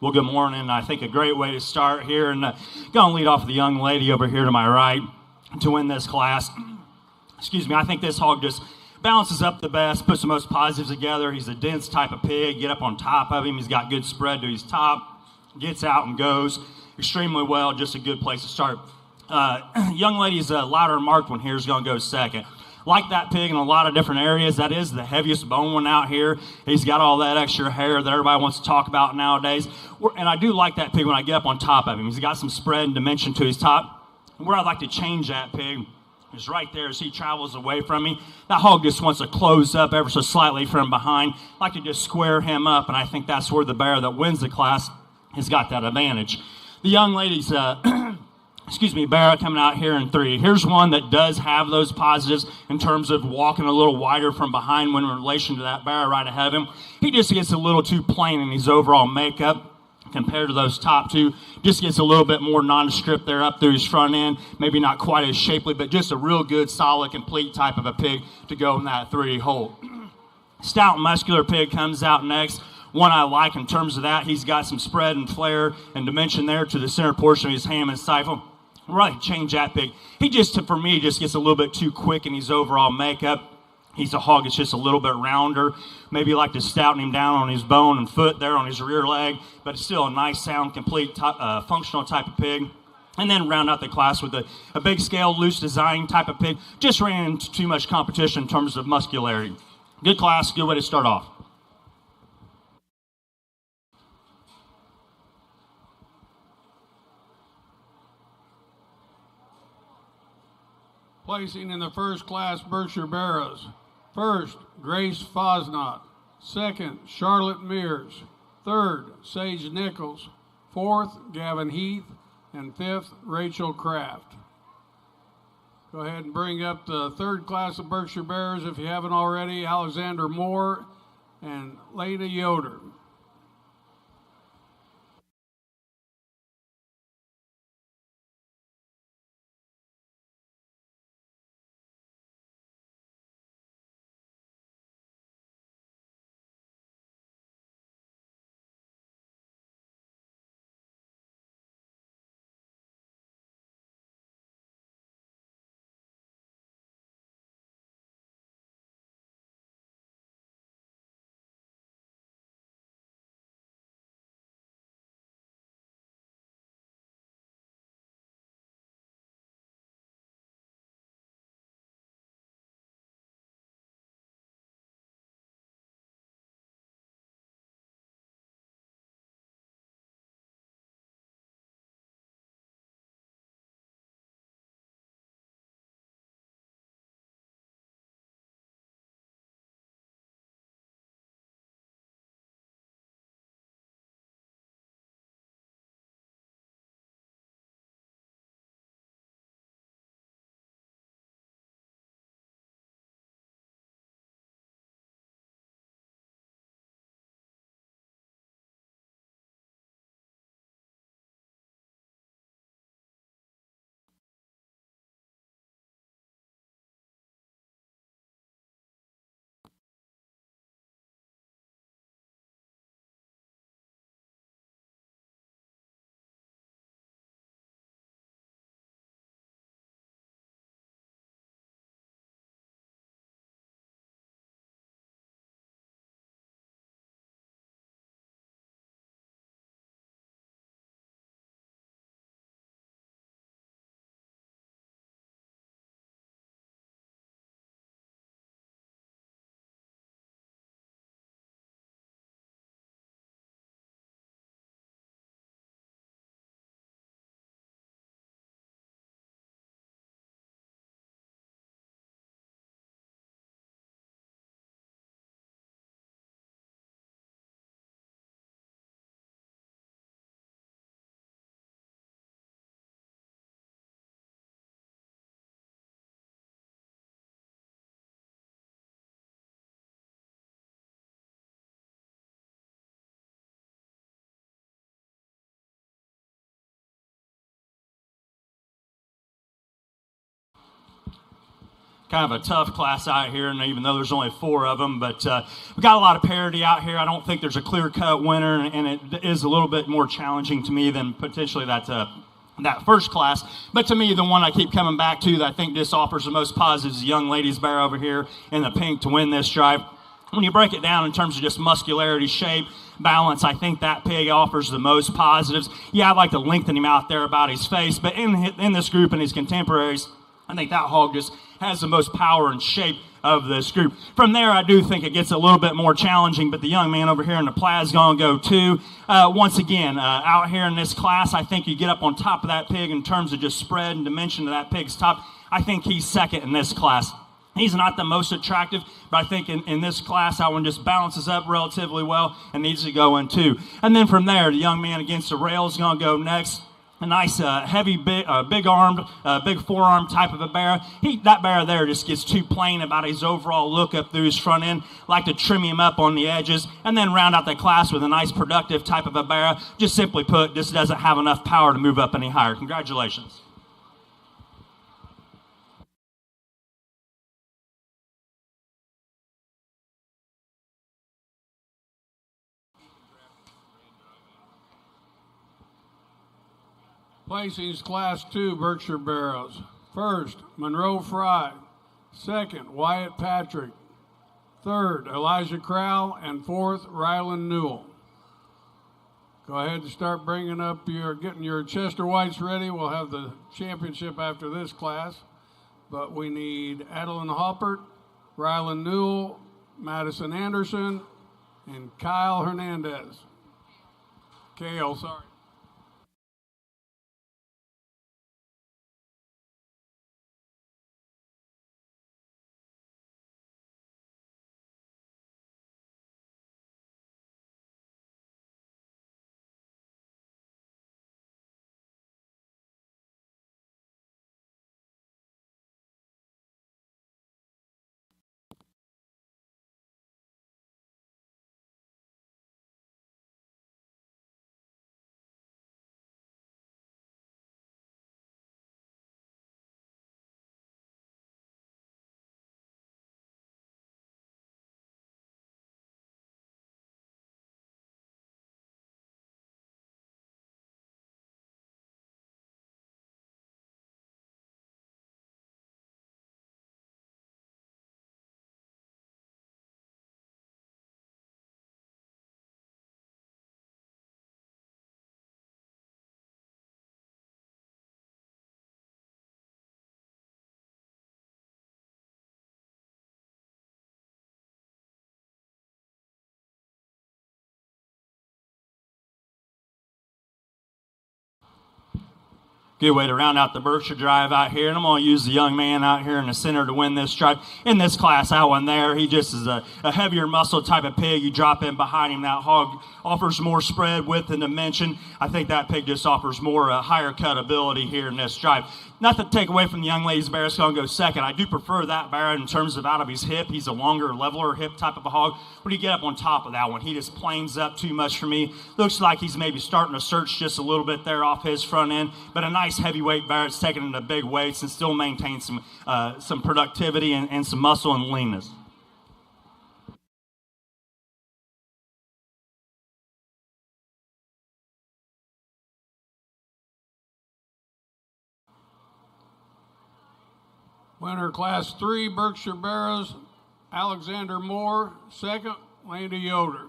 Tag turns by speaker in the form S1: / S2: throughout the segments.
S1: Well, good morning. I think a great way to start here, and going to lead off with the young lady over here to my right to win this class. Excuse me. I think this hog just balances up the best, puts the most positives together. He's a dense type of pig. Get up on top of him. He's got good spread to his top. Gets out and goes extremely well. Just a good place to start. Young lady's louder marked one here is going to go second. Like that pig in a lot of different areas. That is the heaviest bone one out here. He's got all that extra hair that everybody wants to talk about nowadays. And I do like that pig when I get up on top of him. He's got some spread and dimension to his top. Where I'd like to change that pig is right there as he travels away from me. That hog just wants to close up ever so slightly from behind. I'd like to just square him up, and I think that's where the bear that wins the class has got that advantage. The young lady's bear coming out here in 3. Here's one that does have those positives in terms of walking a little wider from behind when in relation to that bear right ahead of him. He just gets a little too plain in his overall makeup compared to those top two. Just gets a little bit more nondescript there up through his front end. Maybe not quite as shapely, but just a real good, solid, complete type of a pig to go in that 3 hole. Stout, muscular pig comes out next. One I like in terms of that. He's got some spread and flare and dimension there to the center portion of his ham and stifle. Right, change that pig. He just, for me, just gets a little bit too quick in his overall makeup. He's a hog that's just a little bit rounder. Maybe like to stouten him down on his bone and foot there on his rear leg, but it's still a nice, sound, complete, functional type of pig. And then round out the class with a big scale, loose design type of pig. Just ran into too much competition in terms of muscularity. Good class, good way to start off.
S2: Placing in the first class Berkshire Barrows. First, Grace Fosnot. Second, Charlotte Mears. Third, Sage Nichols. Fourth, Gavin Heath. And fifth, Rachel Kraft. Go ahead and bring up the third class of Berkshire Barrows if you haven't already. Alexander Moore and Leda Yoder.
S1: kind of a tough class out here, and even though there's only 4 of them, but we got a lot of parity out here. I don't think there's a clear-cut winner, and it is a little bit more challenging to me than potentially that first class. But to me, the one I keep coming back to that I think just offers the most positives is the young lady's bear over here in the pink to win this drive. When you break it down in terms of just muscularity, shape, balance, I think that pig offers the most positives. Yeah, I'd like to lengthen him out there about his face, but in this group and his contemporaries, I think that hog just has the most power and shape of this group. From there, I do think it gets a little bit more challenging, but the young man over here in the plaid's going to go too. Once again, out here in this class, I think you get up on top of that pig in terms of just spread and dimension of that pig's top. I think he's second in this class. He's not the most attractive, but I think in this class, that one just balances up relatively well and needs to go in too. And then from there, the young man against the rail is going to go next. A nice, heavy, big-armed, big forearm type of a bear. That bear there just gets too plain about his overall look up through his front end. Like to trim him up on the edges and then round out the class with a nice, productive type of a bear. Just simply put, just doesn't have enough power to move up any higher. Congratulations.
S2: Placings Class 2 Berkshire Barrows. First, Monroe Fry. Second, Wyatt Patrick. Third, Elijah Crowell. And fourth, Ryland Newell. Go ahead and start bringing up getting your Chester Whites ready. We'll have the championship after this class. But we need Adeline Hoppert, Ryland Newell, Madison Anderson, and Kyle Hernandez. Kale, sorry.
S1: Good way to round out the Berkshire drive out here. And I'm going to use the young man out here in the center to win this drive. In this class, that one there, he just is a heavier muscle type of pig. You drop in behind him. That hog offers more spread, width, and dimension. I think that pig just offers more higher cut ability here in this drive. Not to take away from the young lady's bear, it's going to go second. I do prefer that bear in terms of out of his hip. He's a longer, leveler hip type of a hog. When you get up on top of that one, he just planes up too much for me. Looks like he's maybe starting to search just a little bit there off his front end, but a nice heavyweight bear that's taking into big weights and still maintains some productivity and some muscle and leanness.
S2: Winner Class 3 Berkshire Barrows, Alexander Moore. Second, Landy Yoder.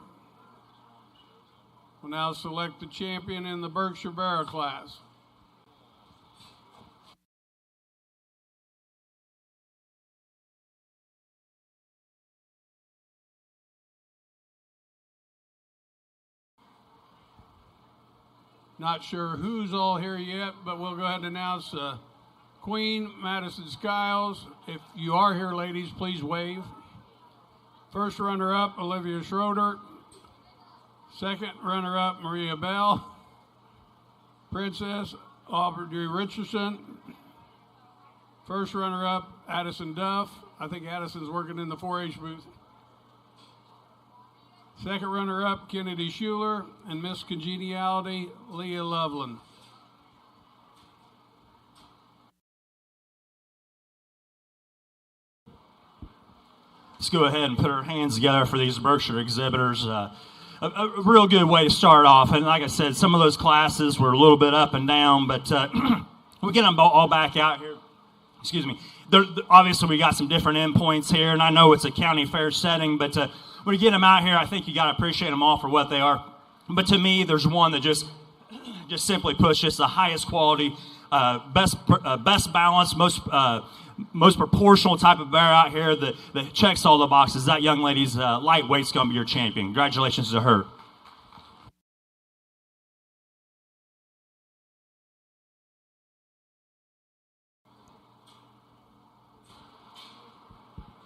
S2: We'll now select the champion in the Berkshire Barrow class. Not sure who's all here yet, but we'll go ahead and announce Queen Madison Skiles. If you are here, ladies, please wave. First runner-up, Olivia Schroeder. Second runner-up, Maria Bell. Princess, Aubrey Richardson. First runner-up, Addison Duff. I think Addison's working in the 4-H booth. Second runner-up, Kennedy Schuler. And Miss Congeniality, Leah Loveland.
S1: let's go ahead and put our hands together for these Berkshire exhibitors. A real good way to start off. And like I said, some of those classes were a little bit up and down, but we get them all back out here. Excuse me. Obviously, we got some different endpoints here, and I know it's a county fair setting, but when you get them out here, I think you got to appreciate them all for what they are. But to me, there's one that just simply pushes the highest quality, best balance, most proportional type of bear out here that checks all the boxes. That young lady's lightweight's going to be your champion. Congratulations to her.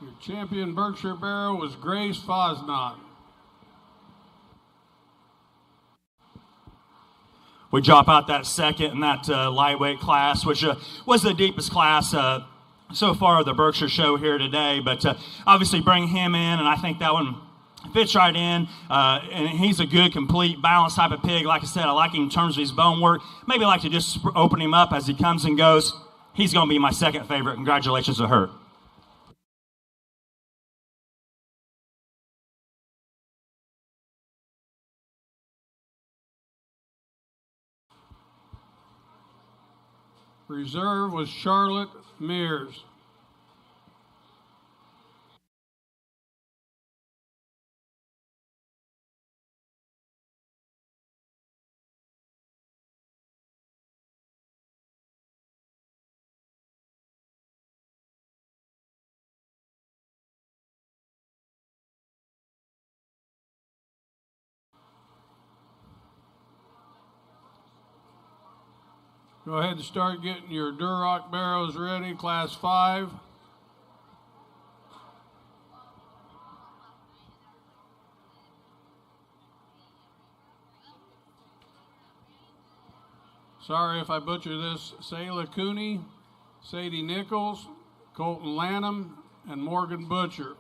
S2: Your champion Berkshire barrow was Grace Fosnot.
S1: We drop out that second in that lightweight class, which was the deepest class so far of the Berkshire show here today. But obviously bring him in, and I think that one fits right in. And he's a good, complete, balanced type of pig. Like I said, I like him in terms of his bone work. Maybe I like to just open him up as he comes and goes. He's going to be my second favorite. Congratulations to her.
S2: Reserve was Charlotte Mears. Go ahead and start getting your Duroc barrows ready, class 5. Sorry if I butcher this. Sayla Cooney, Sadie Nichols, Colton Lanham, and Morgan Butcher.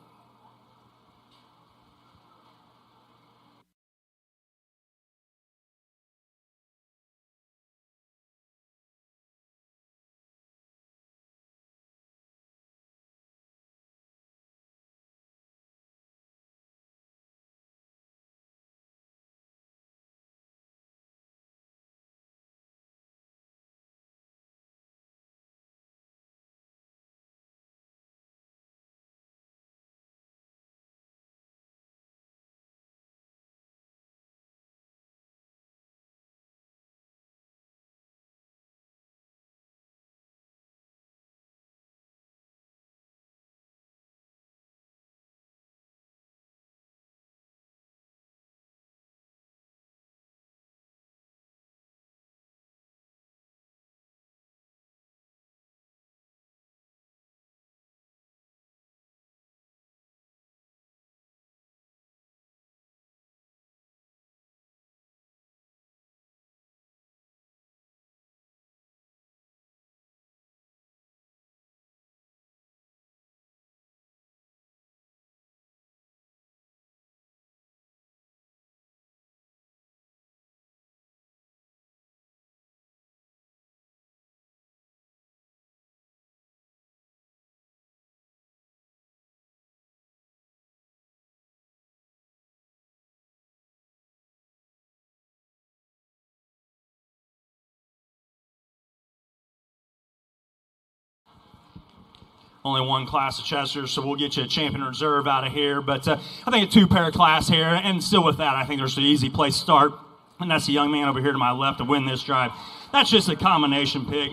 S1: Only one class of Chester, so we'll get you a champion reserve out of here. But I think a two-pair class here, and still with that, I think there's an easy place to start, and that's the young man over here to my left to win this drive. That's just a combination pig.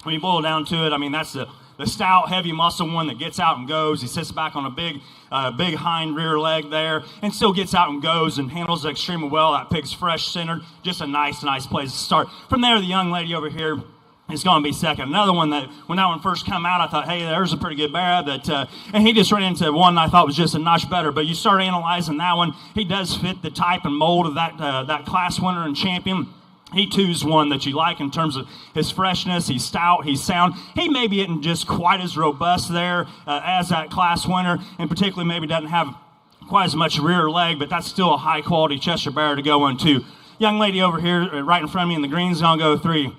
S1: When you boil down to it, I mean, that's the stout, heavy muscle one that gets out and goes. He sits back on a big hind rear leg there and still gets out and goes and handles it extremely well. That pig's fresh centered. Just a nice place to start. From there, the young lady over here is going to be second. Another one that, when that one first came out, I thought, hey, there's a pretty good bear. And he just ran into one I thought was just a notch better. But you start analyzing that one, he does fit the type and mold of that class winner and champion. He too's one that you like in terms of his freshness. He's stout, he's sound. He maybe isn't just quite as robust there as that class winner, and particularly maybe doesn't have quite as much rear leg, but that's still a high-quality Chester bear to go into. Young lady over here right in front of me in the green is going to go 3.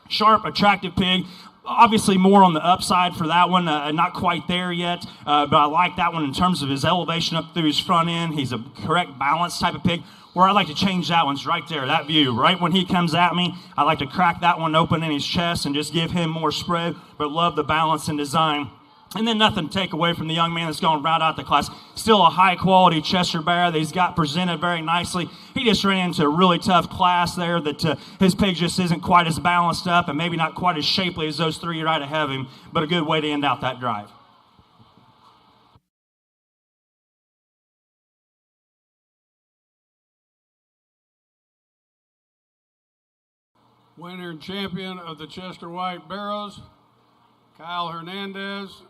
S1: Sharp, attractive pig. Obviously more on the upside for that one, not quite there yet, but I like that one in terms of his elevation up through his front end. He's a correct balance type of pig. Where I like to change that one's right there, that view. Right when he comes at me, I like to crack that one open in his chest and just give him more spread, but love the balance and design. And then nothing to take away from the young man that's going right out the class. Still a high-quality Chester Bear that he's got presented very nicely. He just ran into a really tough class there that his pig just isn't quite as balanced up and maybe not quite as shapely as those three right ahead of him, but a good way to end out that drive.
S2: Winner and champion of the Chester White Barrows, Kyle Hernandez.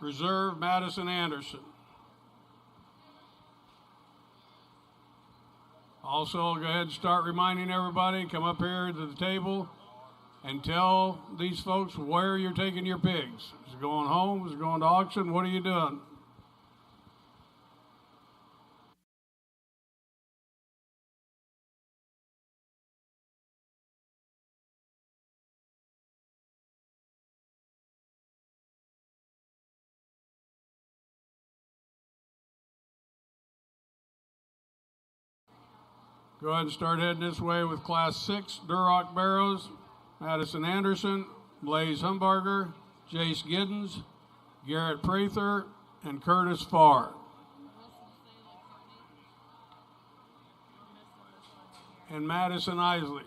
S2: Reserve, Madison Anderson. Also, I'll go ahead and start reminding everybody, come up here to the table and tell these folks where you're taking your pigs. Is it going home? Is it going to auction? What are you doing? Go ahead and start heading this way with Class 6 Duroc Barrows. Madison Anderson, Blaze Humbarger, Jace Giddens, Garrett Prather, and Curtis Farr. And Madison Isley.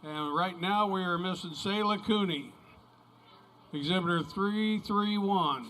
S2: And right now we are missing Sayla Cooney, exhibitor 331.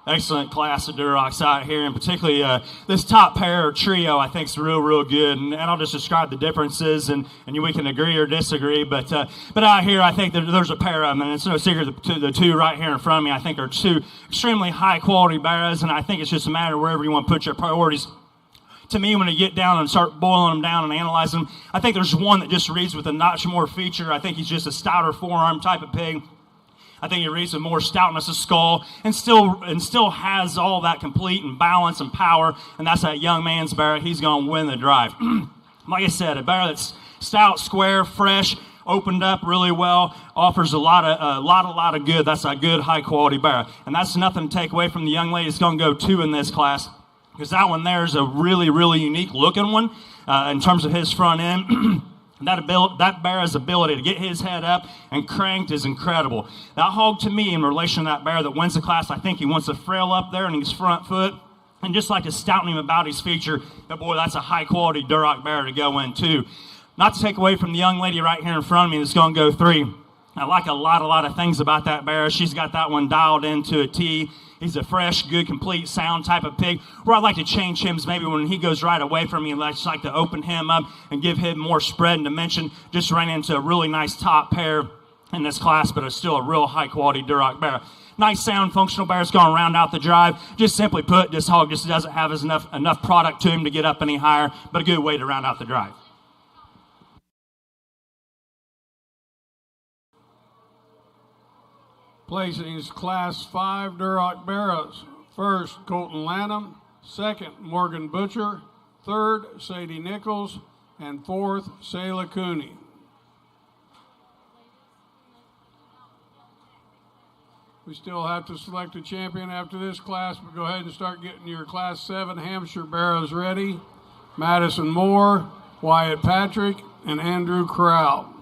S1: Excellent class of Durocs out here, and particularly this top pair or trio I think is real good, and I'll just describe the differences, and we can agree or disagree, but out here I think there's a pair of them, and it's no secret the two right here in front of me I think are two extremely high quality barrows, and I think it's just a matter of wherever you want to put your priorities. To me, when you get down and start boiling them down and analyzing them, I think there's one that just reads with a notch more feature. I think he's just a stouter forearm type of pig. I think he reads with more stoutness of skull and still has all that complete and balance and power, and that's that young man's barrel. He's going to win the drive. Like I said, a barrel that's stout, square, fresh, opened up really well, offers a lot of good. That's a good, high-quality barrel. And that's nothing to take away from the young lady that's going to go 2 in this class, because that one there is a really, really unique-looking one in terms of his front end. That bear's ability to get his head up and cranked is incredible. That hog, to me, in relation to that bear that wins the class, I think he wants to frail up there in his front foot and just like to stouten him about his feature. But, boy, that's a high-quality Duroc bear to go in, too. Not to take away from the young lady right here in front of me that's going to go 3. I like a lot of things about that bear. She's got that one dialed into a T. He's a fresh, good, complete, sound type of pig. Where I like to change him is maybe when he goes right away from me, I just like to open him up and give him more spread and dimension. Just ran into a really nice top pair in this class, but it's still a real high-quality Duroc bear. Nice, sound, functional bear. It's going to round out the drive. Just simply put, this hog just doesn't have enough product to him to get up any higher, but a good way to round out the drive.
S2: Placing is Class 5 Duroc barrows. First, Colton Lanham. Second, Morgan Butcher. Third, Sadie Nichols. And fourth, Sayla Cooney. We still have to select a champion after this class, but go ahead and start getting your Class 7 Hampshire barrows ready. Madison Moore, Wyatt Patrick, and Andrew Corral.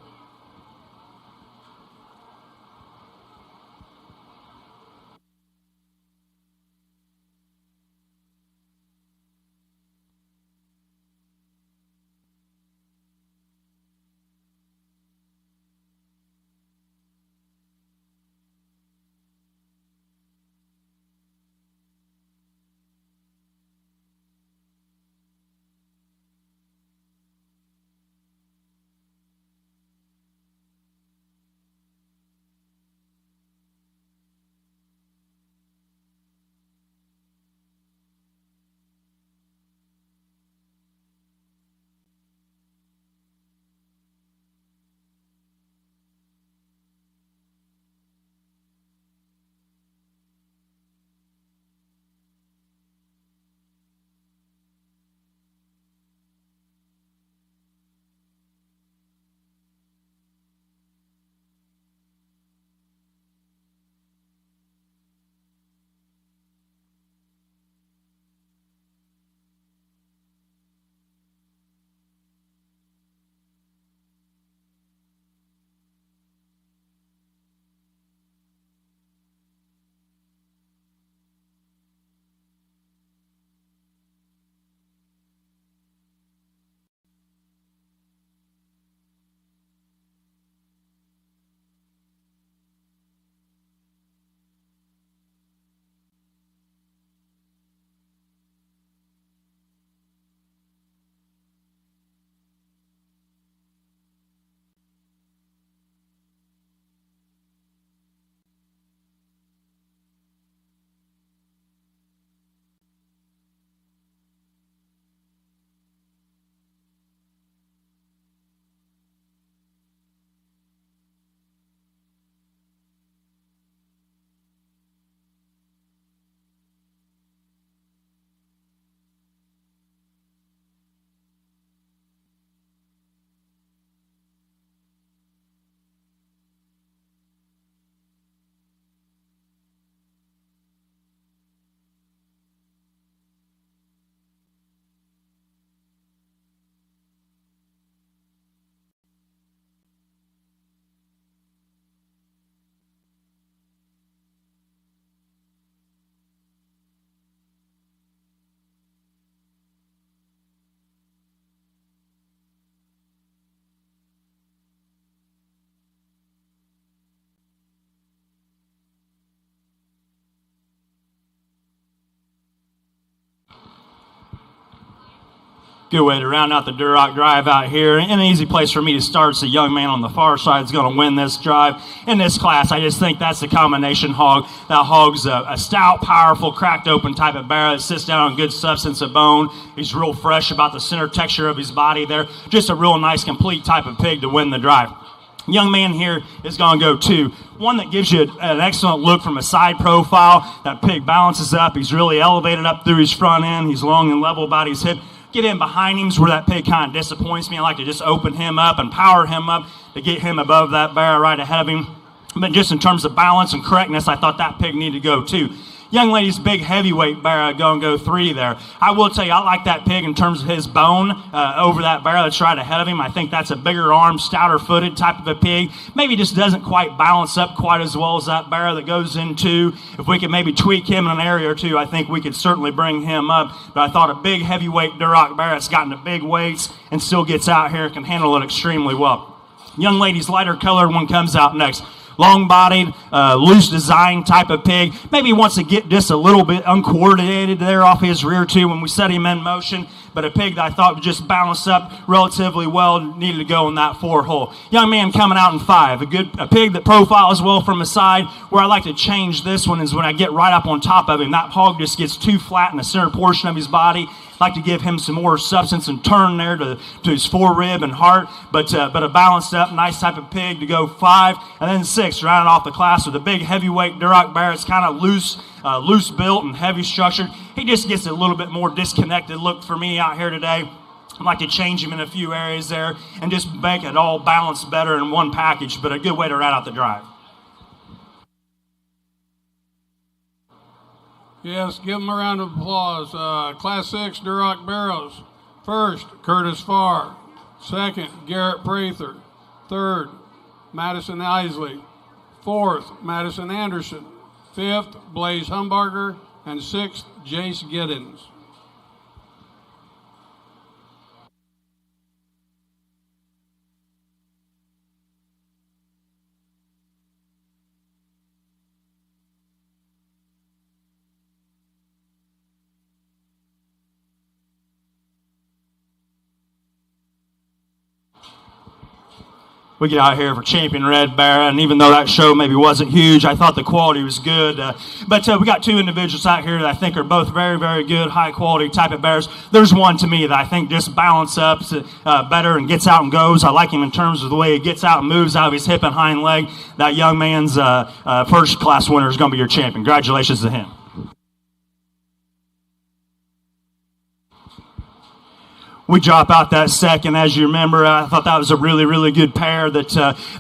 S1: Good way to round out the Duroc drive out here. And an easy place for me to start is the young man on the far side is going to win this drive. In this class, I just think that's the combination hog. That hog's a stout, powerful, cracked open type of barrel that sits down on good substance of bone. He's real fresh about the center texture of his body there. Just a real nice, complete type of pig to win the drive. Young man here is going to go 2. One that gives you an excellent look from a side profile. That pig balances up. He's really elevated up through his front end. He's long and level about his hip. Get in behind him is where that pig kind of disappoints me. I like to just open him up and power him up to get him above that barrier right ahead of him. But just in terms of balance and correctness, I thought that pig needed to go 2. Young lady's big heavyweight barrier going to go 3 there. I will tell you, I like that pig in terms of his bone over that barrier that's right ahead of him. I think that's a bigger armed, stouter footed type of a pig. Maybe just doesn't quite balance up quite as well as that barrier that goes in 2. If we could maybe tweak him in an area or 2, I think we could certainly bring him up. But I thought a big heavyweight Duroc barrier that's gotten to big weights and still gets out here can handle it extremely well. Young lady's lighter colored one comes out next. Long-bodied, loose design type of pig. Maybe he wants to get just a little bit uncoordinated there off his rear too when we set him in motion. But a pig that I thought would just balance up relatively well needed to go in that 4 hole. Young man coming out in 5. A pig that profiles well from the side. Where I like to change this one is when I get right up on top of him. That hog just gets too flat in the center portion of his body. Like to give him some more substance and turn there to his forearm and heart, but a balanced up, nice type of pig to go 5, and then 6, rounding off the class with a big heavyweight Duroc barrier. It's kind of loose built and heavy structured. He just gets a little bit more disconnected look for me out here today. I'd like to change him in a few areas there and just make it all balanced better in one package, but a good way to round out the drive.
S2: Yes, give them a round of applause. Class 6 Duroc barrows. First, Curtis Farr. Second, Garrett Prather. Third, Madison Isley. Fourth, Madison Anderson. Fifth, Blaze Humbarger. And sixth, Jace Giddens.
S1: We get out here for Champion Red Barra, and even though that show maybe wasn't huge, I thought the quality was good. But we got 2 individuals out here that I think are both very, very good, high-quality type of bears. There's one to me that I think just balance up better and gets out and goes. I like him in terms of the way he gets out and moves out of his hip and hind leg. That young man's first-class winner is going to be your champion. Congratulations to him. We drop out that second. As you remember, I thought that was a really, really good pair. That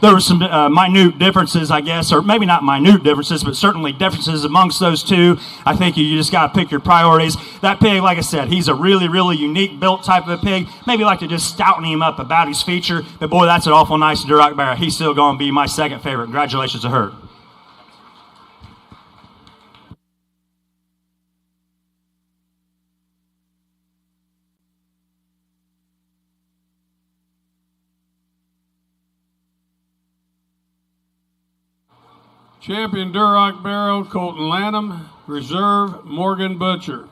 S1: there were some minute differences, I guess, or maybe not minute differences, but certainly differences amongst those 2. I think you just got to pick your priorities. That pig, like I said, he's a really, really unique built type of a pig. Maybe like to just stouten him up about his feature. But boy, that's an awful nice Duroc barrier. He's still going to be my second favorite. Congratulations to her.
S2: Champion Duroc barrow, Colton Lanham. Reserve, Morgan Butcher.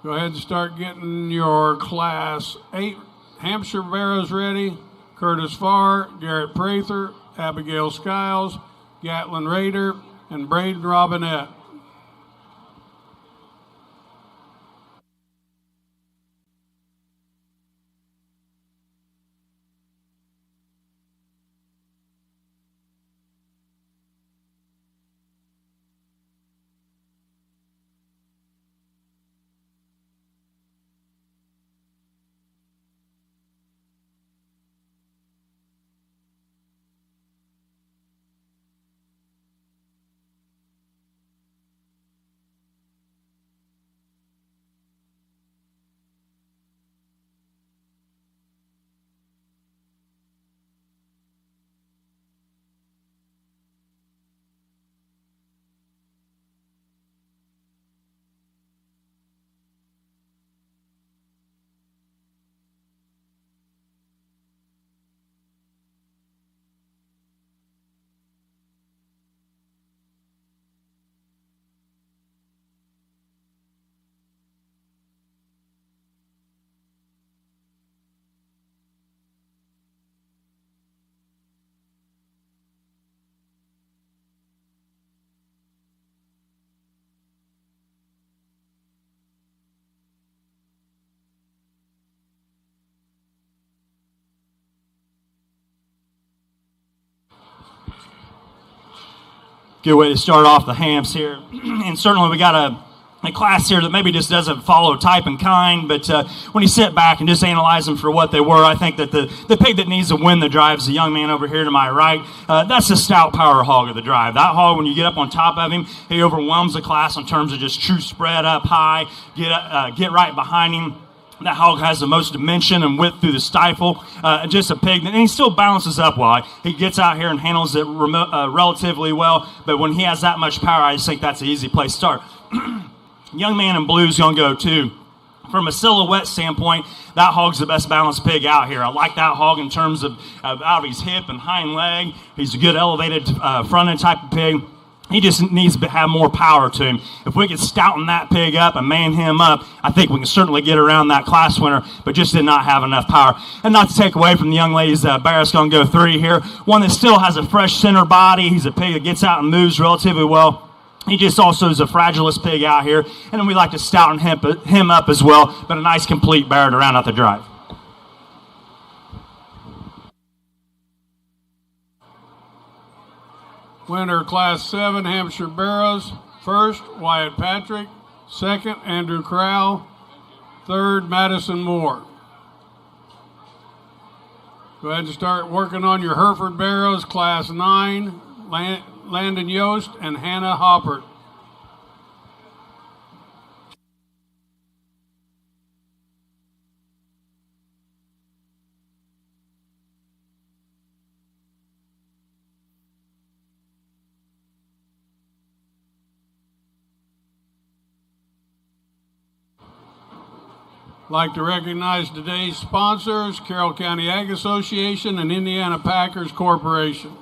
S2: Go ahead and start getting your Class 8 Hampshire barrows ready. Curtis Farr, Garrett Prather, Abigail Skiles, Gatlin Raider, and Braden Robinette.
S1: Good way to start off the Hamps here. And certainly we got a class here that maybe just doesn't follow type and kind, but when you sit back and just analyze them for what they were, I think that the pig that needs to win the drive is the young man over here to my right. That's the stout power hog of the drive. That hog, when you get up on top of him, he overwhelms the class in terms of just true spread up high, get right behind him. That hog has the most dimension and width through the stifle. Just a pig, and he still balances up well. He gets out here and handles it relatively well, but when he has that much power, I just think that's an easy place to start. Young man in blue is going to go too. From a silhouette standpoint, that hog's the best balanced pig out here. I like that hog in terms of out of his hip and hind leg. He's a good elevated front end type of pig. He just needs to have more power to him. If we could stouten that pig up and man him up, I think we can certainly get around that class winner, but just did not have enough power. And not to take away from the young lady's Barrett's going to go 3 here. One that still has a fresh center body. He's a pig that gets out and moves relatively well. He just also is a fragilest pig out here. And then we like to stouten him up as well, but a nice complete Barrett around out the drive.
S2: Winner, Class 7, Hampshire Barrows. First, Wyatt Patrick. Second, Andrew Crowell. Third, Madison Moore. Go ahead and start working on your Hereford Barrows, Class 9, Landon Yost and Hannah Hoppert. I'd like to recognize today's sponsors, Carroll County Ag Association and Indiana Packers Corporation.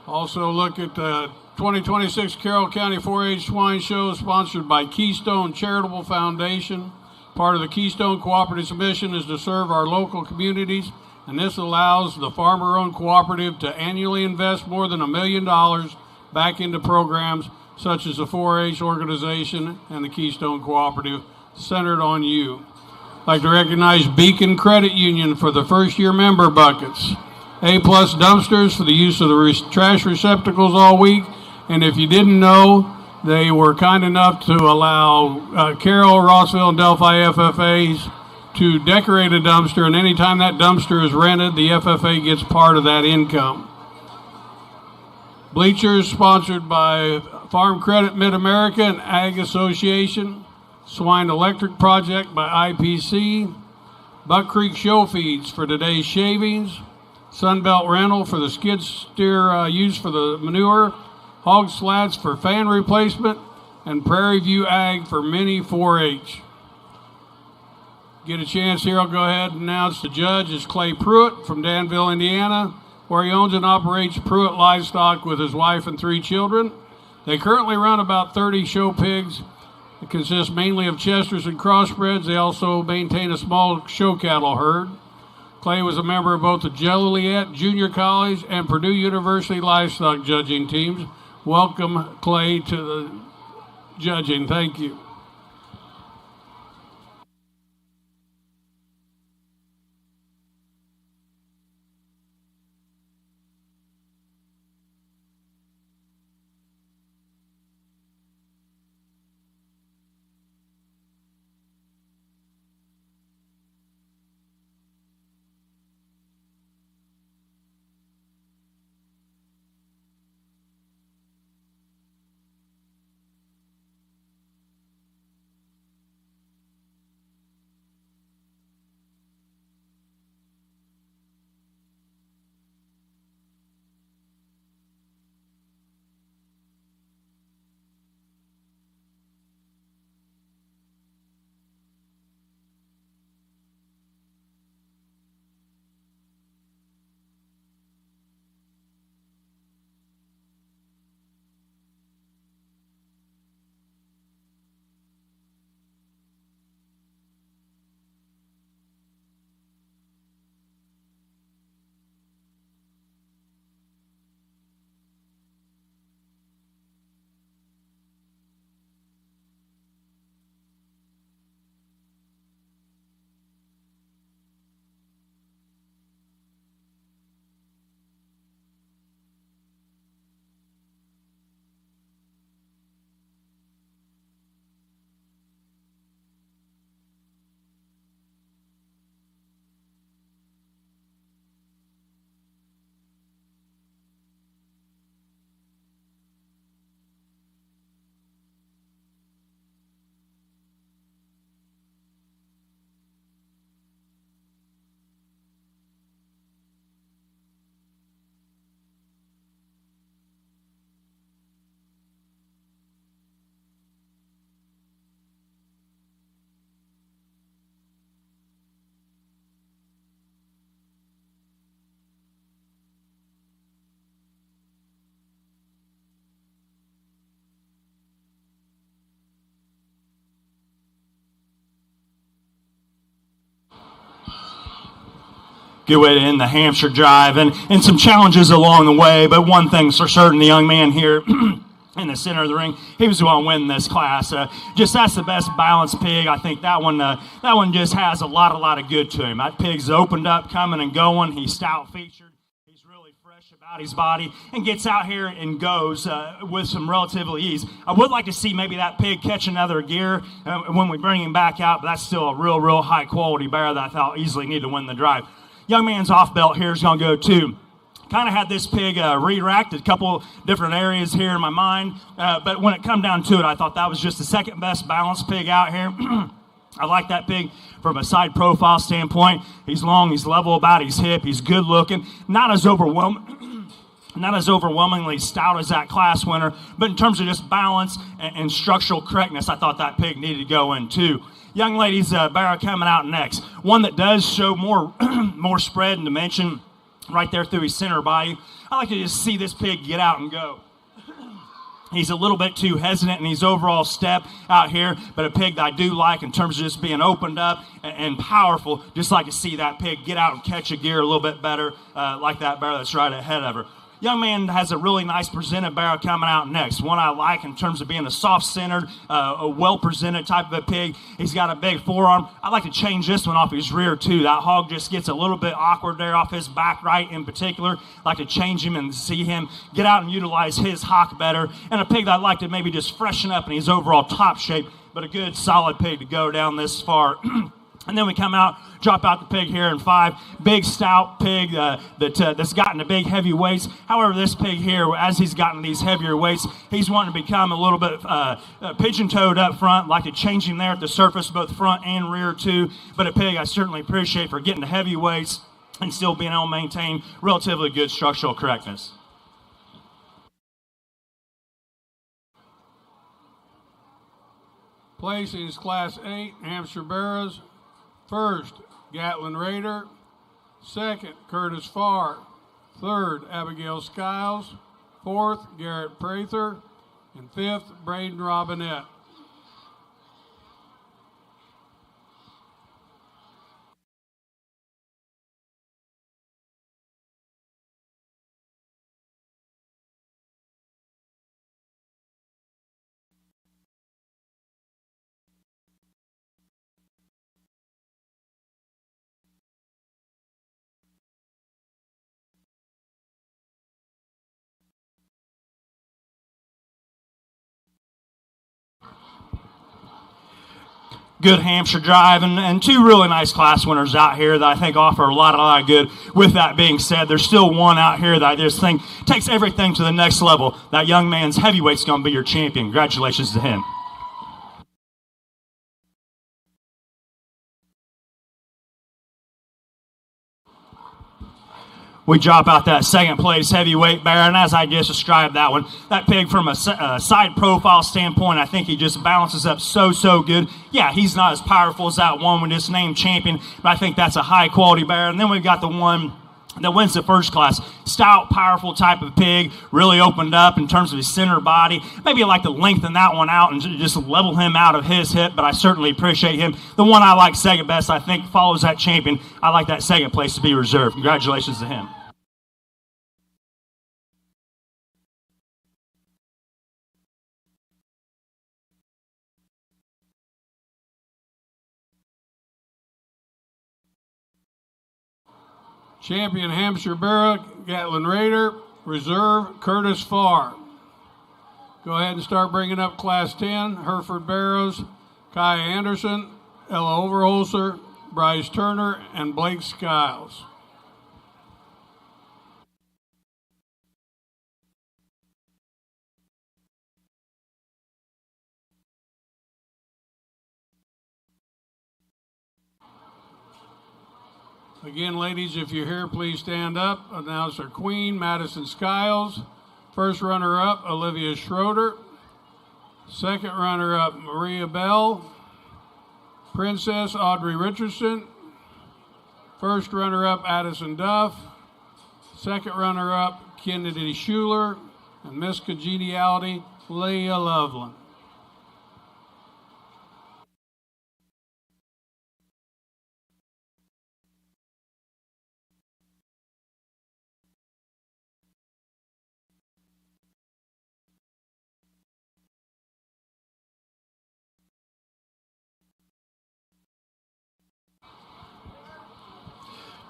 S2: Also look at the 2026 Carroll County 4-H Swine Show, sponsored by Keystone Charitable Foundation. Part of the Keystone Cooperative's mission is to serve our local communities, and this allows the farmer-owned cooperative to annually invest more than $1 million back into programs such as the 4-H organization and the Keystone Cooperative, centered on you. I'd like to recognize Beacon Credit Union for the first-year member buckets. A-plus dumpsters for the use of the trash receptacles all week. And if you didn't know, they were kind enough to allow Carroll, Rossville, and Delphi FFAs to decorate a dumpster, and anytime that dumpster is rented, the FFA gets part of that income. Bleachers, sponsored by Farm Credit Mid-America and Ag Association. Swine Electric Project by IPC. Buck Creek Show Feeds for today's shavings. Sunbelt Rental for the skid steer use for the manure. Hog slats for fan replacement. And Prairie View Ag for mini 4-H. Get a chance here, I'll go ahead and announce the judge is Clay Pruitt from Danville, Indiana, where he owns and operates Pruitt Livestock with his wife and 3 children. They currently run about 30 show pigs. It consists mainly of Chesters and crossbreds. They also maintain a small show cattle herd. Clay was a member of both the Joliet Junior College and Purdue University livestock judging teams. Welcome, Clay, to the judging. Thank you.
S1: good way to end the Hampshire drive, and some challenges along the way. But one thing's for certain, the young man here in the center of the ring, he was going to win this class. Just that's the best balanced pig. I think that one just has a lot of good to him. That pig's opened up, coming and going. He's stout featured. He's really fresh about his body and gets out here and goes with some relatively ease. I would like to see maybe that pig catch another gear when we bring him back out, but that's still a real high quality bear that I thought easily need to win the drive. Young man's off belt here is going to go too. Kind of had this pig re-racked a couple different areas here in my mind, but when it come down to it, I thought that was just the second best balanced pig out here. I like that pig from a side profile standpoint. He's long, he's level about his hip, he's good looking, not as overwhelmingly stout as that class winner, but in terms of just balance and structural correctness, I thought that pig needed to go in too. Young lady's bear coming out next. One that does show more more spread and dimension right there through his center body. I like to just see this pig get out and go. He's a little bit too hesitant in his overall step out here, but a pig that I do like in terms of just being opened up and powerful. Just like to see that pig get out and catch a gear a little bit better, like that bear that's right ahead of her. Young man has a really nice presented bear coming out next. One I like in terms of being a soft-centered, a well-presented type of a pig. He's got a big forearm. I like to change this one off his rear, too. That hog just gets a little bit awkward there off his back right in particular. I like to change him and see him get out and utilize his hock better. And a pig that I'd like to maybe just freshen up in his overall top shape, but a good, solid pig to go down this far. And then we come out, drop out the pig here in 5. Big, stout pig that's gotten the big heavy weights. However, this pig here, as he's gotten these heavier weights, he's wanting to become a little bit pigeon-toed up front. Like to change him there at the surface, both front and rear too. But a pig I certainly appreciate for getting the heavy weights and still being able to maintain relatively good structural correctness.
S2: Placings Class 8, Hampshire Barrows. First, Gatlin Raider. Second, Curtis Farr. Third, Abigail Skiles. Fourth, Garrett Prather. And fifth, Braden Robinette.
S1: Good Hampshire drive and two really nice class winners out here that I think offer a lot of good. With that being said, there's still one out here that I just think takes everything to the next level. That young man's heavyweight's going to be your champion. Congratulations to him. We drop out that second place heavyweight bear, and as I just described that one, that pig from a side profile standpoint, I think he just balances up so good. Yeah, he's not as powerful as that one we just named champion, but I think that's a high quality bear. And then we've got the one that wins the first class. Stout, powerful type of pig, really opened up in terms of his center body. Maybe I'd like to lengthen that one out and just level him out of his hip, but I certainly appreciate him. The one I like second best, I think, follows that champion. I like that second place to be reserved. Congratulations to him.
S2: Champion Hampshire Barrow, Gatlin Raider. Reserve, Curtis Farr. Go ahead and start bringing up Class 10. Hereford Barrows, Kai Anderson, Ella Overholser, Bryce Turner, and Blake Skiles. Again, ladies, if you're here, please stand up. Announcer Queen, Madison Skiles. First runner-up, Olivia Schroeder. Second runner-up, Maria Bell. Princess, Audrey Richardson. First runner-up, Addison Duff. Second runner-up, Kennedy Schuler. And Miss Congeniality, Leah Loveland.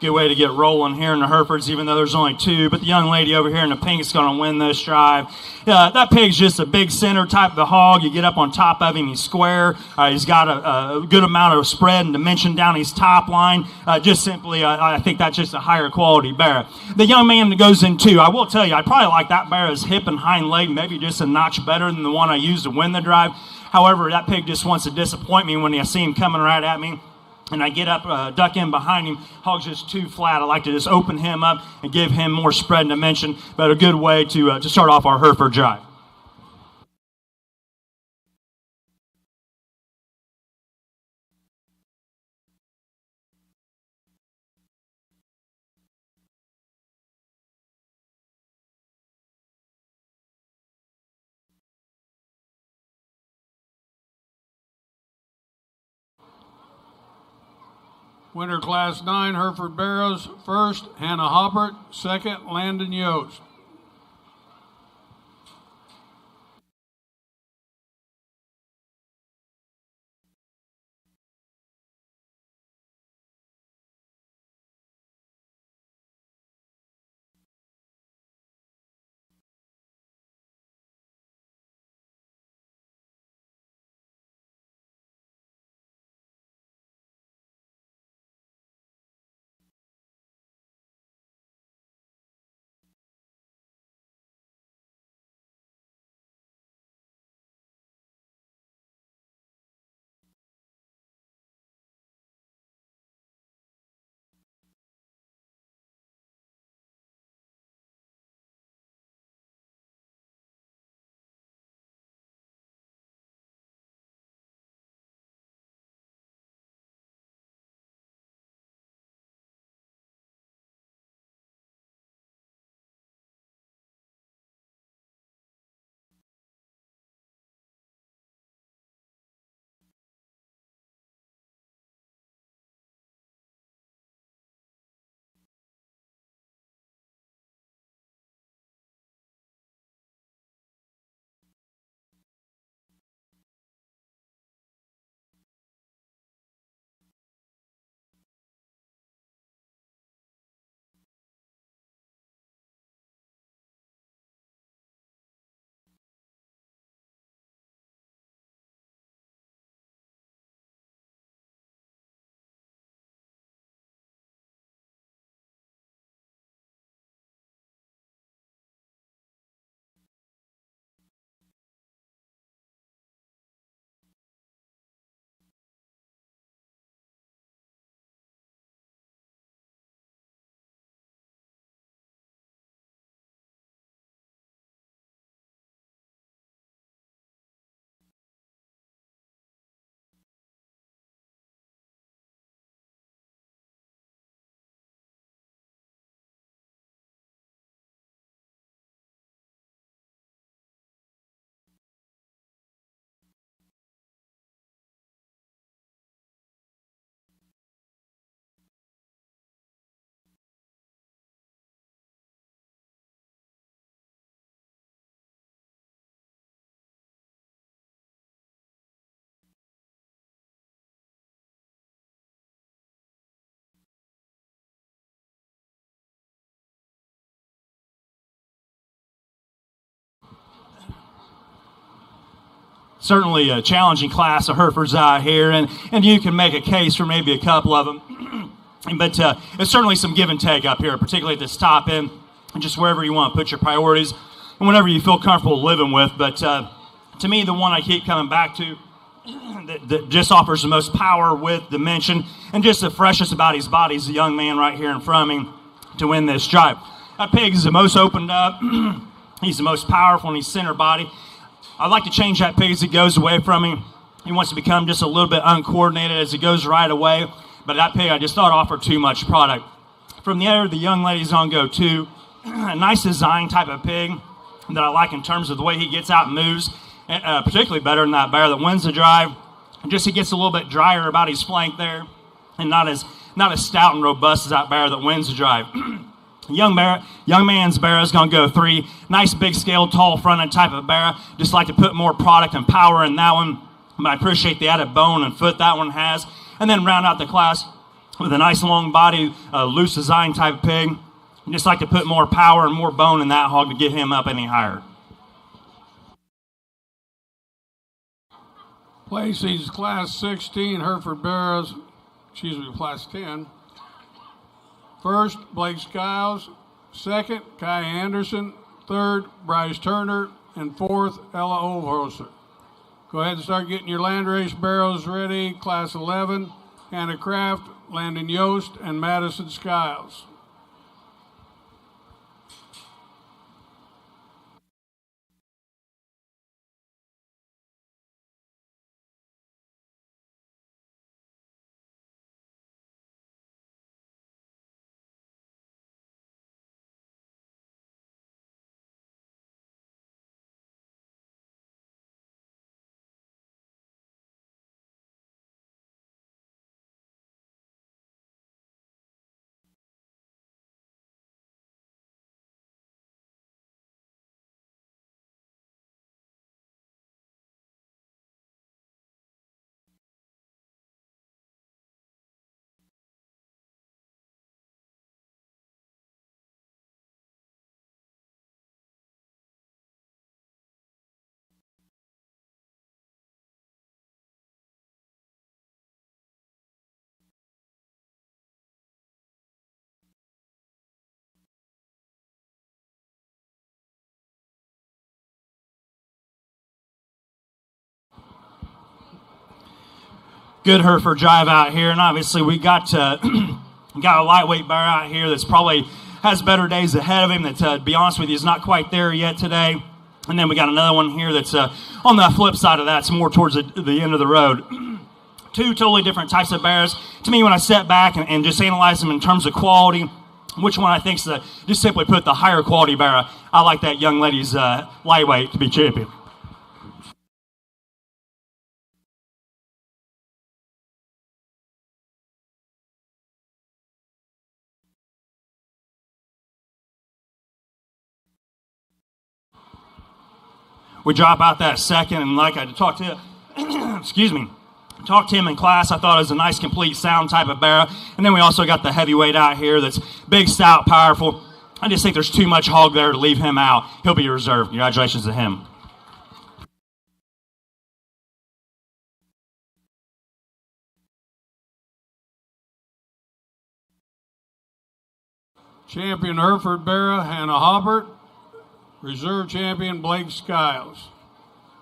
S1: Good way to get rolling here in the Herefords, even though there's only two. But the young lady over here in the pink is going to win this drive. That pig's just a big center type of a hog. You get up on top of him, he's square. He's got a good amount of spread and dimension down his top line. Just simply, I think that's just a higher quality bear. The young man that goes in two, I will tell you, I probably like that bear's hip and hind leg maybe just a notch better than the one I used to win the drive. However, that pig just wants to disappoint me when I see him coming right at me. And I get up, duck in behind him. Hog's just too flat. I like to just open him up and give him more spread and dimension. But a good way to start off our Hereford drive.
S2: Winter Class 9, Hereford Barrows. First, Hannah Hoppert. Second, Landon Yost.
S1: Certainly a challenging class of Herefords out here, and you can make a case for maybe a couple of them. But there's certainly some give and take up here, particularly at this top end, and just wherever you want to put your priorities, and whatever you feel comfortable living with. But to me, the one I keep coming back to that just offers the most power, width, dimension, and just the freshest about his body is the young man right here in front of me to win this drive. That pig is the most opened up. He's the most powerful in his center body. I'd like to change that pig as it goes away from him. He wants to become just a little bit uncoordinated as it goes right away. But that pig I just thought offered too much product. From there, the young lady's on go two. A nice design type of pig that I like in terms of the way he gets out and moves. Particularly better than that bear that wins the drive. Just he gets a little bit drier about his flank there. And not as stout and robust as that bear that wins the drive. Young man's bear is going to go three. Nice big scale, tall fronted type of bear. Just like to put more product and power in that one. But I appreciate the added bone and foot that one has. And then round out the class, with a nice long body, loose design type pig. I just like to put more power and more bone in that hog to get him up any higher.
S2: Placings Class 16 Hereford Barrows, Class 10. First, Blake Skiles. Second, Kai Anderson. Third, Bryce Turner. And fourth, Ella Overhoser. Go ahead and start getting your landrace barrows ready. Class 11, Hannah Kraft, Landon Yost, and Madison Skiles.
S1: Good Hereford drive out here, and obviously we got a lightweight bear out here that's probably has better days ahead of him. That, to be honest with you, is not quite there yet today. And then we got another one here that's on the flip side of that. It's more towards the end of the road. Two totally different types of bears. To me, when I step back and just analyze them in terms of quality, which one I think is just simply put the higher quality bear, I like that young lady's lightweight to be champion. We drop out that second, and like I talked to, talked to him in class. I thought it was a nice, complete, sound type of bear. And then we also got the heavyweight out here that's big, stout, powerful. I just think there's too much hog there to leave him out. He'll be reserved. Congratulations to him.
S2: Champion Hereford Barra, Hannah Hobbert. Reserve champion Blake Skiles.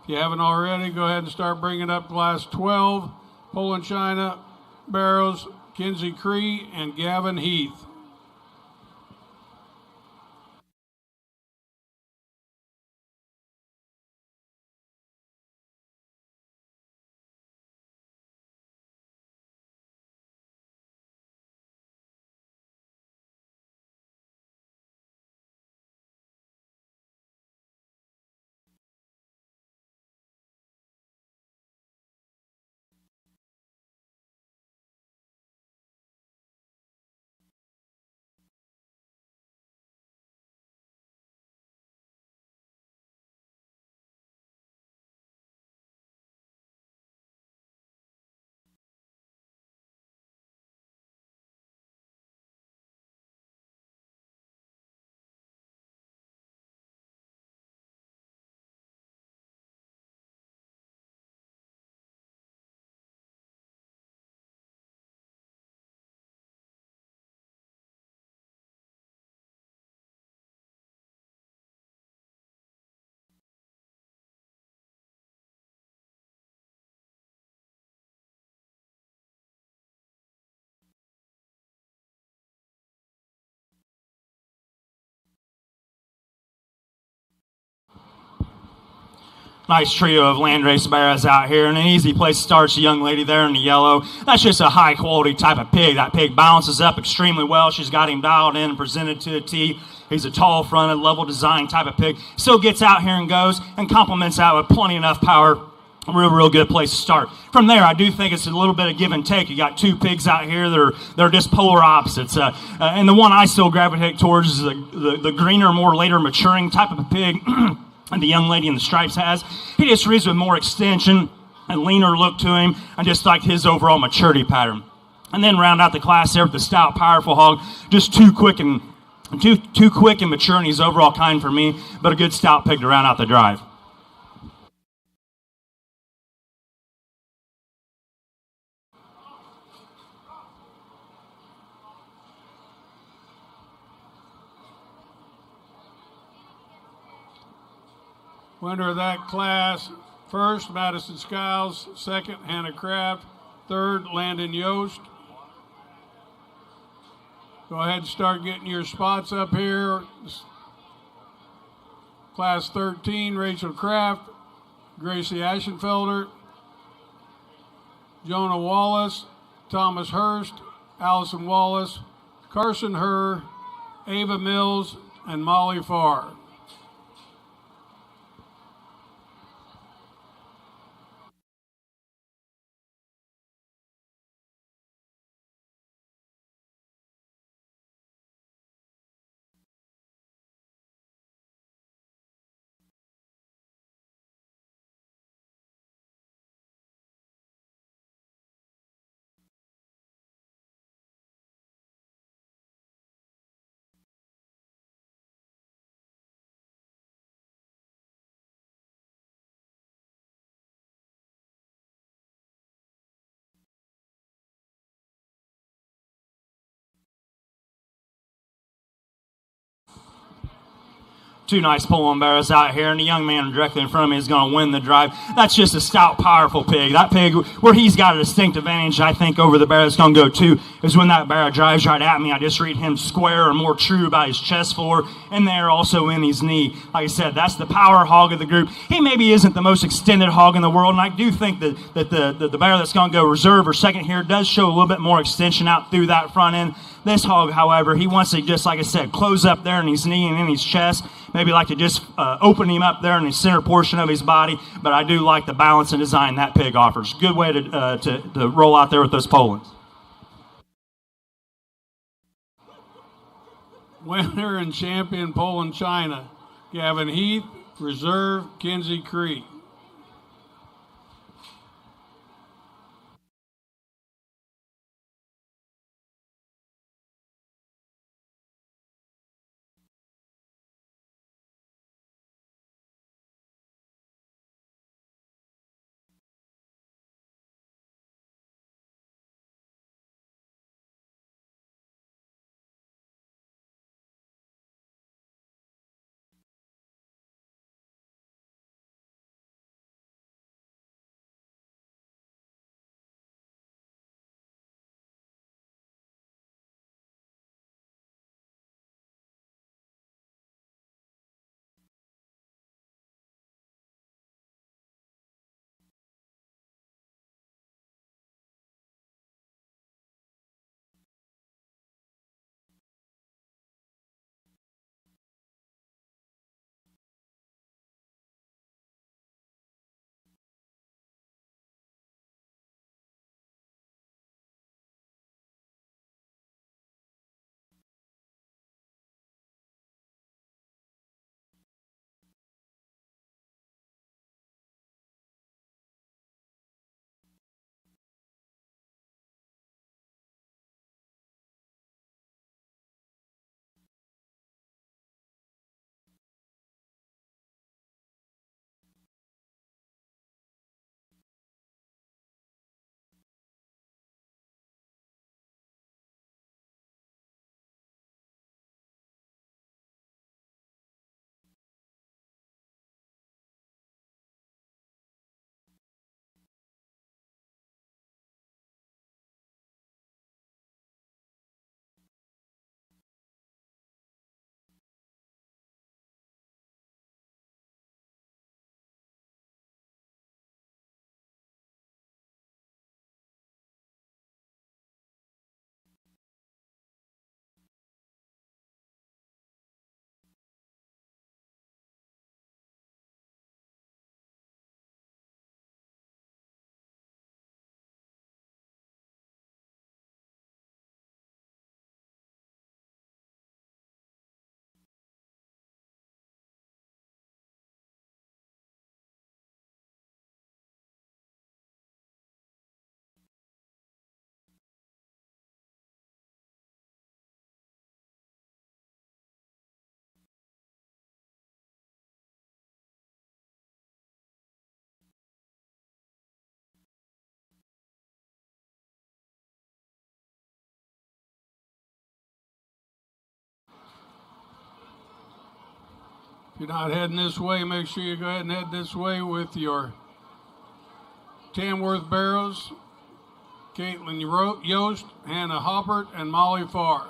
S2: If you haven't already, go ahead and start bringing up Class 12, Poland China Barrows, Kinsey Cree, and Gavin Heath.
S1: Nice trio of landrace bears out here, and an easy place to start is the young lady there in the yellow. That's just a high-quality type of pig. That pig balances up extremely well. She's got him dialed in and presented to a T. He's a tall-fronted, level design type of pig. Still gets out here and goes and complements out with plenty enough power. Real good place to start. From there, I do think it's a little bit of give and take. You got two pigs out here that are just polar opposites. And the one I still gravitate towards is the greener, more later maturing type of a pig. And the young lady in the stripes has. He just reads with more extension and leaner look to him, and just like his overall maturity pattern. And then round out the class there with the stout, powerful hog. Just too quick and mature in his overall kind for me, but a good stout pig to round out the drive.
S2: Winner of that class, first, Madison Skiles. Second, Hannah Kraft. Third, Landon Yost. Go ahead and start getting your spots up here. Class 13, Rachel Kraft, Gracie Aschenfelder, Jonah Wallace, Thomas Hurst, Allison Wallace, Carson Herr, Ava Mills, and Molly Farr.
S1: Two nice pulling barrels out here, and the young man directly in front of me is going to win the drive. That's just a stout, powerful pig. That pig, where he's got a distinct advantage, I think, over the barrel that's going to go too, is when that barrel drives right at me, I just read him square and more true about his chest floor, and there also in his knee. Like I said, that's the power hog of the group. He maybe isn't the most extended hog in the world, and I do think that the barrel that's going to go reserve or second here does show a little bit more extension out through that front end. This hog, however, he wants to just, like I said, close up there in his knee and in his chest. Maybe like to just open him up there in the center portion of his body. But I do like the balance and design that pig offers. Good way to roll out there with those Polands.
S2: Winner and champion Poland China, Gavin Heath, reserve Kinsey Creek. If you're not heading this way, make sure you go ahead and head this way with your Tamworth Barrows, Caitlin Yost, Hannah Hoppert, and Molly Farr.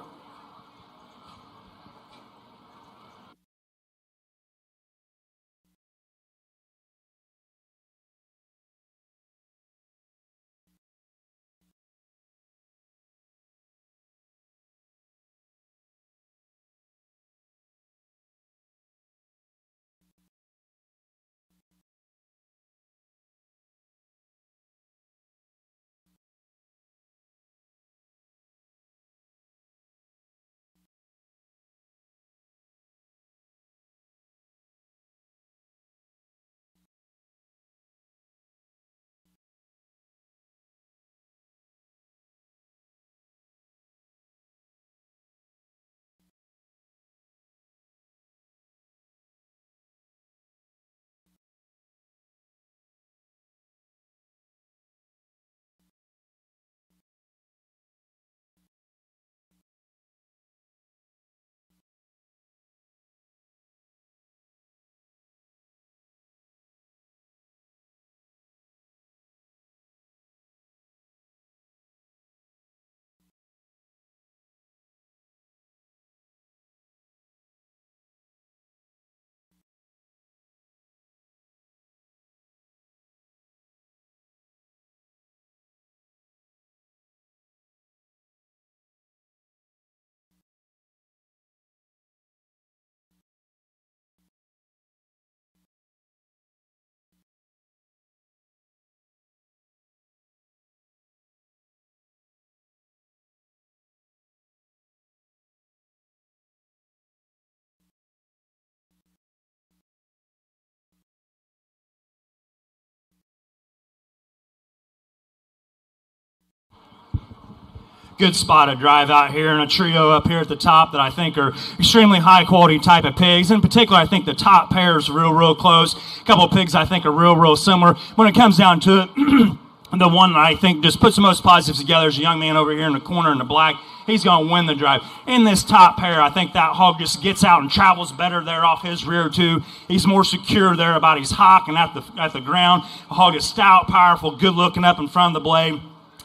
S1: Good spot to drive out here, and a trio up here at the top that I think are extremely high quality type of pigs. In particular, I think the top pair is real close. A couple of pigs I think are real similar. When it comes down to it, the one that I think just puts the most positives together is a young man over here in the corner in the black. He's going to win the drive. In this top pair, I think that hog just gets out and travels better there off his rear too. He's more secure there about his hock and at the ground. The hog is stout, powerful, good looking up in front of the blade.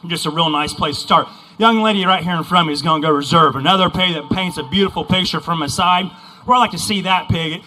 S1: Just a real nice place to start. Young lady right here in front of me is going to go reserve. Another pig that paints a beautiful picture from his side. Where I like to see that pig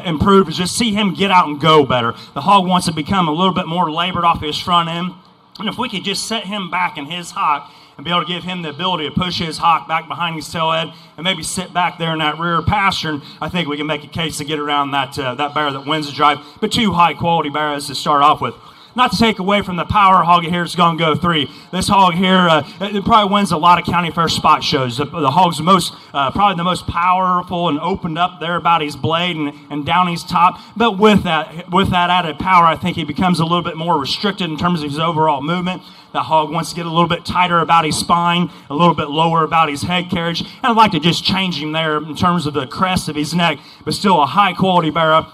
S1: improve is just see him get out and go better. The hog wants to become a little bit more labored off his front end. And if we could just set him back in his hock and be able to give him the ability to push his hock back behind his tail head and maybe sit back there in that rear pasture, I think we can make a case to get around that barrow that wins the drive. But two high-quality barrows to start off with. Not to take away from the power hog here, it's going to go 3. This hog here, it probably wins a lot of county fair spot shows. The hog's probably the most powerful and opened up there about his blade and down his top. But with that added power, I think he becomes a little bit more restricted in terms of his overall movement. The hog wants to get a little bit tighter about his spine, a little bit lower about his head carriage. And I'd like to just change him there in terms of the crest of his neck, but still a high quality barrow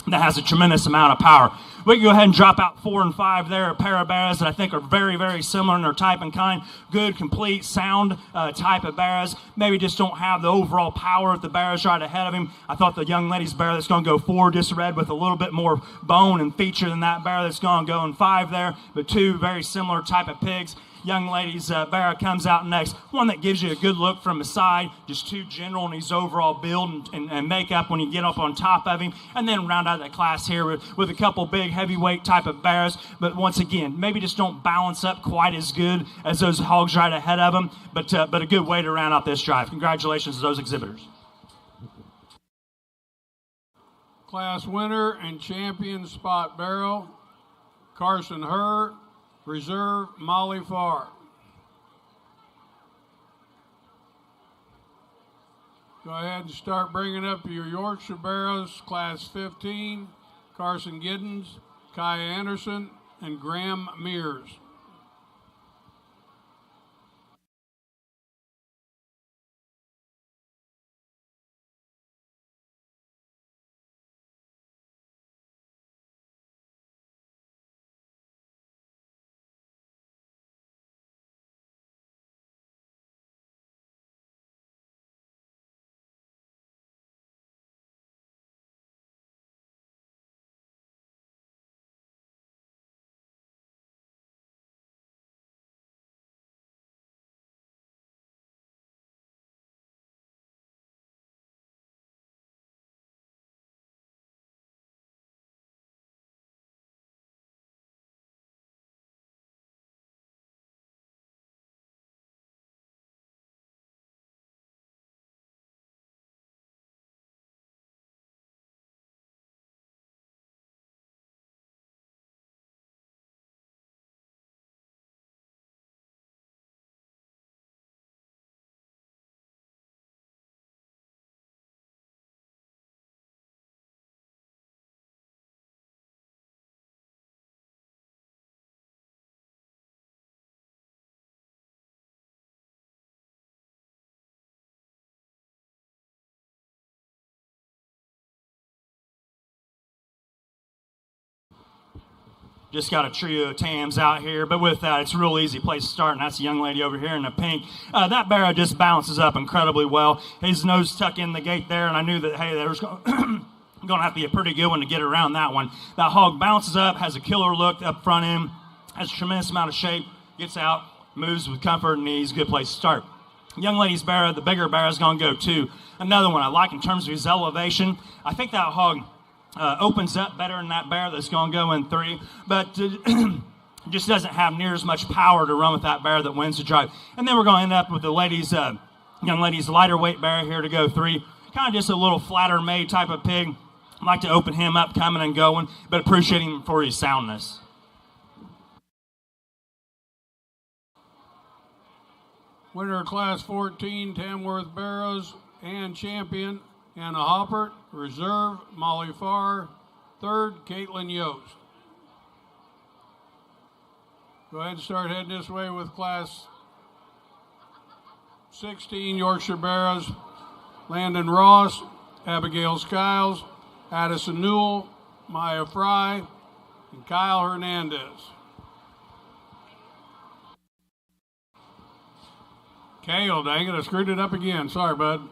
S1: that has a tremendous amount of power. We can go ahead and drop out 4 and 5 there, a pair of barrows that I think are very similar in their type and kind. Good, complete, sound type of barrows. Maybe just don't have the overall power of the barrows right ahead of him. I thought the young lady's barrow that's going to go 4 just red with a little bit more bone and feature than that barrow that's going to go in 5 there. But 2 very similar type of pigs. Young lady's barrow comes out next. One that gives you a good look from the side, just too general in his overall build and makeup when you get up on top of him. And then round out that class here with a couple big heavyweight type of barrows. But once again, maybe just don't balance up quite as good as those hogs right ahead of them. But a good way to round out this drive. Congratulations to those exhibitors.
S2: Class winner and champion spot barrow, Carson Herr. Reserve, Molly Farr. Go ahead and start bringing up your Yorkshire barrows, class 15, Carson Giddens, Kai Anderson, and Graham Mears.
S1: Just got a trio of Tams out here, but with that, it's a real easy place to start, and that's the young lady over here in the pink. That barrow just balances up incredibly well. His nose tucked in the gate there, and I knew that, hey, there was going to have to be a pretty good one to get around that one. That hog bounces up, has a killer look up front end, has a tremendous amount of shape, gets out, moves with comfort and ease, good place to start. Young lady's barrow, the bigger barrow, is going to go 2. Another one I like in terms of his elevation. I think that hog opens up better than that barrow that's going to go in 3, but just doesn't have near as much power to run with that barrow that wins the drive. And then we're going to end up with the young lady's lighter weight barrow here to go 3. Kind of just a little flatter made type of pig. I like to open him up coming and going, but appreciate him for his soundness.
S2: Winner of Class 14, Tamworth Barrows, and champion, Anna Hoppert. Reserve, Molly Farr. Third, Caitlin Yost. Go ahead and start heading this way with Class 16, Yorkshire Barrows, Landon Ross, Abigail Skiles, Addison Newell, Maya Fry, and Kyle Hernandez. Kale, dang it, I screwed it up again. Sorry, bud.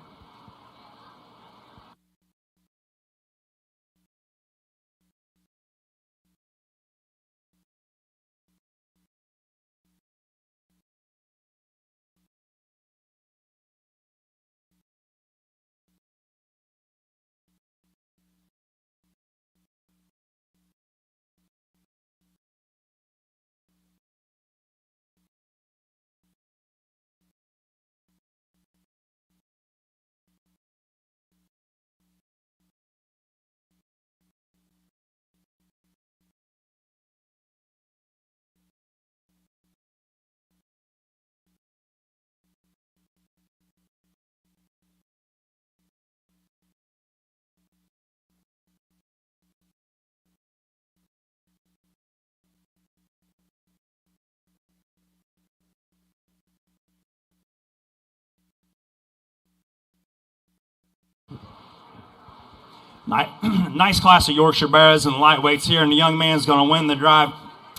S1: Nice class of Yorkshire Barrows and lightweights here, and the young man's going to win the drive.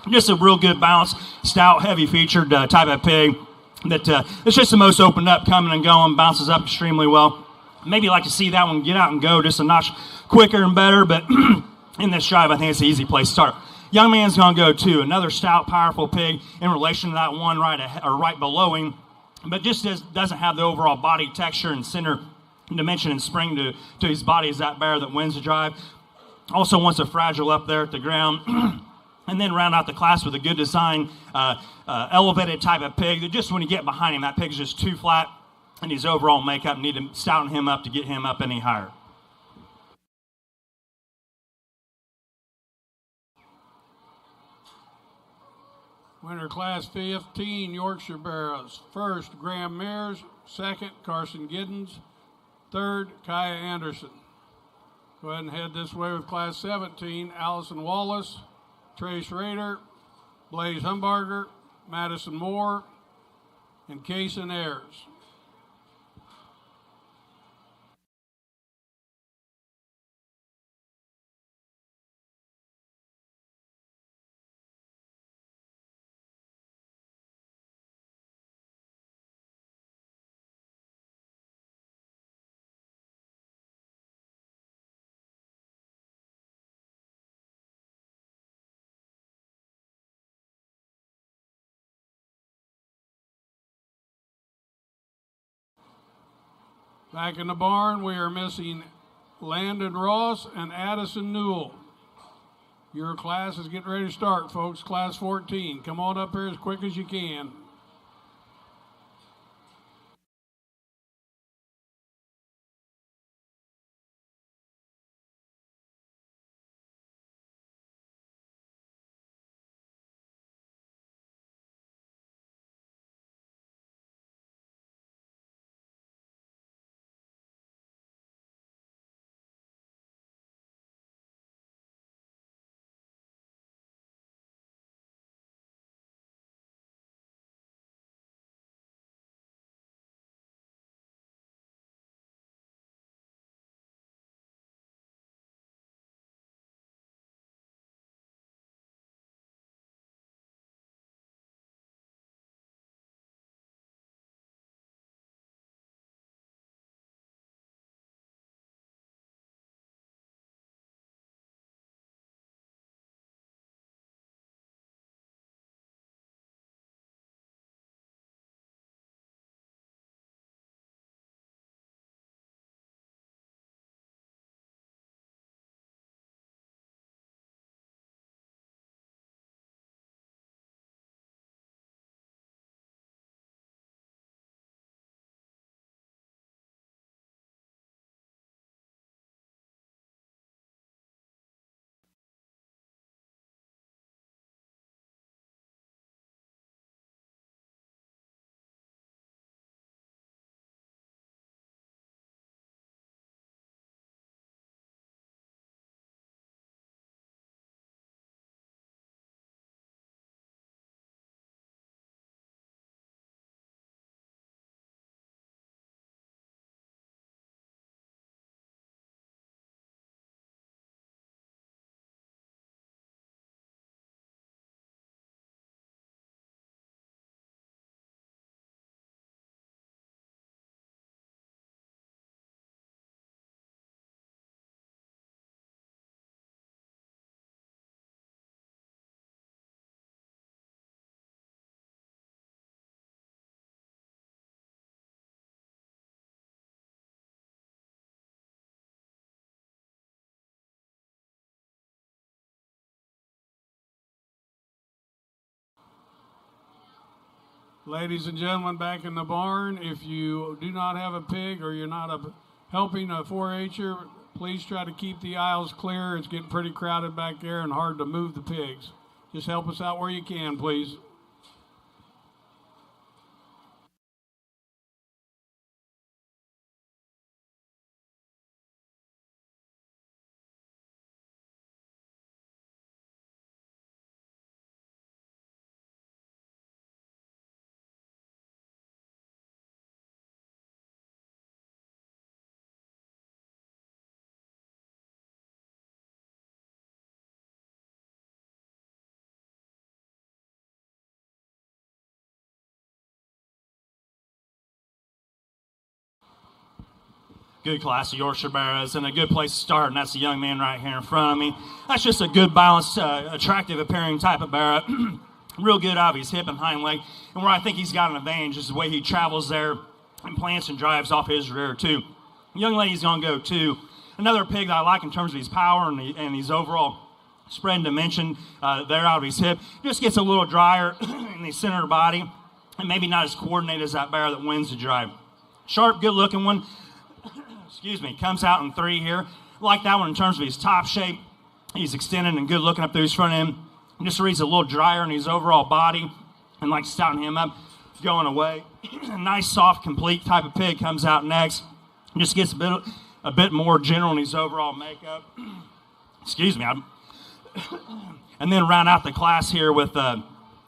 S1: Just a real good bounce, stout, heavy-featured type of pig that it's just the most opened up, coming and going, bounces up extremely well. Maybe like to see that one get out and go just a notch quicker and better, but in this drive, I think it's an easy place to start. Young man's going to go 2. Another stout, powerful pig in relation to that one right below him, but just doesn't have the overall body texture and center dimension and spring to his body as that barrow that wins the drive. Also wants a fragile up there at the ground. And then round out the class with a good design, elevated type of pig that just when you get behind him, that pig's just too flat and his overall makeup, need to stouten him up to get him up any higher.
S2: Winner Class 15, Yorkshire Barrows. First, Graham Mears. Second, Carson Giddens. Third, Kaya Anderson. Go ahead and head this way with Class 17, Allison Wallace, Trace Rader, Blaze Humbarger, Madison Moore, and Kaysen Ayers. Back in the barn, we are missing Landon Ross and Addison Newell. Your class is getting ready to start, folks. Class 14. Come on up here as quick as you can. Ladies and gentlemen, back in the barn, if you do not have a pig or you're not helping a 4-H'er, please try to keep the aisles clear. It's getting pretty crowded back there and hard to move the pigs. Just help us out where you can, please.
S1: Good class of Yorkshire Barrows, and a good place to start, and that's the young man right here in front of me. That's just a good, balanced, attractive appearing type of barrow. Real good out of his hip and hind leg. And where I think he's got an advantage is the way he travels there and plants and drives off his rear, too. The young lady's going to go, too. Another pig that I like in terms of his power and his overall spread and dimension there out of his hip. Just gets a little drier in the center of the body, and maybe not as coordinated as that barrow that wins the drive. Sharp, good-looking one. Excuse me, comes out in 3 here. Like that one in terms of his top shape. He's extended and good looking up through his front end. Just reads a little drier in his overall body and like stouting him up, going away. A nice, soft, complete type of pig comes out next. Just gets a bit more general in his overall makeup. Excuse me. And then round out the class here with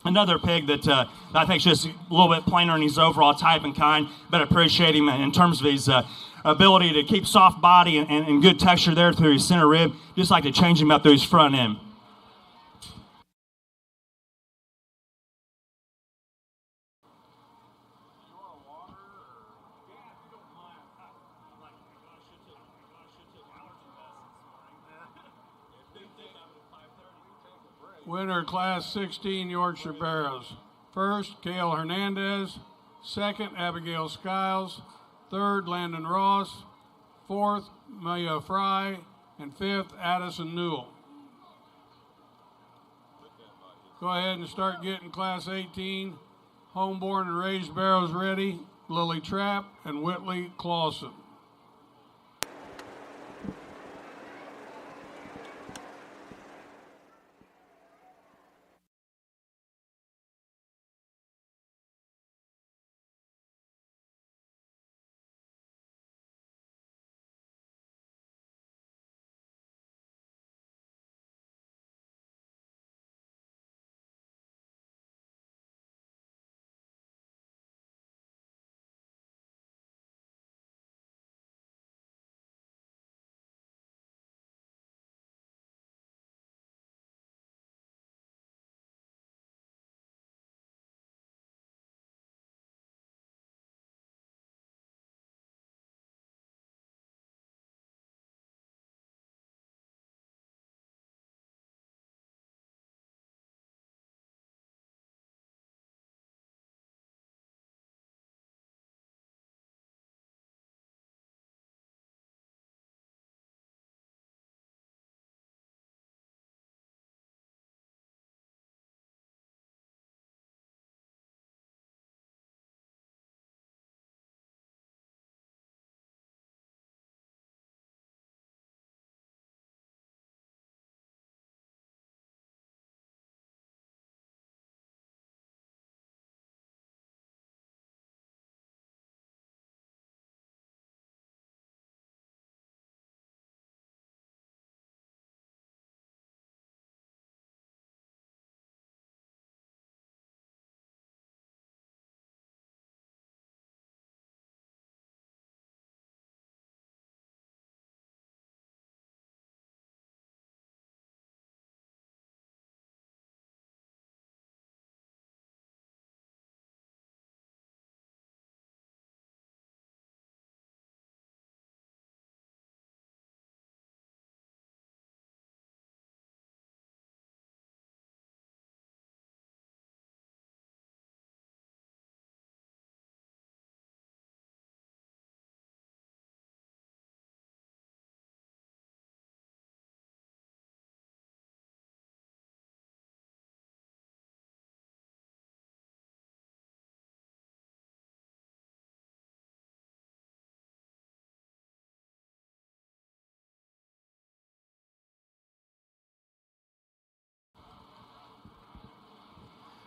S1: another pig that I think is just a little bit plainer in his overall type and kind, but appreciate him in terms of his ability to keep soft body and good texture there through his center rib. Just like to change him up through his front end.
S2: Winner, Class 16 Yorkshire Barrows. First, Cale Hernandez. Second, Abigail Skiles. Third, Landon Ross. Fourth, Maya Fry. And fifth, Addison Newell. Go ahead and start getting Class 18 homeborn and raised barrows ready. Lily Trapp and Whitley Clausen.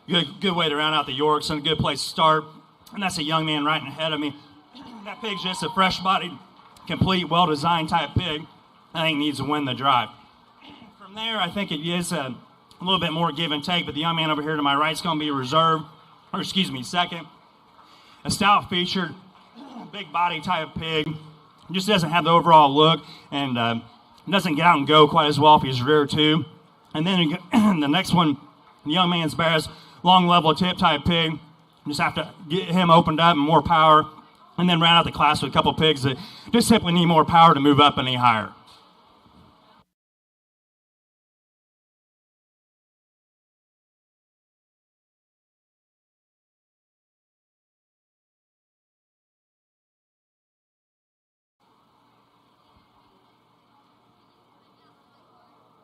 S1: Good way to round out the Yorks and a good place to start. And that's a young man right ahead of me. That pig's just a fresh-bodied, complete, well-designed type pig. I think needs to win the drive. From there, I think it is a little bit more give and take, but the young man over here to my right is going to be second. A stout-featured, big body type pig. Just doesn't have the overall look and doesn't get out and go quite as well if he's rear too. And then the next one, the young man's bears, long level tip type pig. Just have to get him opened up and more power. And then round out the class with a couple pigs that just simply need more power to move up any higher.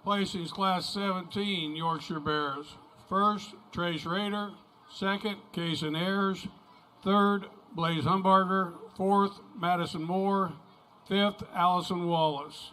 S2: Placings Class 17 Yorkshire Bears. First, Trace Raider. Second, Case and Ayers. Third, Blaze Humbarger. Fourth, Madison Moore. Fifth, Allison Wallace.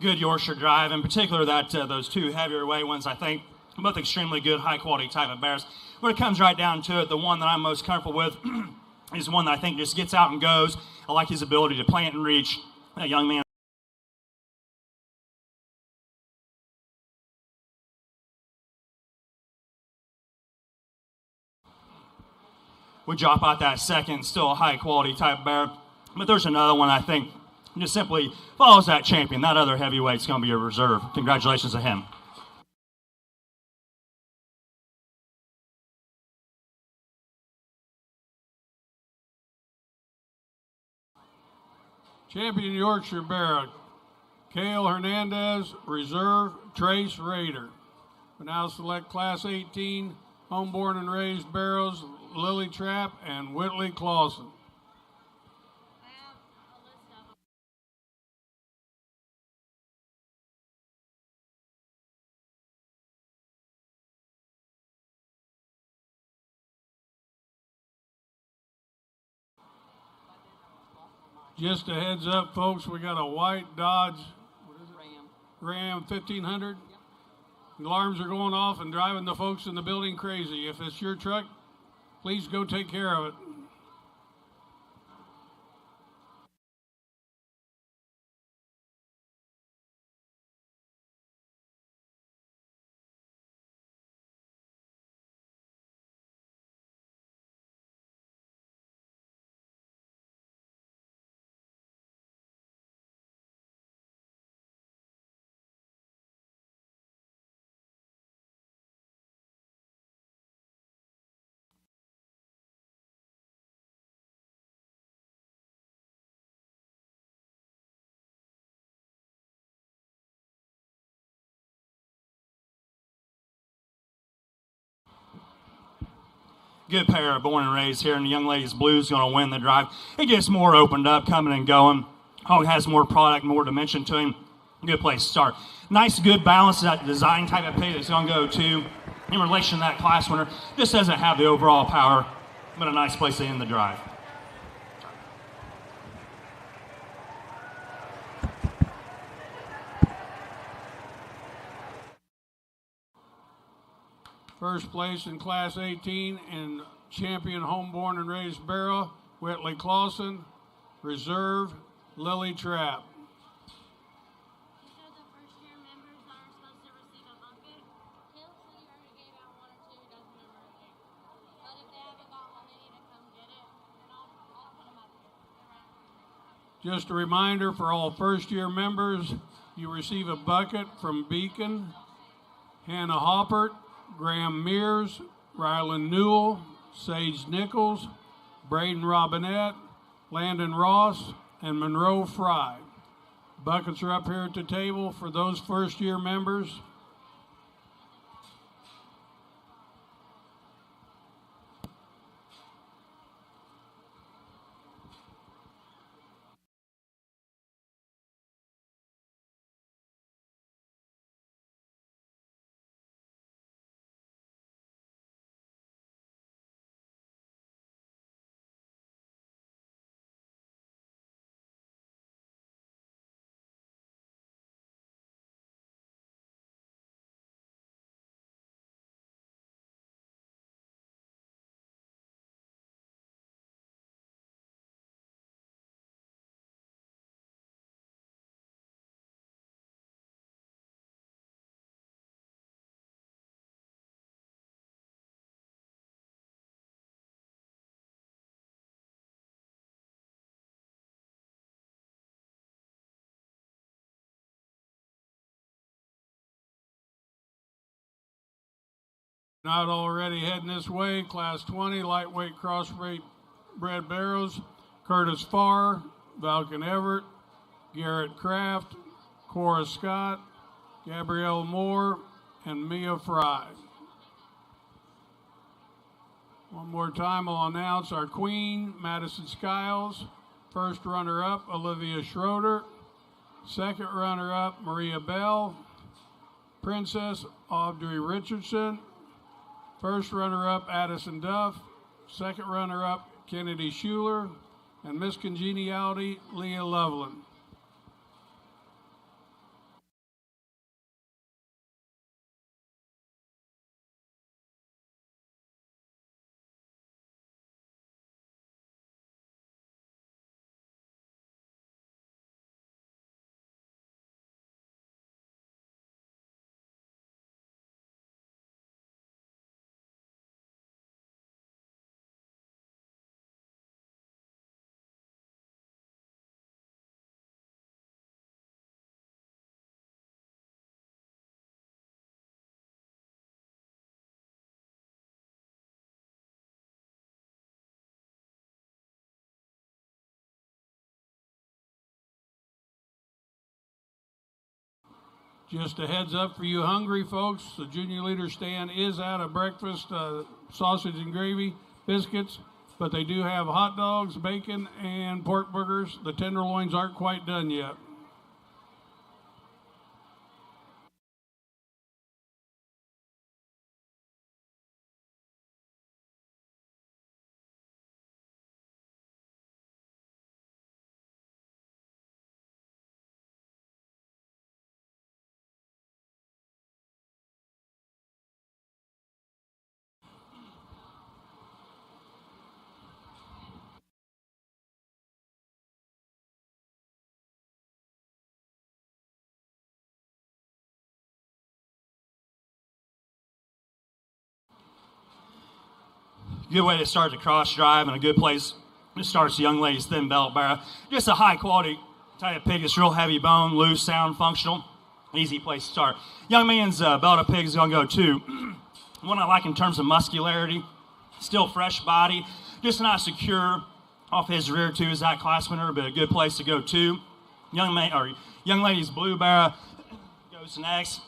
S1: Good Yorkshire drive, in particular that those two heavier weight ones, I think, both extremely good, high-quality type of bears. When it comes right down to it, the one that I'm most comfortable with is one that I think just gets out and goes. I like his ability to plant and reach. That young man. Would drop out that second, still a high-quality type bear. But there's another one I think just simply follows that champion. That other heavyweight's going to be a reserve. Congratulations to him.
S2: Champion Yorkshire Bear, Cale Hernandez. Reserve, Trace Raider. We now select Class 18 homeborn and raised barrows, Lily Trapp and Whitley Clausen. Just a heads up, folks, we got a white Dodge Ram 1500. Yep. Alarms are going off and driving the folks in the building crazy. If it's your truck, please go take care of it.
S1: Good pair, born and raised here, and the young lady's blue is going to win the drive. It gets more opened up, coming and going. Hog has more product, more dimension to him. Good place to start. Nice, good balance. That design type of pig that's going to go to in relation to that class winner. Just doesn't have the overall power, but a nice place to end the drive.
S2: First place in Class 18 and champion homeborn and raised barrel, Whitley Clausen. Reserve, Lily Trapp. Just a reminder for all first-year members, you receive a bucket from Beacon, Hannah Hoppert, Graham Mears, Ryland Newell, Sage Nichols, Braden Robinette, Landon Ross, and Monroe Fry. Buckets are up here at the table for those first-year members. Not already heading this way, Class 20, lightweight crossbred barrows, Curtis Farr, Valken Everett, Garrett Kraft, Cora Scott, Gabrielle Moore, and Mia Fry. One more time, I'll announce our queen, Madison Skiles. First runner-up, Olivia Schroeder. Second runner-up, Maria Bell. Princess, Audrey Richardson. First runner-up, Addison Duff. Second runner-up, Kennedy Schuler. And Miss Congeniality, Leah Loveland. Just a heads up for you hungry folks, the junior leader stand is out of breakfast, sausage and gravy, biscuits, but they do have hot dogs, bacon, and pork burgers. The tenderloins aren't quite done yet.
S1: Good way to start the cross drive and a good place to start the young lady's thin belt barrow. Just a high quality type of pig. It's real heavy bone, loose, sound, functional. Easy place to start. Young man's belt of pig is going to go to one I like in terms of muscularity. Still fresh body. Just not secure off his rear too is that class winner, but a good place to go to. Young lady's blue barrow goes next.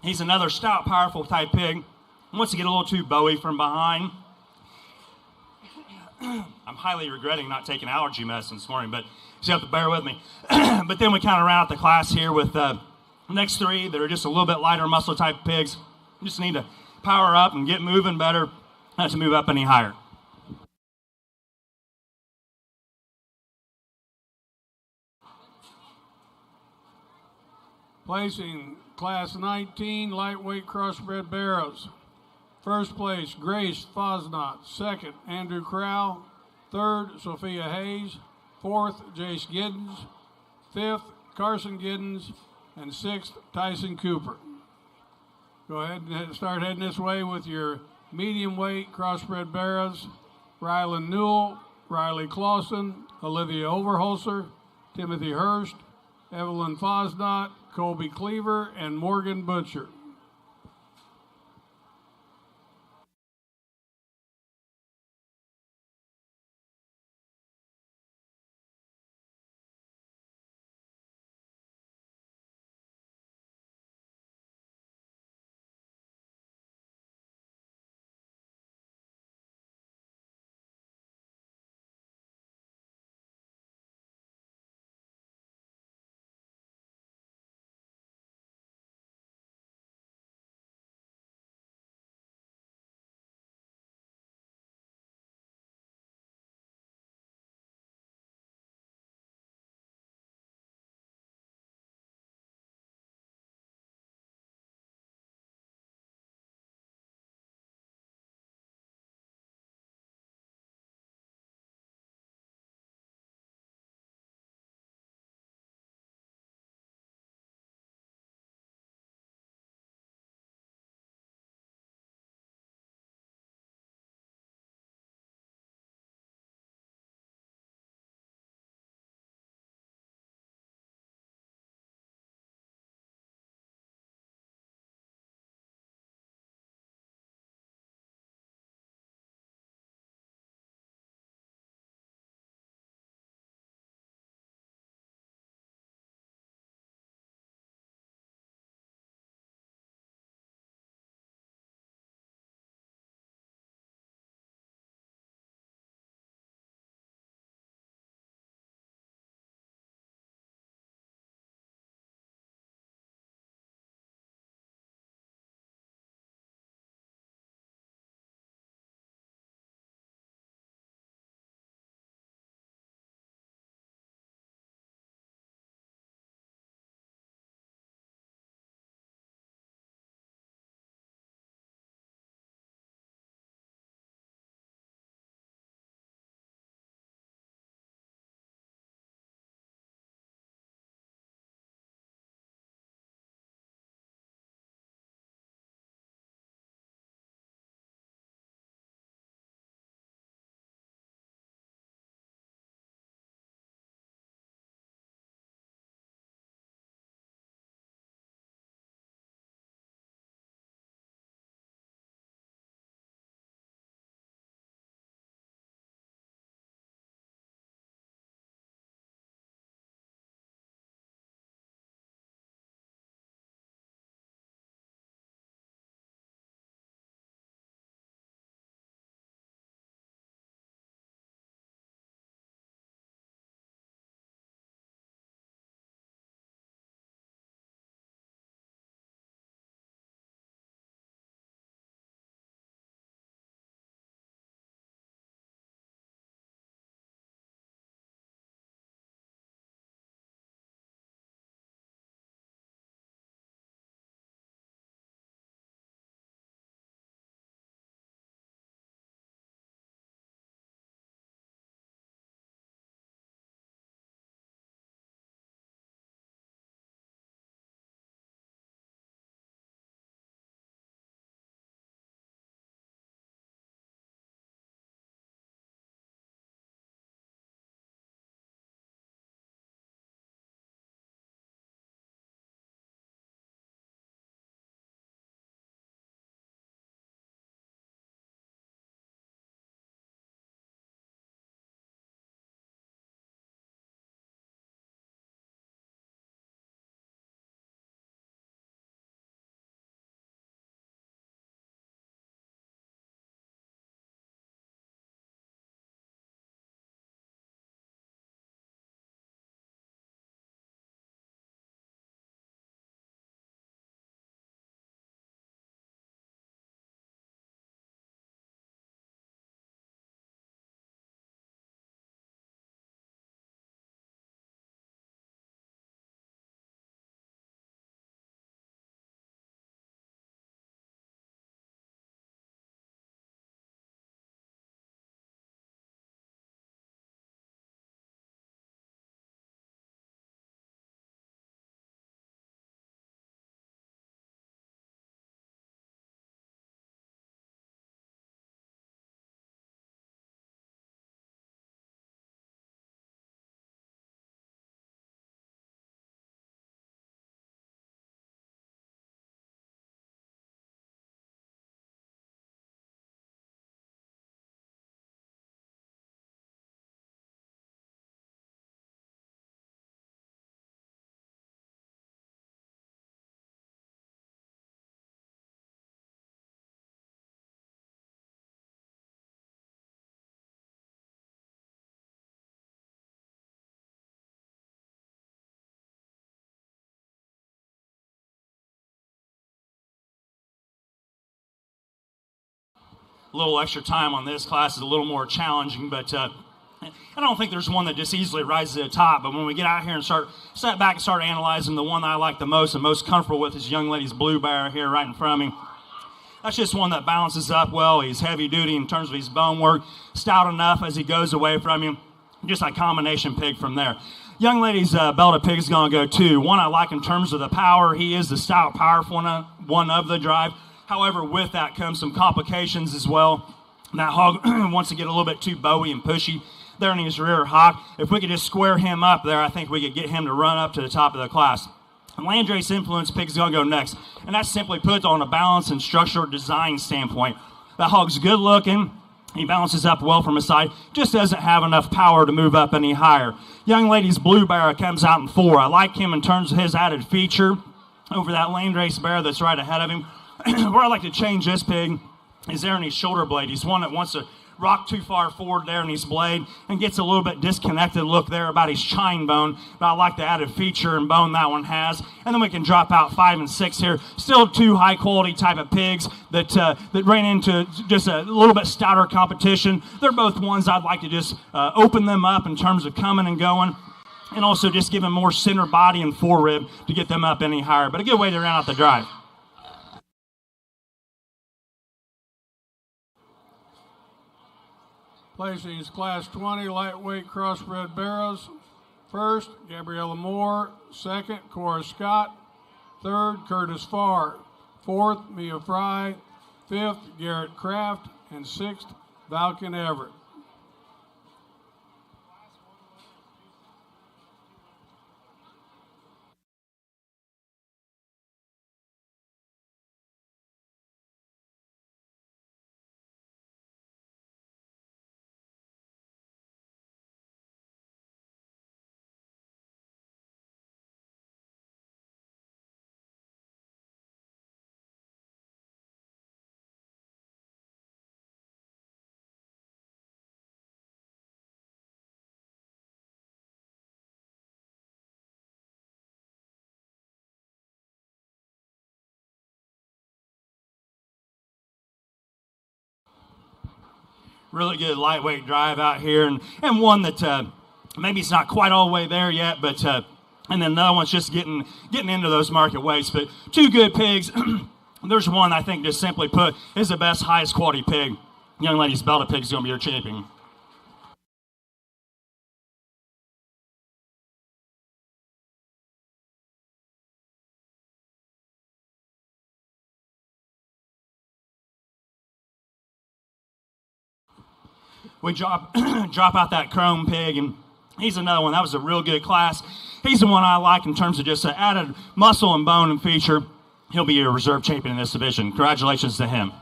S1: He's another stout, powerful type pig. Wants to get a little too bowy from behind. I'm highly regretting not taking allergy medicine this morning, but you have to bear with me. But then we kind of round out the class here with the next three that are just a little bit lighter muscle type pigs. You just need to power up and get moving better, not to move up any higher.
S2: Placing Class 19 lightweight crossbred barrows. First place, Grace Fosnot. Second, Andrew Crow. Third, Sophia Hayes. Fourth, Jace Giddens. Fifth, Carson Giddens. And sixth, Tyson Cooper. Go ahead and start heading this way with your medium weight crossbred barrows. Rylan Newell, Riley Clausen, Olivia Overholser, Timothy Hurst, Evelyn Fosnot, Colby Cleaver, and Morgan Butcher.
S1: a little extra time on this class is a little more challenging, but I don't think there's one that just easily rises to the top. But when we get out here and step back and start analyzing, the one that I like the most and most comfortable with is young lady's Blue Bear here right in front of me. That's just one that balances up well. He's heavy duty in terms of his bone work, stout enough as he goes away from you. Just a combination pig from there. Young lady's belted pig is going to go two. One I like in terms of the power. He is the stout, powerful one of the drive. However, with that comes some complications as well. That hog wants to get a little bit too bowy and pushy there in his rear hock. If we could just square him up there, I think we could get him to run up to the top of the class. And Landrace Influence pig is going to go next. And that's simply put on a balance and structural design standpoint. That hog's good looking. He balances up well from his side, just doesn't have enough power to move up any higher. Young lady's Blue Bear comes out in 4. I like him in terms of his added feature over that Landrace bear that's right ahead of him. Where I like to change this pig is there in his shoulder blade. He's one that wants to rock too far forward there in his blade and gets a little bit disconnected look there about his chine bone, but I like the added feature and bone that one has. And then we can drop out 5 and 6 here. Still 2 high quality type of pigs that ran into just a little bit stouter competition. They're both ones I'd like to just open them up in terms of coming and going, and also just give them more center body and forerib to get them up any higher. But a good way to round out the drive.
S2: Placing his Class 20 lightweight crossbred barrows. First, Gabriella Moore. Second, Cora Scott. Third, Curtis Farr. Fourth, Mia Fry. Fifth, Garrett Kraft. And sixth, Valken Everett.
S1: Really good lightweight drive out here, and one that maybe it's not quite all the way there yet, but and then the other one's just getting into those market weights. But 2 good pigs. There's one I think just simply put is the best, highest quality pig. Young lady's belted pig is going to be your champion. We drop out that chrome pig, and he's another one. That was a real good class. He's the one I like in terms of just added muscle and bone and feature. He'll be your reserve champion in this division. Congratulations to him.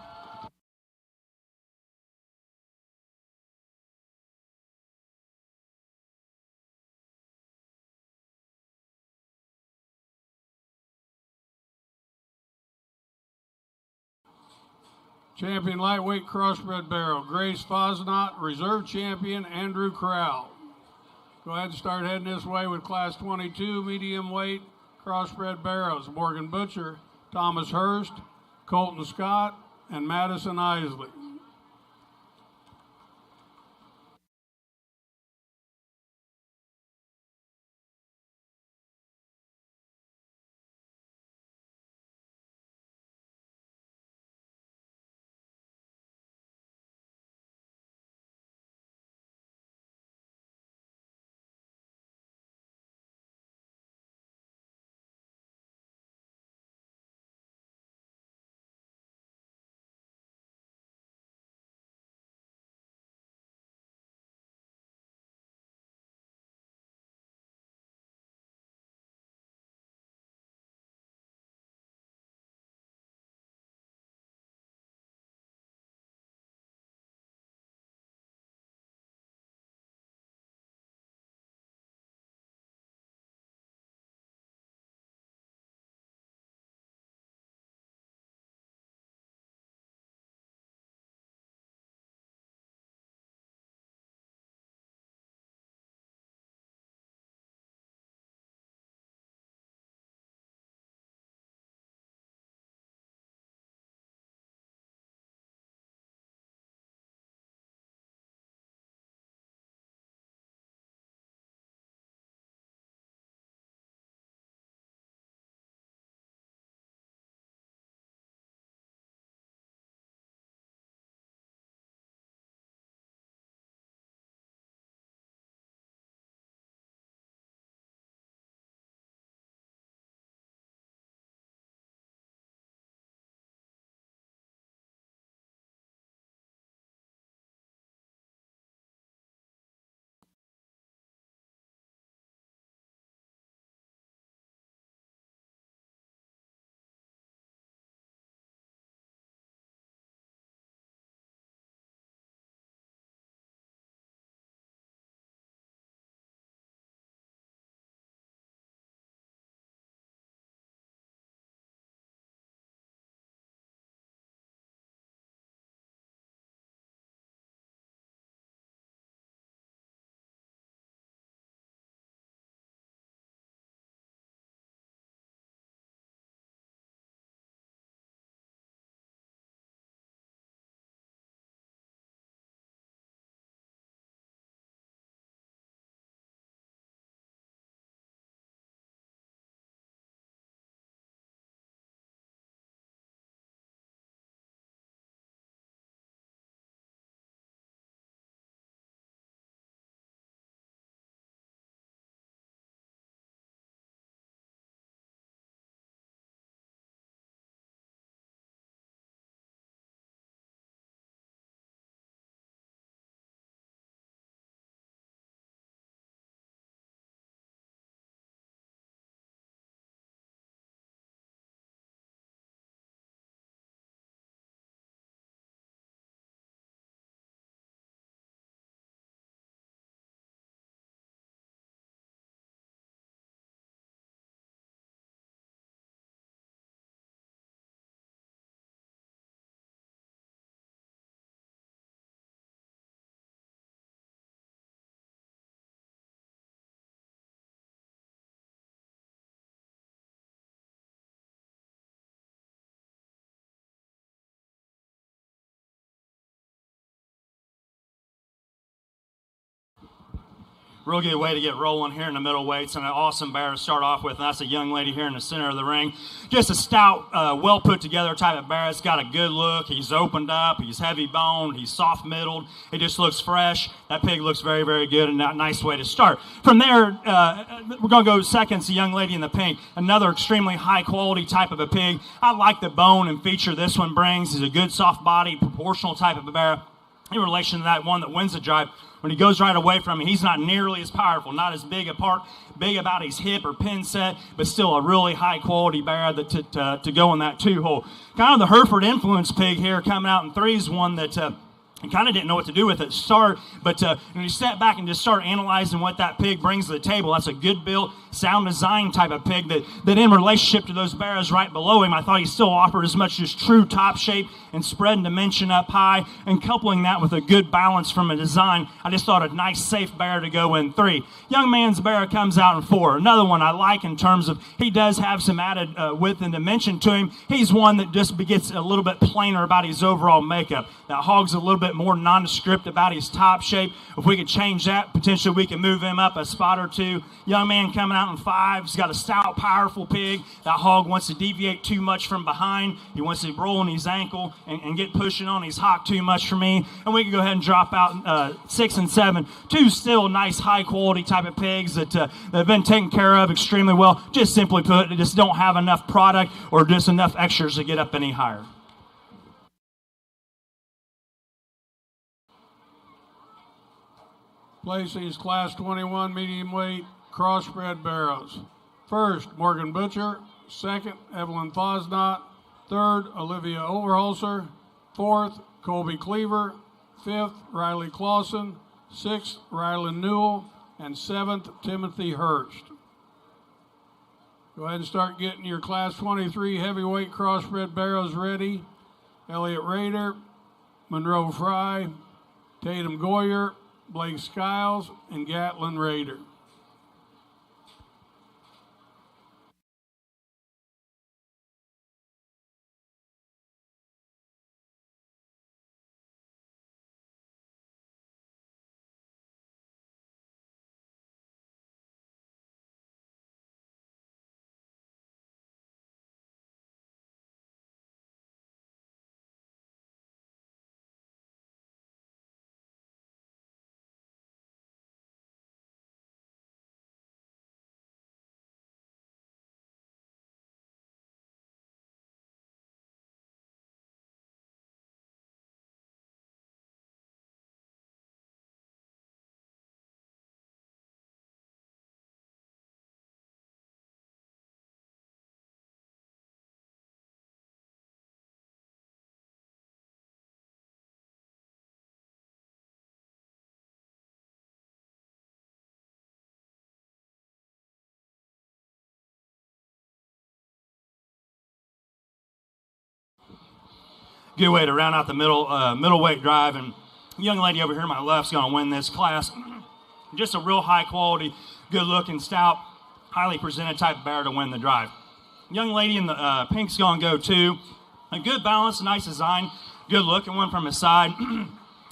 S2: Champion lightweight crossbred barrel, Grace Fosnot. Reserve champion, Andrew Corral. Go ahead and start heading this way with Class 22 medium weight crossbred barrows. Morgan Butcher, Thomas Hurst, Colton Scott, and Madison Isley.
S1: Real good way to get rolling here in the middle weights, and an awesome bear to start off with. And that's a young lady here in the center of the ring. Just a stout, well put together type of bear. It's got a good look. He's opened up. He's heavy boned. He's soft middled. He just looks fresh. That pig looks very, very good, and a nice way to start. From there, we're going to go second. It's a young lady in the pink. Another extremely high quality type of a pig. I like the bone and feature this one brings. He's a good soft body, proportional type of a bear. In relation to that one that wins the drive, when he goes right away from him, he's not nearly as powerful, not as big about his hip or pin set, but still a really high quality bear to go in that 2-hole. Kind of the Hereford influence pig here coming out in 3 is one that I kind of didn't know what to do with it to start, but when you step back and just start analyzing what that pig brings to the table, that's a good built, sound design type of pig that in relationship to those bears right below him, I thought he still offered as much as true top shape and spread and dimension up high, and coupling that with a good balance from a design, I just thought a nice, safe bear to go in 3. Young man's bear comes out in 4. Another one I like in terms of he does have some added width and dimension to him. He's one that just gets a little bit plainer about his overall makeup. That hog's a little bit more nondescript about his top shape. If we could change that, potentially we can move him up a spot or 2. Young man coming out in 5. He's got a stout, powerful pig. That hog wants to deviate too much from behind. He wants to roll on his ankle and get pushing on his hock too much for me. And we can go ahead and drop out 6 and 7. 2 still nice, high-quality type of pigs that have been taken care of extremely well. Just simply put, they just don't have enough product or just enough extras to get up any higher.
S2: Placing is Class 21 medium weight crossbred barrows. First, Morgan Butcher. Second, Evelyn Fosnot. Third, Olivia Overholser. Fourth, Colby Cleaver. Fifth, Riley Clausen. Sixth, Ryland Newell. And seventh, Timothy Hurst. Go ahead and start getting your Class 23 heavyweight crossbred barrows ready. Elliott Rader, Monroe Fry, Tatum Goyer, Blake Skiles, and Gatlin Rader.
S1: Good way to round out the middleweight drive, and the young lady over here on my left is going to win this class. Just a real high quality, good looking, stout, highly presented type of bear to win the drive. Young lady in the pink's going to go 2. A good balance, nice design, good looking one from his side.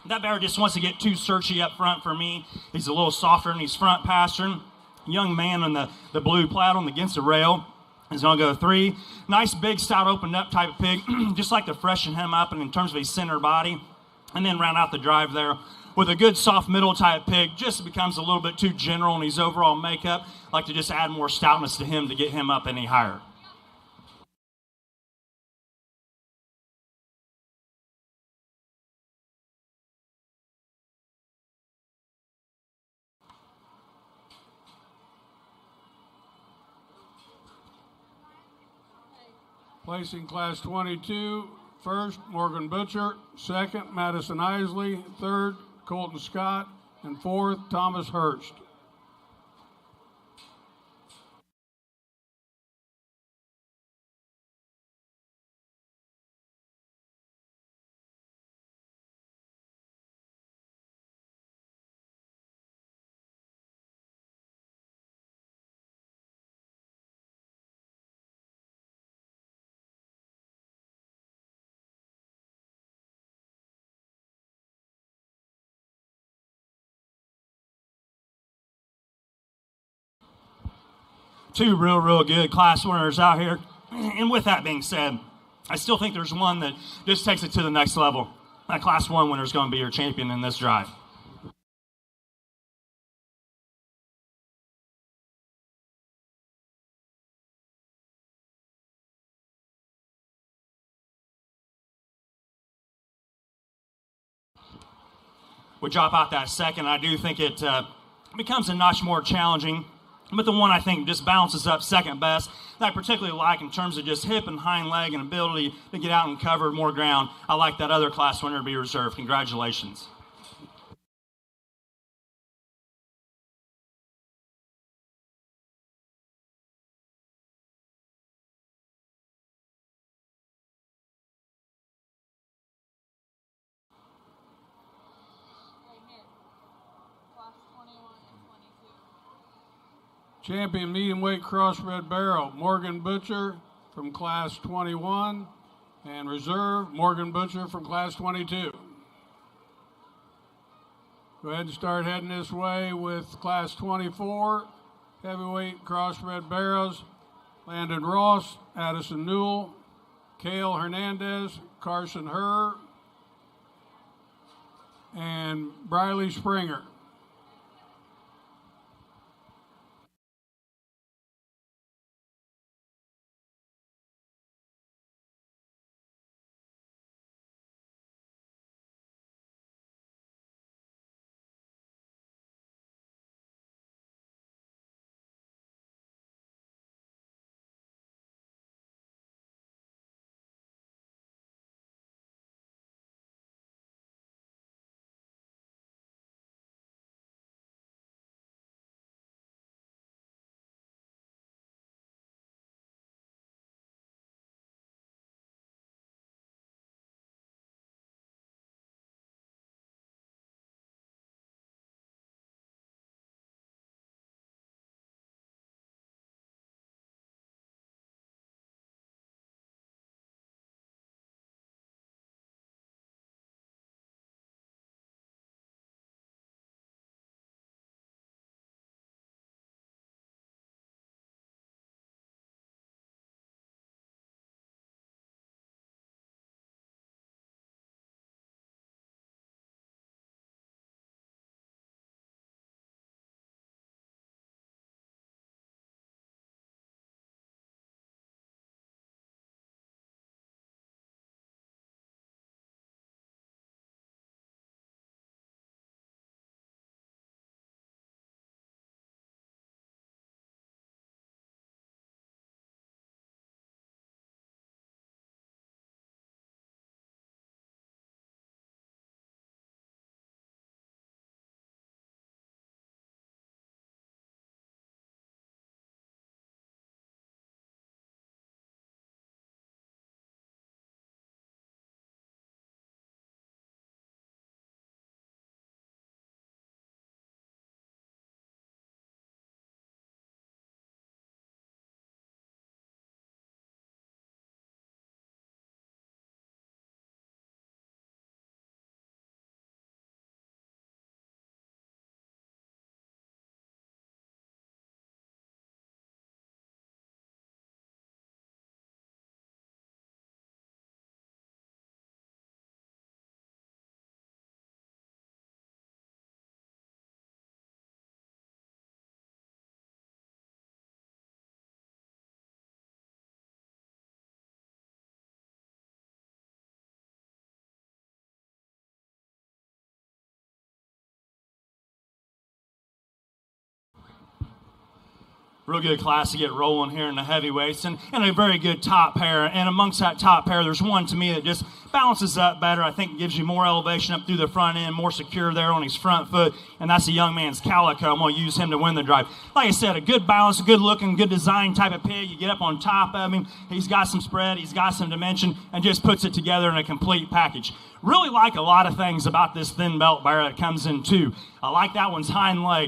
S1: That bear just wants to get too searchy up front for me. He's a little softer in his front pastern. Young man on the blue plaid against the rail is going to go 3. Nice, big, stout, opened up type of pig. Just like to freshen him up in terms of his center body. And then round out the drive there with a good soft middle type pig. Just becomes a little bit too general in his overall makeup. Like to just add more stoutness to him to get him up any higher.
S2: Placing Class 22, first, Morgan Butcher. Second, Madison Isley. Third, Colton Scott. And fourth, Thomas Hurst.
S1: two real good class winners out here. And with that being said, I still think there's one that just takes it to the next level. That Class 1 winner is going to be your champion in this drive. We drop out that second. I do think it becomes a notch more challenging, but the one I think just balances up second best that I particularly like in terms of just hip and hind leg and ability to get out and cover more ground. I like that other class winner to be reserved. Congratulations.
S2: Champion medium weight crossbred barrel, Morgan Butcher from Class 21, and reserve, Morgan Butcher from Class 22. Go ahead and start heading this way with Class 24, heavyweight crossbred barrels, Landon Ross, Addison Newell, Cale Hernandez, Carson Herr, and Briley Springer.
S1: Real good class to get rolling here in the heavyweights, and a very good top pair. And amongst that top pair, there's one to me that just balances up better. I think gives you more elevation up through the front end, more secure there on his front foot, and that's the young man's Calico. I'm going to use him to win the drive. Like I said, a good balance, a good looking, good design type of pig. You get up on top of him. He's got some spread, he's got some dimension, and just puts it together in a complete package. Really like a lot of things about this thin belt bear that comes in too. I like that one's hind leg.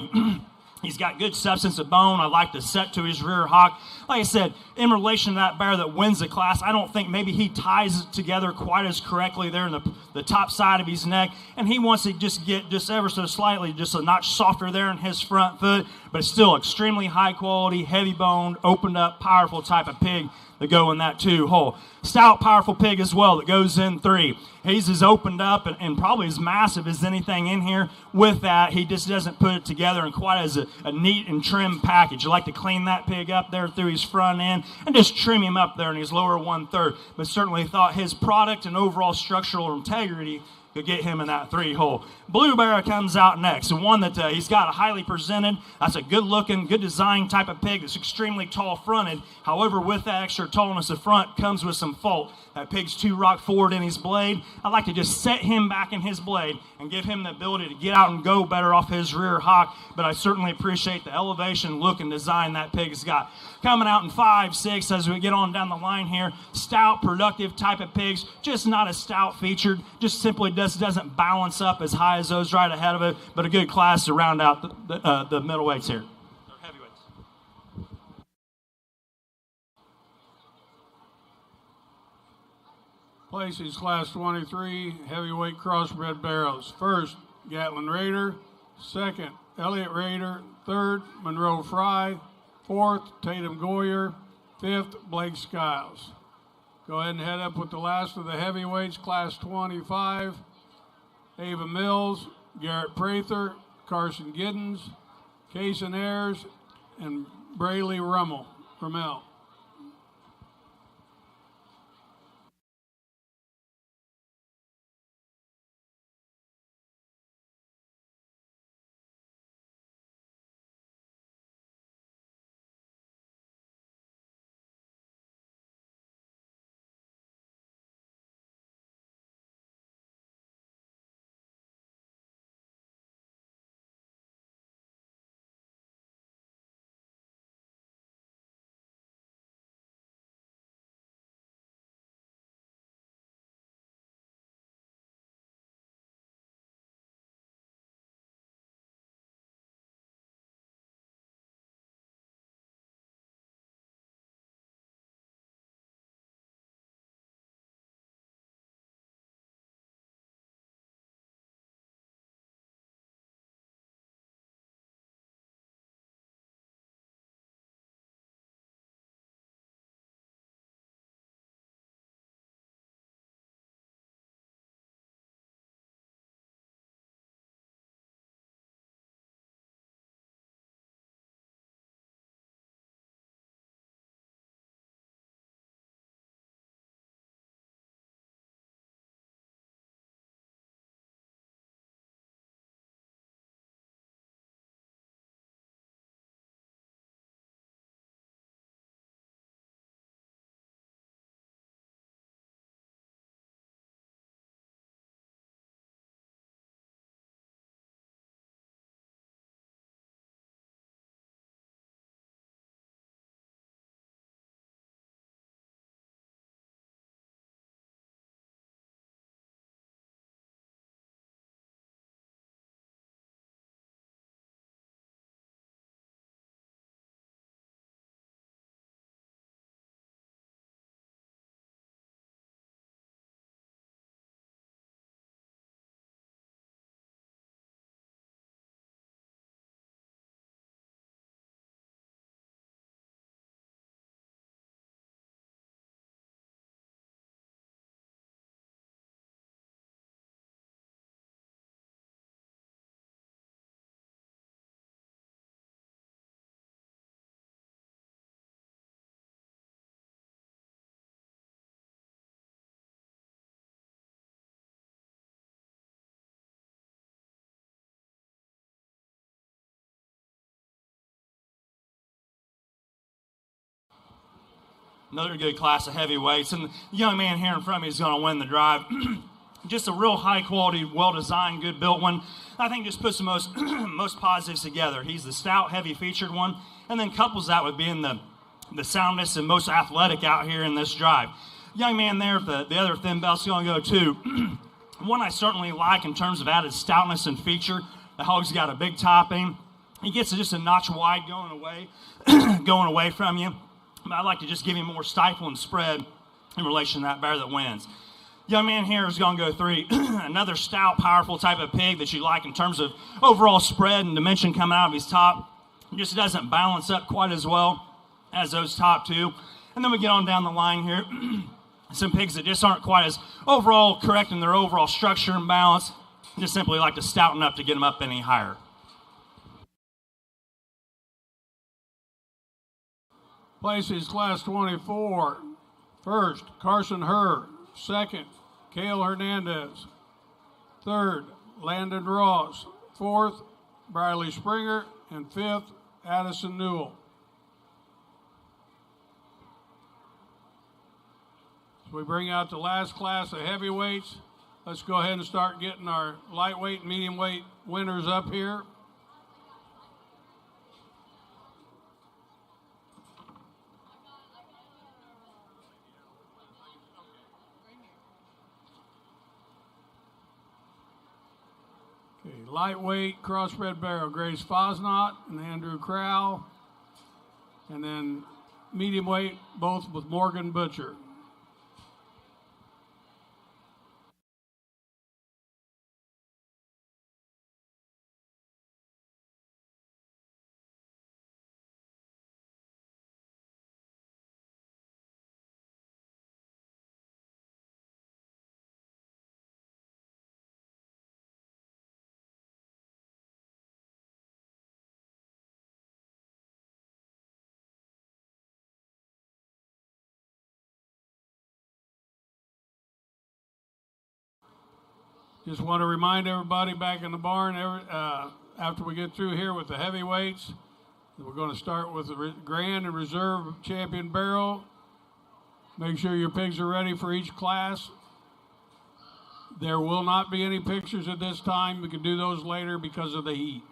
S1: He's got good substance of bone. I like the set to his rear hock. Like I said, in relation to that bear that wins the class, I don't think maybe he ties it together quite as correctly there in the top side of his neck. And he wants to just get just ever so slightly, just a notch softer there in his front foot. But it's still extremely high quality, heavy boned, opened up, powerful type of pig that go in that 2 hole. Stout, powerful pig as well that goes in 3. He's as opened up and probably as massive as anything in here. With that, he just doesn't put it together in quite as a neat and trim package. You like to clean that pig up there through his front end and just trim him up there in his lower 1/3. But certainly thought his product and overall structural integrity could get him in that 3 hole. Blue Bear comes out next, and one that he's got a highly presented. That's a good looking, good design type of pig that's extremely tall fronted. However, with that extra tallness of front comes with some fault. That pig's too rock forward in his blade. I like to just set him back in his blade and give him the ability to get out and go better off his rear hock. But I certainly appreciate the elevation, look, and design that pig's got. Coming out in 5, 6 as we get on down the line here. Stout, productive type of pigs, just not as stout featured. Just simply doesn't balance up as high as those right ahead of it. But a good class to round out the middleweights here. Or heavyweights.
S2: Places Class 23 heavyweight crossbred barrows. First, Gatlin Raider. Second, Elliott Raider. Third, Monroe Fry. Fourth, Tatum Goyer. Fifth, Blake Skiles. Go ahead and head up with the last of the heavyweights, Class 25. Ava Mills, Garrett Prather, Carson Giddens, Kason Ayers, and Brayley Rummel.
S1: Another good class of heavyweights. And the young man here in front of me is going to win the drive. Just a real high quality, well designed, good built one. I think just puts the most most positives together. He's the stout, heavy featured one, and then couples that with being the soundest and most athletic out here in this drive. Young man there, the other thin belt's going to go too. One I certainly like in terms of added stoutness and feature. The hog's got a big topping. He gets just a notch wide going away, going away from you. But I'd like to just give him more stifle and spread in relation to that bear that wins. Young man here is going to go 3. Another stout, powerful type of pig that you like in terms of overall spread and dimension coming out of his top. He just doesn't balance up quite as well as those top 2. And then we get on down the line here. Some pigs that just aren't quite as overall correct in their overall structure and balance. Just simply like to stouten up to get them up any higher.
S2: Places Class 24. First, Carson Herr. Second, Cale Hernandez. Third, Landon Ross. Fourth, Briley Springer. And fifth, Addison Newell. So we bring out the last class of heavyweights. Let's go ahead and start getting our lightweight and medium weight winners up here. Okay, lightweight crossbred barrel, Grace Fosnot and Andrew Crowell. And then medium weight, both with Morgan Butcher. Just want to remind everybody back in the barn, after we get through here with the heavyweights, we're going to start with the Grand and Reserve Champion Barrel. Make sure your pigs are ready for each class. There will not be any pictures at this time. We can do those later because of the heat.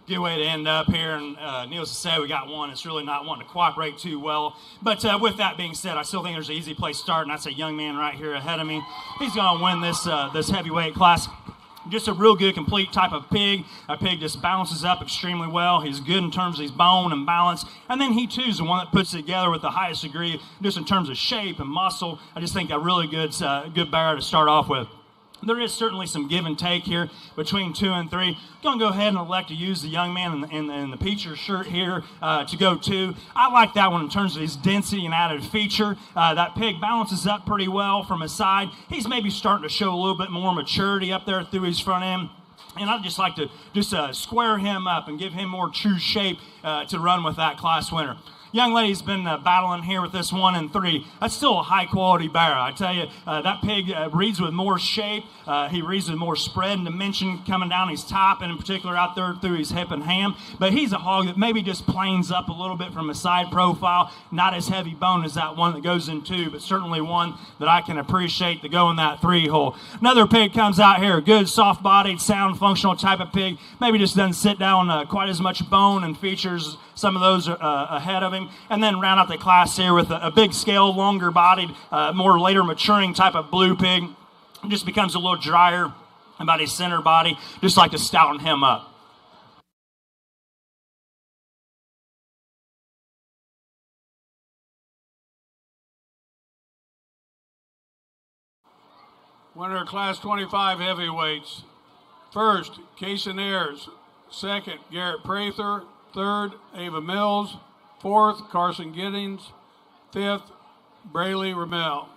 S1: Good way to end up here, and needless to say, we got one that's really not wanting to cooperate too well. But with that being said, I still think there's an easy place to start, and that's a young man right here ahead of me. He's going to win this heavyweight class. Just a real good, complete type of pig. A pig just balances up extremely well. He's good in terms of his bone and balance. And then he, too, is the one that puts it together with the highest degree, just in terms of shape and muscle. I just think a really good bear to start off with. There is certainly some give and take here between 2 and 3. Going to go ahead and elect to use the young man in the Peacher shirt here to go 2. I like that one in terms of his density and added feature. That pig balances up pretty well from his side. He's maybe starting to show a little bit more maturity up there through his front end. And I'd just like to square him up and give him more true shape to run with that class winner. young lady's been battling here with this 1 and 3. That's still a high-quality barrow. I tell you, that pig reads with more shape. He reads with more spread and dimension coming down his top, and in particular out there through his hip and ham. But he's a hog that maybe just planes up a little bit from a side profile. Not as heavy bone as that one that goes in 2, but certainly one that I can appreciate to go in that 3-hole. Another pig comes out here, good, soft-bodied, sound, functional type of pig. Maybe just doesn't sit down quite as much bone and features some of those ahead of him. And then round out the class here with a big scale, longer bodied, more later maturing type of blue pig. It just becomes a little drier about his center body, just like to stouten him up.
S2: Winner Class 25 heavyweights. First, Cason Ayers. Second, Garrett Prather. Third, Ava Mills. Fourth, Carson Giddings. Fifth, Brayley Ramel.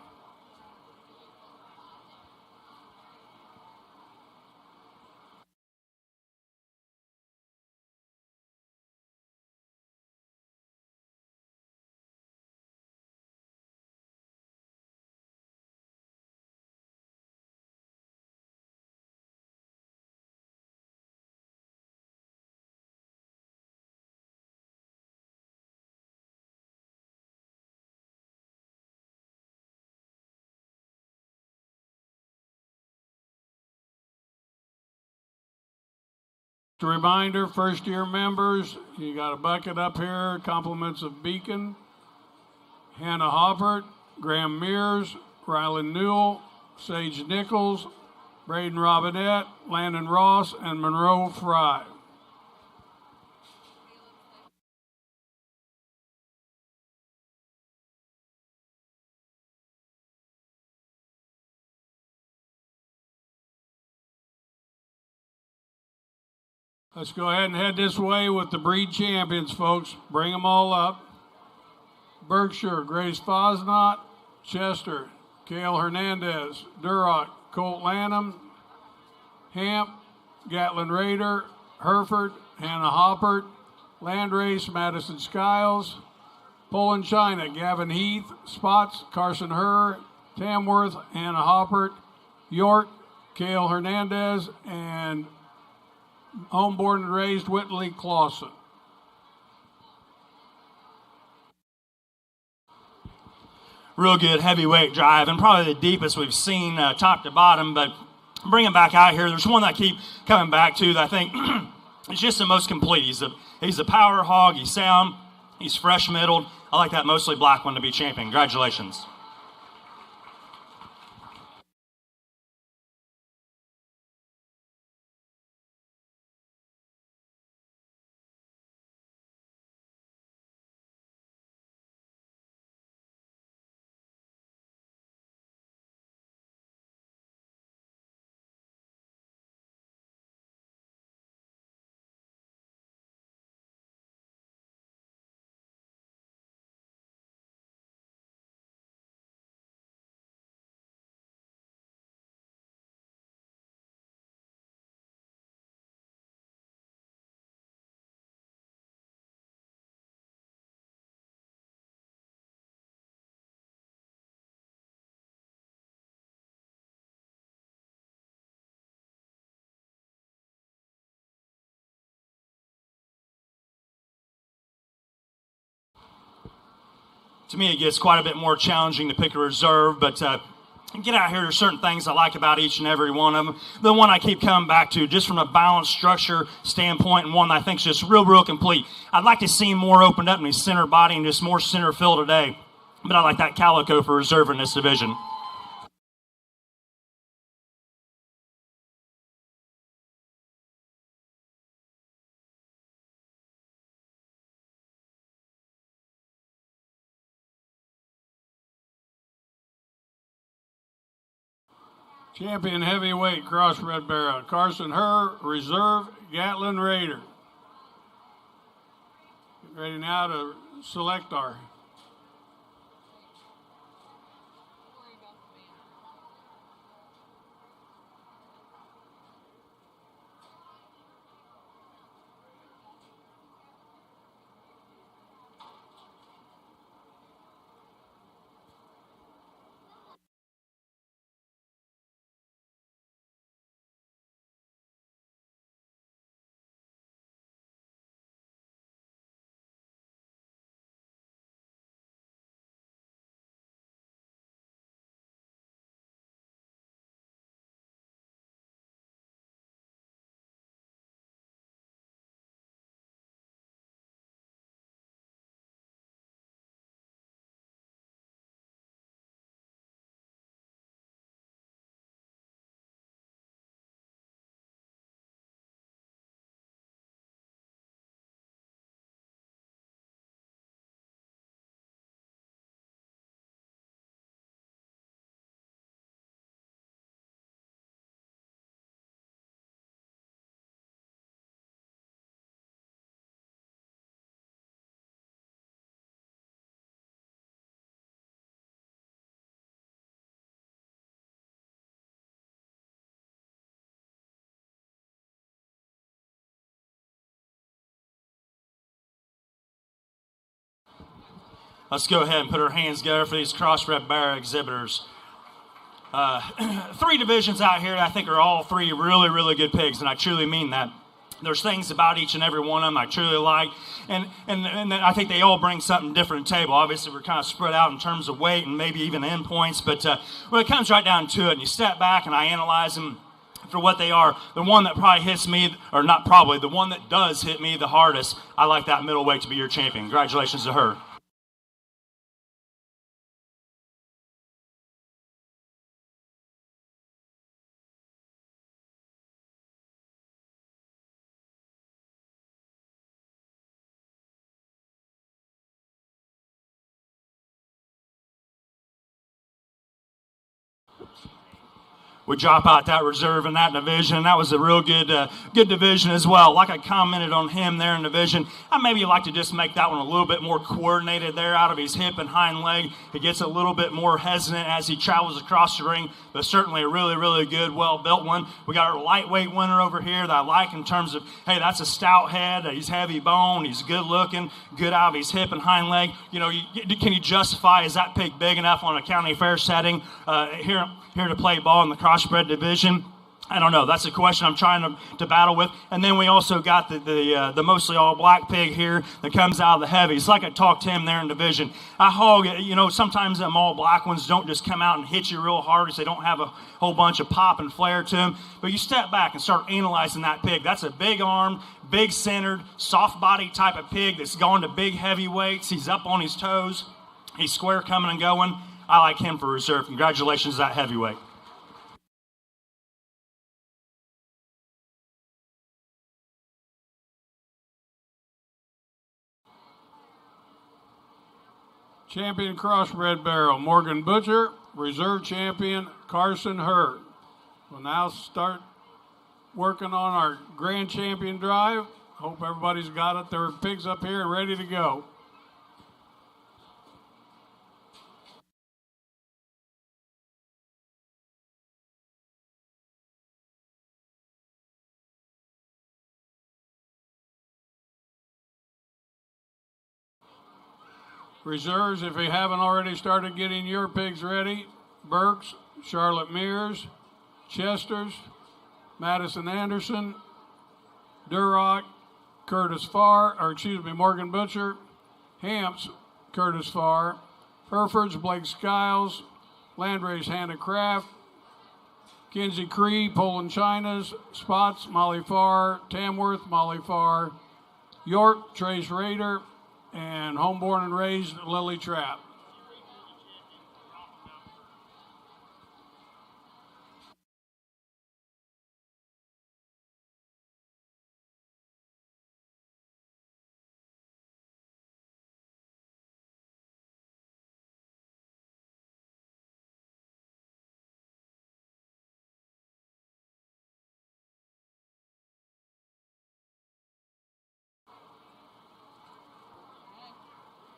S2: A reminder, first-year members, you got a bucket up here, compliments of Beacon, Hannah Hoppert, Graham Mears, Rylan Newell, Sage Nichols, Braden Robinette, Landon Ross, and Monroe Fry. Let's go ahead and head this way with the breed champions, folks. Bring them all up. Berkshire, Grace Fosnot. Chester, Cale Hernandez. Duroc, Colt Lanham. Hamp, Gatlin Raider. Hereford, Hannah Hoppert. Landrace, Madison Skiles. Poland China, Gavin Heath. Spots, Carson Herr. Tamworth, Hannah Hoppert. York, Cale Hernandez. And homeborn and raised Whitley Clausen.
S1: Real good heavyweight drive, and probably the deepest we've seen top to bottom. But bring him back out here. There's one that I keep coming back to that I think is just the most complete. He's a power hog. He's sound. He's fresh middled. I like that mostly black one to be champion. Congratulations. To me, it gets quite a bit more challenging to pick a reserve, but get out here, there's certain things I like about each and every one of them. The one I keep coming back to, just from a balanced structure standpoint, and one that I think is just real complete. I'd like to see him more opened up in his center body and just more center fill today, but I like that calico for reserve in this division.
S2: Champion heavyweight crossbred barrow, Carson Herr, reserve, Gatlin Raider. Get ready now to select our
S1: Let's go ahead and put our hands together for these crossbred bear exhibitors. 3 divisions out here that I think are all 3 really, really good pigs, and I truly mean that. There's things about each and every one of them I truly like, and I think they all bring something different to the table. Obviously, we're kind of spread out in terms of weight and maybe even endpoints, but when it comes right down to it, and you step back and I analyze them for what they are, the one that probably hits me, or not probably, the one that does hit me the hardest, I like that middleweight to be your champion. Congratulations to her. We drop out that reserve in that division. That was a real good division as well. Like I commented on him there in division, I maybe like to just make that one a little bit more coordinated there out of his hip and hind leg. He gets a little bit more hesitant as he travels across the ring, but certainly a really, really good, well-built one. We got our lightweight winner over here that I like in terms of, hey, that's a stout head. He's heavy bone. He's good looking, good out of his hip and hind leg. You know, can you justify, is that pig big enough on a county fair setting here to play ball in the crossbred division? I don't know. That's a question I'm trying to battle with. And then we also got the mostly all black pig here that comes out of the heavies. Like I talked to him there in division. I hog, you know, sometimes them all black ones don't just come out and hit you real hard because they don't have a whole bunch of pop and flair to them. But you step back and start analyzing that pig. That's a big armed, big centered, soft body type of pig that's going to big heavy weights. He's up on his toes. He's square coming and going. I like him for reserve. Congratulations to that heavyweight.
S2: Champion crossbred barrel, Morgan Butcher. Reserve champion, Carson Hurd. We'll now start working on our grand champion drive. Hope everybody's got it. Their pigs up here and ready to go. Reserves, if you haven't already started getting your pigs ready, Burks, Charlotte Mears, Chesters, Madison Anderson, Durock, Morgan Butcher, Hamps, Curtis Farr, Hereford's Blake Skiles, Landrace Hannah Craft, Kinsey Cree, Poland Chinas, Spots, Molly Farr, Tamworth, Molly Farr, York, Trace Rader, and homeborn and raised Lily Trapp.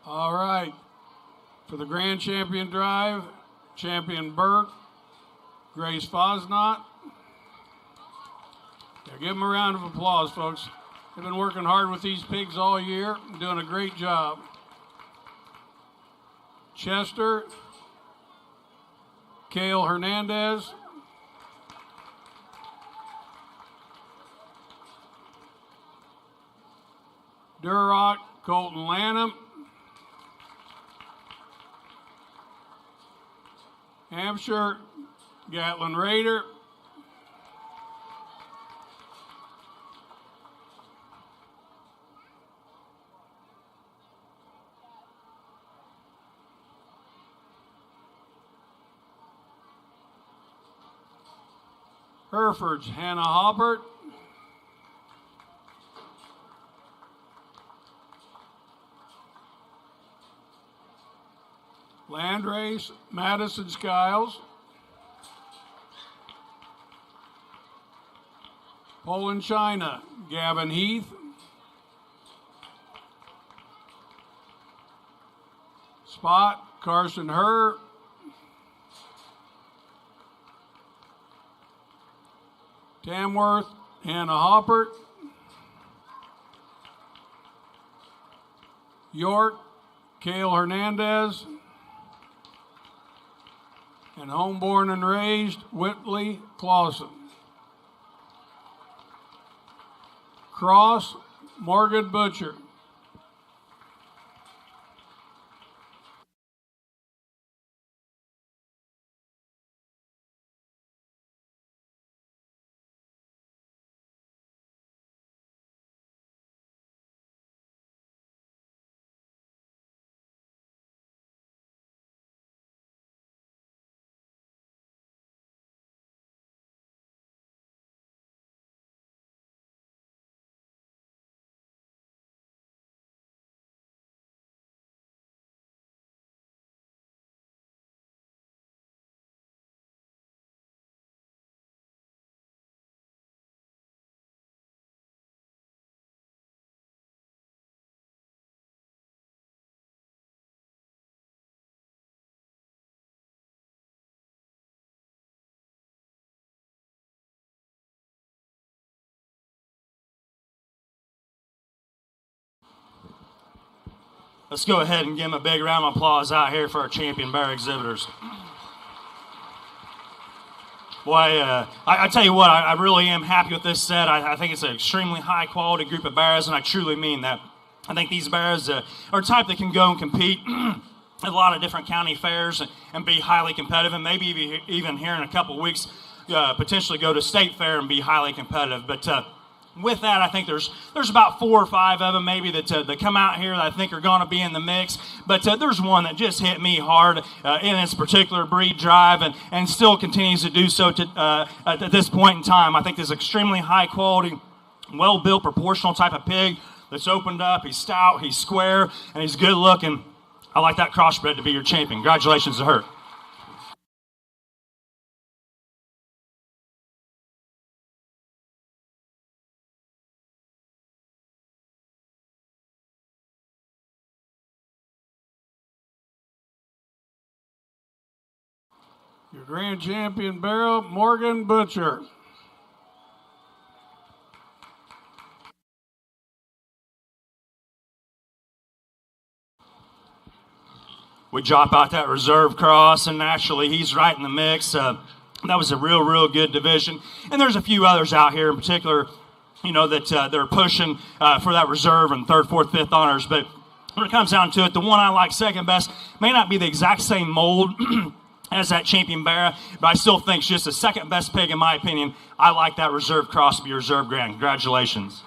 S2: All right, for the grand champion drive, champion Burke, Grace Fosnot. Yeah, give them a round of applause, folks. They've been working hard with these pigs all year, doing a great job. Chester, Cale Hernandez. Durock, Colton Lanham. Hampshire, Gatlin Raider. Hereford's Hannah Hoppert. Landrace, Madison Skiles. Poland China, Gavin Heath. Spot, Carson Herr. Tamworth, Hannah Hoppert. York, Cale Hernandez. And homeborn and raised, Whitley Clausen. Cross, Morgan Butcher.
S1: Let's go ahead and give them a big round of applause out here for our champion bear exhibitors. Boy, I tell you what, I really am happy with this set. I think it's an extremely high-quality group of bears, and I truly mean that. I think these bears are a type that can go and compete at a lot of different county fairs and be highly competitive, and maybe even here in a couple weeks, potentially go to state fair and be highly competitive. But with that, I think there's about 4 or 5 of them maybe that come out here that I think are going to be in the mix. But there's one that just hit me hard in its particular breed drive and still continues to do so at this point in time. I think this extremely high quality, well-built, proportional type of pig that's opened up. He's stout, he's square, and he's good looking. I like that crossbred to be your champion. Congratulations to her.
S2: Your grand champion barrel, Morgan Butcher.
S1: We drop out that reserve cross, and naturally he's right in the mix. That was a real good division. And there's a few others out here in particular, that they're pushing for that reserve and 3rd, 4th, 5th honors. But when it comes down to it, the one I like second best may not be the exact same mold as that champion bear, but I still think it's just the second best pig in my opinion. I like that reserve cross to be reserve grand. Congratulations.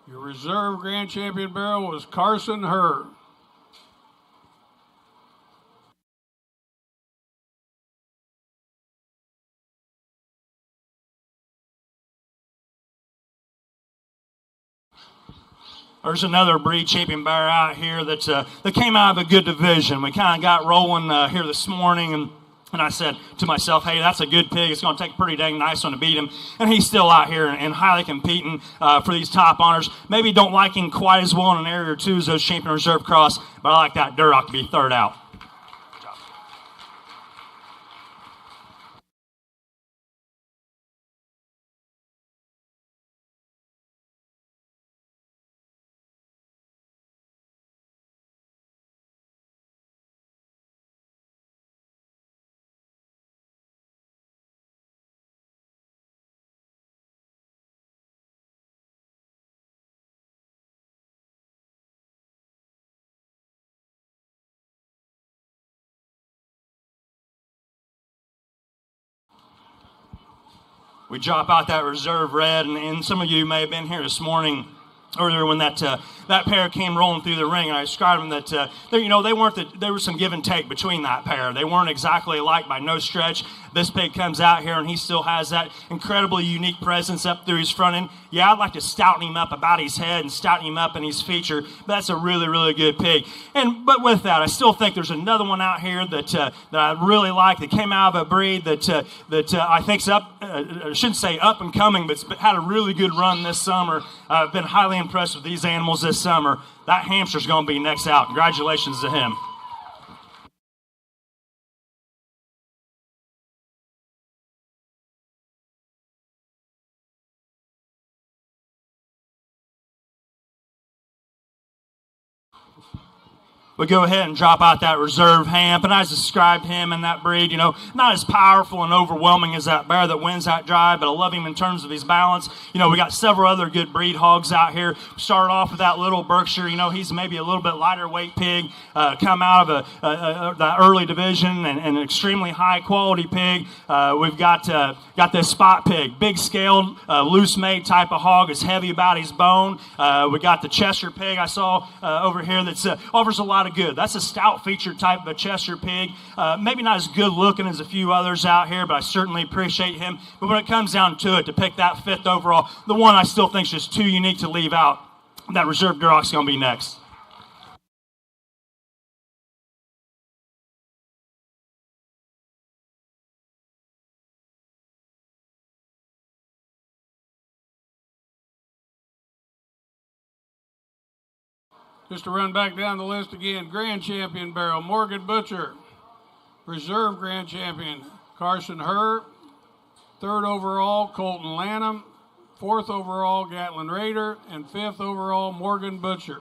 S2: Your reserve grand champion barrel was Carson Herr.
S1: There's another breed champion bear out here that came out of a good division. We kind of got rolling here this morning, and I said to myself, hey, that's a good pig. It's going to take a pretty dang nice one to beat him. And he's still out here and highly competing for these top honors. Maybe don't like him quite as well in an area or two as those champion reserve cross, but I like that Duroc to be 3rd out. We drop out that reserve red, and some of you may have been here this morning earlier when that pair came rolling through the ring, and I described them that there was some give and take between that pair. They weren't exactly alike by no stretch. This pig comes out here and he still has that incredibly unique presence up through his front end. Yeah, I'd like to stouten him up about his head and stouten him up in his feature, but that's a really good pig. But with that, I still think there's another one out here that I really like that came out of a breed that I think's I shouldn't say up and coming, but had a really good run this summer. I've been highly impressed with these animals this summer. That hamster's going to be next out. Congratulations to him. we go ahead and drop out that reserve hamp. And I described him and that breed, not as powerful and overwhelming as that bear that wins that drive, but I love him in terms of his balance. We got several other good breed hogs out here. Started off with that little Berkshire. He's maybe a little bit lighter weight pig, come out of the early division and an extremely high quality pig. We've got this spot pig, big scaled, loose made type of hog. Is heavy about his bone. We got the Cheshire pig I saw over here that offers a lot of good. That's a stout featured type of a Cheshire pig. Maybe not as good looking as a few others out here, but I certainly appreciate him. But when it comes down to it, to pick that 5th overall, the one I still think is just too unique to leave out, that reserve Duroc's going to be next.
S2: Just to run back down the list again, Grand Champion barrel, Morgan Butcher. Reserve Grand Champion, Carson Herr. 3rd overall, Colton Lanham. 4th overall, Gatlin Raider. And 5th overall, Morgan Butcher.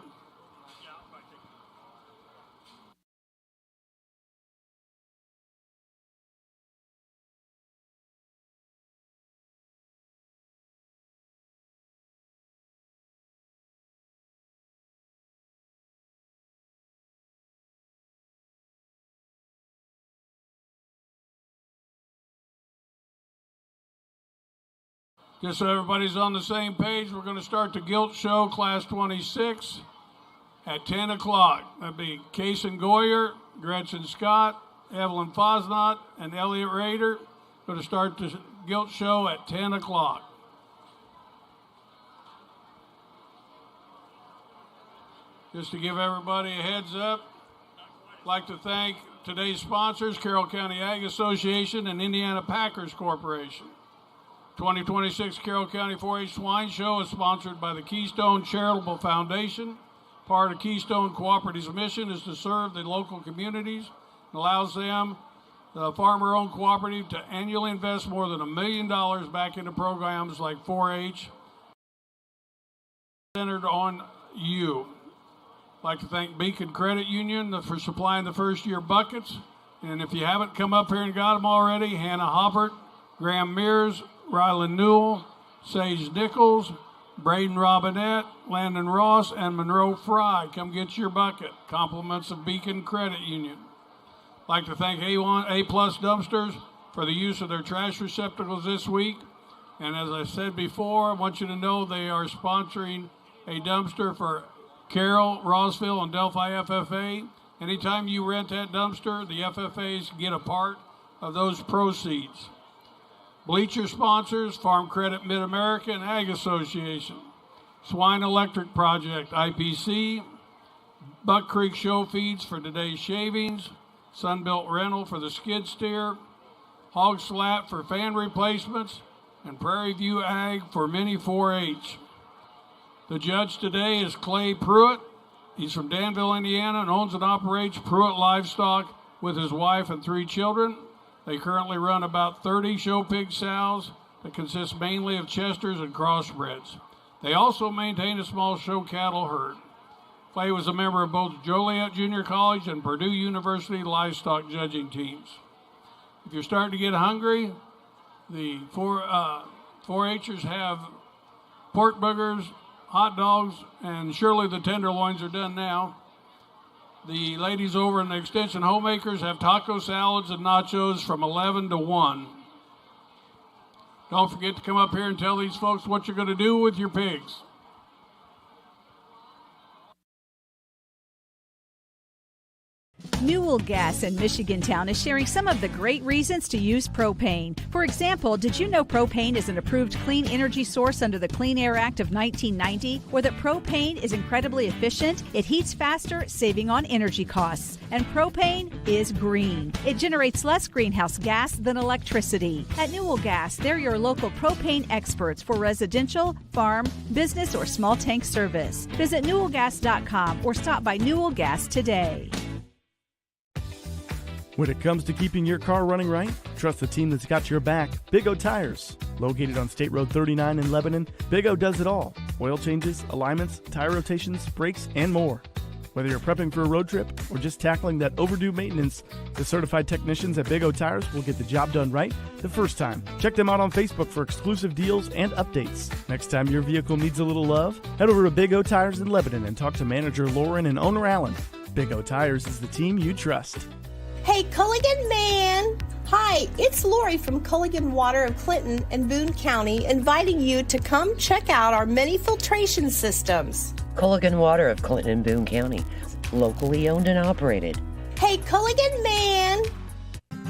S2: Just so everybody's on the same page, we're going to start the Gilt Show, Class 26, at 10 o'clock. That'd be Kason Goyer, Gretchen Scott, Evelyn Fosnot, and Elliot Rader. Going to start the Gilt Show at 10 o'clock. Just to give everybody a heads up, I'd like to thank today's sponsors, Carroll County Ag Association and Indiana Packers Corporation. 2026 Carroll County 4-H Swine Show is sponsored by the Keystone Charitable Foundation. Part of Keystone Cooperative's mission is to serve the local communities and allows them, the farmer-owned cooperative, to annually invest more than $1 million back into programs like 4-H centered on you. I'd like to thank Beacon Credit Union for supplying the first-year buckets. And if you haven't come up here and got them already, Hannah Hoppert, Graham Mears, Ryland Newell, Sage Nichols, Braden Robinette, Landon Ross, and Monroe Fry. Come get your bucket. Compliments of Beacon Credit Union. I'd like to thank A-Plus Dumpsters for the use of their trash receptacles this week. And as I said before, I want you to know they are sponsoring a dumpster for Carroll, Rossville, and Delphi FFA. Anytime you rent that dumpster, the FFAs get a part of those proceeds. Bleacher sponsors, Farm Credit Mid-America and Ag Association. Swine Electric Project, IPC. Buck Creek Show Feeds for today's shavings. Sunbelt Rental for the skid steer. Hog Slat for fan replacements. And Prairie View Ag for Mini 4-H. The judge today is Clay Pruitt. He's from Danville, Indiana, and owns and operates Pruitt Livestock with his wife and 3 children. They currently run about 30 show pig sows that consist mainly of Chesters and crossbreds. They also maintain a small show cattle herd. Clay was a member of both Joliet Junior College and Purdue University livestock judging teams. If you're starting to get hungry, the 4-H'ers have pork burgers, hot dogs, and surely the tenderloins are done now. The ladies over in the Extension Homemakers have taco salads and nachos from 11 to 1. Don't forget to come up here and tell these folks what you're going to do with your pigs.
S3: Newell Gas in Michigantown is sharing some of the great reasons to use propane. For example, did you know propane is an approved clean energy source under the Clean Air Act of 1990? Or that propane is incredibly efficient? It heats faster, saving on energy costs. And propane is green. It generates less greenhouse gas than electricity. At Newell Gas, they're your local propane experts for residential, farm, business, or small tank service. Visit newellgas.com or stop by Newell Gas today.
S4: When it comes to keeping your car running right, trust the team that's got your back, Big O Tires. Located on State Road 39 in Lebanon, Big O does it all. Oil changes, alignments, tire rotations, brakes, and more. Whether you're prepping for a road trip or just tackling that overdue maintenance, the certified technicians at Big O Tires will get the job done right the first time. Check them out on Facebook for exclusive deals and updates. Next time your vehicle needs a little love, head over to Big O Tires in Lebanon and talk to manager Lauren and owner Alan. Big O Tires is the team you trust.
S5: Hey, Culligan Man! Hi, it's Lori from Culligan Water of Clinton and Boone County, inviting you to come check out our many filtration systems.
S6: Culligan Water of Clinton and Boone County, locally owned and operated.
S5: Hey, Culligan Man!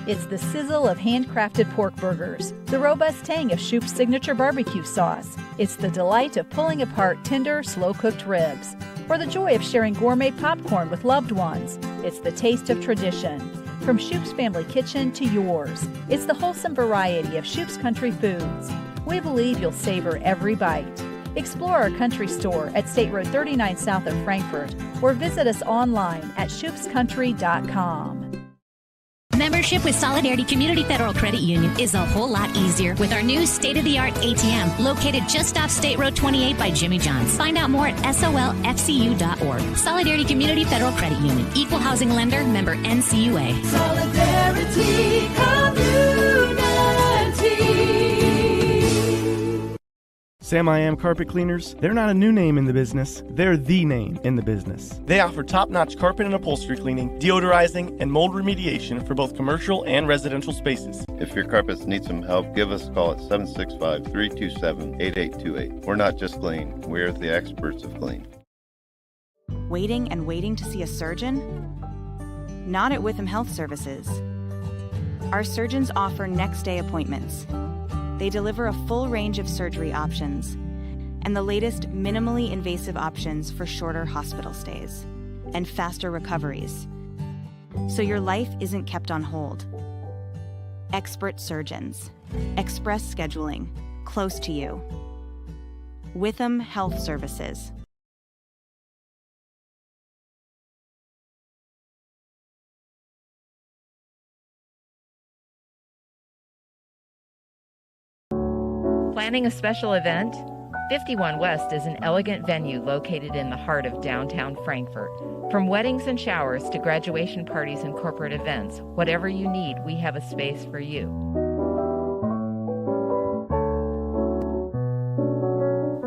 S3: It's the sizzle of handcrafted pork burgers, the robust tang of Shoup's signature barbecue sauce. It's the delight of pulling apart tender, slow-cooked ribs, or the joy of sharing gourmet popcorn with loved ones. It's the taste of tradition. From Shoup's Family Kitchen to yours, it's the wholesome variety of Shoup's Country Foods. We believe you'll savor every bite. Explore our country store at State Road 39 south of Frankfort, or visit us online at shoupscountry.com.
S7: Membership with Solidarity Community Federal Credit Union is a whole lot easier with our new state-of-the-art ATM located just off State Road 28 by Jimmy John's. Find out more at solfcu.org. Solidarity Community Federal Credit Union. Equal housing lender. Member NCUA.
S8: Solidarity Community.
S4: Sam I Am Carpet Cleaners, they're not a new name in the business, they're the name in the business. They offer top-notch carpet and upholstery cleaning, deodorizing, and mold remediation for both commercial and residential spaces.
S9: If your carpets need some help, give us a call at 765-327-8828. We're not just clean, we're the experts of clean.
S10: Waiting and waiting to see a surgeon? Not at Witham Health Services. Our surgeons offer next-day appointments. They deliver a full range of surgery options and the latest minimally invasive options for shorter hospital stays and faster recoveries, so your life isn't kept on hold. Expert surgeons, express scheduling, close to you. Witham Health Services.
S11: Planning a special event? 51 West is an elegant venue located in the heart of downtown Frankfort. From weddings and showers to graduation parties and corporate events, whatever you need, we have a space for you.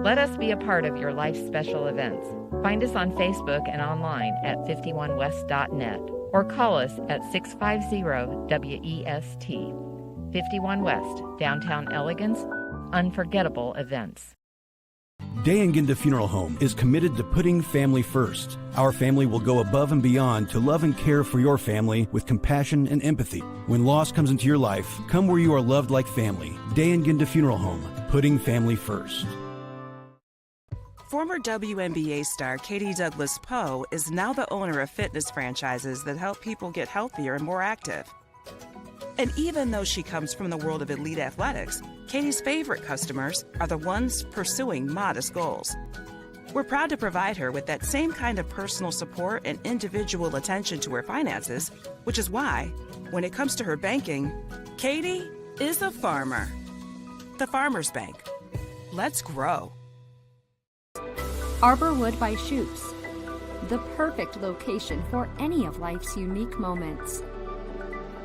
S11: Let us be a part of your life's special events. Find us on Facebook and online at 51west.net or call us at 650-WEST. 51 West, downtown elegance, unforgettable events.
S12: Day & Genda Funeral Home is committed to putting family first. Our family will go above and beyond to love and care for your family with compassion and empathy. When loss comes into your life, come where you are loved like family. Day & Genda Funeral Home, putting family first.
S13: Former WNBA star Katie Douglas Poe is now the owner of fitness franchises that help people get healthier and more active. And even though she comes from the world of elite athletics, Katie's favorite customers are the ones pursuing modest goals. We're proud to provide her with that same kind of personal support and individual attention to her finances, which is why, when it comes to her banking, Katie is a farmer. The Farmers Bank. Let's grow.
S14: Arborwood by Shoups, the perfect location for any of life's unique moments.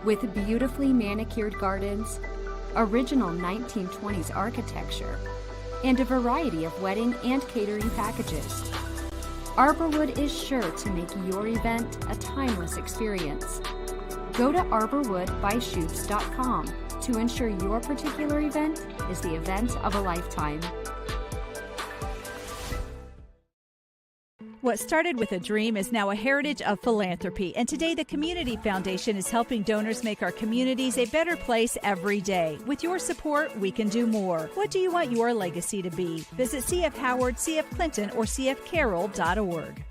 S14: With beautifully manicured gardens, original 1920s architecture, and a variety of wedding and catering packages, Arborwood is sure to make your event a timeless experience. Go to arborwoodbyshoups.com to ensure your particular event is the event of a lifetime.
S3: What started with a dream is now a heritage of philanthropy, and today the Community Foundation is helping donors make our communities a better place every day. With your support, we can do more. What do you want your legacy to be? Visit CF Howard, CF Clinton, or cfcarroll.org.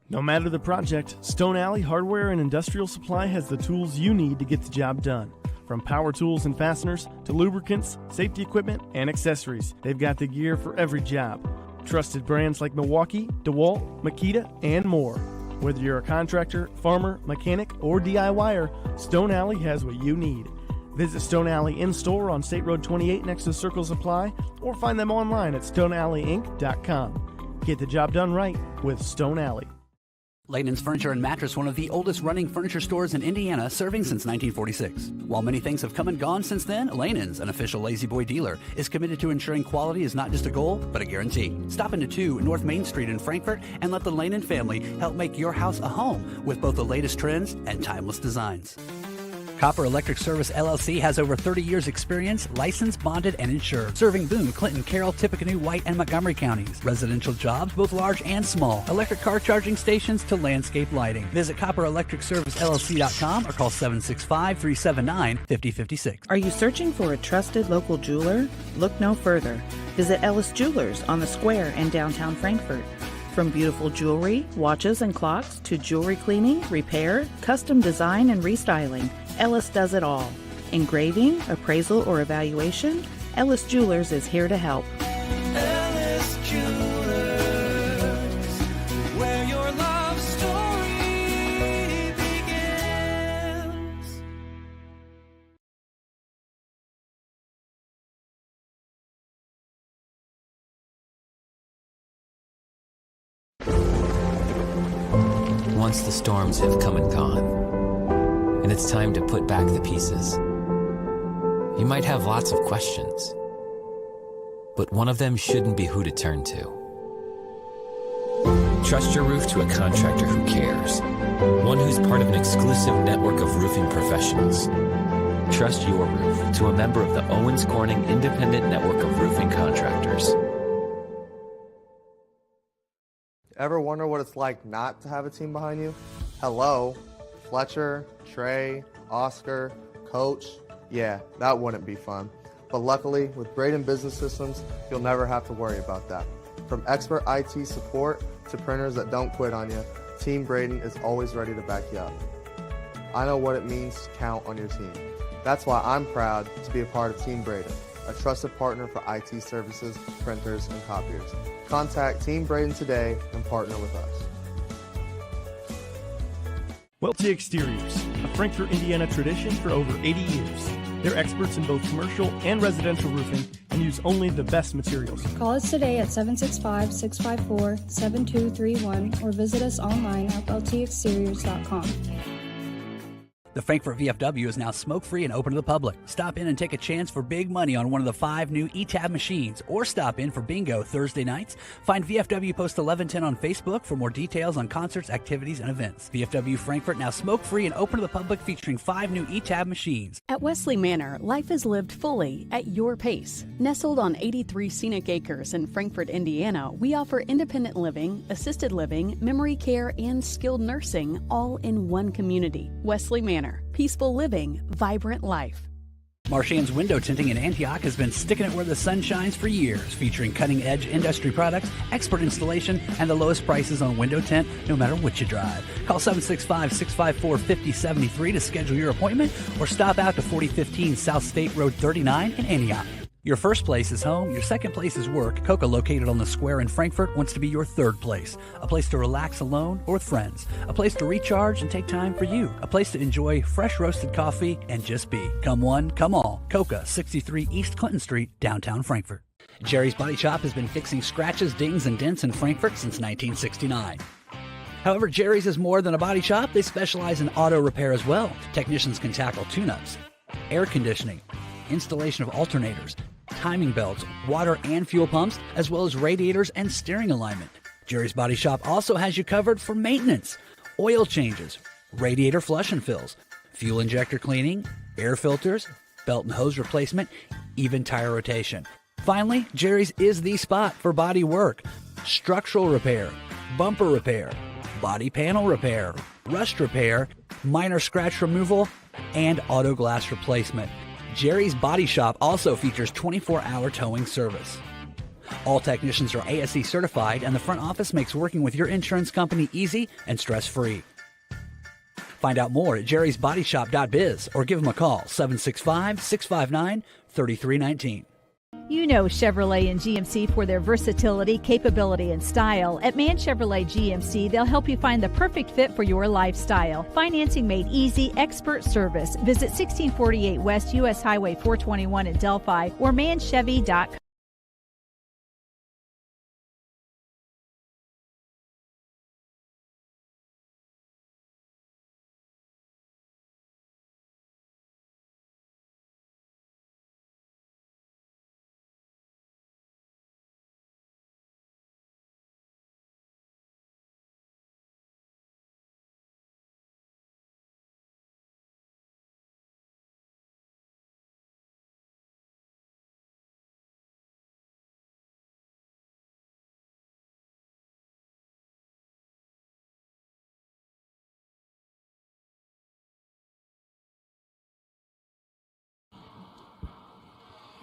S4: No matter the project, Stone Alley Hardware and Industrial Supply has the tools you need to get the job done. From power tools and fasteners to lubricants, safety equipment, and accessories, they've got the gear for every job. Trusted brands like Milwaukee, DeWalt, Makita, and more. Whether you're a contractor, farmer, mechanic, or DIYer, Stone Alley has what you need. Visit Stone Alley in-store on State Road 28 next to Circle Supply, or find them online at stonealleyinc.com. Get the job done right with Stone Alley.
S15: Layden's Furniture and Mattress, one of the oldest running furniture stores in Indiana, serving since 1946. While many things have come and gone since then, Layden's, an official Lazy Boy dealer, is committed to ensuring quality is not just a goal, but a guarantee. Stop into 2 North Main Street in Frankfort and let the Layden family help make your house a home with both the latest trends and timeless designs. Copper Electric Service LLC has over 30 years experience, licensed, bonded, and insured, serving Boone, Clinton, Carroll, Tippecanoe, White, and Montgomery counties. Residential jobs, both large and small. Electric car charging stations to landscape lighting. Visit copperelectricservicellc.com or call 765-379-5056.
S16: Are you searching for a trusted local jeweler? Look no further. Visit Ellis Jewelers on the square in downtown Frankfort. From beautiful jewelry, watches, and clocks to jewelry cleaning, repair, custom design, and restyling, Ellis does it all. Engraving, appraisal, or evaluation, Ellis Jewelers is here to help.
S8: Ellis Jewelers, where your love story begins.
S17: Once the storms have come and gone, and it's time to put back the pieces, you might have lots of questions, but one of them shouldn't be who to turn to. Trust your roof to a contractor who cares, one who's part of an exclusive network of roofing professionals. Trust your roof to a member of the Owens Corning Independent Network of Roofing Contractors.
S18: Ever wonder what it's like not to have a team behind you? Hello, Fletcher, Trey, Oscar, Coach. Yeah, that wouldn't be fun. But luckily, with Braden Business Systems, you'll never have to worry about that. From expert IT support to printers that don't quit on you, Team Braden is always ready to back you up. I know what it means to count on your team. That's why I'm proud to be a part of Team Braden, a trusted partner for IT services, printers, and copiers. Contact Team Braden today and partner with us.
S4: Welty Exteriors, a Frankfort, Indiana tradition for over 80 years. They're experts in both commercial and residential roofing and use only the best materials.
S19: Call us today at 765-654-7231 or visit us online at weltyexteriors.com.
S15: The Frankfort VFW is now smoke-free and open to the public. Stop in and take a chance for big money on one of the 5 new ETAB machines, or stop in for bingo Thursday nights. Find VFW Post 1110 on Facebook for more details on concerts, activities, and events. VFW Frankfort now smoke-free and open to the public, featuring 5 new ETAB machines.
S20: At Wesley Manor, life is lived fully at your pace. Nestled on 83 scenic acres in Frankfort, Indiana, we offer independent living, assisted living, memory care, and skilled nursing, all in one community. Wesley Manor. Peaceful living, vibrant life.
S15: Marchand's Window Tinting in Antioch has been sticking it where the sun shines for years, featuring cutting-edge industry products, expert installation, and the lowest prices on window tint, no matter what you drive. Call 765-654-5073 to schedule your appointment, or stop out to 4015 South State Road 39 in Antioch. Your first place is home, your second place is work. Coca, located on the square in Frankfort, wants to be your third place. A place to relax alone or with friends. A place to recharge and take time for you. A place to enjoy fresh roasted coffee and just be. Come one, come all. Coca, 63 East Clinton Street, downtown Frankfort. Jerry's Body Shop has been fixing scratches, dings, and dents in Frankfort since 1969. However, Jerry's is more than a body shop. They specialize in auto repair as well. Technicians can tackle tune-ups, air conditioning, installation of alternators, timing belts, water and fuel pumps, as well as radiators and steering alignment. Jerry's Body Shop also has you covered for maintenance, oil changes, radiator flush and fills, fuel injector cleaning, air filters, belt and hose replacement, even tire rotation. Finally, Jerry's is the spot for body work, structural repair, bumper repair, body panel repair, rust repair, minor scratch removal, and auto glass replacement. Jerry's Body Shop also features 24-hour towing service. All technicians are ASE certified, and the front office makes working with your insurance company easy and stress-free. Find out more at jerrysbodyshop.biz or give them a call, 765-659-3319.
S3: You know Chevrolet and GMC for their versatility, capability, and style. At Mann Chevrolet GMC, they'll help you find the perfect fit for your lifestyle. Financing made easy, expert service. Visit 1648 West US Highway 421 in Delphi or manchevy.com.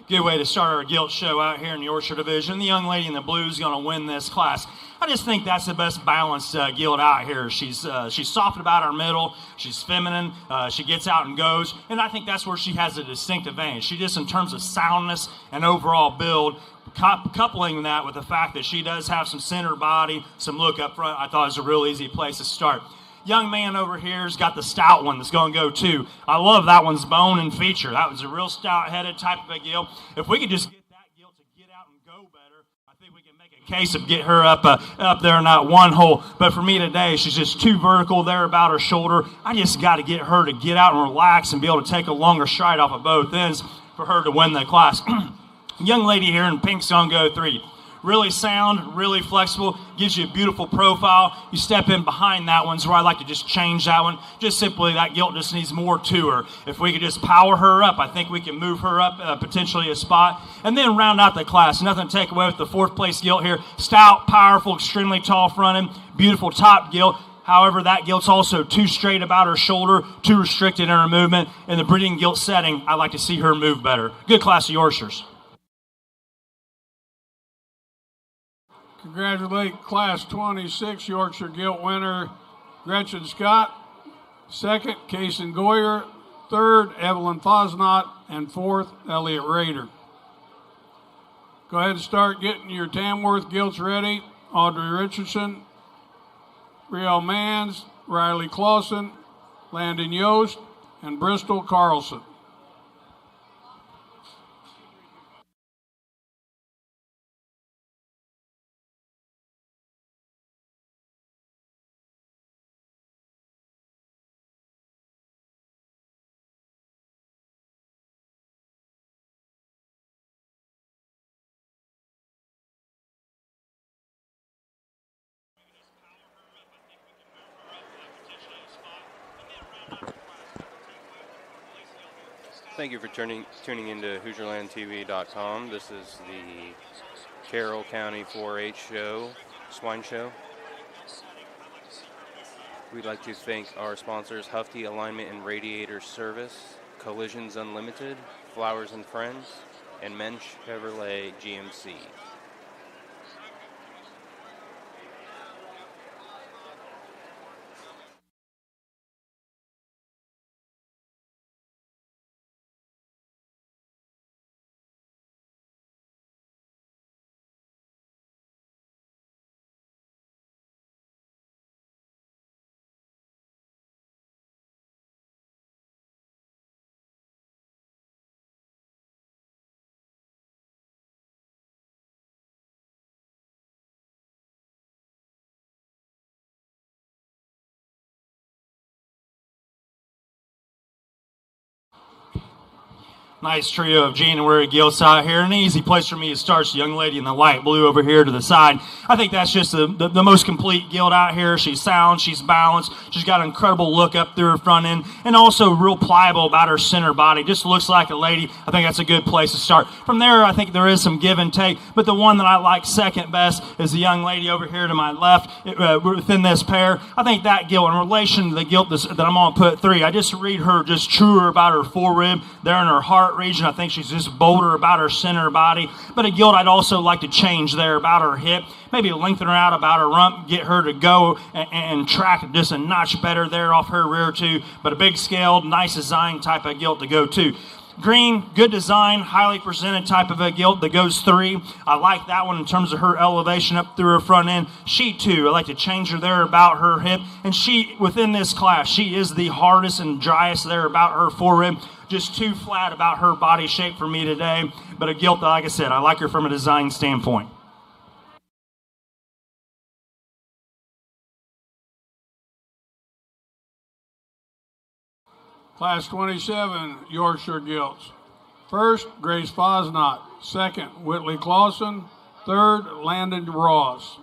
S1: Good way to start our gilt show out here in the Yorkshire Division. The young lady in the blue is going to win this class. I just think that's the best balanced gilt out here. She's soft about her middle. She's feminine. She gets out and goes. And I think that's where she has a distinct advantage. She just, in terms of soundness and overall build, coupling that with the fact that she does have some center body, some look up front, I thought it was a real easy place to start. Young man over here's got the stout one that's going to go too. I love that one's bone and feature. That was a real stout-headed type of a gilt. If we could just get that gilt to get out and go better, I think we can make a case of get her up there in that one hole. But for me today, she's just too vertical there about her shoulder. I just got to get her to get out and relax and be able to take a longer stride off of both ends for her to win the class. Young lady here in pink's going to go 3. Really sound, really flexible, gives you a beautiful profile. You step in behind that one's where I like to just change that one. Just simply that gilt just needs more to her. If we could just power her up, I think we can move her up potentially a spot. And then round out the class. Nothing to take away with the 4th place gilt here. Stout, powerful, extremely tall fronted, beautiful top gilt. However, that gilt's also too straight about her shoulder, too restricted in her movement. In the breeding gilt setting, I like to see her move better. Good class of Yorkshires.
S2: Congratulate Class 26 Yorkshire Gilt winner Gretchen Scott. 2nd, Kason Goyer. 3rd, Evelyn Fosnot. And 4th, Elliot Raider. Go ahead and start getting your Tamworth gilts ready. Audrey Richardson, Riel Mans, Riley Clausen, Landon Yost, and Bristol Carlson.
S21: Thank you for tuning into HoosierlandTV.com. This is the Carroll County 4-H show, Swine show. We'd like to thank our sponsors, Hufty Alignment and Radiator Service, Collisions Unlimited, Flowers and Friends, and Mann Chevrolet GMC.
S1: Nice trio of January gilts out here. An easy place for me to start. The young lady in the light blue over here to the side. I think that's just the most complete gilt out here. She's sound, she's balanced, she's got an incredible look up through her front end, and also real pliable about her center body. Just looks like a lady. I think that's a good place to start. From there, I think there is some give and take, but the one that I like second best is the young lady over here to my left within this pair. I think that gilt, in relation to the gilt that I'm going to put 3, I just read her just truer about her forerib there in her heart region. I think she's just bolder about her center body. But a gilt I'd also like to change there about her hip. Maybe lengthen her out about her rump, get her to go and track just a notch better there off her rear too. But a big scaled, nice design type of gilt to go too. Green, good design, highly presented type of a gilt that goes 3. I like that one in terms of her elevation up through her front end. She too, I like to change her there about her hip. And she, within this class, she is the hardest and driest there about her forerib. Just too flat about her body shape for me today. But a gilt that, like I said, I like her from a design standpoint.
S2: Class 27, Yorkshire gilts. 1st, Grace Fosnot. 2nd, Whitley Clausen. 3rd, Landon Ross.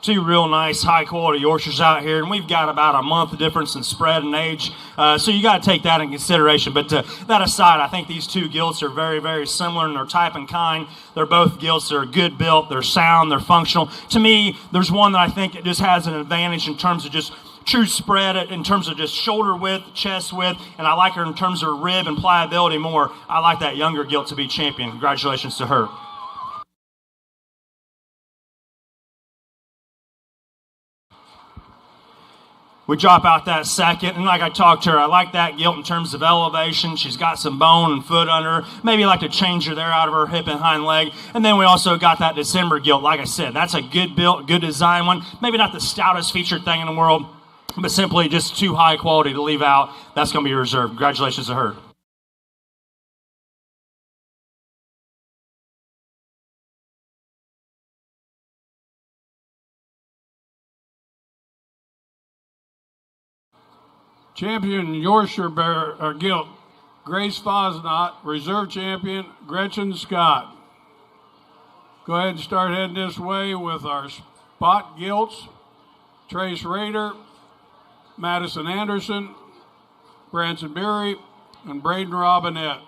S1: Two real nice, high-quality Yorkshires out here, and we've got about a month difference in spread and age, so you got to take that in consideration. But that aside, I think these two gilts are very, very similar in their type and kind. They're both gilts that are good built, they're sound, they're functional. To me, there's one that I think it just has an advantage in terms of just true spread, in terms of just shoulder width, chest width, and I like her in terms of rib and pliability more. I like that younger gilt to be champion. Congratulations to her. We drop out that second, and like I talked to her, I like that gilt in terms of elevation. She's got some bone and foot under her. Maybe like to change her there out of her hip and hind leg. And then we also got that December gilt. Like I said, that's a good built, good design one. Maybe not the stoutest featured thing in the world, but simply just too high quality to leave out. That's going to be reserved. Congratulations to her.
S2: Champion Yorkshire gilt, Grace Fosnot. Reserve champion, Gretchen Scott. Go ahead and start heading this way with our spot gilts. Trace Raider, Madison Anderson, Branson Beery, and Braden Robinette.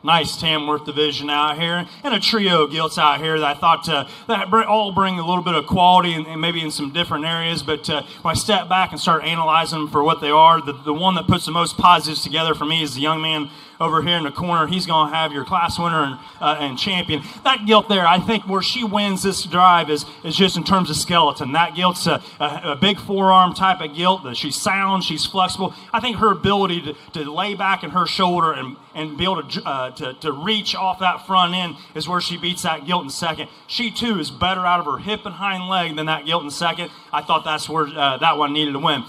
S1: Nice Tamworth division out here, and a trio of gilts out here that I thought that all bring a little bit of quality and maybe in some different areas. But when I step back and start analyzing them for what they are, the one that puts the most positives together for me is the young man over here in the corner. He's going to have your class winner and champion. That gilt there, I think where she wins this drive is just in terms of skeleton. That gilt's a big forearm type of gilt. That she's sound, she's flexible. I think her ability to lay back in her shoulder and be able to reach off that front end is where she beats that gilt in second. She too is better out of her hip and hind leg than that gilt in second. I thought that's where that one needed to win.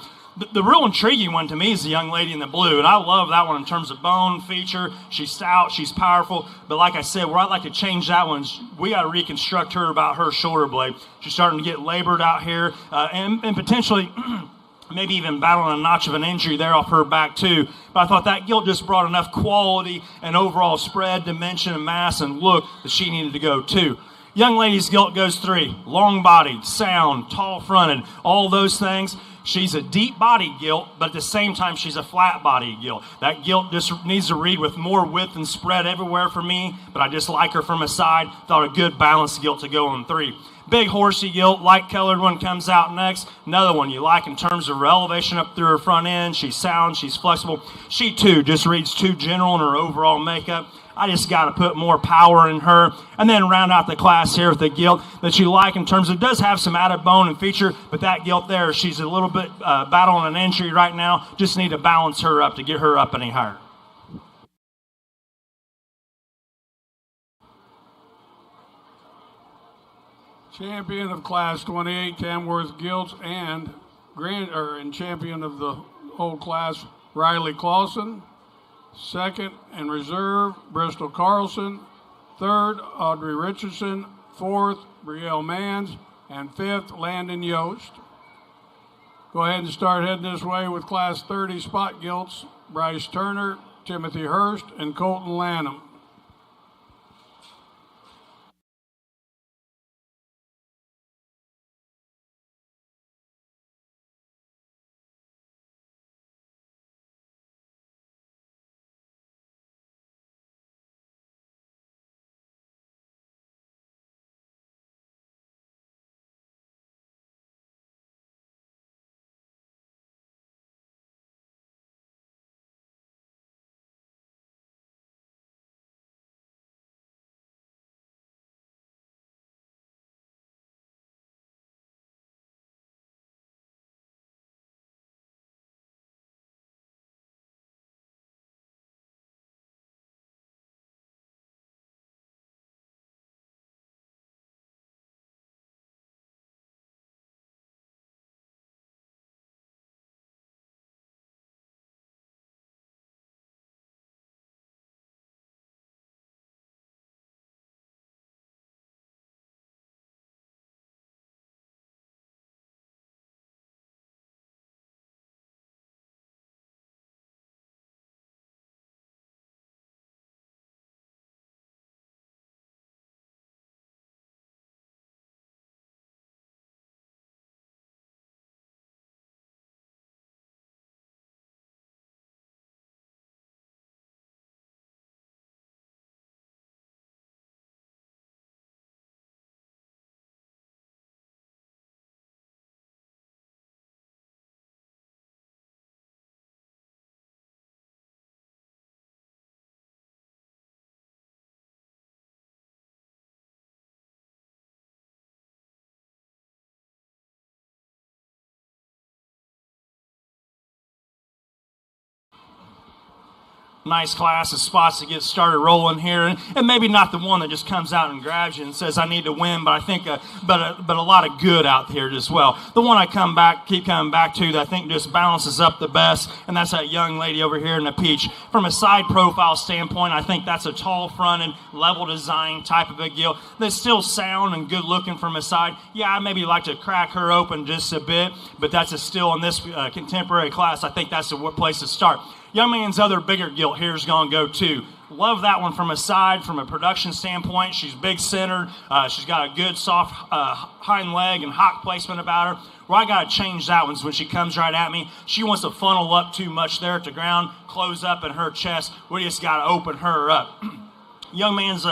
S1: The real intriguing one to me is the young lady in the blue, and I love that one in terms of bone feature. She's stout, she's powerful, but like I said, where I'd like to change that one is we got to reconstruct her about her shoulder blade. She's starting to get labored out here, and potentially maybe even battling a notch of an injury there off her back too. But I thought that gilt just brought enough quality and overall spread, dimension, and mass and look that she needed to go too. Young lady's gilt goes 3. Long-bodied, sound, tall-fronted, all those things. She's a deep-bodied gilt, but at the same time, she's a flat-bodied gilt. That gilt just needs to read with more width and spread everywhere for me, but I just like her from a side. Thought a good balanced gilt to go on 3. Big horsey gilt, light-colored one comes out next. Another one you like in terms of her elevation up through her front end. She's sound, she's flexible. She, too, just reads too general in her overall makeup. I just got to put more power in her. And then round out the class here with the gilt that you like in terms of, does have some added bone and feature, but that gilt there, she's a little bit battling an injury right now. Just need to balance her up to get her up any higher.
S2: Champion of Class 28 Tamworth Gilts and champion of the whole class, Riley Clausen. Second in reserve, Bristol Carlson. Third, Audrey Richardson. Fourth, Brielle Manns. And fifth, Landon Yost. Go ahead and start heading this way with Class 30 spot gilts, Bryce Turner, Timothy Hurst, and Colton Lanham.
S1: Nice class of spots to get started rolling here, and maybe not the one that just comes out and grabs you and says I need to win, but I think but a lot of good out here as well. The one I keep coming back to that I think just balances up the best, and that's that young lady over here in the peach. From a side profile standpoint, I think that's a tall fronted, level design type of a gilt that's still sound and good looking from a side. Yeah, I maybe like to crack her open just a bit, but that's still in this contemporary class. I think that's the place to start. Young man's other bigger gilt here is going to go too. Love that one from a side, from a production standpoint. She's big centered. She's got a good soft hind leg and hock placement about her. Where I got to change that one is when she comes right at me. She wants to funnel up too much there at the ground, close up in her chest. We just got to open her up. Young man's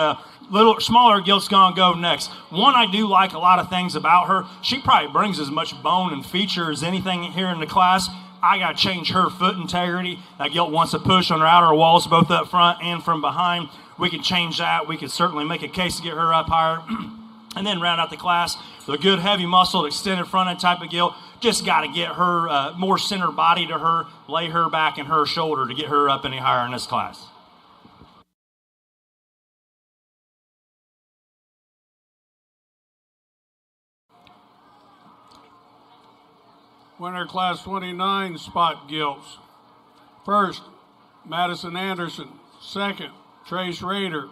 S1: little smaller gilt's going to go next. One, I do like a lot of things about her. She probably brings as much bone and feature as anything here in the class. I got to change her foot integrity. That gilt wants to push on her outer walls, both up front and from behind. We can change that. We can certainly make a case to get her up higher. And then round out the class, the good heavy muscled extended front end type of gilt. Just got to get her more center body to her, lay her back in her shoulder to get her up any higher in this class.
S2: Winner Class 29 spot gilts. First, Madison Anderson. Second, Trace Rader.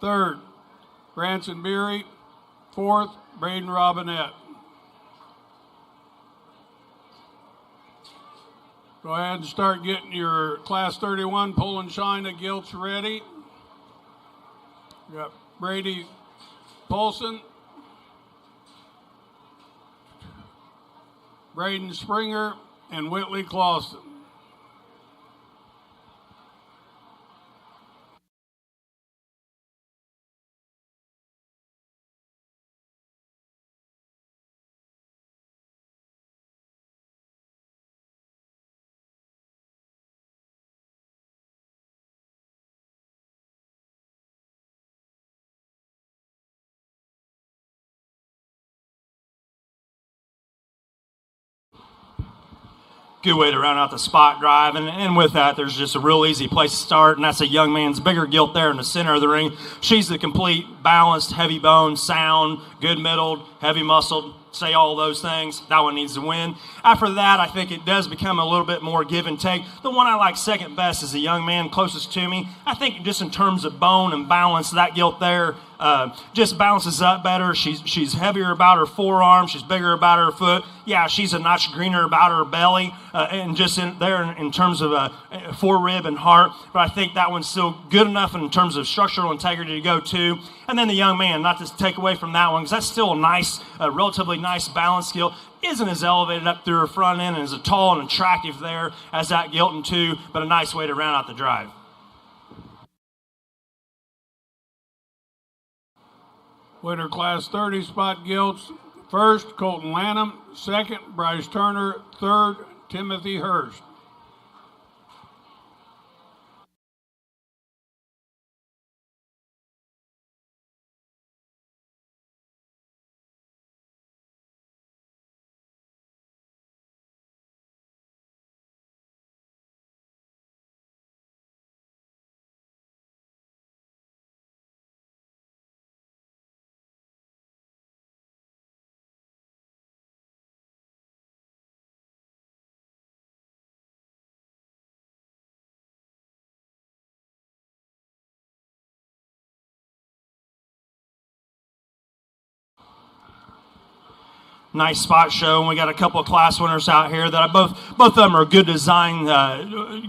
S2: Third, Branson Beery. Fourth, Braden Robinette. Go ahead and start getting your Class 31 Pull and China gilts ready. We got Brady Polson, Braden Springer, and Whitley Clausen.
S1: Good way to round out the spot drive, and with that, there's just a real easy place to start, and that's a young man's bigger gilt there in the center of the ring. She's the complete, balanced, heavy bone, sound, good middled, heavy muscled, say all those things. That one needs to win. After that, I think it does become a little bit more give and take. The one I like second best is the young man closest to me. I think just in terms of bone and balance, that gilt there just balances up better. She's heavier about her forearm. She's bigger about her foot. Yeah, she's a notch greener about her belly, and just in terms of forerib and heart. But I think that one's still good enough in terms of structural integrity to go to. And then the young man, not to take away from that one, because that's still a nice, relatively nice balance skill. Isn't as elevated up through her front end and is tall and attractive there as that Gilton too, but a nice way to round out the drive.
S2: Winter Class 30 spot gilts. First, Colton Lanham. Second, Bryce Turner. Third, Timothy Hurst.
S1: Nice spot show, and we got a couple of class winners out here that both of them are good design,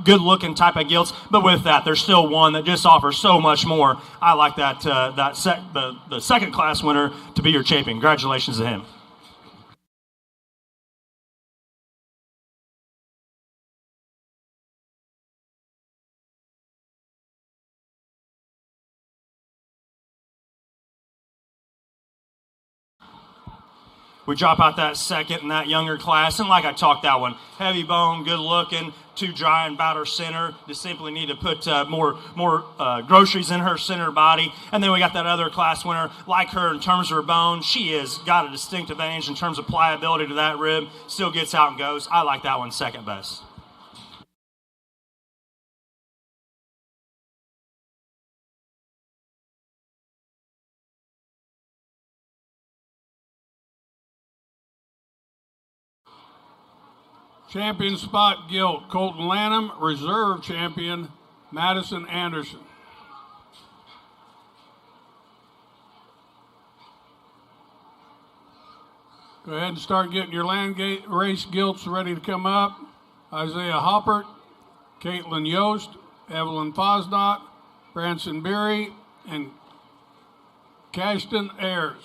S1: good looking type of gilts. But with that, there's still one that just offers so much more. I like that the second class winner to be your champion. Congratulations to him. We drop out that second in that younger class, and like I talked that one, heavy bone, good looking, too dry and about her center. Just simply need to put more groceries in her center body. And then we got that other class winner, like her in terms of her bone. She has got a distinct advantage in terms of pliability to that rib. Still gets out and goes. I like that one second best.
S2: Champion spot gilt, Colton Lanham. Reserve champion, Madison Anderson. Go ahead and start getting your land race gilts ready to come up. Isaiah Hoppert, Caitlin Yost, Evelyn Fosnot, Branson Beery, and Cashton Ayers.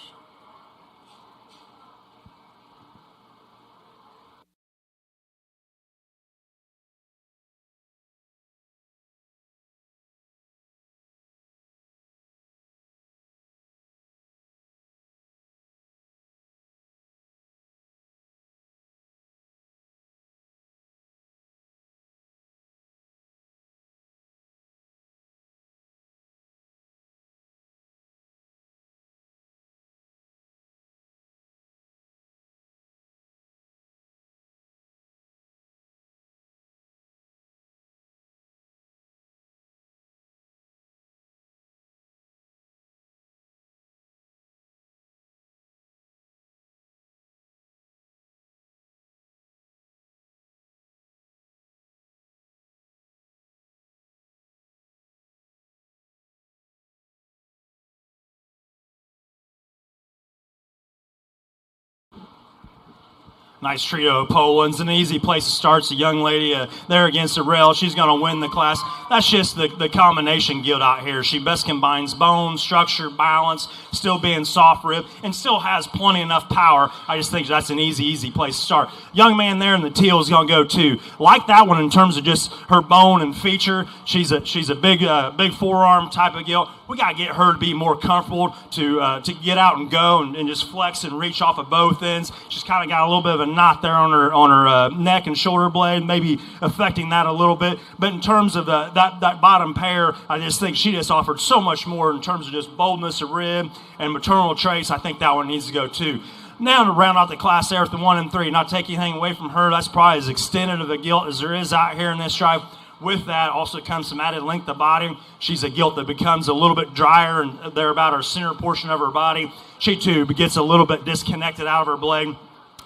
S1: Nice trio of Polands. An easy place to start. It's a young lady there against the rail. She's going to win the class. That's just the combination guild out here. She best combines bone, structure, balance, still being soft rib, and still has plenty enough power. I just think that's an easy place to start. Young man there in the teal is going to go too. Like that one in terms of just her bone and feature. She's a big forearm type of guild. We got to get her to be more comfortable to get out and go and just flex and reach off of both ends. She's kind of got a little bit of a knot there on her neck and shoulder blade, maybe affecting that a little bit. But in terms of that bottom pair, I just think she just offered so much more in terms of just boldness of rib and maternal traits. I think that one needs to go too. Now to round out the class there with the 1 and 3, not take anything away from her. That's probably as extended of a gilt as there is out here in this drive. With that also comes some added length of body. She's a gilt that becomes a little bit drier and there about her center portion of her body. She too gets a little bit disconnected out of her blade.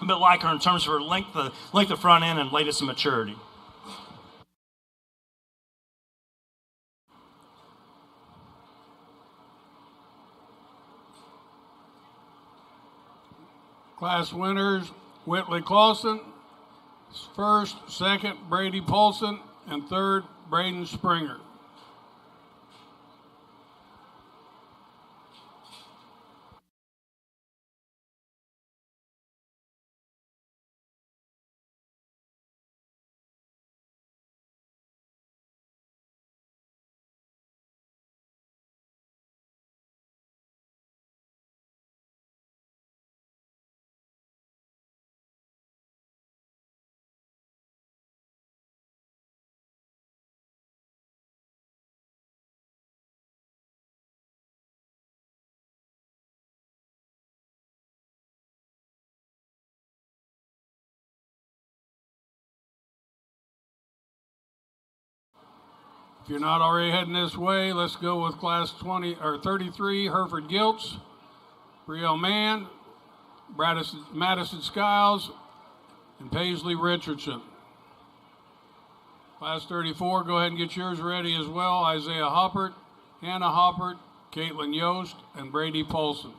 S1: A bit like her in terms of her length of front end and latest in maturity.
S2: Class winners, Whitley Clausen. First, second, Brady Polson. And third, Braden Springer. If you're not already heading this way, let's go with class 33, Hereford Gilts, Brielle Mann, Madison Skiles, and Paisley Richardson. Class 34, go ahead and get yours ready as well. Isaiah Hoppert, Hannah Hoppert, Caitlin Yost, and Brady Polson.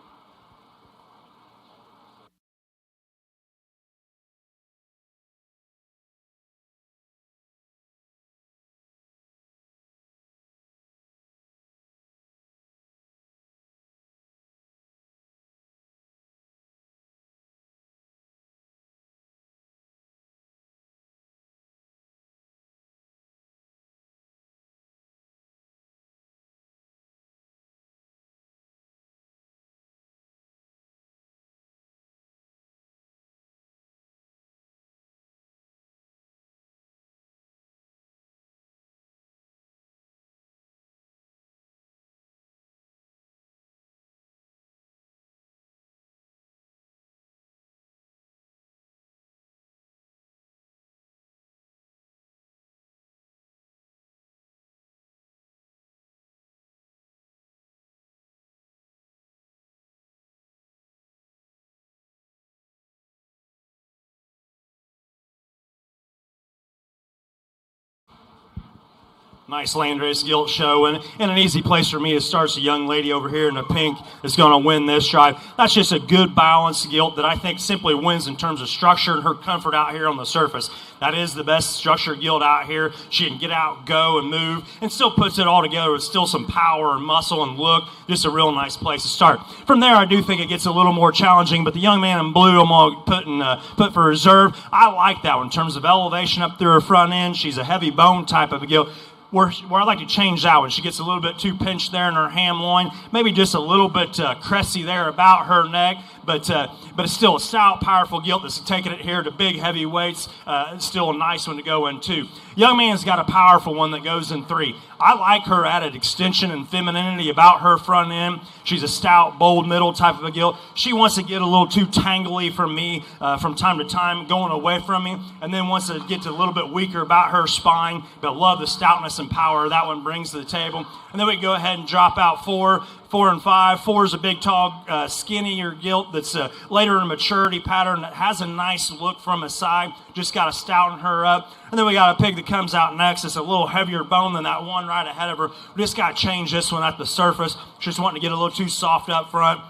S1: Nice Landrace gilt show, and an easy place for me to start. A young lady over here in the pink is going to win this drive. That's just a good balanced gilt that I think simply wins in terms of structure and her comfort out here on the surface. That is the best structure gilt out here. She can get out, go, and move, and still puts it all together with still some power and muscle and look. Just a real nice place to start. From there, I do think it gets a little more challenging, but the young man in blue I'm going to put for reserve. I like that one in terms of elevation up through her front end. She's a heavy bone type of a gilt. Where I'd like to change that one. She gets a little bit too pinched there in her ham loin, maybe just a little bit cressy there about her neck, but it's still a stout, powerful gilt that's taking it here to big heavy weights. It's still a nice one to go in too. Young man's got a powerful one that goes in 3. I like her added extension and femininity about her front end. She's a stout, bold middle type of a gilt. She wants to get a little too tangly from me from time to time, going away from me, and then wants to get to a little bit weaker about her spine, but love the stoutness and power that one brings to the table. And then we go ahead and drop out 4 and 5. 4 is a big, tall, skinnier gilt that's later in maturity pattern that has a nice look from the side. Just got to stouten her up. And then we got a pig that comes out next. It's a little heavier bone than that one right ahead of her. We just got to change this one at the surface. She's wanting to get a little too soft up front.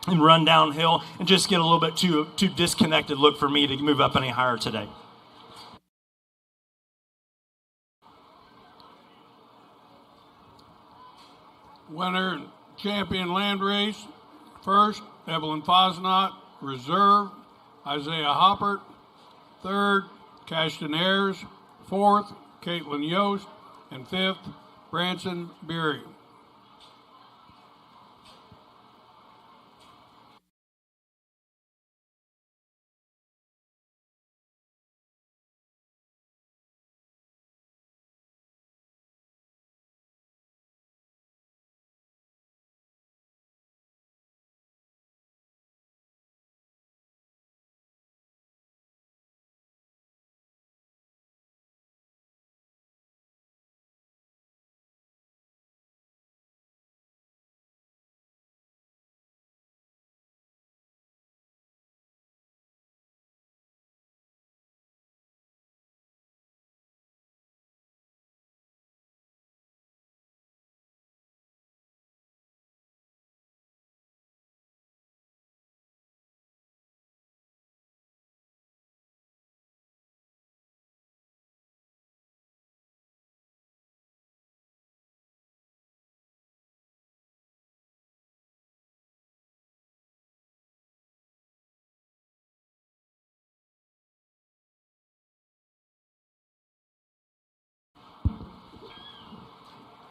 S1: and run downhill and just get a little bit too disconnected look for me to move up any higher today.
S2: Winner and champion land race. First, Evelyn Fosnot. Reserve, Isaiah Hoppert. Third, Cashton Ayers. Fourth, Caitlin Yost. And fifth, Branson Beery.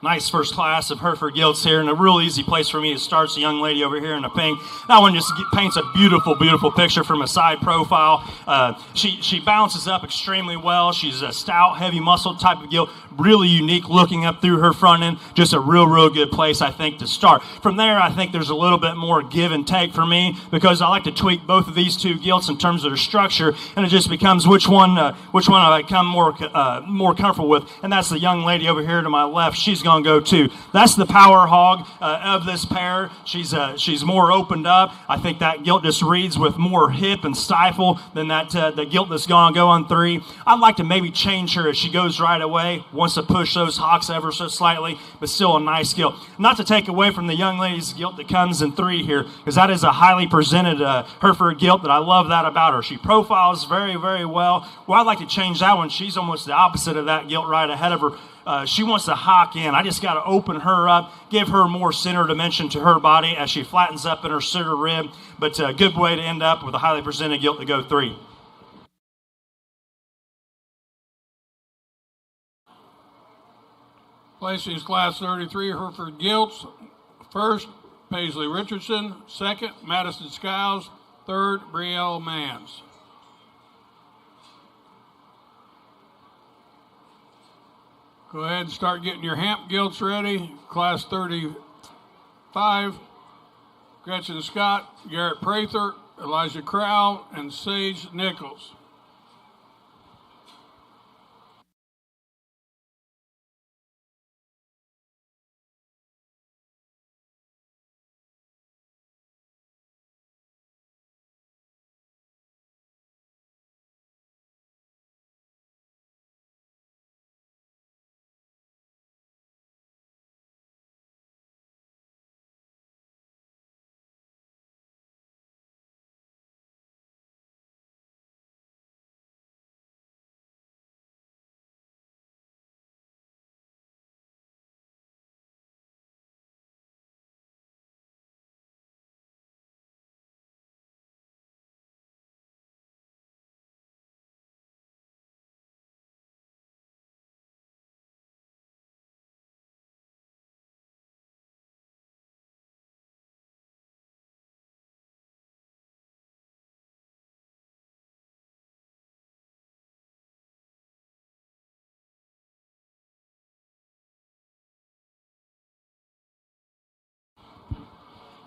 S1: Nice first class of Hereford Gilts here, and a real easy place for me to start. The young lady over here in the pink. That one just paints a beautiful, beautiful picture from a side profile. She balances up extremely well. She's a stout, heavy muscle type of gilt, really unique looking up through her front end. Just a real good place, I think, to start. From there, I think there's a little bit more give and take for me because I like to tweak both of these two gilts in terms of their structure, and it just becomes which one I become more comfortable with, and that's the young lady over here to my left. She's going to go too. That's the power hog of this pair. She's more opened up. I think that gilt just reads with more hip and stifle than that the gilt that's going to go on 3. I'd like to maybe change her as she goes right away. Wants to push those hocks ever so slightly, but still a nice gilt. Not to take away from the young lady's gilt that comes in 3 here, because that is a highly presented Hereford gilt that I love that about her. She profiles very well. Well, I'd like to change that one. She's almost the opposite of that gilt right ahead of her. She wants to hock in. I just got to open her up, give her more center dimension to her body as she flattens up in her center rib. But a good way to end up with a highly presented gilt to go 3.
S2: Placings class 33, Hereford Gilts. First, Paisley Richardson. Second, Madison Skiles. Third, Brielle Mans. Go ahead and start getting your Hamp Gilts ready. Class 35, Gretchen Scott, Garrett Prather, Elijah Crowell, and Sage Nichols.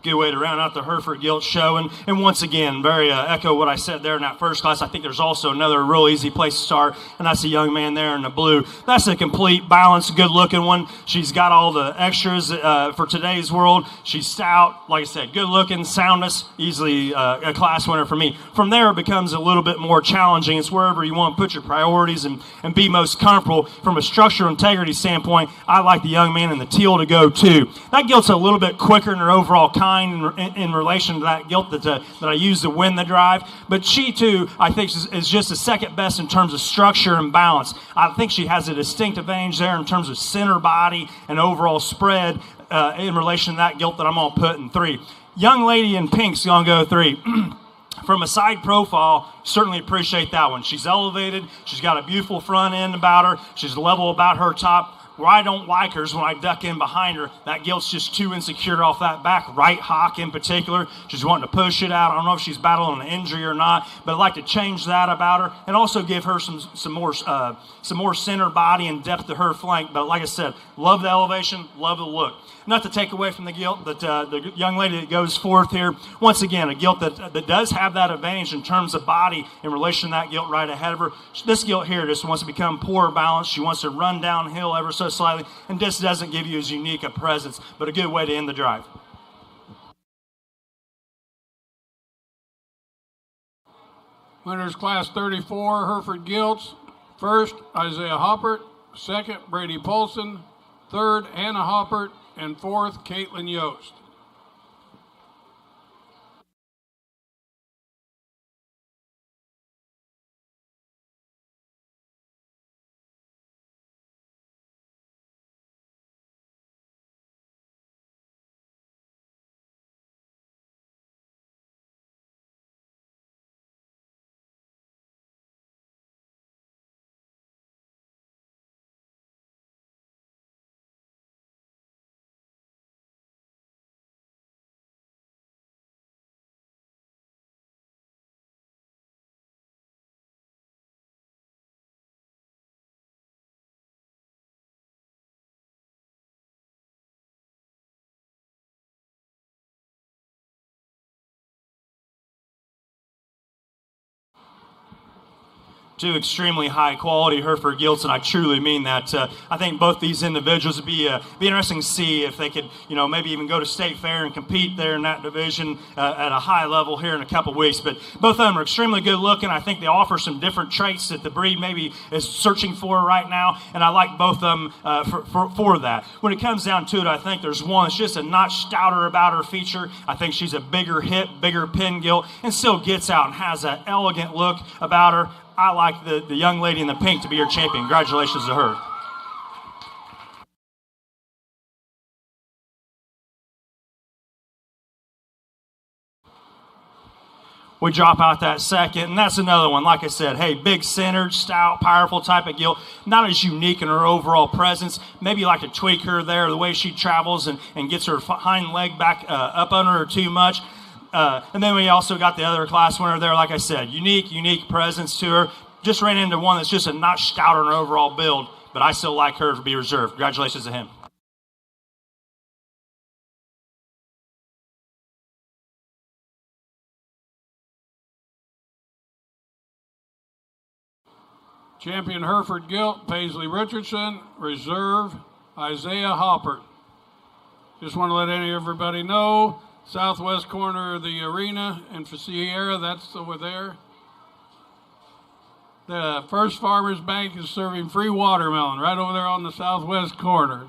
S1: Good way to round out the Hereford Gilt show. And once again, very echo what I said there in that first class. I think there's also another real easy place to start, and that's the young man there in the blue. That's a complete, balanced, good-looking one. She's got all the extras for today's world. She's stout, like I said, good-looking, soundness, easily a class winner for me. From there, it becomes a little bit more challenging. It's wherever you want to put your priorities and be most comfortable. From a structural integrity standpoint, I like the young man in the teal to go too. That gilt's a little bit quicker in her overall contact. behind in relation to that gilt that I used to win the drive. But she, too, I think is just the second best in terms of structure and balance. I think she has a distinctive advantage there in terms of center body and overall spread in relation to that gilt that I'm going to put in 3. Young lady in pink's going to go 3. From a side profile, certainly appreciate that one. She's elevated. She's got a beautiful front end about her. She's level about her top. Where I don't like her is when I duck in behind her. That gilt's just too insecure off that back right hock in particular. She's wanting to push it out. I don't know if she's battling an injury or not, but I'd like to change that about her and also give her some more center body and depth to her flank. But like I said, love the elevation, love the look. Not to take away from the gilt that the young lady that goes forth here, once again, a gilt that does have that advantage in terms of body in relation to that gilt right ahead of her. This gilt here just wants to become poor balanced. She wants to run downhill ever so slightly, and this doesn't give you as unique a presence, but a good way to end the drive.
S2: Winners Class 34, Hereford Gilts. First, Isaiah Hoppert. Second, Brady Polson. Third, Hannah Hoppert. And fourth, Caitlin Yost.
S1: Two extremely high quality Hereford gilts, and I truly mean that. I think both these individuals would be interesting to see if they could, maybe even go to state fair and compete there in that division at a high level here in a couple weeks. But both of them are extremely good looking. I think they offer some different traits that the breed maybe is searching for right now, and I like both of them for that. When it comes down to it, I think there's one that's just a notch stouter about her feature. I think she's a bigger hip, bigger pin gilt, and still gets out and has that elegant look about her. I like the young lady in the pink to be your champion. Congratulations to her. We drop out that second, and that's another one. Like I said, hey, big centered, stout, powerful type of gilt. Not as unique in her overall presence. Maybe you like to tweak her there, the way she travels and gets her hind leg back up under her too much. And then we also got the other class winner there, like I said, unique presence to her. Just ran into one that's just a notch stouter in her overall build, but I still like her to be reserved. Congratulations to him.
S2: Champion Hereford Gilt, Paisley Richardson. Reserve, Isaiah Hoppert. Just want to let everybody know, southwest corner of the arena in Sierra, that's over there. The First Farmers Bank is serving free watermelon right over there on the southwest corner.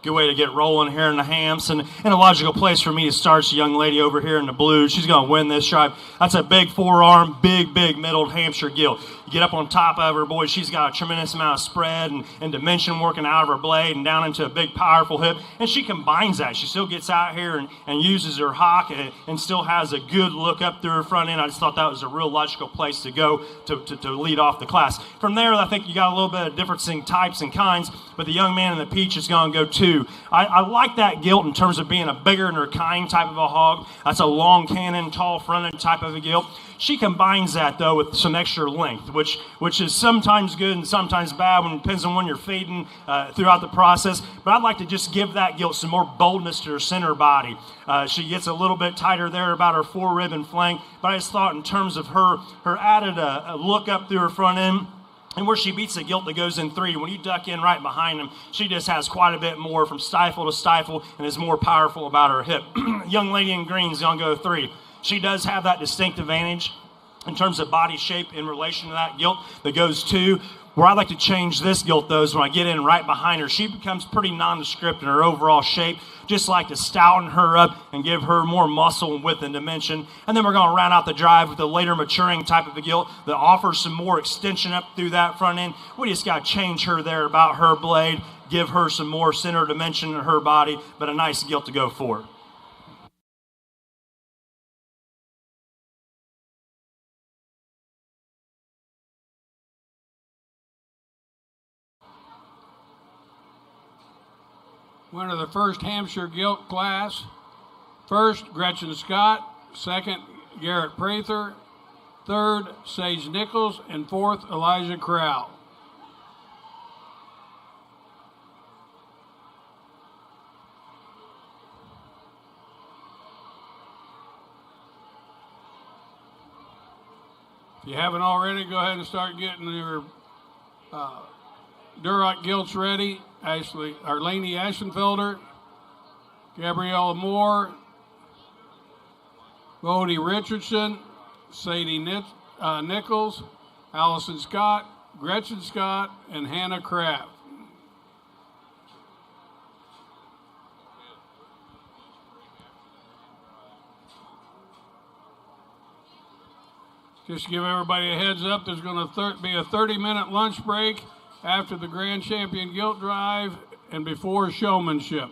S1: Good way to get rolling here in the Hams, and a logical place for me to start is a young lady over here in the blue. She's going to win this drive. That's a big forearm, big middled Hampshire gilt. You get up on top of her, boy, she's got a tremendous amount of spread and dimension working out of her blade and down into a big, powerful hip. And she combines that. She still gets out here and uses her hock and still has a good look up through her front end. I just thought that was a real logical place to go to lead off the class. From there, I think you got a little bit of differencing types and kinds, but the young man in the peach is going to go 2. I like that gilt in terms of being a bigger than her kind type of a hog. That's a long cannon, tall fronted type of a gilt. She combines that, though, with some extra length, which is sometimes good and sometimes bad when it depends on when you're feeding throughout the process. But I'd like to just give that gilt some more boldness to her center body. She gets a little bit tighter there about her fore-rib and flank, but I just thought in terms of her added a look up through her front end, and where she beats the gilt that goes in 3, when you duck in right behind him, she just has quite a bit more from stifle to stifle and is more powerful about her hip. Young lady in green is going to go 3. She does have that distinct advantage in terms of body shape in relation to that gilt that goes 2. Where I like to change this gilt, though, is when I get in right behind her, she becomes pretty nondescript in her overall shape. Just like to stouten her up and give her more muscle and width and dimension. And then we're going to round out the drive with a later maturing type of a gilt that offers some more extension up through that front end. We just got to change her there about her blade, give her some more center dimension in her body, but a nice gilt to go for.
S2: Winner of the first Hampshire gilt class. First, Gretchen Scott. Second, Garrett Prather. Third, Sage Nichols. And fourth, Elijah Corral. If you haven't already, go ahead and start getting your Duroc gilts ready. Lainey Ashenfelder, Gabriella Moore, Bodie Richardson, Sadie Nichols, Allison Scott, Gretchen Scott, and Hannah Kraft. Just to give everybody a heads up, there's going to be a 30-minute lunch break after the Grand Champion Gilt Drive and before showmanship.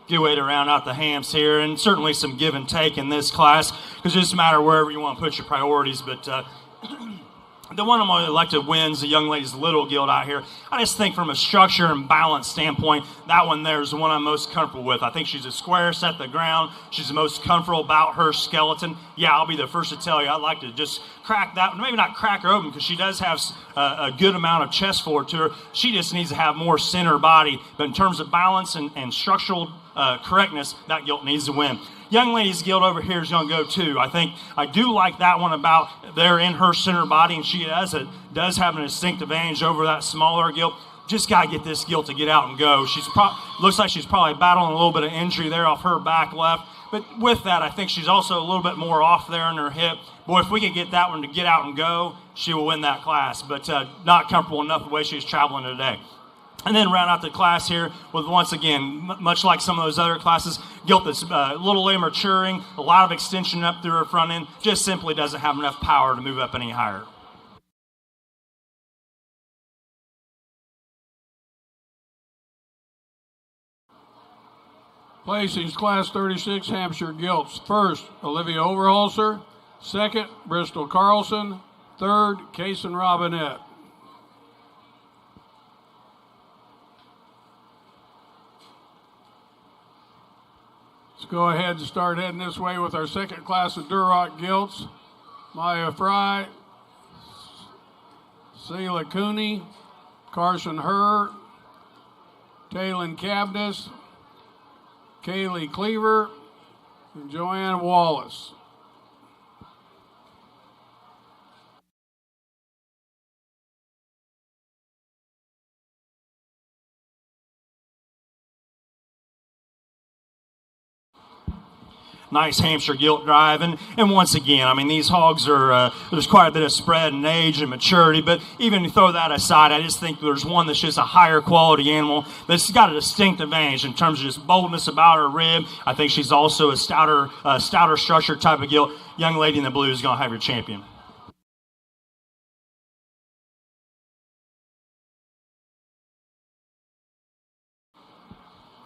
S1: Good way to round out the Hams here, and certainly some give and take in this class, because it doesn't matter wherever you want to put your priorities, but the one I'm going to like to win is the young lady's little gilt out here. I just think from a structure and balance standpoint, that one there is the one I'm most comfortable with. I think she's a square set the ground. She's the most comfortable about her skeleton. Yeah, I'll be the first to tell you, I'd like to just crack that, maybe not crack her open, because she does have a good amount of chest forward to her. She just needs to have more center body, but in terms of balance and structural correctness, that gilt needs to win. Young lady's gilt over here is going to go 2. I do like that one about there in her center body, and she does have an distinct advantage over that smaller gilt. Just got to get this gilt to get out and go. Looks like she's probably battling a little bit of injury there off her back left. But with that, I think she's also a little bit more off there in her hip. Boy, if we can get that one to get out and go, she will win that class. But not comfortable enough the way she's traveling today. And then round out the class here with, once again, much like some of those other classes, gilt that's a little maturing, a lot of extension up through her front end, just simply doesn't have enough power to move up any higher.
S2: Placings, Class 36 Hampshire Gilts. First, Olivia Overholser. Second, Bristol Carlson. Third, Kason Robinette. Let's go ahead and start heading this way with our second class of Duroc Gilts. Maya Fry, Selah Cooney, Carson Herr, Taylon Cabness, Kaylee Cleaver, and Joanne Wallace.
S1: Nice Hampshire gilt drive, and once again, I mean, these hogs are, there's quite a bit of spread and age and maturity, but even if you throw that aside, I just think there's one that's just a higher quality animal that's got a distinct advantage in terms of just boldness about her rib. I think she's also a stouter structure type of gilt. Young lady in the blue is going to have your champion.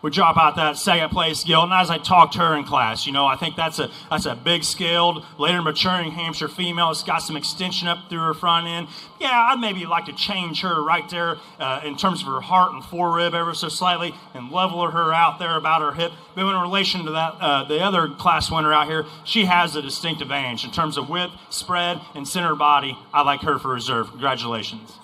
S1: We drop out that second place gilt, and as I talked to her in class, you know, I think that's a big scaled, later maturing Hampshire female. It's got some extension up through her front end. Yeah, I'd maybe like to change her right there in terms of her heart and forerib ever so slightly and level her out there about her hip. But in relation to that, the other class winner out here, she has a distinct advantage in terms of width, spread, and center body. I like her for reserve. Congratulations.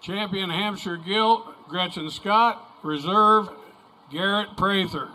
S2: Champion Hampshire Gilt, Gretchen Scott. Reserve, Garrett Prather.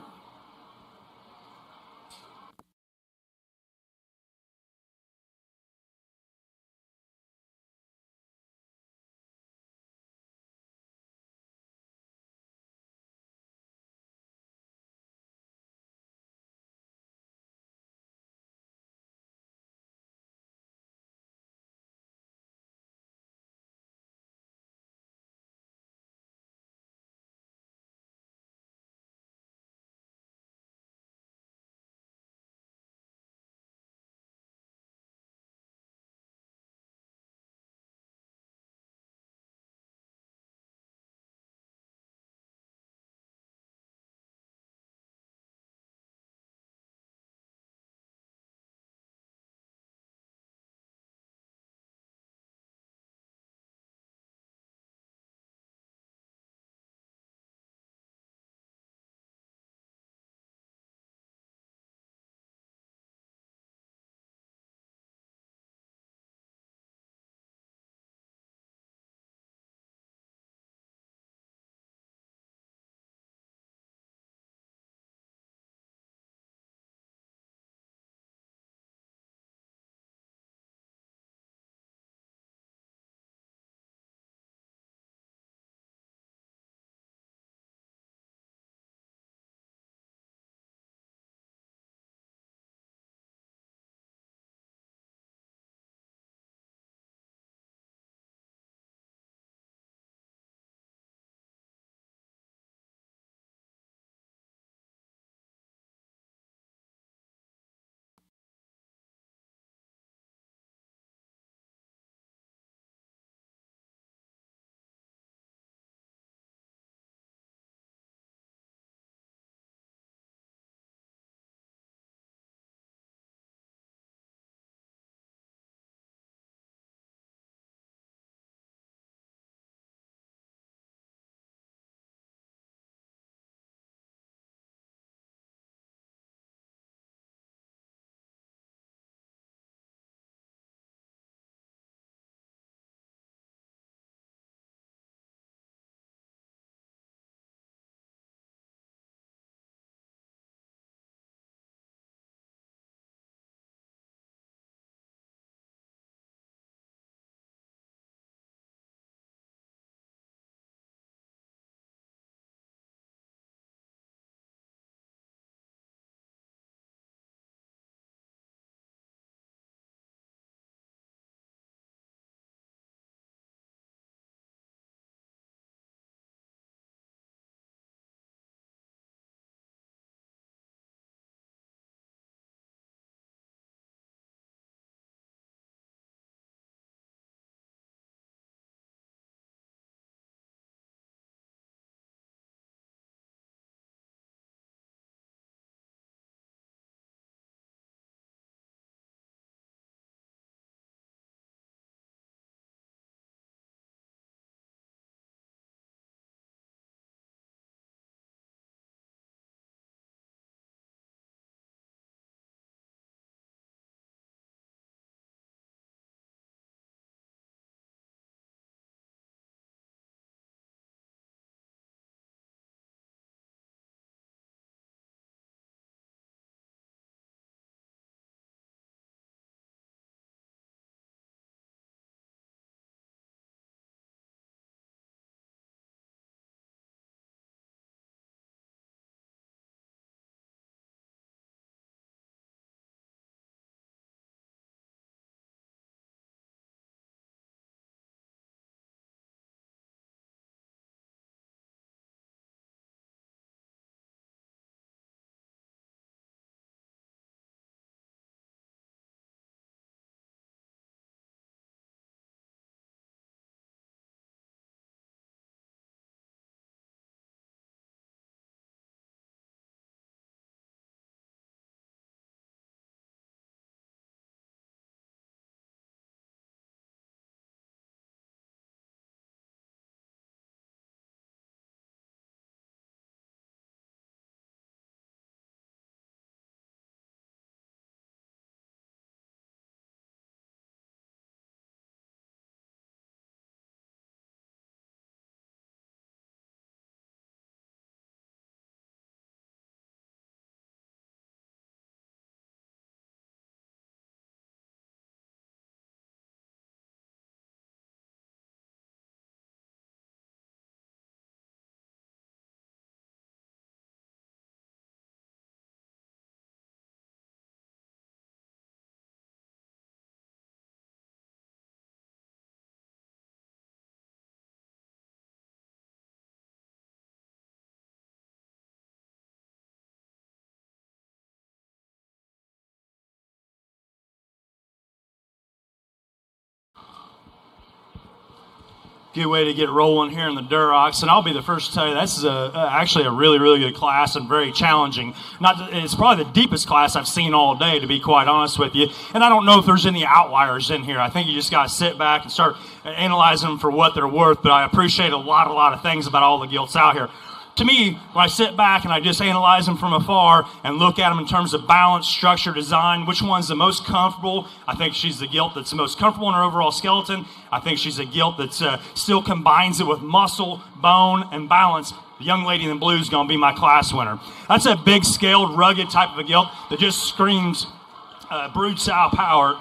S1: Good way to get rolling here in the Durocs, and I'll be the first to tell you this is actually a really, really good class and very challenging. It's probably the deepest class I've seen all day, to be quite honest with you. And I don't know if there's any outliers in here. I think you just got to sit back and start analyzing them for what they're worth. But I appreciate a lot of things about all the gilts out here. To me, when I sit back and I just analyze them from afar and look at them in terms of balance, structure, design, which one's the most comfortable? I think she's the gilt that's the most comfortable in her overall skeleton. I think she's a gilt that still combines it with muscle, bone, and balance. The young lady in the blue is going to be my class winner. That's a big, scaled, rugged type of a gilt that just screams brood sow power.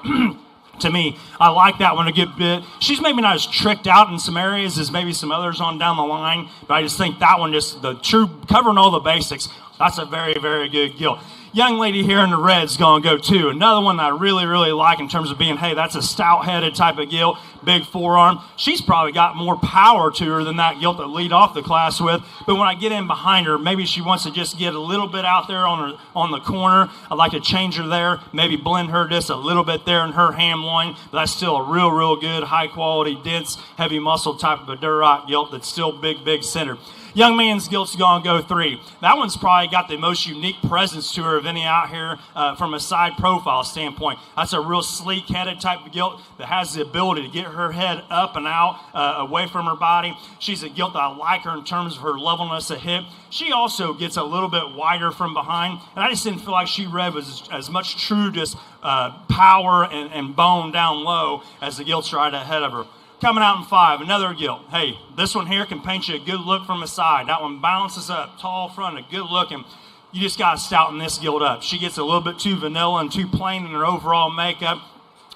S1: To me, I like that one a good bit. She's maybe not as tricked out in some areas as maybe some others on down the line, but I just think that one, just the true, covering all the basics, that's a very, very good gilt. Young lady here in the red's going to go too. Another one that I really, really like in terms of being, hey, that's a stout-headed type of gilt, big forearm. She's probably got more power to her than that gilt that lead off the class with. But when I get in behind her, maybe she wants to just get a little bit out there on the corner. I'd like to change her there, maybe blend her just a little bit there in her ham loin. But that's still a real, real good, high-quality, dense, heavy muscle type of a Duroc gilt that's still big, big center. Young man's gilt's going to go 3. That one's probably got the most unique presence to her of any out here from a side profile standpoint. That's a real sleek-headed type of gilt that has the ability to get her head up and out away from her body. She's a gilt that I like her in terms of her levelness of hip. She also gets a little bit wider from behind, and I just didn't feel like she read was as much true just power and bone down low as the gilts right ahead of her. Coming out in 5, another gilt. Hey, this one here can paint you a good look from the side. That one balances up, tall front, a good looking. You just got to stouten this gilt up. She gets a little bit too vanilla and too plain in her overall makeup.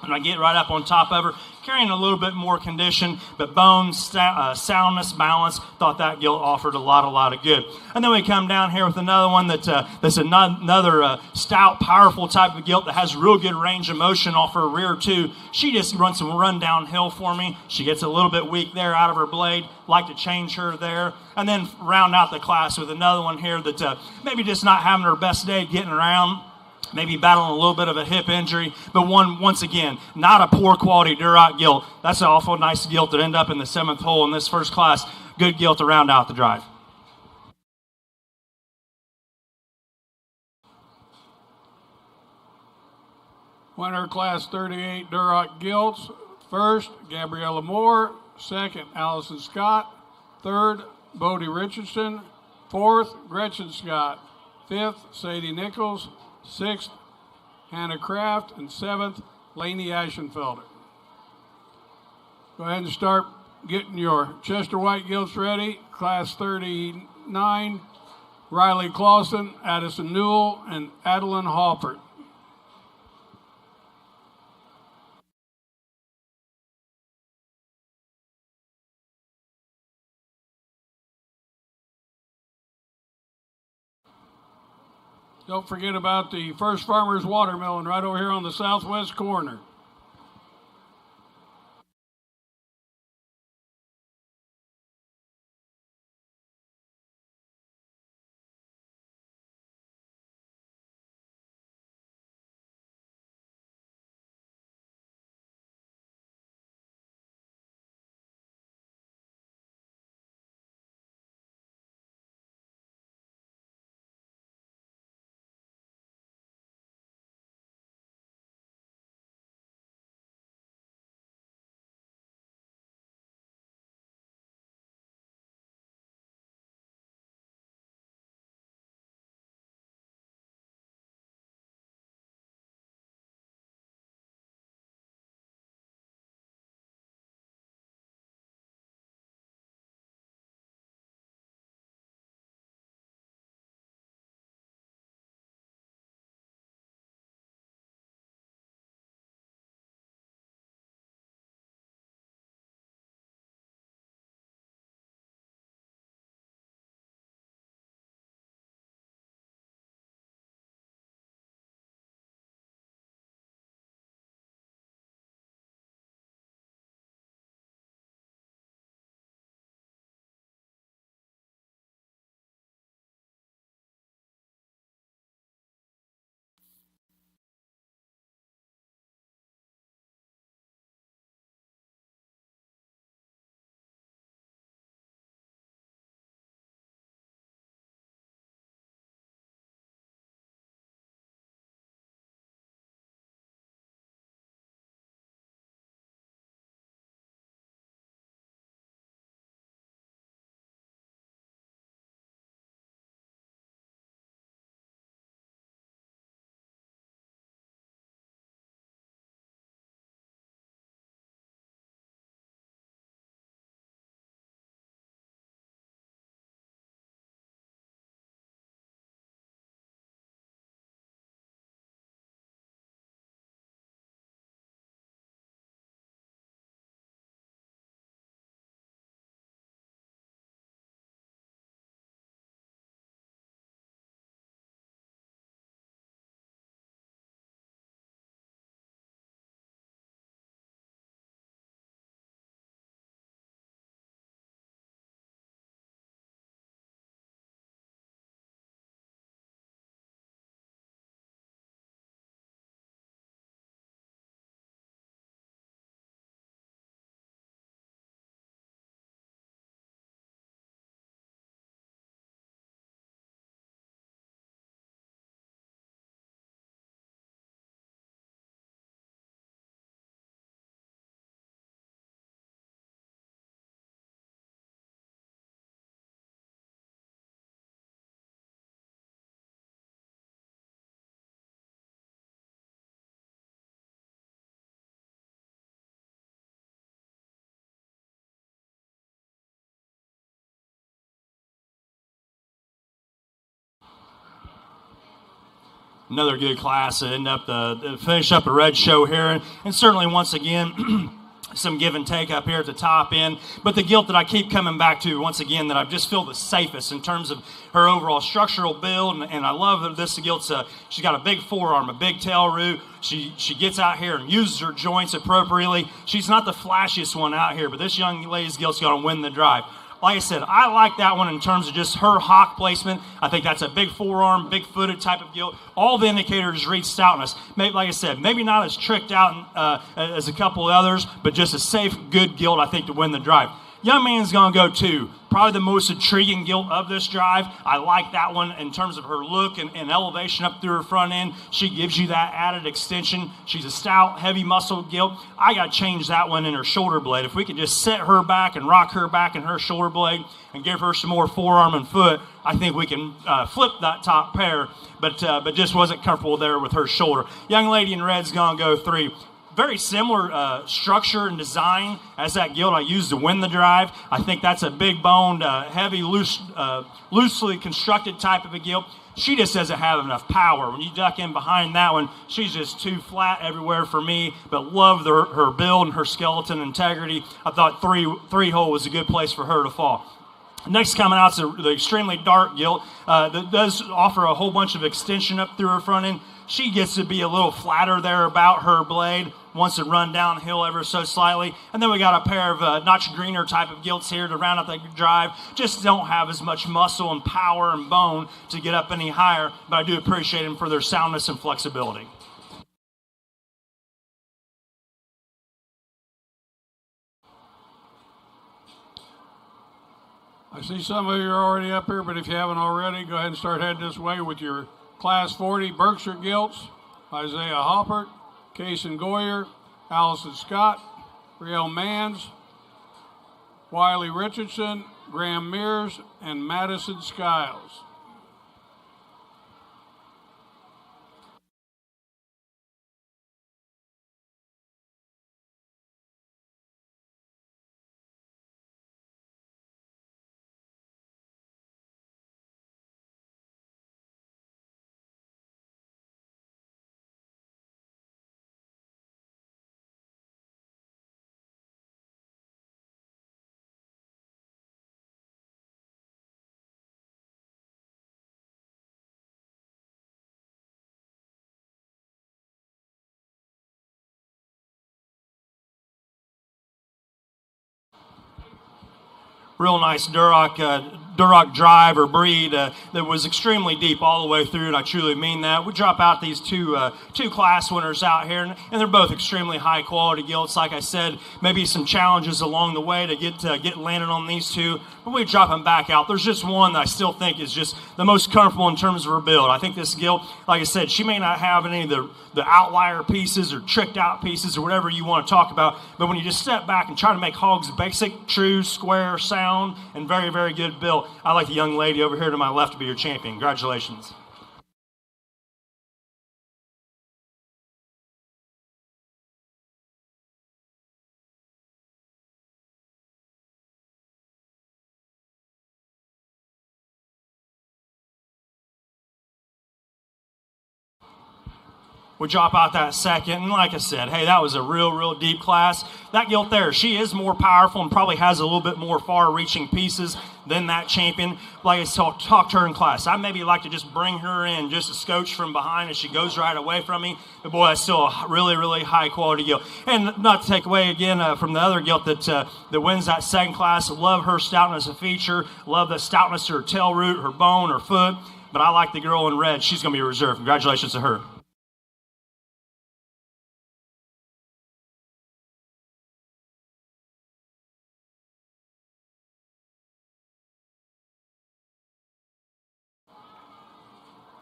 S1: And I get right up on top of her, carrying a little bit more condition, but bone, soundness, balance. Thought that gilt offered a lot of good. And then we come down here with another one that's another stout, powerful type of gilt that has real good range of motion off her rear too. She just runs some run downhill for me. She gets a little bit weak there out of her blade. Like to change her there. And then round out the class with another one here that maybe just not having her best day getting around. Maybe battling a little bit of a hip injury, but once again, not a poor quality Duroc gilt. That's an awful nice gilt that ended up in the 7th hole in this first class. Good gilt to round out the drive.
S2: Winner class 38 Duroc gilts. First, Gabriella Moore. Second, Allison Scott. Third, Bodie Richardson. Fourth, Gretchen Scott. Fifth, Sadie Nichols. 6th, Hannah Kraft, and 7th, Lainey Ashenfelder. Go ahead and start getting your Chester White gilts ready. Class 39, Riley Clausen, Addison Newell, and Adeline Halpert. Don't forget about the First Farmers Watermelon right over here on the southwest corner.
S1: Another good class to end up finish up the red show here, and certainly once again some give and take up here at the top end. But the gilt that I keep coming back to once again that I just feel the safest in terms of her overall structural build, and I love that this gilt's she's got a big forearm, a big tail root. She gets out here and uses her joints appropriately. She's not the flashiest one out here, but this young lady's gilt's going to win the drive. Like I said, I like that one in terms of just her hock placement. I think that's a big forearm, big-footed type of gilt. All the indicators read stoutness. Maybe, like I said, maybe not as tricked out as a couple of others, but just a safe, good gilt, I think, to win the drive. Young man's going to go 2. Probably the most intriguing gilt of this drive. I like that one in terms of her look and elevation up through her front end. She gives you that added extension. She's a stout, heavy muscle gilt. I got to change that one in her shoulder blade. If we could just set her back and rock her back in her shoulder blade and give her some more forearm and foot, I think we can flip that top pair, but just wasn't comfortable there with her shoulder. Young lady in red's going to go 3. Very similar structure and design as that gilt I used to win the drive. I think that's a big-boned, heavy, loosely constructed type of a gilt. She just doesn't have enough power. When you duck in behind that one, she's just too flat everywhere for me, but love her build and her skeleton integrity. I thought three hole was a good place for her to fall. Next coming out is the extremely dark gilt that does offer a whole bunch of extension up through her front end. She gets to be a little flatter there about her blade, wants to run downhill ever so slightly. And then we got a pair of notch greener type of gilts here to round out the drive. Just don't have as much muscle and power and bone to get up any higher, but I do appreciate them for their soundness and flexibility.
S2: I see some of you are already up here, but if you haven't already, go ahead and start heading this way with your Class 40 Berkshire gilts. Isaiah Hoppert, Kason Goyer, Allison Scott, Riel Manns, Wiley Richardson, Graham Mears, and Madison Skiles.
S1: Real nice Duroc drive or breed that was extremely deep all the way through, and I truly mean that. We drop out these two class winners out here, and they're both extremely high quality gilts. Like I said, maybe some challenges along the way to get landed on these two, but we drop them back out. There's just one that I still think is just the most comfortable in terms of her build. I think this gilt, like I said, she may not have any of the outlier pieces or tricked out pieces or whatever you want to talk about, but when you just step back and try to make hogs basic, true, square, sound, and very, very good build, I like the young lady over here to my left to be your champion. Congratulations. We drop out that second, and like I said, hey, that was a real deep class. That gilt there, she is more powerful and probably has a little bit more far-reaching pieces than that champion. Like I talked to her in class, I maybe like to just bring her in just a scotch from behind as she goes right away from me. But boy, that's still a really high-quality gilt. And not to take away again from the other gilt that wins that second class, love her stoutness of feature, love the stoutness of her tail root, her bone, her foot. But I like the girl in red. She's going to be reserved. Congratulations to her.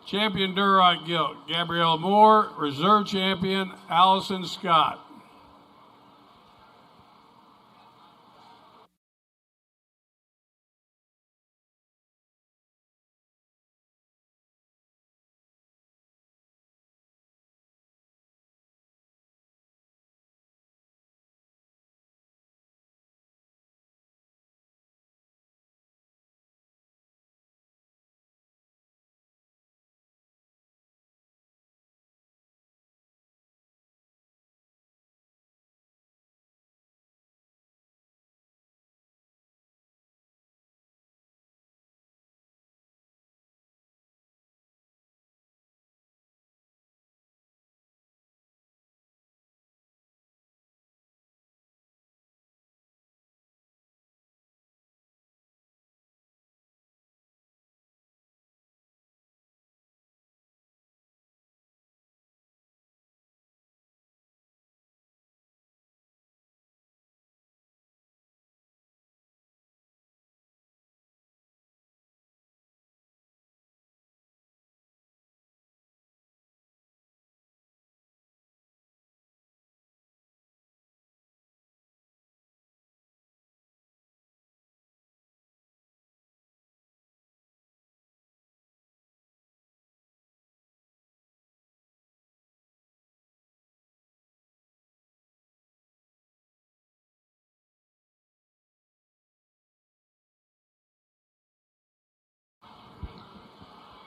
S2: Champion Duroc gilt, Gabriella Moore. Reserve champion, Allison Scott.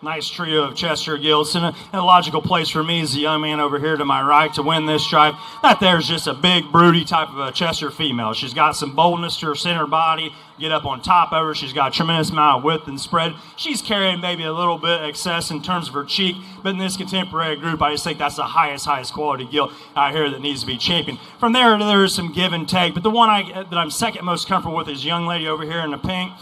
S1: Nice trio of Chester gilts, and a logical place for me as the young man over here to my right to win this drive. That there's just a big, broody type of a Chester female. She's got some boldness to her center body, get up on top of her. She's got a tremendous amount of width and spread. She's carrying maybe a little bit excess in terms of her cheek, but in this contemporary group, I just think that's the highest quality gilt out here that needs to be championed. From there, there's some give and take, but the one that I'm second most comfortable with is a young lady over here in the pink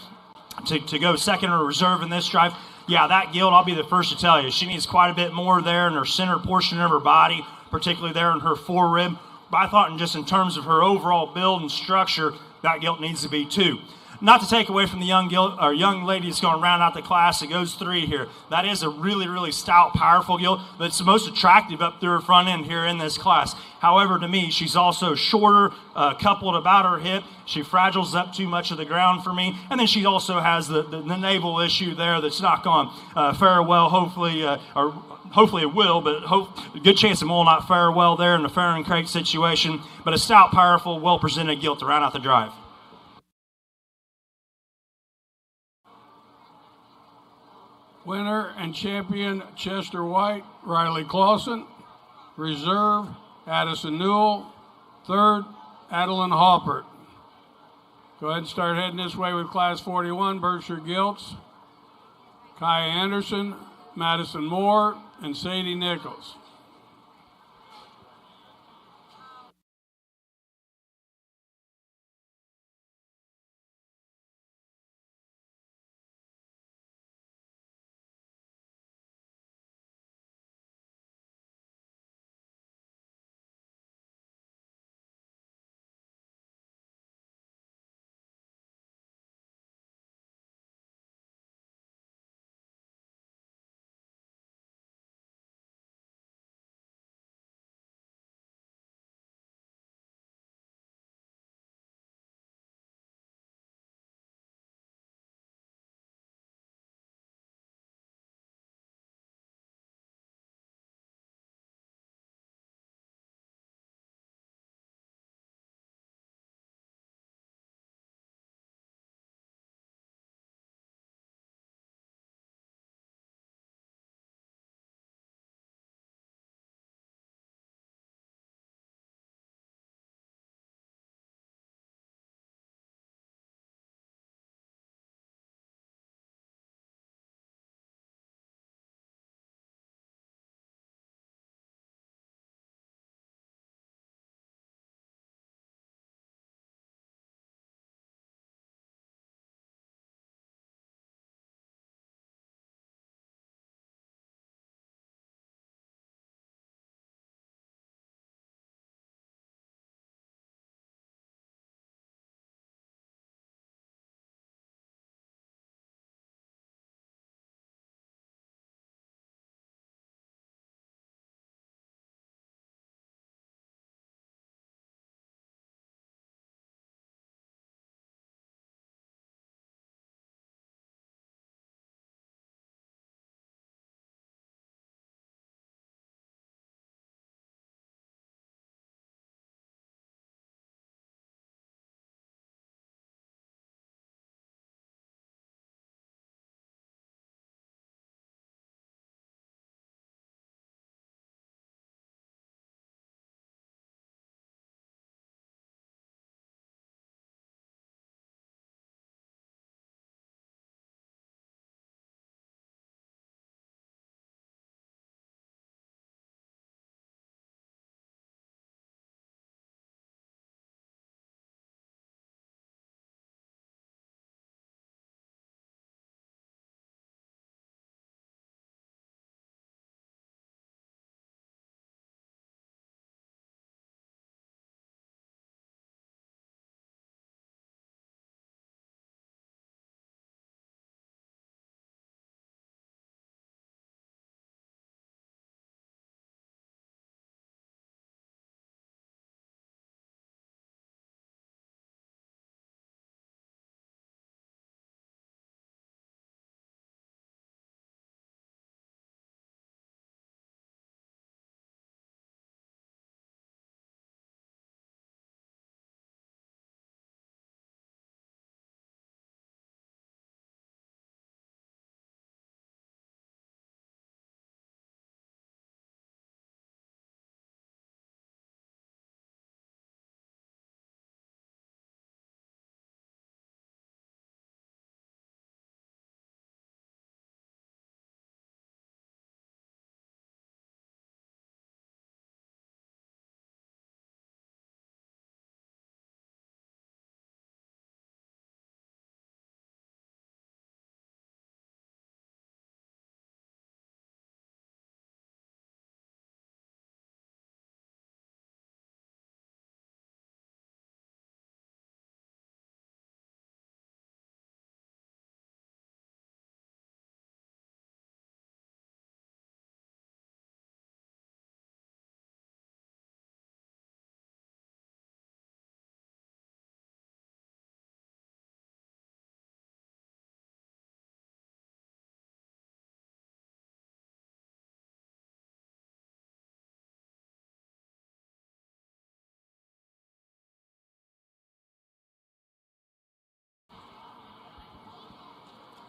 S1: to go second or reserve in this drive. Yeah, that gilt, I'll be the first to tell you, she needs quite a bit more there in her center portion of her body, particularly there in her forerib. But I thought in terms of her overall build and structure, that gilt needs to be 2. Not to take away from the young lady that's going to round out the class that goes 3 here. That is a really, really stout, powerful gilt that's the most attractive up through her front end here in this class. However, to me, she's also shorter, coupled about her hip. She fragiles up too much of the ground for me. And then she also has the navel issue there that's not going to fare well, hopefully, or hopefully it will, but good chance it will not fare well there in the fair and crate situation. But a stout, powerful, well-presented gilt to round out the drive.
S2: Winner and champion Chester White, Riley Clausen. Reserve, Addison Newell. Third, Adeline Hoppert. Go ahead and start heading this way with Class 41, Berkshire Gilts. Kaya Anderson, Madison Moore, and Sadie Nichols.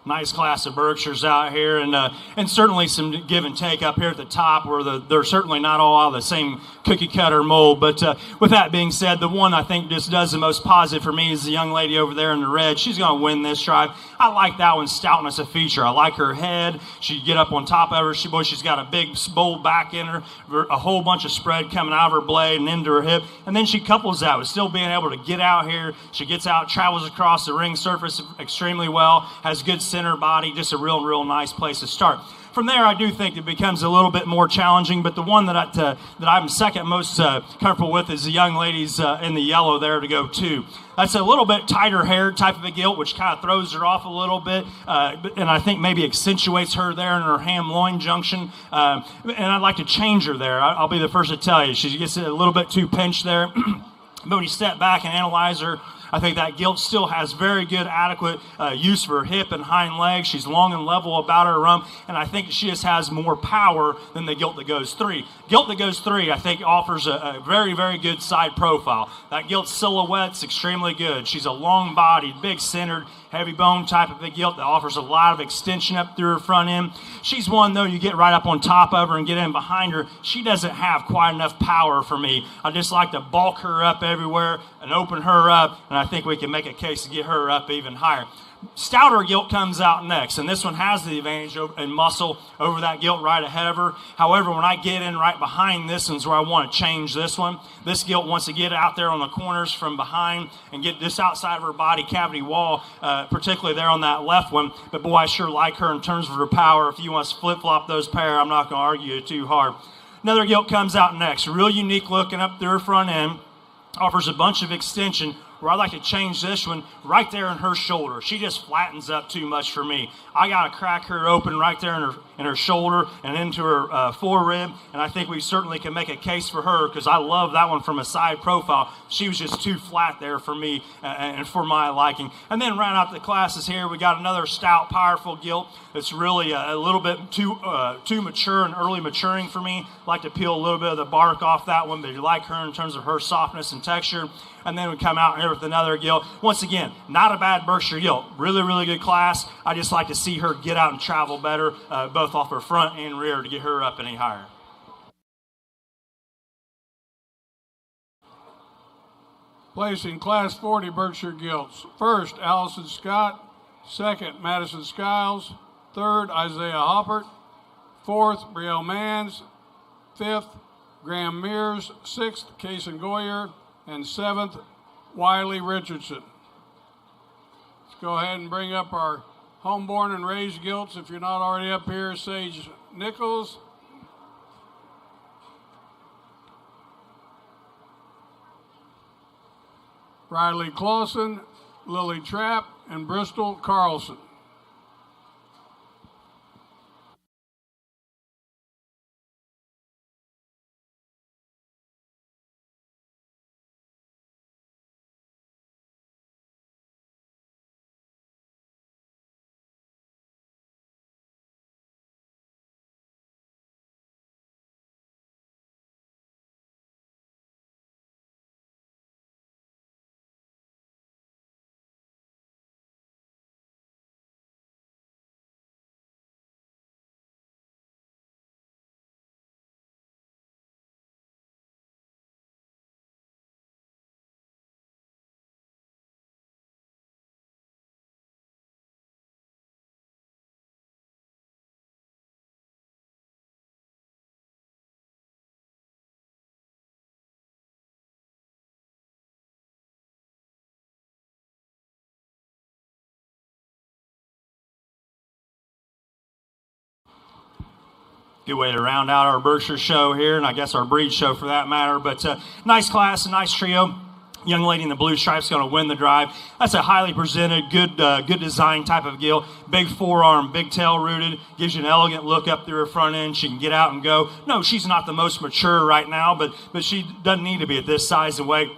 S1: Nice class of Berkshires out here, and certainly some give and take up here at the top, where they're certainly not all out of the same cookie cutter mold. But with that being said, the one I think just does the most positive for me is the young lady over there in the red. She's going to win this drive. I like that one's stoutness a feature. I like her head. She get up on top of her. She's got a big bold back in her, a whole bunch of spread coming out of her blade and into her hip, and then she couples that with still being able to get out here. She gets out, travels across the ring surface extremely well, has good center body, just a real nice place to start. From there, I do think it becomes a little bit more challenging, but the one that I'm second most comfortable with is the young ladies in the yellow there to go 2. That's a little bit tighter hair type of a gilt, which kind of throws her off a little bit, and I think maybe accentuates her there in her ham-loin junction, and I'd like to change her there. I'll be the first to tell you. She gets a little bit too pinched there, but when you step back and analyze her, I think that gilt still has very good, adequate use for her hip and hind legs. She's long and level about her rump, and I think she just has more power than the gilt that goes 3. Gilt that goes 3, I think, offers a very good side profile. That gilt silhouette's extremely good. She's a long-bodied, big-centered, heavy bone type of a gilt that offers a lot of extension up through her front end. She's one, though, you get right up on top of her and get in behind her, she doesn't have quite enough power for me. I just like to bulk her up everywhere and open her up, and I think we can make a case to get her up even higher. Stouter gilt comes out next, and this one has the advantage in muscle over that gilt right ahead of her. However, when I get in right behind this one's where I want to change this one. This gilt wants to get out there on the corners from behind and get this outside of her body cavity wall, particularly there on that left one. But boy, I sure like her in terms of her power. If you want to flip-flop those pair, I'm not going to argue it too hard. Another gilt comes out next, real unique looking up through her front end, offers a bunch of extension, where I like to change this one right there in her shoulder. She just flattens up too much for me. I got to crack her open right there in her shoulder and into her forerib, and I think we certainly can make a case for her because I love that one from a side profile. She was just too flat there for me and for my liking. And then round out the classes here, we got another stout, powerful gilt that's really a little bit too mature and early maturing for me. I like to peel a little bit of the bark off that one, but you like her in terms of her softness and texture. And then we come out here with another gilt. Once again, not a bad Berkshire gilt. Really good class. I just like to see her get out and travel better, both off her front and rear to get her up any higher.
S2: Placing Class 40 Berkshire gilts. First, Allison Scott. Second, Madison Skiles. Third, Isaiah Hoppert. Fourth, Brielle Mans. Fifth, Graham Mears. Sixth, Kason Goyer. And seventh, Wiley Richardson. Let's go ahead and bring up our homeborn and raised gilts. If you're not already up here, Sage Nichols. Riley Clausen, Lily Trapp, and Bristol Carlson.
S1: Good way to round out our Berkshire show here, and I guess our breed show for that matter. But nice class, a nice trio. Young lady in the blue stripes going to win the drive. That's a highly presented, good design type of gilt. Big forearm, big tail rooted, gives you an elegant look up through her front end. She can get out and go. No, she's not the most mature right now, but she doesn't need to be at this size and weight.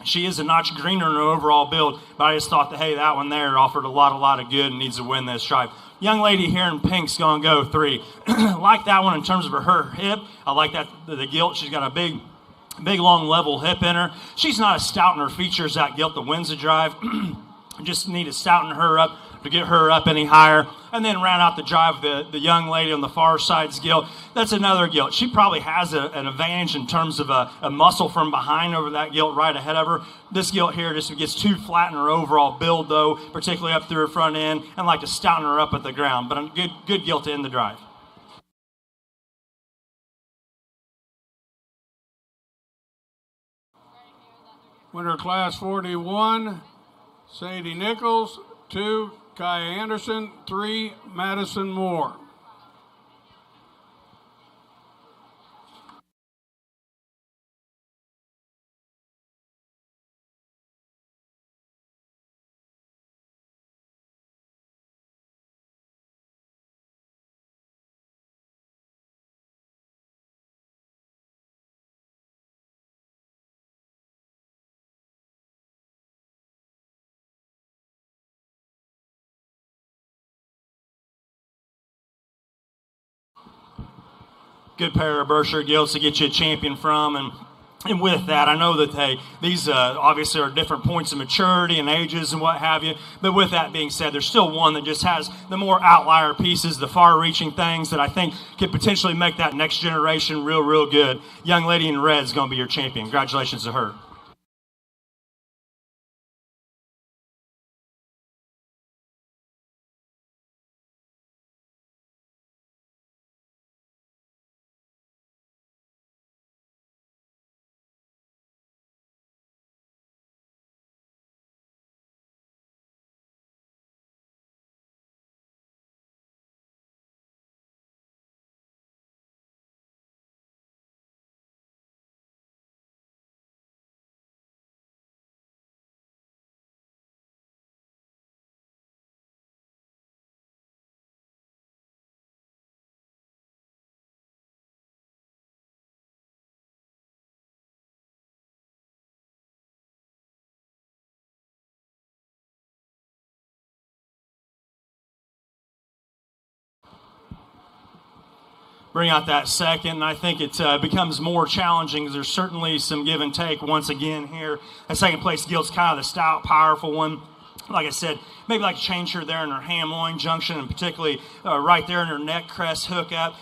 S1: She is a notch greener in her overall build, but I just thought that, hey, that one there offered a lot of good and needs to win this stripe. Young lady here in pink's going to go 3. Like that one in terms of her hip. I like that the gilt. She's got a big, long, level hip in her. She's not as stout in her features, that gilt that wins the drive. Just need to stouten her up to get her up any higher. And then ran out the drive the young lady on the far side's gilt. That's another gilt. She probably has an advantage in terms of a muscle from behind over that gilt right ahead of her. This gilt here just gets too flat in her overall build, though, particularly up through her front end, and like to stouten her up at the ground. But a good gilt to end the drive.
S2: Winner Class 41, Sadie Nichols. 2, Kaya Anderson. 3, Madison Moore.
S1: Good pair of Berkshire gilts to get you a champion from. And with that, I know that, hey, these obviously are different points of maturity and ages and what have you. But with that being said, there's still one that just has the more outlier pieces, the far-reaching things that I think could potentially make that next generation real good. Young lady in red is going to be your champion. Congratulations to her. Bring out that second, and I think it becomes more challenging because there's certainly some give and take once again here. That second place gilt's kind of the stout, powerful one. Like I said, maybe like to change her there in her ham-loin junction, and particularly right there in her neck crest hookup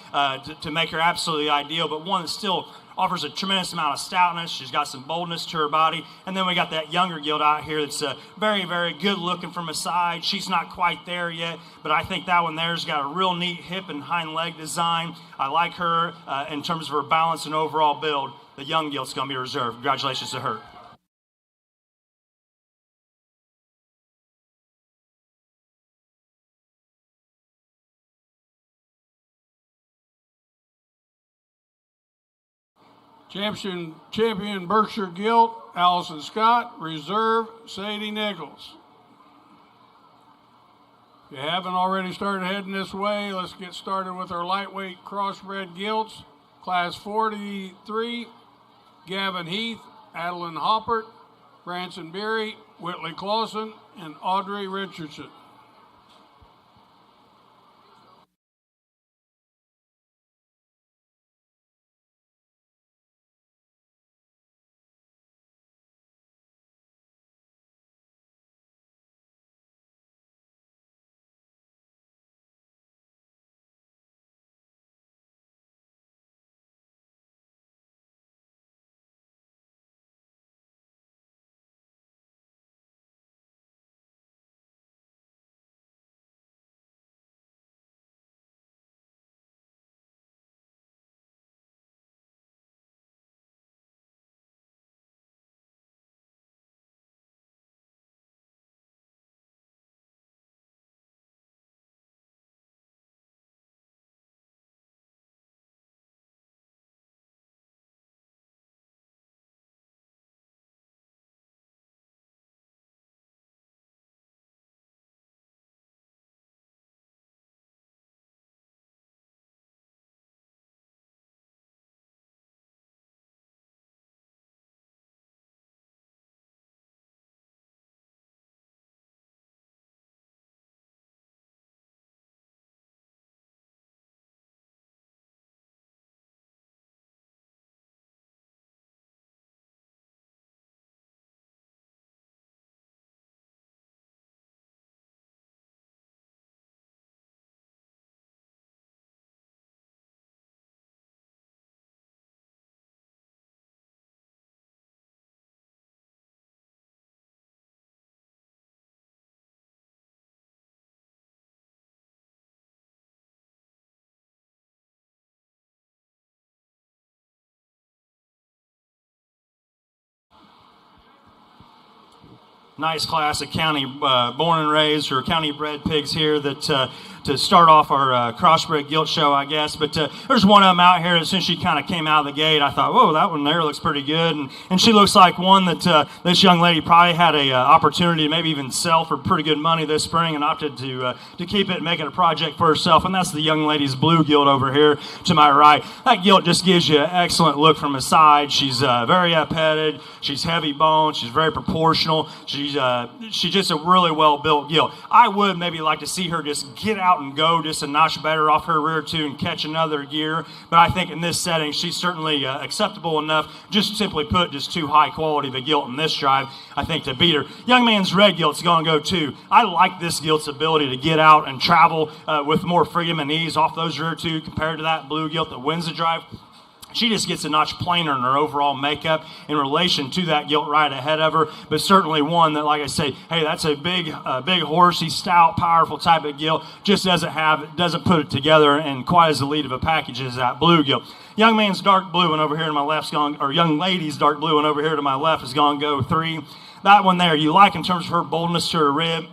S1: to make her absolutely ideal, but one that still offers a tremendous amount of stoutness. She's got some boldness to her body. And then we got that younger gilt out here that's very good looking from a side. She's not quite there yet, but I think that one there's got a real neat hip and hind leg design. I like her in terms of her balance and overall build. The young gilt's going to be reserved. Congratulations to her.
S2: Champion Berkshire Gilt, Allison Scott. Reserve, Sadie Nichols. If you haven't already started heading this way, let's get started with our lightweight crossbred gilts. Class 43, Gavin Heath, Adeline Hoppert, Branson Beery, Whitley Clausen, and Audrey Richardson.
S1: nice class of county born and raised or county bred pigs here that to start off our crossbred gilt show, I guess. But there's one of them out here that since she kind of came out of the gate, I thought, whoa, that one there looks pretty good. And she looks like one that this young lady probably had a opportunity to maybe even sell for pretty good money this spring and opted to keep it and make it a project for herself. And that's the young lady's blue gilt over here to my right. That gilt just gives you an excellent look from the side. She's very petted. She's heavy boned. She's very proportional. She's just a really well-built gilt. I would maybe like to see her just get out and go just a notch better off her rear too and catch another gear. But I think in this setting, she's certainly acceptable enough. Just simply put, just too high quality of a gilt in this drive, I think, to beat her. Young man's red gilt's going to go too. I like this gilt's ability to get out and travel with more freedom and ease off those rear two compared to that blue gilt that wins the drive. She just gets a notch plainer in her overall makeup in relation to that gilt right ahead of her, but certainly one that, like I say, hey, that's a big horsey, stout, powerful type of gilt. Just doesn't put it together in quite as elite of a package as that blue gilt. Young man's dark blue one over here to my left, or young lady's dark blue one over here to my left is going to go 3. That one there, you like in terms of her boldness to her rib.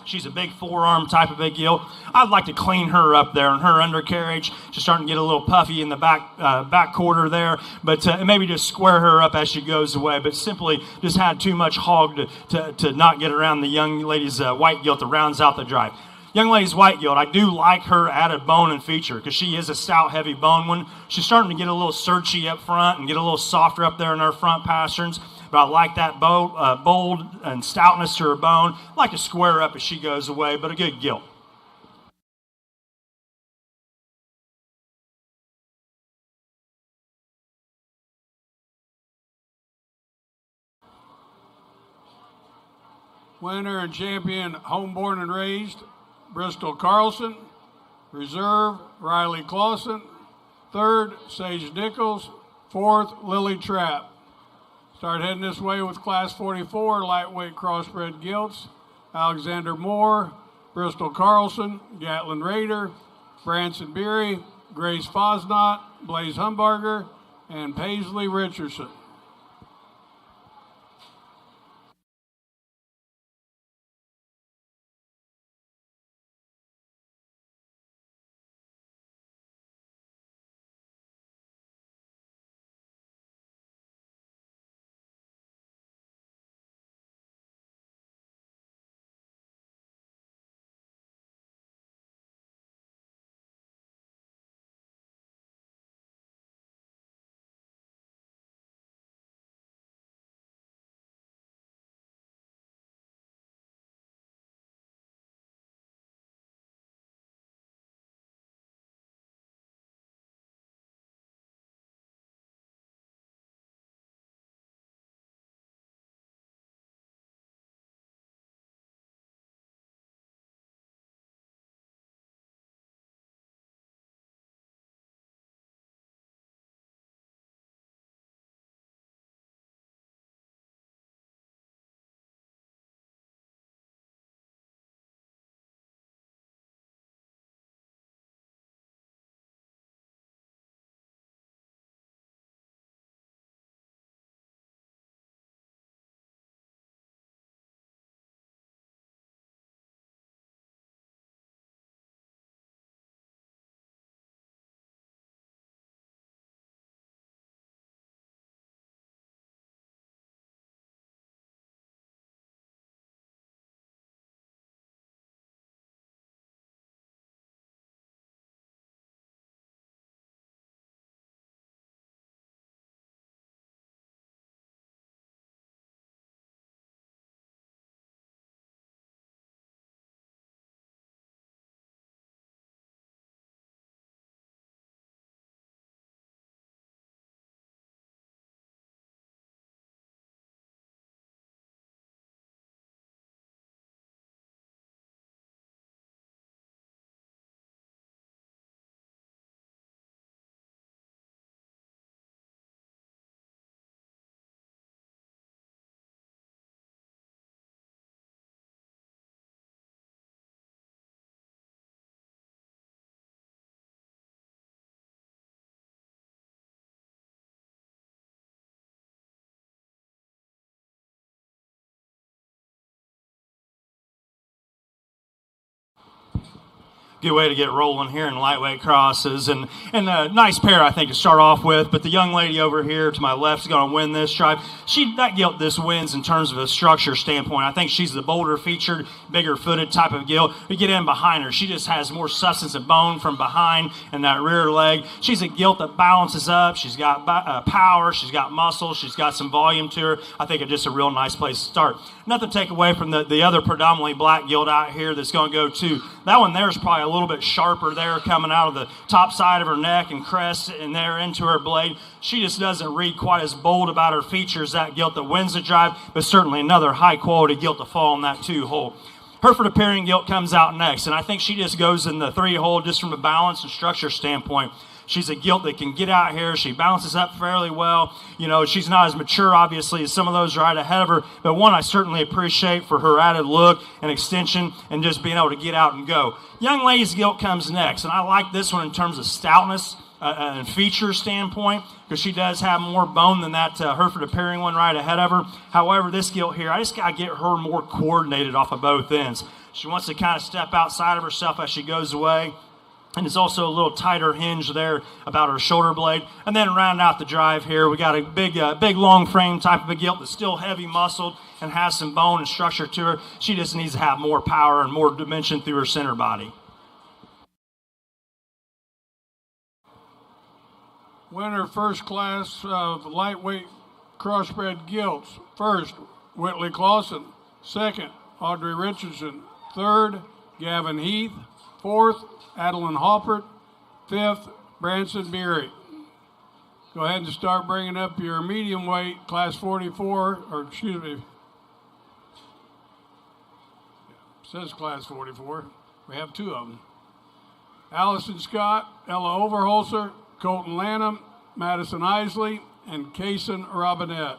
S1: She's a big forearm type of big gilt. I'd like to clean her up there in her undercarriage. She's starting to get a little puffy in the back quarter there, but maybe just square her up as she goes away. But simply just had too much hog to not get around the young lady's white gilt that rounds out the drive. Young lady's white gilt, I do like her added bone and feature because she is a stout, heavy bone one. She's starting to get a little searchy up front and get a little softer up there in her front pasterns. But I like that bold and stoutness to her bone. I like to square her up as she goes away, but a good gilt.
S2: Winner and champion, homeborn and raised, Bristol Carlson. Reserve, Riley Clausen. Third, Sage Nichols. Fourth, Lily Trapp. Start heading this way with Class 44, lightweight crossbred gilts. Alexander Moore, Bristol Carlson, Gatlin Raider, Branson Beery, Grace Fosnot, Blaze Humbarger, and Paisley Richardson.
S1: Good way to get rolling here in lightweight crosses, and a nice pair, I think, to start off with. But the young lady over here to my left is going to win this drive. That gilt this wins in terms of a structure standpoint. I think she's the bolder featured, bigger footed type of gilt. We get in behind her, she just has more substance and bone from behind and that rear leg. She's a gilt that balances up. She's got power, she's got muscle, she's got some volume to her. I think it's just a real nice place to start. Nothing to take away from the other predominantly black gilt out here that's going to go to. That one there is probably a little bit sharper there, coming out of the top side of her neck and crest and there into her blade. She just doesn't read quite as bold about her features, that gilt that wins the drive, but certainly another high quality gilt to fall in that 2-hole. Hereford appearing gilt comes out next, and I think she just goes in the 3-hole just from a balance and structure standpoint. She's a gilt that can get out here. She balances up fairly well. You know, she's not as mature, obviously, as some of those right ahead of her, but one I certainly appreciate for her added look and extension and just being able to get out and go. Young lady's gilt comes next, and I like this one in terms of stoutness and feature standpoint, because she does have more bone than that Hereford appearing one right ahead of her. However, this gilt here, I just got to get her more coordinated off of both ends. She wants to kind of step outside of herself as she goes away. And it's also a little tighter hinge there about her shoulder blade. And then round out the drive here, we got a big long frame type of a gilt that's still heavy muscled and has some bone and structure to her. She just needs to have more power and more dimension through her center body.
S2: Winner first class lightweight crossbred gilts. First, Whitley Clausen. Second, Audrey Richardson. Third, Gavin Heath. Fourth, Adeline Hoppert. Fifth, Branson Beery. Go ahead and start bringing up your medium weight, class 44, or excuse me, it says class 44. We have two of them. Allison Scott, Ella Overholser, Colton Lanham, Madison Isley, and Kaysen Robinette.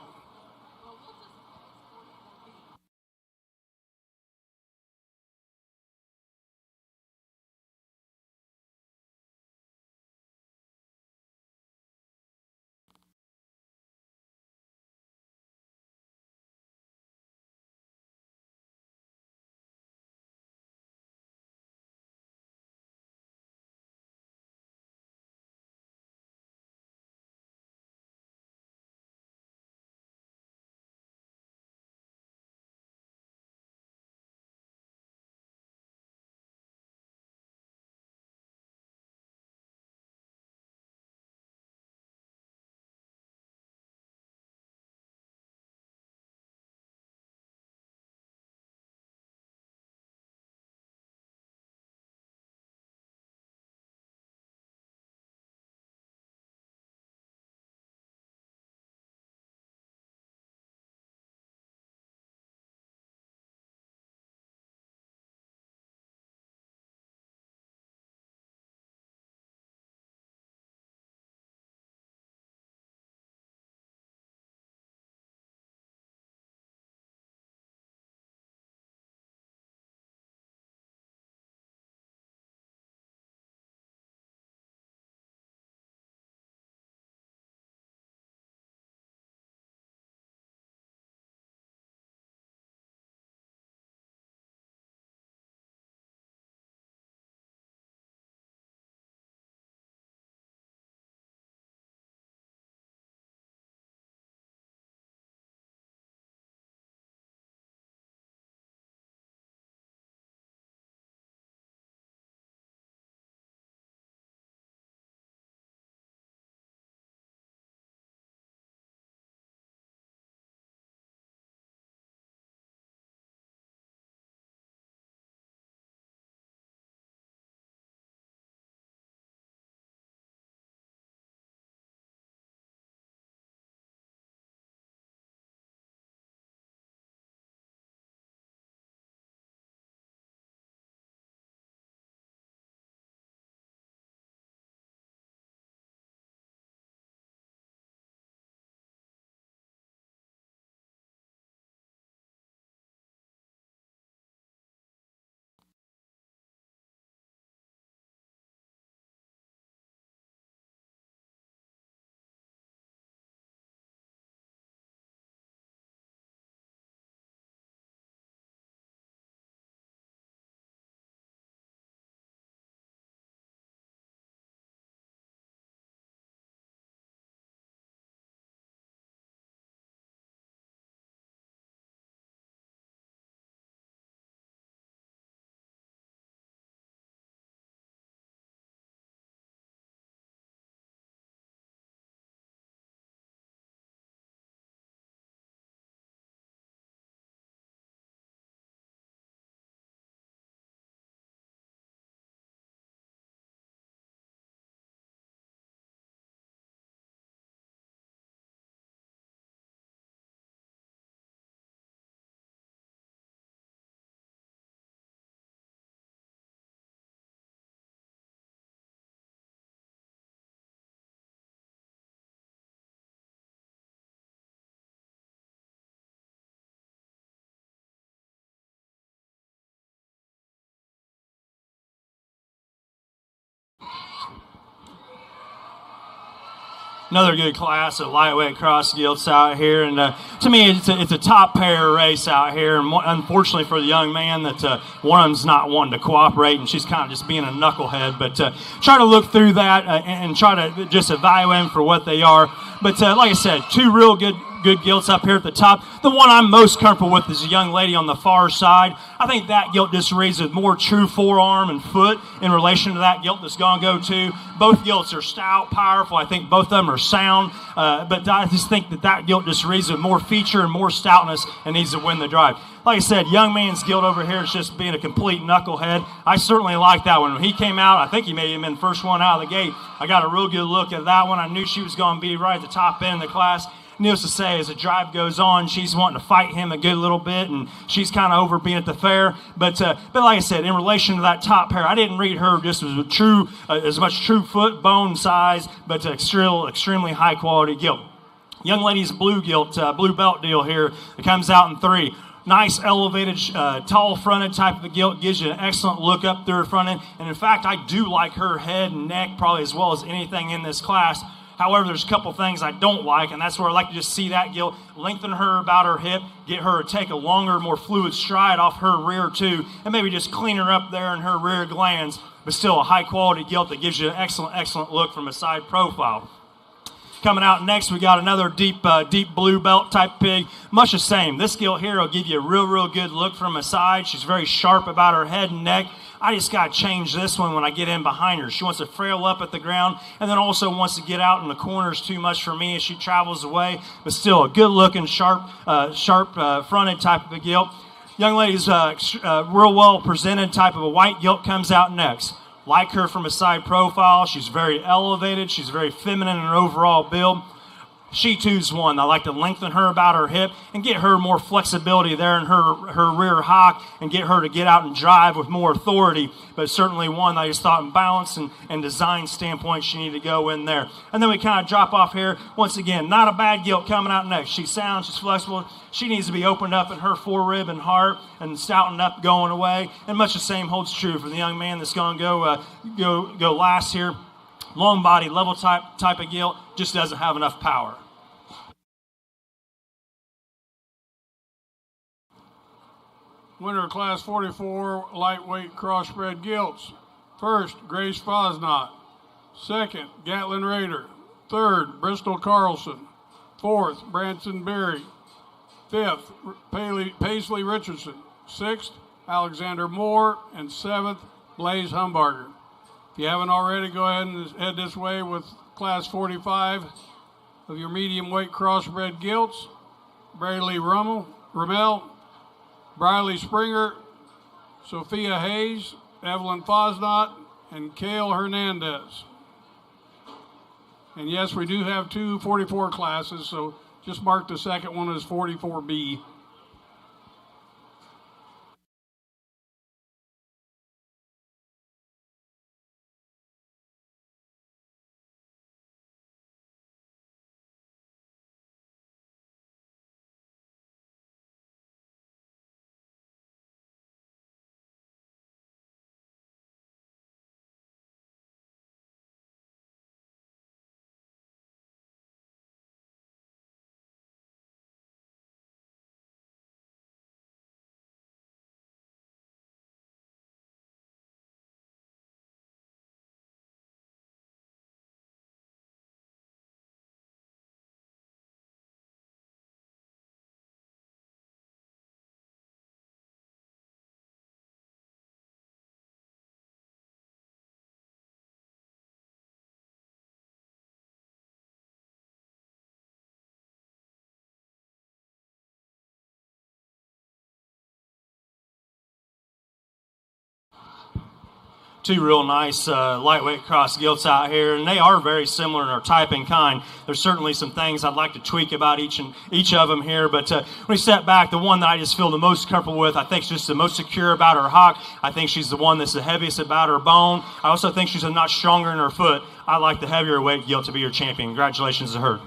S1: Another good class of lightweight cross gilts out here, and to me, it's a top pair race out here. And unfortunately for the young man, that one of them's not wanting to cooperate, and she's kind of just being a knucklehead. But try to look through that and try to just evaluate them for what they are. But like I said, two real good gilts up here at the top. The one I'm most comfortable with is a young lady on the far side. I think that gilt just reads with more true forearm and foot in relation to that gilt that's going to go to. Both gilts are stout, powerful. I think both of them are sound, but I just think that gilt just reads with more feature and more stoutness and needs to win the drive. Like I said, young man's gilt over here is just being a complete knucklehead. I certainly like that one. When he came out, I think he may have been the first one out of the gate. I got a real good look at that one. I knew she was going to be right at the top end of the class. Needless to say, as the drive goes on, she's wanting to fight him a good little bit, and she's kind of over being at the fair. But like I said, in relation to that top pair, I didn't read her just as as much true foot, bone size, but extremely high quality gilt. Young lady's blue gilt, blue belt deal here. It comes out in 3. Nice elevated, tall fronted type of a gilt, gives you an excellent look up through her front end. And in fact, I do like her head and neck probably as well as anything in this class. However, there's a couple things I don't like, and that's where I like to just see that gilt, lengthen her about her hip, get her to take a longer, more fluid stride off her rear too, and maybe just clean her up there in her rear glands, but still a high-quality gilt that gives you an excellent look from a side profile. Coming out next, we got another deep blue belt type pig. Much the same. This gilt here will give you a real good look from a side. She's very sharp about her head and neck. I just got to change this one when I get in behind her. She wants to frail up at the ground and then also wants to get out in the corners too much for me as she travels away, but still a good-looking, sharp fronted type of a gilt. Young lady's real well presented type of a white gilt comes out next. Like her from a side profile. She's very elevated. She's very feminine in her overall build. She too's one. I like to lengthen her about her hip and get her more flexibility there in her rear hock and get her to get out and drive with more authority. But certainly one I just thought in balance and design standpoint she needed to go in there. And then we kind of drop off here. Once again, not a bad gilt coming out next. She's sound. She's flexible. She needs to be opened up in her forerib and heart and stoutened up going away. And much the same holds true for the young man that's going to go last here. Long body, level type of gilt, just doesn't have enough power.
S2: Winner of Class 44 lightweight crossbred gilts. First, Grace Fosnot. Second, Gatlin Raider. Third, Bristol Carlson. Fourth, Branson Berry. Fifth, Paisley Richardson. Sixth, Alexander Moore. And seventh, Blaze Humbarger. If you haven't already, go ahead and head this way with Class 45 of your medium weight crossbred gilts. Bradley Rummel, Briley Springer, Sophia Hayes, Evelyn Fosnot, and Cale Hernandez. And yes, we do have two 44 classes, so just mark the second one as 44B.
S1: Two real nice lightweight cross gilts out here, and they are very similar in their type and kind. There's certainly some things I'd like to tweak about each of them here, but when we step back, the one that I just feel the most comfortable with, I think she's the most secure about her hock. I think she's the one that's the heaviest about her bone. I also think she's a notch stronger in her foot. I like the heavier weight gilt to be your champion. Congratulations to her.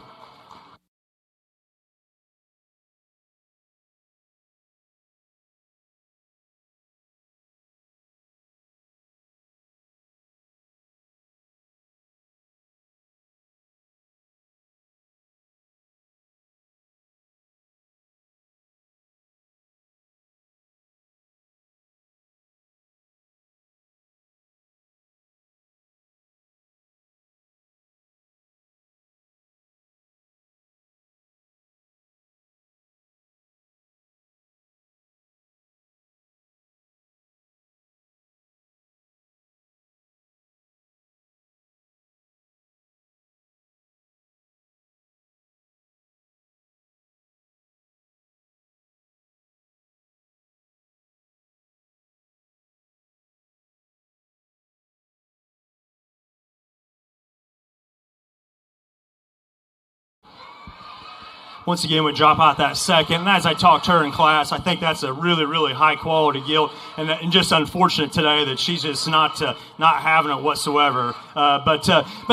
S1: once again would drop out that second. And as I talked to her in class, I think that's a really, really high quality gilt, and just unfortunate today that she's just not having it whatsoever. But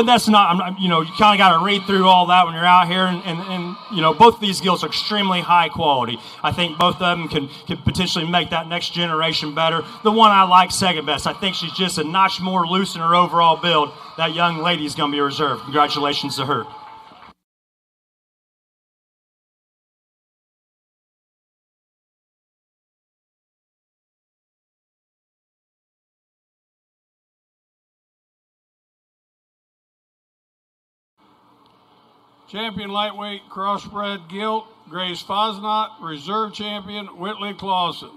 S1: that's not, you kind of got to read through all that when you're out here, and both of these gilts are extremely high quality. I think both of them can potentially make that next generation better. The one I like second best, I think she's just a notch more loose in her overall build. That young lady is going to be reserved. Congratulations to her.
S2: Champion lightweight crossbred gilt, Grace Fosnot, reserve champion, Whitley Clausen.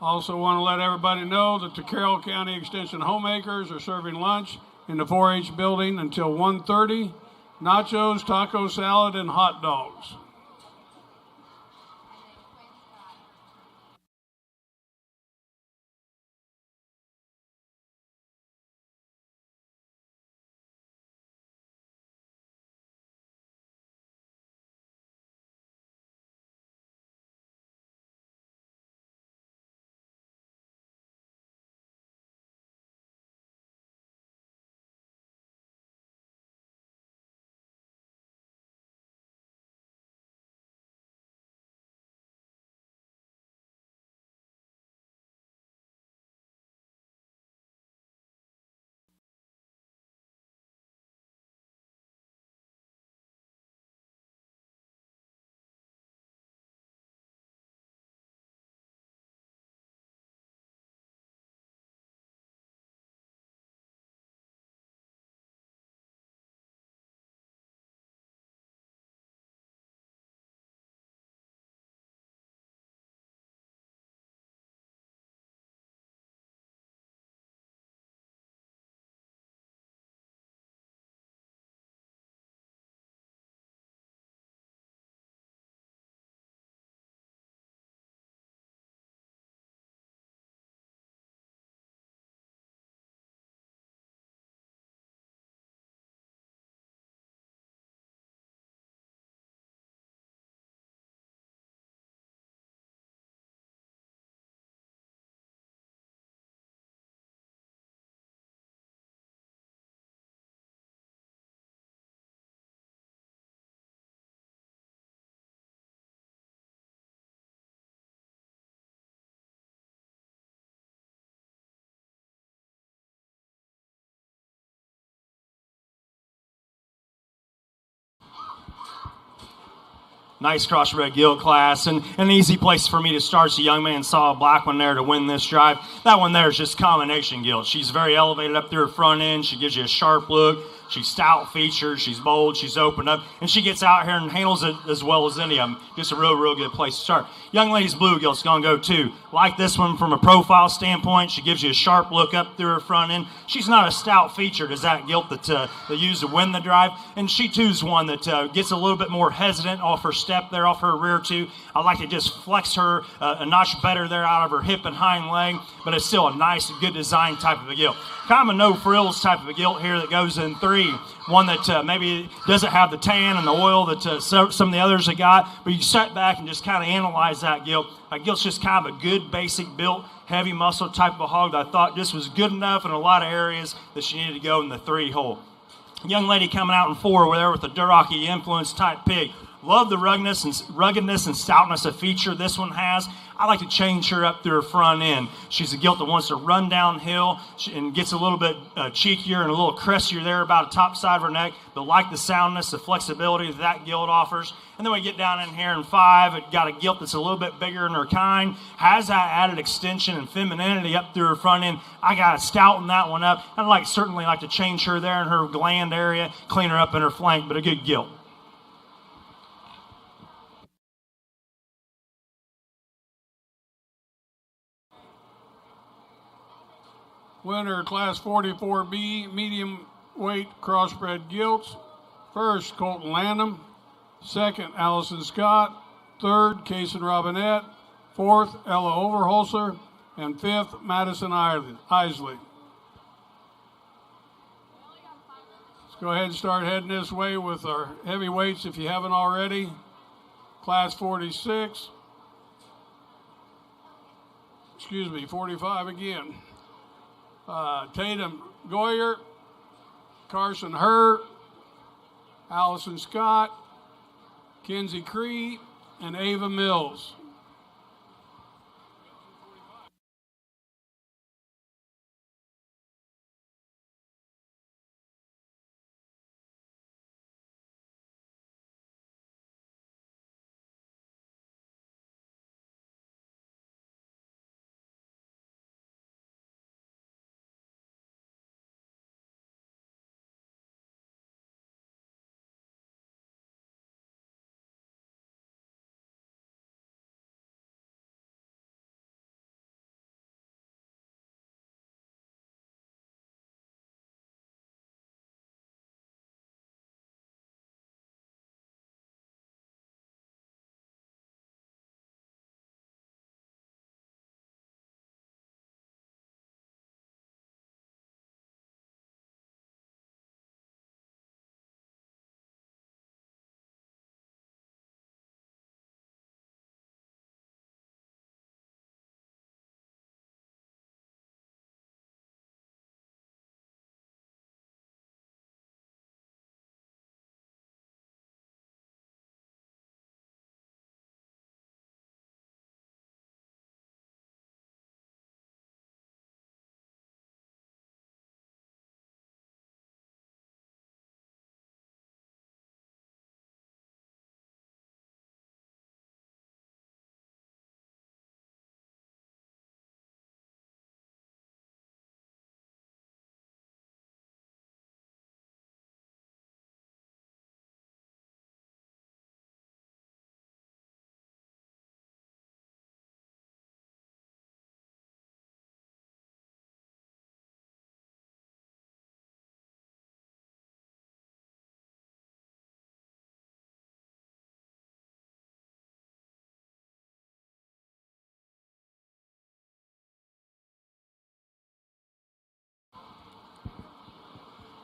S2: Also want to let everybody know that the Carroll County Extension homemakers are serving lunch in the 4-H building until 1:30. Nachos, taco salad, and hot dogs.
S1: Nice crossbred gilt class, and an easy place for me to start. So young man saw a black one there to win this drive. That one there is just combination gilt. She's very elevated up through her front end. She gives you a sharp look. She's stout featured. She's bold. She's open up. And she gets out here and handles it as well as any of them. Just a real good place to start. Young lady's blue gilt's going to go too. Like this one from a profile standpoint. She gives you a sharp look up through her front end. She's not as stout featured as that gilt that they use to win the drive. And she too's one that gets a little bit more hesitant off her step there, off her rear too. I like to just flex her a notch better there out of her hip and hind leg. But it's still a nice, good design type of a gilt. Kind of a no frills type of a gilt here that goes in 3. One that maybe doesn't have the tan and the oil that some of the others have got, but you sit back and just kind of analyze that gilt. That gilt's just kind of a good basic built, heavy muscle type of a hog that I thought just was good enough in a lot of areas that she needed to go in the 3 hole. Young lady coming out in 4 there with the Duraki influence type pig. Love the ruggedness and stoutness of feature this one has. I like to change her up through her front end. She's a gilt that wants to run downhill and gets a little bit cheekier and a little crestier there about the top side of her neck, but like the soundness, the flexibility that gilt offers. And then we get down in here in 5, it got a gilt that's a little bit bigger in her kind, has that added extension and femininity up through her front end. I got to stouten that one up. I'd certainly like to change her there in her gland area, clean her up in her flank, but a good gilt.
S2: Winner, Class 44B, medium weight crossbred gilts. First, Colton Lanham. Second, Allison Scott. Third, Kason Robinette. fourth, Ella Overholser, and fifth, Madison Isley. Let's go ahead and start heading this way with our heavyweights if you haven't already. Class 46. 45 again. Tatum Goyer, Carson Herr, Allison Scott, Kenzie Cree, and Ava Mills.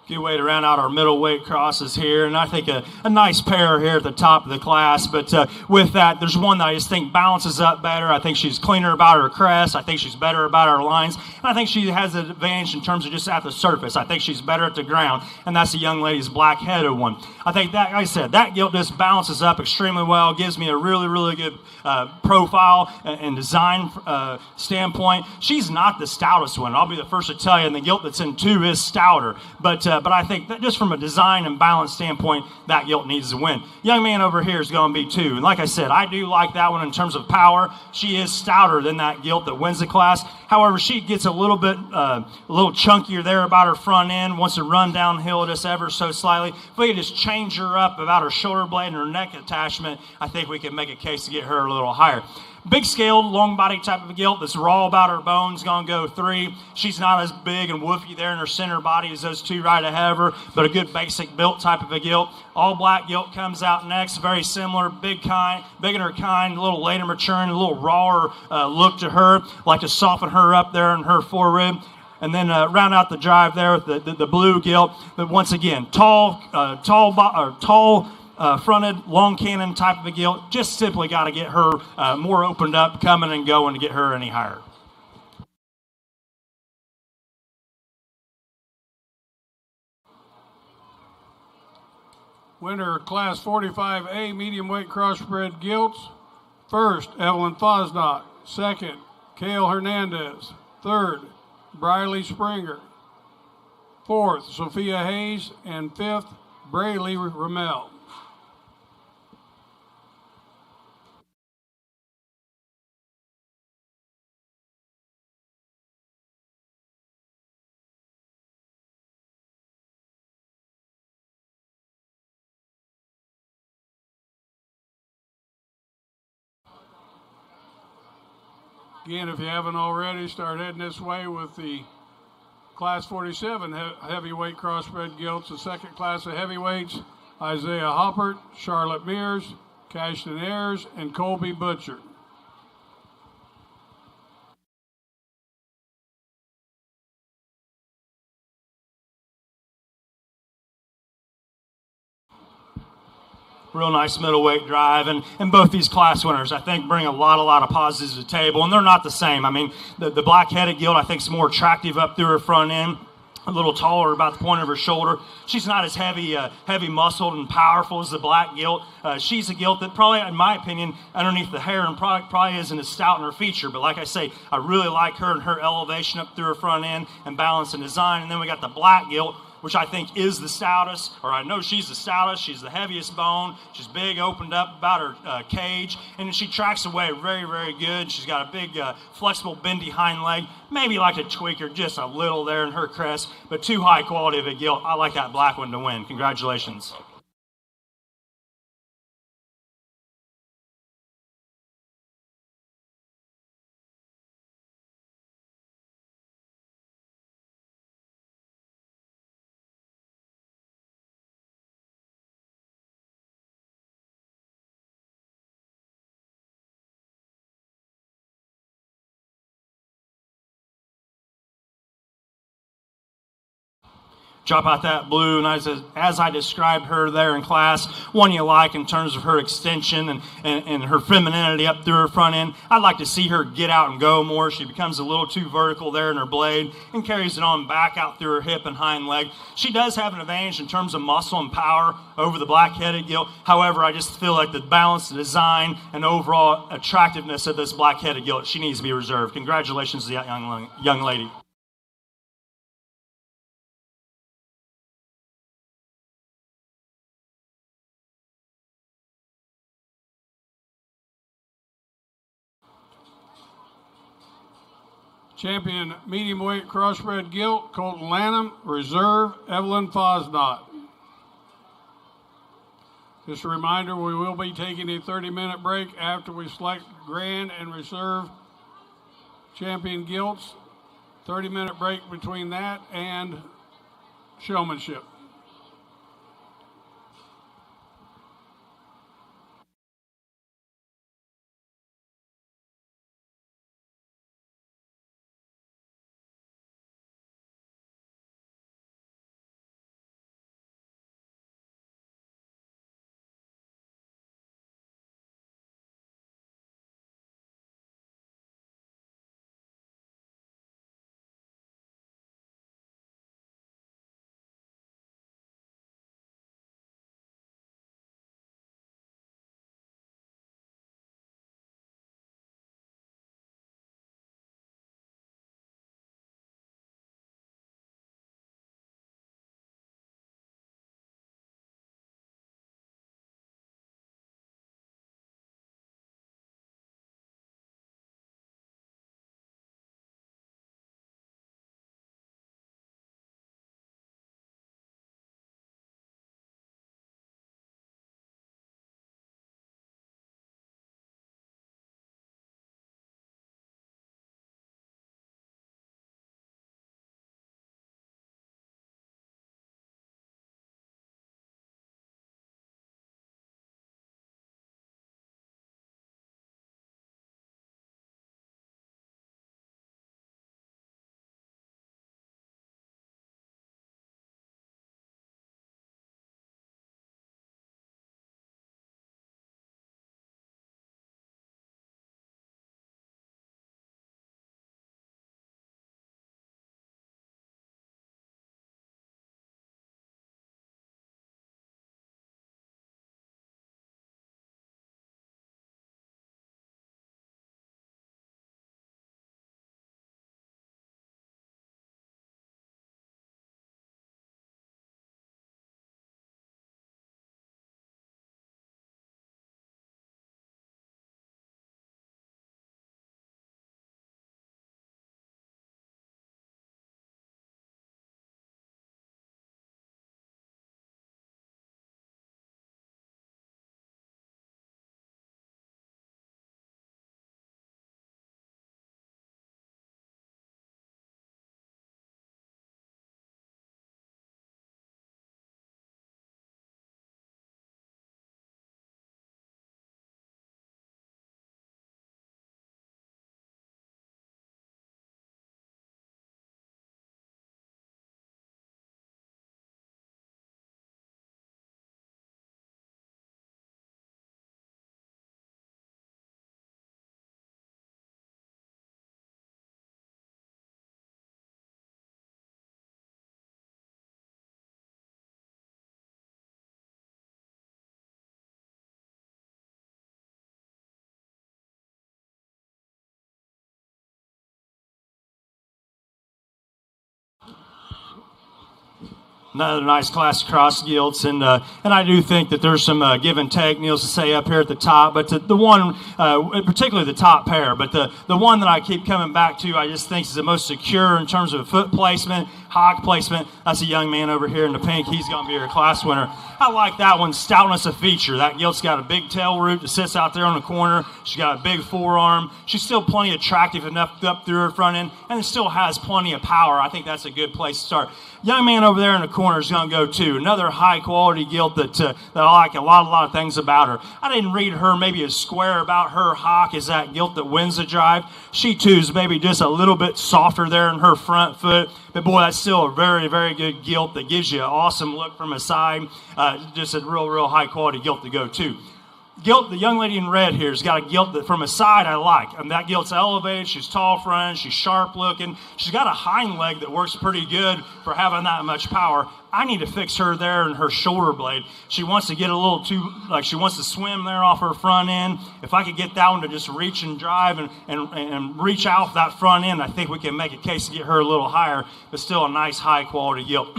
S1: Good way to round out our middleweight crosses here, and I think a nice pair here at the top of the class. But with that, there's one that I just think balances up better. I think she's cleaner about her crest. I think she's better about her lines. And I think she has an advantage in terms of just at the surface. I think she's better at the ground, and that's the young lady's black-headed one. I think that, like I said, that gilt just balances up extremely well, gives me a really, really good profile and design standpoint. She's not the stoutest one. I'll be the first to tell you, and the gilt that's in 2 is stouter. But I think that just from a design and balance standpoint, that gilt needs to win. Young man over here is going to be 2. And like I said, I do like that one in terms of power. She is stouter than that gilt that wins the class. However, she gets a little bit, a little chunkier there about her front end, wants to run downhill just ever so slightly. If we could just change her up about her shoulder blade and her neck attachment, I think we can make a case to get her a little higher. Big scaled, long body type of a gilt that's raw about her bones, going to go 3. She's not as big and woofy there in her center body as those 2 right ahead of her, but a good basic built type of a gilt. All black gilt comes out next, very similar, big in her kind, a little later maturing, a little rawer look to her. Like to soften her up there in her forerib. And then round out the drive there with the blue gilt. But once again, tall fronted, long cannon type of a gilt. Just simply got to get her more opened up, coming and going to get her any higher.
S2: Winner Class 45A medium weight crossbred gilts. First, Evelyn Fosnot. Second, Cale Hernandez. Third, Briley Springer. Fourth, Sophia Hayes. And fifth, Brayley Ramel. Again, if you haven't already, start heading this way with the Class 47 heavyweight crossbred gilts. The second class of heavyweights, Isaiah Hoppert, Charlotte Mears, Cashton Ayers, and Colby Butcher.
S1: real nice middleweight drive. And both these class winners, I think, bring a lot of positives to the table. And they're not the same. I mean, the black-headed gilt, I think, is more attractive up through her front end. A little taller, about the point of her shoulder. She's not as heavy muscled and powerful as the black gilt. She's a gilt that probably, in my opinion, underneath the hair and probably isn't as stout in her feature. But like I say, I really like her and her elevation up through her front end and balance and design. And then we got the black gilt, which I think is the stoutest, or I know she's the stoutest. She's the heaviest bone. She's big, opened up about her cage, and she tracks away very, very good. She's got a big, flexible, bendy hind leg. Maybe like to tweak her just a little there in her crest, but too high quality of a gilt. I like that black one to win. Congratulations. Drop out that blue, and as I described her there in class, one you like in terms of her extension and her femininity up through her front end. I'd like to see her get out and go more. She becomes a little too vertical there in her blade and carries it on back out through her hip and hind leg. She does have an advantage in terms of muscle and power over the black-headed gilt. However, I just feel like the balance, the design, and overall attractiveness of this black-headed gilt, she needs to be reserved. Congratulations to that young lady.
S2: Champion medium weight crossbred gilt, Colton Lanham. Reserve, Evelyn Fosnot. Just a reminder, we will be taking a 30-minute break after we select grand and reserve champion gilts. 30-minute break between that and showmanship.
S1: Another nice classic cross gilts, and I do think that there's some give and take, needless to say, up here at the top. But the one, particularly the top pair, but the one that I keep coming back to, I just think is the most secure in terms of foot placement, hog placement. That's a young man over here in the pink. He's going to be your class winner. I like that one. Stoutness a feature. That gilt's got a big tail root that sits out there on the corner. She's got a big forearm. She's still plenty attractive enough up through her front end, and it still has plenty of power. I think that's a good place to start. Young man over there in the corner is going to go too. Another high-quality gilt that I like a lot of things about her. I didn't read her maybe as square about her hock as that gilt that wins the drive. She too is maybe just a little bit softer there in her front foot. But boy, that's still a very, very good gilt that gives you an awesome look from a side. Just a real high-quality gilt to go too. Gilt, the young lady in red here has got a gilt that from a side I like. That gilt's elevated, she's tall front, she's sharp looking. She's got a hind leg that works pretty good for having that much power. I need to fix her there in her shoulder blade. She wants to get a little too, like she wants to swim there off her front end. If I could get that one to just reach and drive and reach out that front end, I think we can make a case to get her a little higher, but still a nice high quality gilt.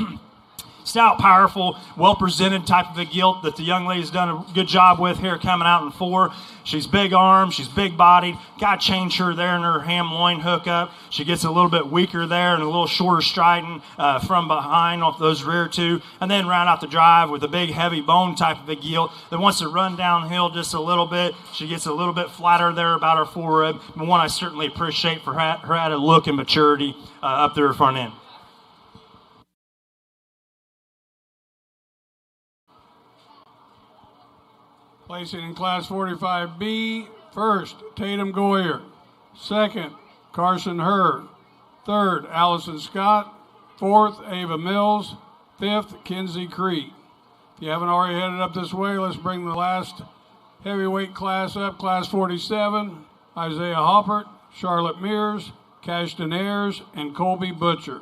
S1: Stout, powerful, well-presented type of a gilt that the young lady's done a good job with here coming out in 4. She's big armed, she's big-bodied. Got to change her there in her ham loin hookup. She gets a little bit weaker there and a little shorter striding from behind off those rear two. And then round out the drive with a big, heavy bone type of a gilt that wants to run downhill just a little bit. She gets a little bit flatter there about her forerib. But one I certainly appreciate for her added look and maturity up through her front end.
S2: Placing in Class 45B, first, Tatum Goyer. Second, Carson Hurd. Third, Allison Scott. Fourth, Ava Mills. Fifth, Kinsey Creek. If you haven't already headed up this way, let's bring the last heavyweight class up, Class 47. Isaiah Hoppert, Charlotte Mears, Cashton Ayers, and Colby Butcher.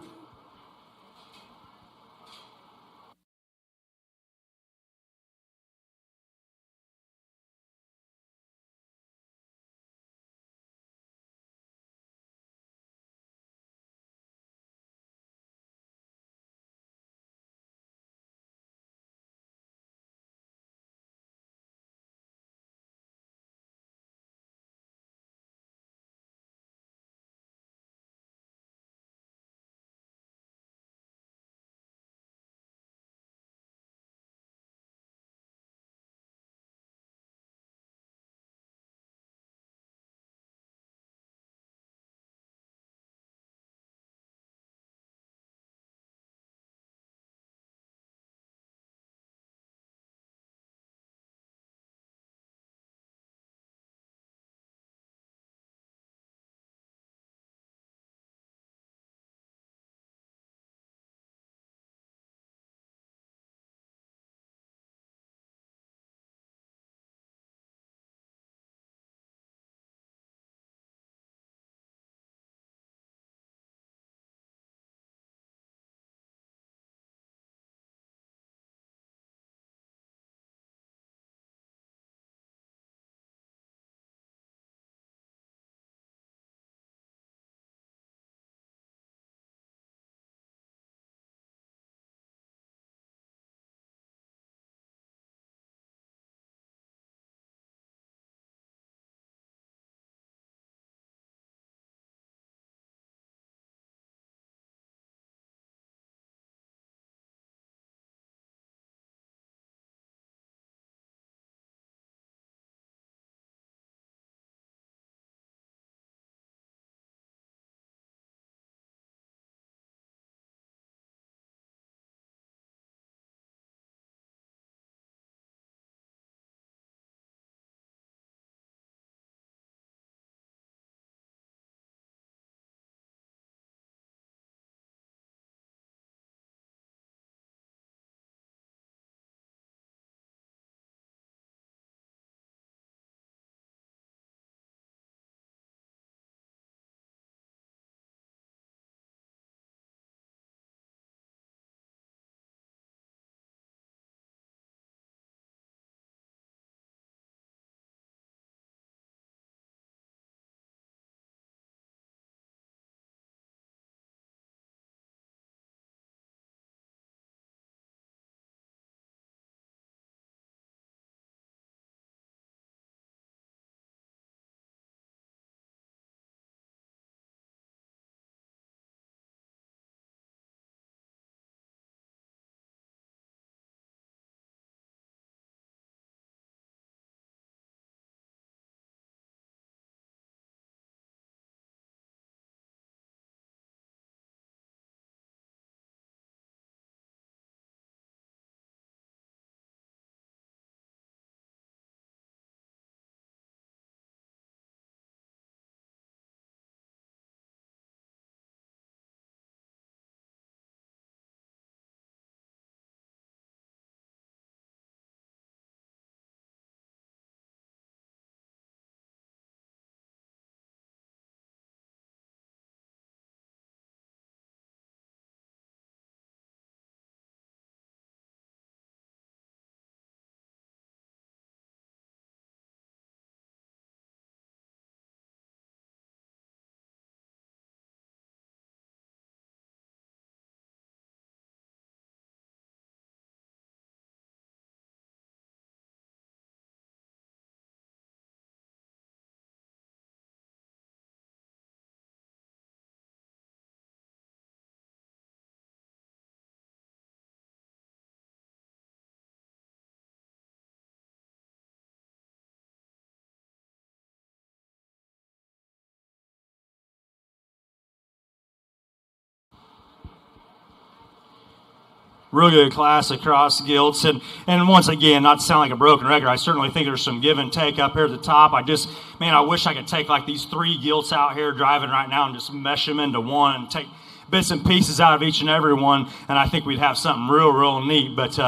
S1: Real good class across gilts. And once again, not to sound like a broken record, I certainly think there's some give and take up here at the top. I wish I could take like these 3 gilts out here driving right now and just mesh them into one and take bits and pieces out of each and every one, and I think we'd have something real neat. But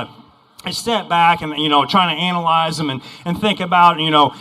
S1: I step back and, trying to analyze them and think about,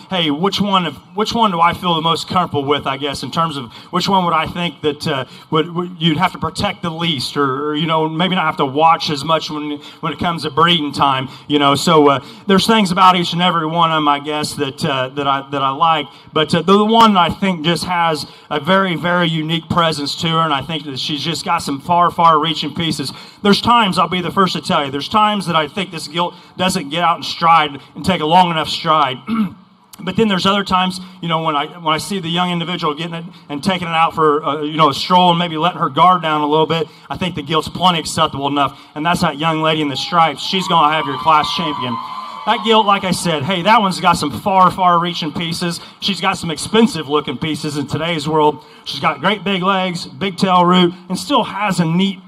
S1: hey, which one do I feel the most comfortable with, I guess, in terms of which one would I think that would you'd have to protect the least, or maybe not have to watch as much when it comes to breeding time, So there's things about each and every one of them, I guess, that I like. But the one I think just has a very, very unique presence to her, and I think that she's just got some far-reaching pieces. There's times, I'll be the first to tell you, there's times that I think this gilt doesn't get out in stride and take a long enough stride. But then there's other times, when I see the young individual getting it and taking it out for a stroll and maybe letting her guard down a little bit, I think the gilt's plenty acceptable enough. And that's that young lady in the stripes. She's going to have your class champion. That gilt, like I said, hey, that one's got some far-reaching pieces. She's got some expensive-looking pieces in today's world. She's got great big legs, big tail root, and still has a neat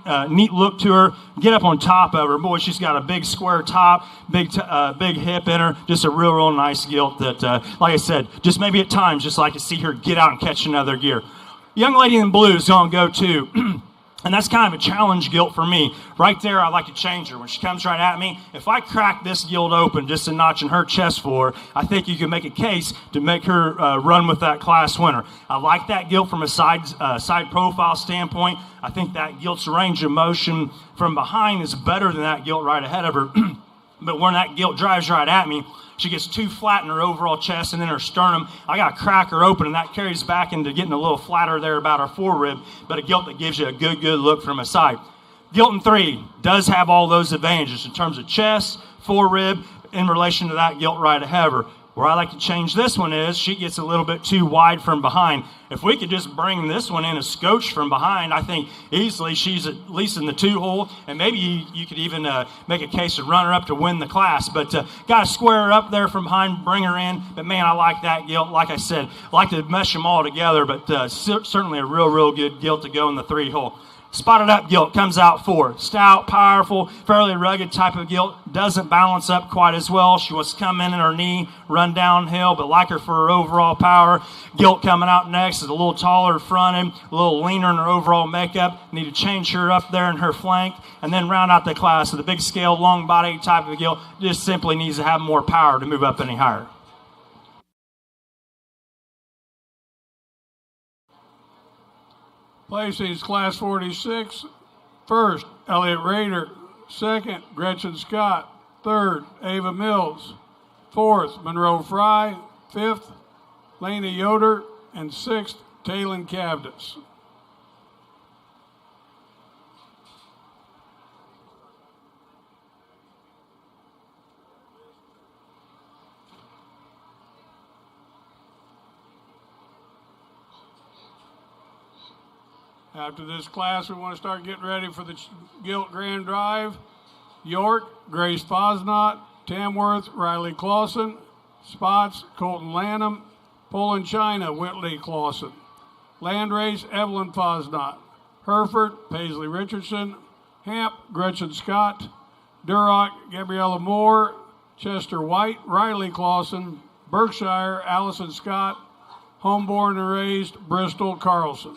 S1: look to her. Get up on top of her. Boy, she's got a big square top, big hip in her. Just a real nice gilt that, like I said, just maybe at times just like to see her get out and catch another gear. Young lady in blue is going to go too. And that's kind of a challenge gilt for me. Right there, I like to change her. When she comes right at me, if I crack this gilt open just a notch in her chest for her, I think you can make a case to make her run with that class winner. I like that gilt from a side profile standpoint. I think that gilt's range of motion from behind is better than that gilt right ahead of her. But when that gilt drives right at me, she gets too flat in her overall chest and then her sternum. I got to crack her open, and that carries back into getting a little flatter there about her forerib, but a gilt that gives you a good look from a side. Gilt in 3 does have all those advantages in terms of chest, forerib, in relation to that gilt right ahead of her. Where I like to change this one is she gets a little bit too wide from behind. If we could just bring this one in a scotch from behind, I think easily she's at least in the 2-hole, and maybe you could even make a case to run her up to win the class. But got to square her up there from behind, bring her in. But, man, I like that gilt. Like I said, I like to mesh them all together, but certainly a real good gilt to go in the 3-hole. Spotted up gilt comes out 4. Stout, powerful, fairly rugged type of gilt. Doesn't balance up quite as well. She wants to come in her knee, run downhill, but like her for her overall power. Gilt coming out next is a little taller fronted, a little leaner in her overall makeup. Need to change her up there in her flank, and then round out the class with a big scale, long body type of gilt. Just simply needs to have more power to move up any higher.
S2: Placings, Class 46. First, Elliott Rader. Second, Gretchen Scott. Third, Ava Mills. Fourth, Monroe Fry. Fifth, Lena Yoder. And sixth, Talon Cavdis. After this class, we want to start getting ready for the Gilt Grand Drive. York, Grace Fosnot. Tamworth, Riley Clausen. Spots, Colton Lanham. Poland, China, Whitley Clausen. Landrace, Evelyn Fosnot. Hereford, Paisley Richardson. Hamp, Gretchen Scott. Duroc, Gabriella Moore. Chester White, Riley Clausen. Berkshire, Allison Scott. Homeborn and raised, Bristol Carlson.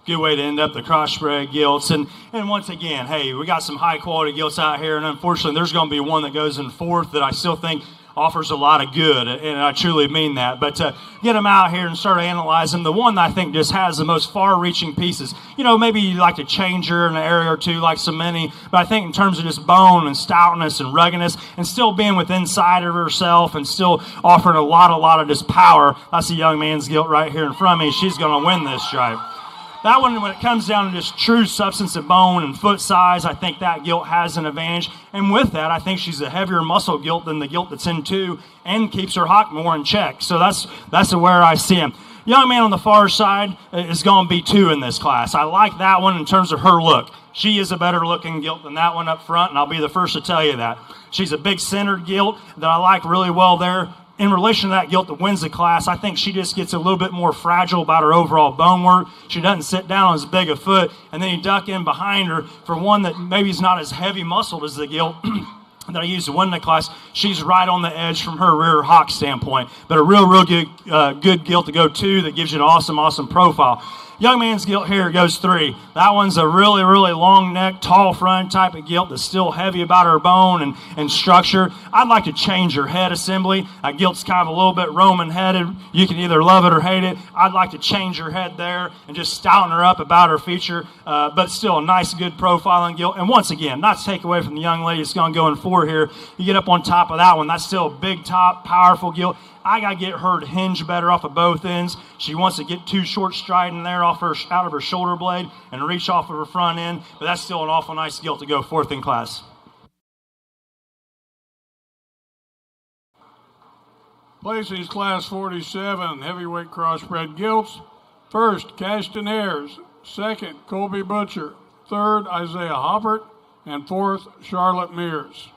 S1: good way to end up the crossbred gilts. And once again, hey, we got some high quality gilts out here, and unfortunately there's going to be one that goes in fourth that I still think offers a lot of good, and I truly mean that. But get them out here and start analyzing. The one that I think just has the most far-reaching pieces. You know, maybe you like to change her in an area or two like so many, but I think in terms of just bone and stoutness and ruggedness and still being within inside of herself and still offering a lot of just power, that's a young man's gilt right here in front of me. She's going to win this stripe. That one, when it comes down to just true substance of bone and foot size, I think that gilt has an advantage. And with that, I think she's a heavier muscle gilt than the gilt that's in two and keeps her hock more in check. So that's where I see him. Young man on the far side is going to be two in this class. I like that one in terms of her look. She is a better looking gilt than that one up front, and I'll be the first to tell you that. She's a big centered gilt that I like really well there. In relation to that gilt that wins the class, I think she just gets a little bit more fragile about her overall bone work. She doesn't sit down on as big a foot, and then you duck in behind her for one that maybe is not as heavy muscled as the gilt that I used to win the class. She's right on the edge from her rear hock standpoint, but a real good gilt to go two that gives you an awesome profile. Young man's gilt here goes three. That one's a really long neck, tall front type of gilt that's still heavy about her bone and structure. I'd like to change her head assembly. That gilt's kind of a little bit Roman headed. You can either love it or hate it. I'd like to change her head there and just stouten her up about her feature, but still a nice, good profiling gilt. And once again, not to take away from the young lady that's going to go in four here, you get up on top of that one, that's still a big top, powerful gilt. I got to get her to hinge better off of both ends. She wants to get too short striding there out of her shoulder blade and reach off of her front end, but that's still an awful nice gilt to go fourth in class.
S2: Placings class 47, heavyweight crossbred gilts. First, Castaneers. Second, Colby Butcher. Third, Isaiah Hoppert. And fourth, Charlotte Mears.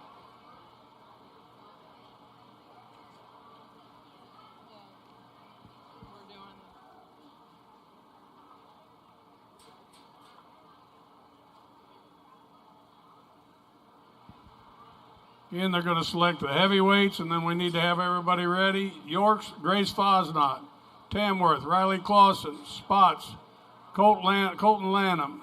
S2: Again, they're going to select the heavyweights, and then we need to have everybody ready. Yorks, Grace Fosnot. Tamworth, Riley Clausen. Spots, Colton Lanham.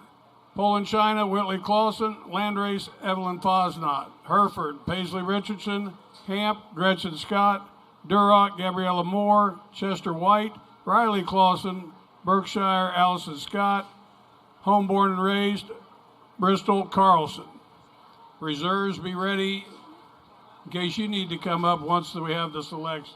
S2: Poland China, Whitley Clausen. Landrace, Evelyn Fosnot. Hereford, Paisley Richardson. Hamp, Gretchen Scott. Duroc, Gabriella Moore. Chester White, Riley Clausen. Berkshire, Allison Scott. Homeborn and raised, Bristol Carlson. Reserves be ready in case you need to come up once we have the selection.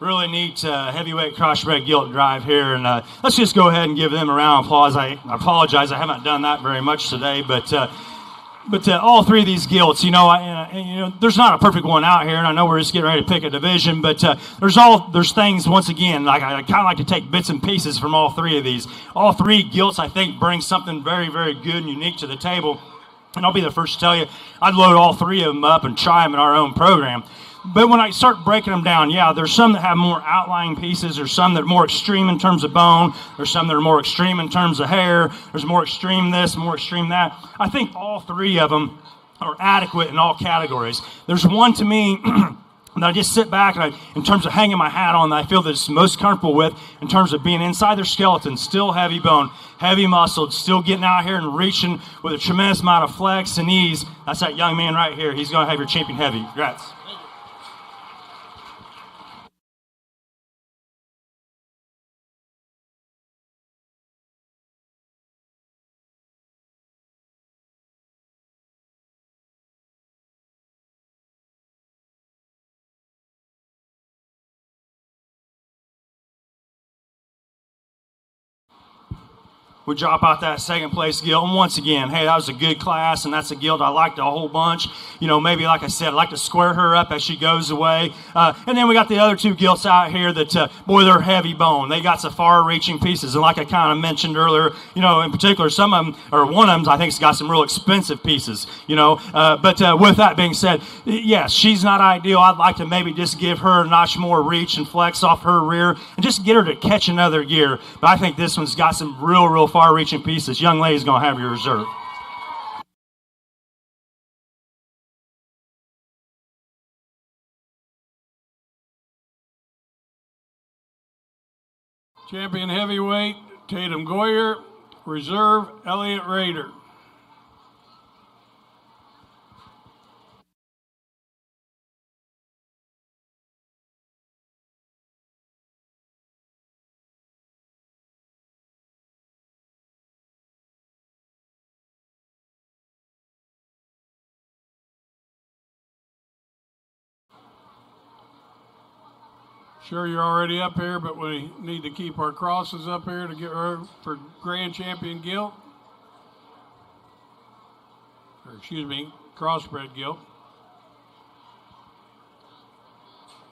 S1: Really neat heavyweight crossbred gilt drive here, and let's just go ahead and give them a round of applause. I apologize, I haven't done that very much today, but all three of these gilts, there's not a perfect one out here, and I know we're just getting ready to pick a division, but there's things, once again, like I kind of like to take bits and pieces from all three of these. All three gilts, I think, bring something very, very good and unique to the table, and I'll be the first to tell you, I'd load all three of them up and try them in our own program. But when I start breaking them down, yeah, there's some that have more outlying pieces. There's some that are more extreme in terms of bone. There's some that are more extreme in terms of hair. There's more extreme this, more extreme that. I think all three of them are adequate in all categories. There's one to me that I just sit back and in terms of hanging my hat on, that I feel that it's most comfortable with in terms of being inside their skeleton, still heavy bone, heavy muscled, still getting out here and reaching with a tremendous amount of flex and ease. That's that young man right here. He's going to have your champion heavy. Congrats. We drop out that second place gilt, and once again, hey, that was a good class, and that's a gilt I liked a whole bunch. Maybe like I said, I'd like to square her up as she goes away. And then we got the other two gilts out here that, boy, they're heavy bone. They got some far-reaching pieces, and like I kind of mentioned earlier, in particular, some of them, or one of them, I think, has got some real expensive pieces. But with that being said, yes, she's not ideal. I'd like to maybe just give her a notch more reach and flex off her rear, and just get her to catch another gear. But I think this one's got some real far-reaching pieces. Young lady's going to have your reserve.
S2: Champion heavyweight, Tatum Goyer. Reserve, Elliott Raider. Sure, you're already up here, but we need to keep our crosses up here to get her for Grand Champion gilt. Or excuse me, crossbred gilt.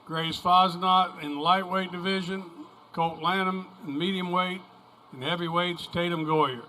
S2: Grace Fosnot in lightweight division, Colt Lanham in medium weight, and heavyweights Tatum Goyer.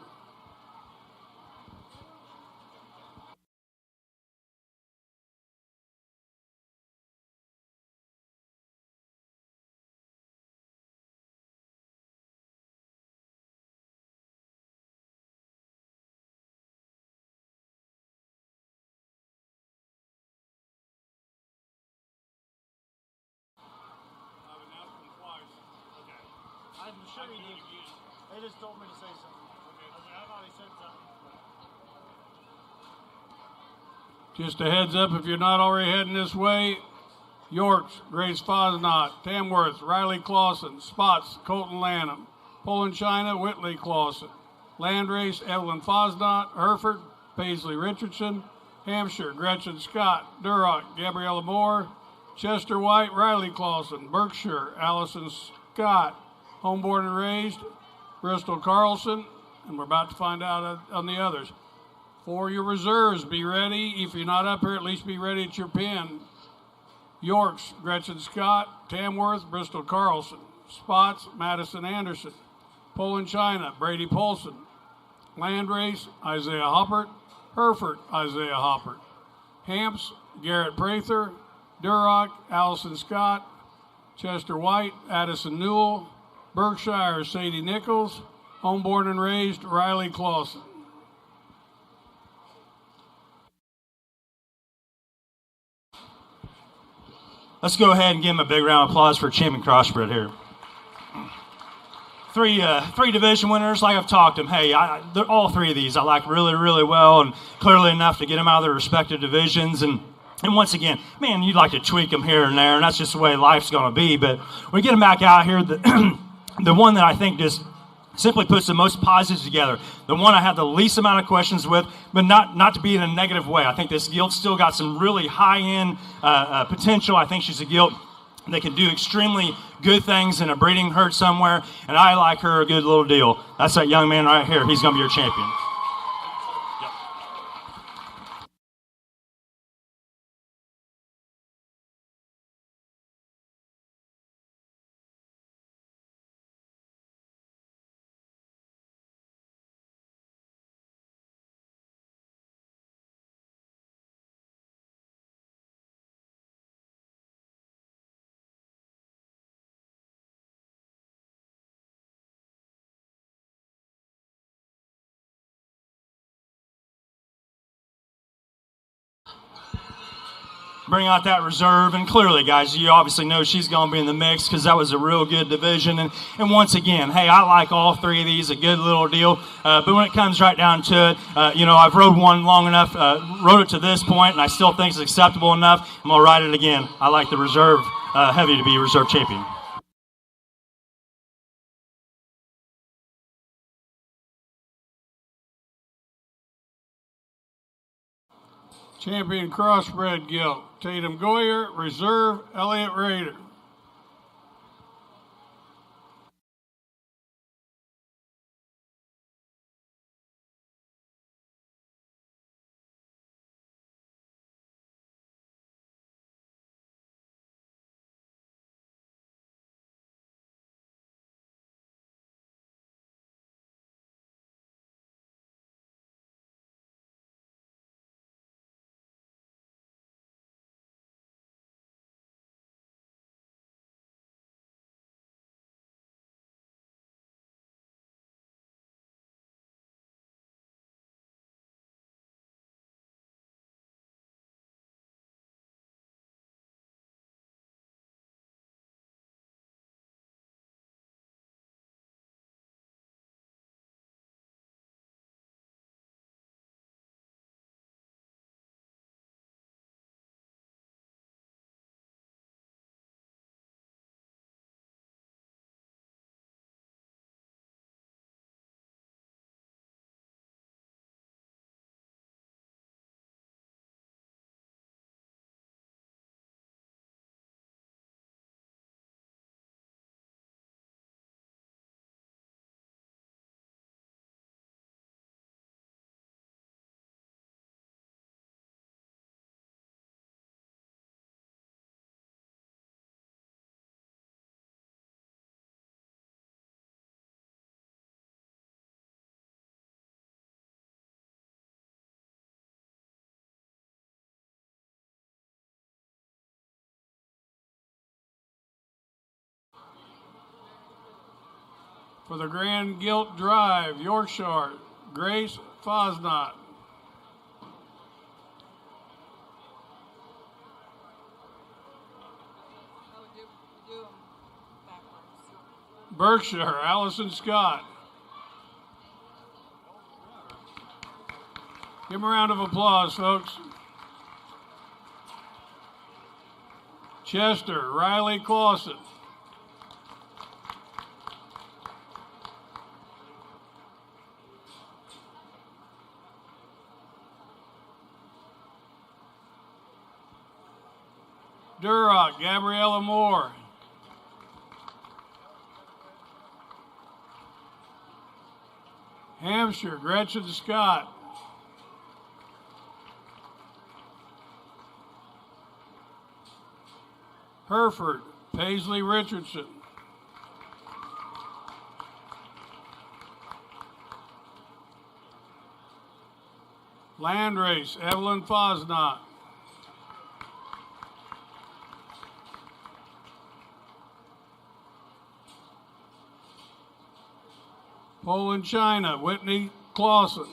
S4: I'm sure he did. They just told me to say something. Okay. I thought he said something.
S2: Just a heads up, if you're not already heading this way, Yorks, Grace Fosnot, Tamworth, Riley Clausen, Spots, Colton Lanham, Poland China, Whitley Clausen, Landrace, Evelyn Fosnot, Hereford, Paisley Richardson, Hampshire, Gretchen Scott, Duroc, Gabriella Moore, Chester White, Riley Clausen, Berkshire, Allison Scott, homeborn and raised, Bristol Carlson, and we're about to find out on the others. For your reserves, be ready. If you're not up here, at least be ready at your pin. Yorks, Gretchen Scott, Tamworth, Bristol Carlson. Spots, Madison Anderson. Poland China, Brady Polson. Landrace, Isaiah Hoppert. Hereford, Isaiah Hoppert. Hamps, Garrett Prather. Duroc, Allison Scott. Chester White, Addison Newell. Berkshire, Sadie Nichols. Homeborn and raised, Riley Clausen.
S1: Let's go ahead and give him a big round of applause for champion crossbred here. Three division winners, like I've talked to them. Hey, all three of these I like really, really well, and clearly enough to get them out of their respective divisions. And once again, man, you'd like to tweak them here and there, and that's just the way life's going to be. But when we get them back out here, the one that I think just simply puts the most positives together, the one I have the least amount of questions with, but not to be in a negative way. I think this gilt still got some really high-end potential. I think she's a gilt They can do extremely good things in a breeding herd somewhere, and I like her a good little deal. That's that young man right here. He's going to be your champion. Bring out that reserve, and clearly, guys, you obviously know she's going to be in the mix because that was a real good division. And once again, hey, I like all three of these, a good little deal. But when it comes right down to it, I've rode one long enough, rode it to this point, and I still think it's acceptable enough. I'm going to ride it again. I like the reserve heavy to be reserve champion.
S2: Champion Crossbred Gilt, Tatum Goyer, Reserve, Elliott Raider. For the Grand Gilt Drive, Yorkshire, Grace Fosnot. Berkshire, Allison Scott. Give them a round of applause, folks. Chester, Riley Clausen. Duroc, Gabriella Moore. Hampshire, Gretchen Scott. Hereford, Paisley Richardson. Landrace, Evelyn Fosnot. Poland, China, Whitney Clausen.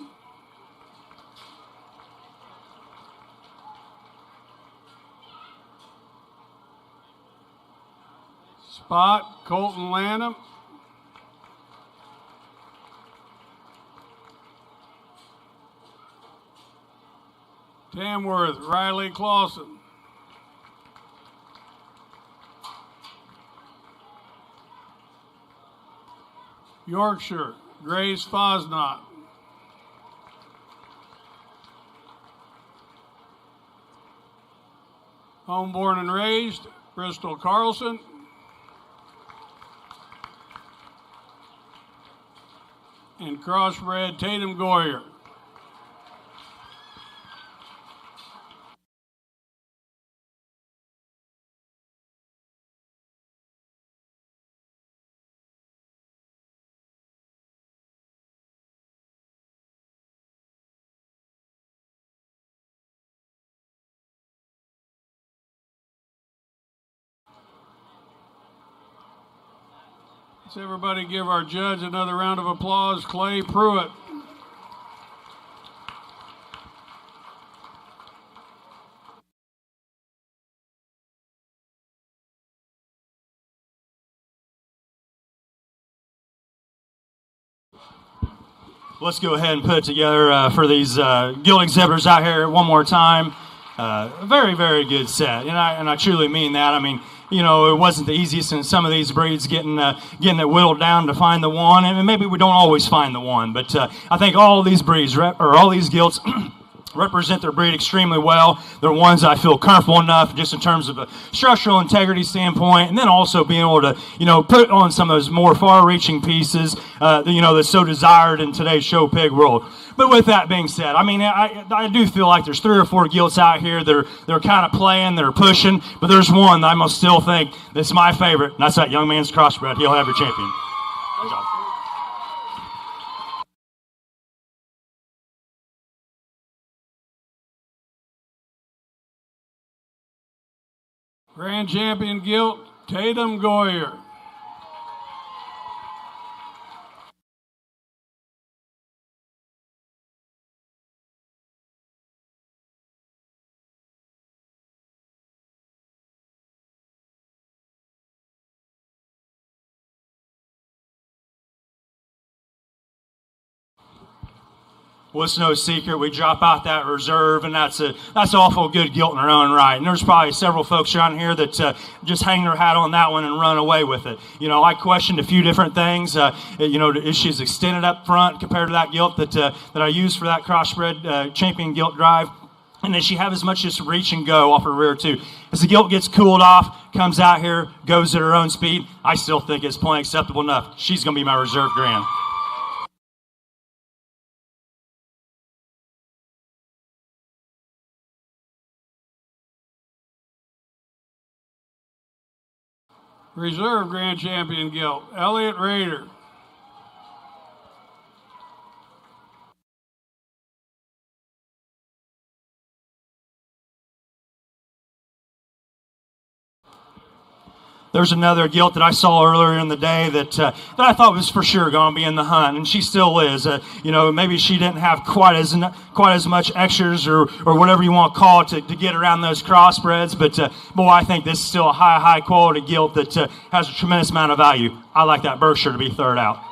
S2: Spot, Colton Lanham. Tamworth, Riley Clausen. Yorkshire, Grace Fosnot. Homeborn and raised, Bristol Carlson. And crossbred Tatum Goyer. Let's everybody give our judge another round of applause, Clay Pruitt.
S1: Let's go ahead and put it together for these gilt exhibitors out here one more time. Very, very good set, and I truly mean that. I mean, you know, it wasn't the easiest in some of these breeds getting it whittled down to find the one, and maybe we don't always find the one, but I think all of these breeds all these gilts represent their breed extremely well. They're ones I feel comfortable enough just in terms of a structural integrity standpoint, and then also being able to, you know, put on some of those more far-reaching pieces, you know, that's so desired in today's show pig world. But with that being said, I mean, I do feel like there's 3 or 4 gilts out here that they're kind of playing, they're pushing, but there's one that I must still think that's my favorite, and that's that young man's crossbred. He'll have your champion. Good job.
S2: Grand champion gilt, Tatum Goyer.
S1: Well, it's no secret we drop out that reserve, and that's awful good gilt in their own right. And there's probably several folks around here that just hang their hat on that one and run away with it. You know, I questioned a few different things. You know, is she extended up front compared to that gilt that I used for that crossbred champion gilt drive? And does she have as much just reach and go off her rear too? As the gilt gets cooled off, comes out here, goes at her own speed, I still think it's plenty acceptable enough. She's going to be my reserve grand.
S2: Reserve grand champion gilt, Elliott Raider.
S1: There's another gilt that I saw earlier in the day that I thought was for sure going to be in the hunt, and she still is. You know, maybe she didn't have quite as much extras or whatever you want to call it to get around those crossbreds, but boy, I think this is still a high quality gilt that has a tremendous amount of value. I like that Berkshire to be third out.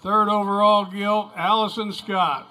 S2: Third overall gilt, Allison Scott.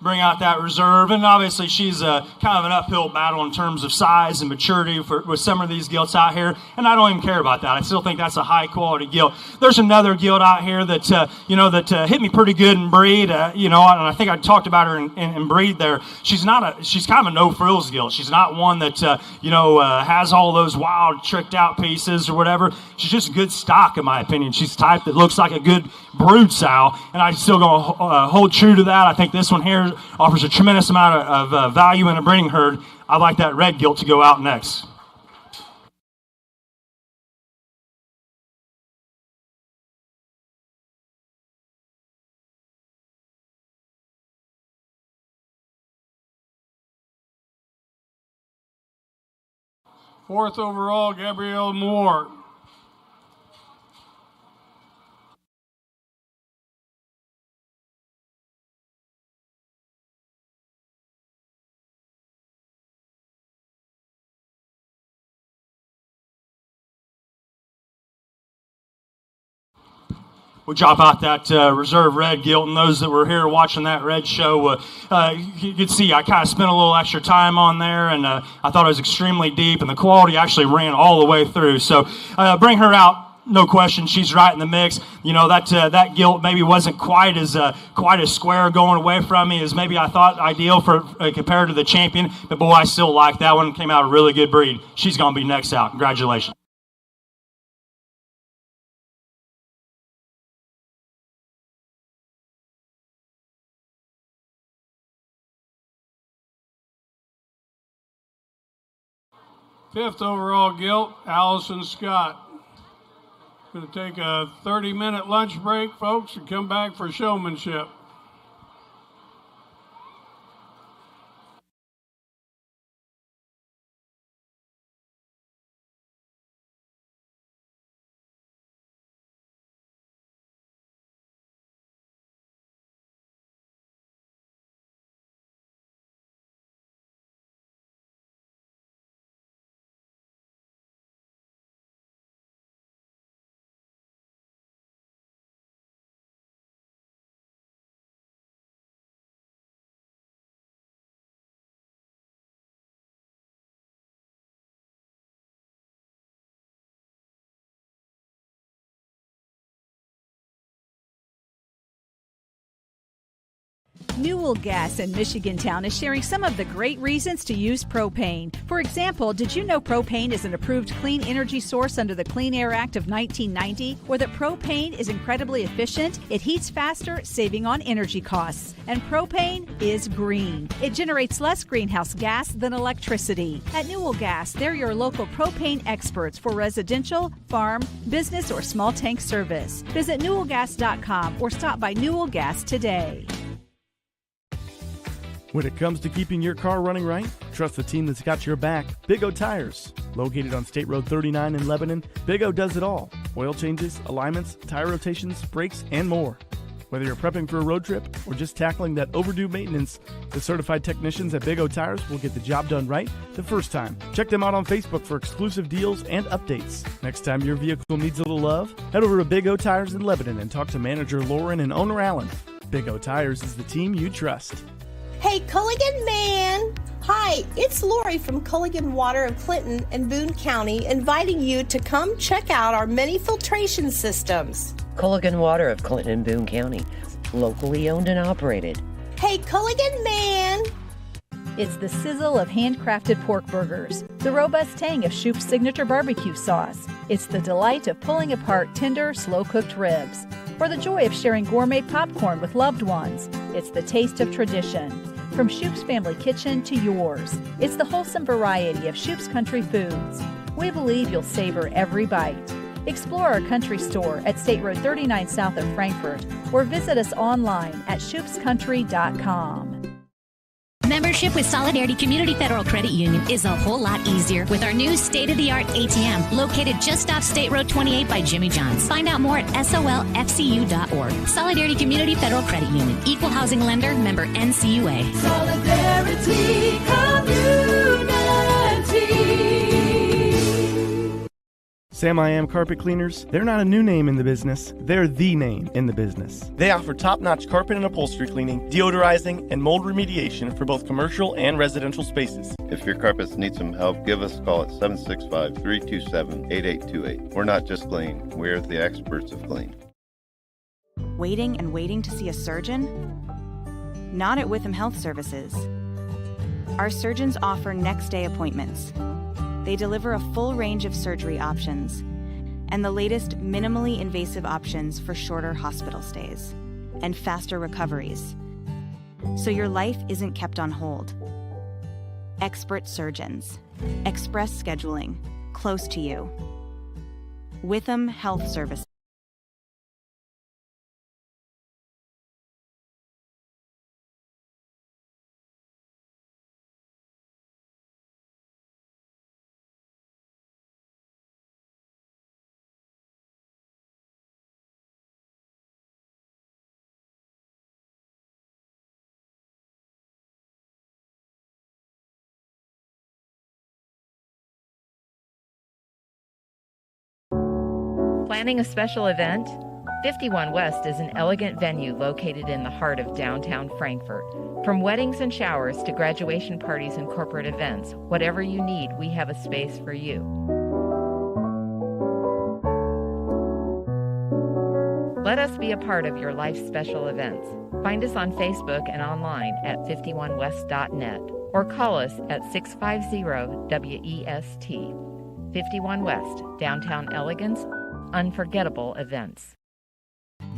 S1: Bring out that reserve, and obviously she's kind of an uphill battle in terms of size and maturity with some of these gilts out here, and I don't even care about that. I still think that's a high quality gilt. There's another gilt out here that you know, that hit me pretty good in breed, you know, and I think I talked about her in breed there. She's kind of a no frills gilt. She's not one that you know, has all those wild tricked out pieces or whatever. She's just good stock in my opinion. She's the type that looks like a good brood sow, and I'm still going to hold true to that. I think this one here offers a tremendous amount of value in a breeding herd. I'd like that red gilt to go out next.
S2: Fourth overall, Gabrielle Moore.
S1: We'll drop out that reserve red, Gilton. Those that were here watching that red show, you could see I kind of spent a little extra time on there, and I thought it was extremely deep, and the quality actually ran all the way through. So bring her out, no question. She's right in the mix. You know, that gilt maybe wasn't quite as square going away from me as maybe I thought ideal for compared to the champion. But boy, I still like that one. Came out a really good breed. She's going to be next out. Congratulations.
S2: Fifth overall gilt, Allison Scott. Going to take a 30-minute lunch break, folks, and come back for showmanship.
S3: Newell Gas in Michigantown is sharing some of the great reasons to use propane. For example, did you know propane is an approved clean energy source under the Clean Air Act of 1990? Or that propane is incredibly efficient? It heats faster, saving on energy costs. And propane is green. It generates less greenhouse gas than electricity. At Newell Gas, they're your local propane experts for residential, farm, business, or small tank service. Visit newellgas.com or stop by Newell Gas today.
S4: When it comes to keeping your car running right, trust the team that's got your back, Big O Tires. Located on State Road 39 in Lebanon, Big O does it all. Oil changes, alignments, tire rotations, brakes, and more. Whether you're prepping for a road trip or just tackling that overdue maintenance, the certified technicians at Big O Tires will get the job done right the first time. Check them out on Facebook for exclusive deals and updates. Next time your vehicle needs a little love, head over to Big O Tires in Lebanon and talk to manager Lauren and owner Alan. Big O Tires is the team you trust.
S5: Hey, Culligan Man! Hi, it's Lori from Culligan Water of Clinton and Boone County, inviting you to come check out our many filtration systems.
S6: Culligan Water of Clinton and Boone County, locally owned and operated.
S5: Hey, Culligan Man!
S3: It's the sizzle of handcrafted pork burgers, the robust tang of Shoup's signature barbecue sauce. It's the delight of pulling apart tender, slow-cooked ribs, or the joy of sharing gourmet popcorn with loved ones. It's the taste of tradition. From Shoup's Family Kitchen to yours, it's the wholesome variety of Shoup's Country Foods. We believe you'll savor every bite. Explore our country store at State Road 39 south of Frankfort, or visit us online at shoupscountry.com.
S7: Membership with Solidarity Community Federal Credit Union is a whole lot easier with our new state-of-the-art ATM located just off State Road 28 by Jimmy John's. Find out more at solfcu.org. Solidarity Community Federal Credit Union. Equal housing lender. Member NCUA.
S8: Solidarity Community.
S4: Sam I Am Carpet Cleaners, they're not a new name in the business, they're the name in the business. They offer top-notch carpet and upholstery cleaning, deodorizing, and mold remediation for both commercial and residential spaces.
S9: If your carpets need some help, give us a call at 765-327-8828. We're not just clean, we're the experts of clean.
S10: Waiting and waiting to see a surgeon? Not at Witham Health Services. Our surgeons offer next-day appointments. They deliver a full range of surgery options and the latest minimally invasive options for shorter hospital stays and faster recoveries, so your life isn't kept on hold. Expert surgeons, express scheduling, close to you. Witham Health Services.
S11: Planning a special event? 51 West is an elegant venue located in the heart of downtown Frankfort. From weddings and showers to graduation parties and corporate events, whatever you need, we have a space for you. Let us be a part of your life's special events. Find us on Facebook and online at 51west.net or call us at 650-WEST. 51 West, downtown elegance, unforgettable events.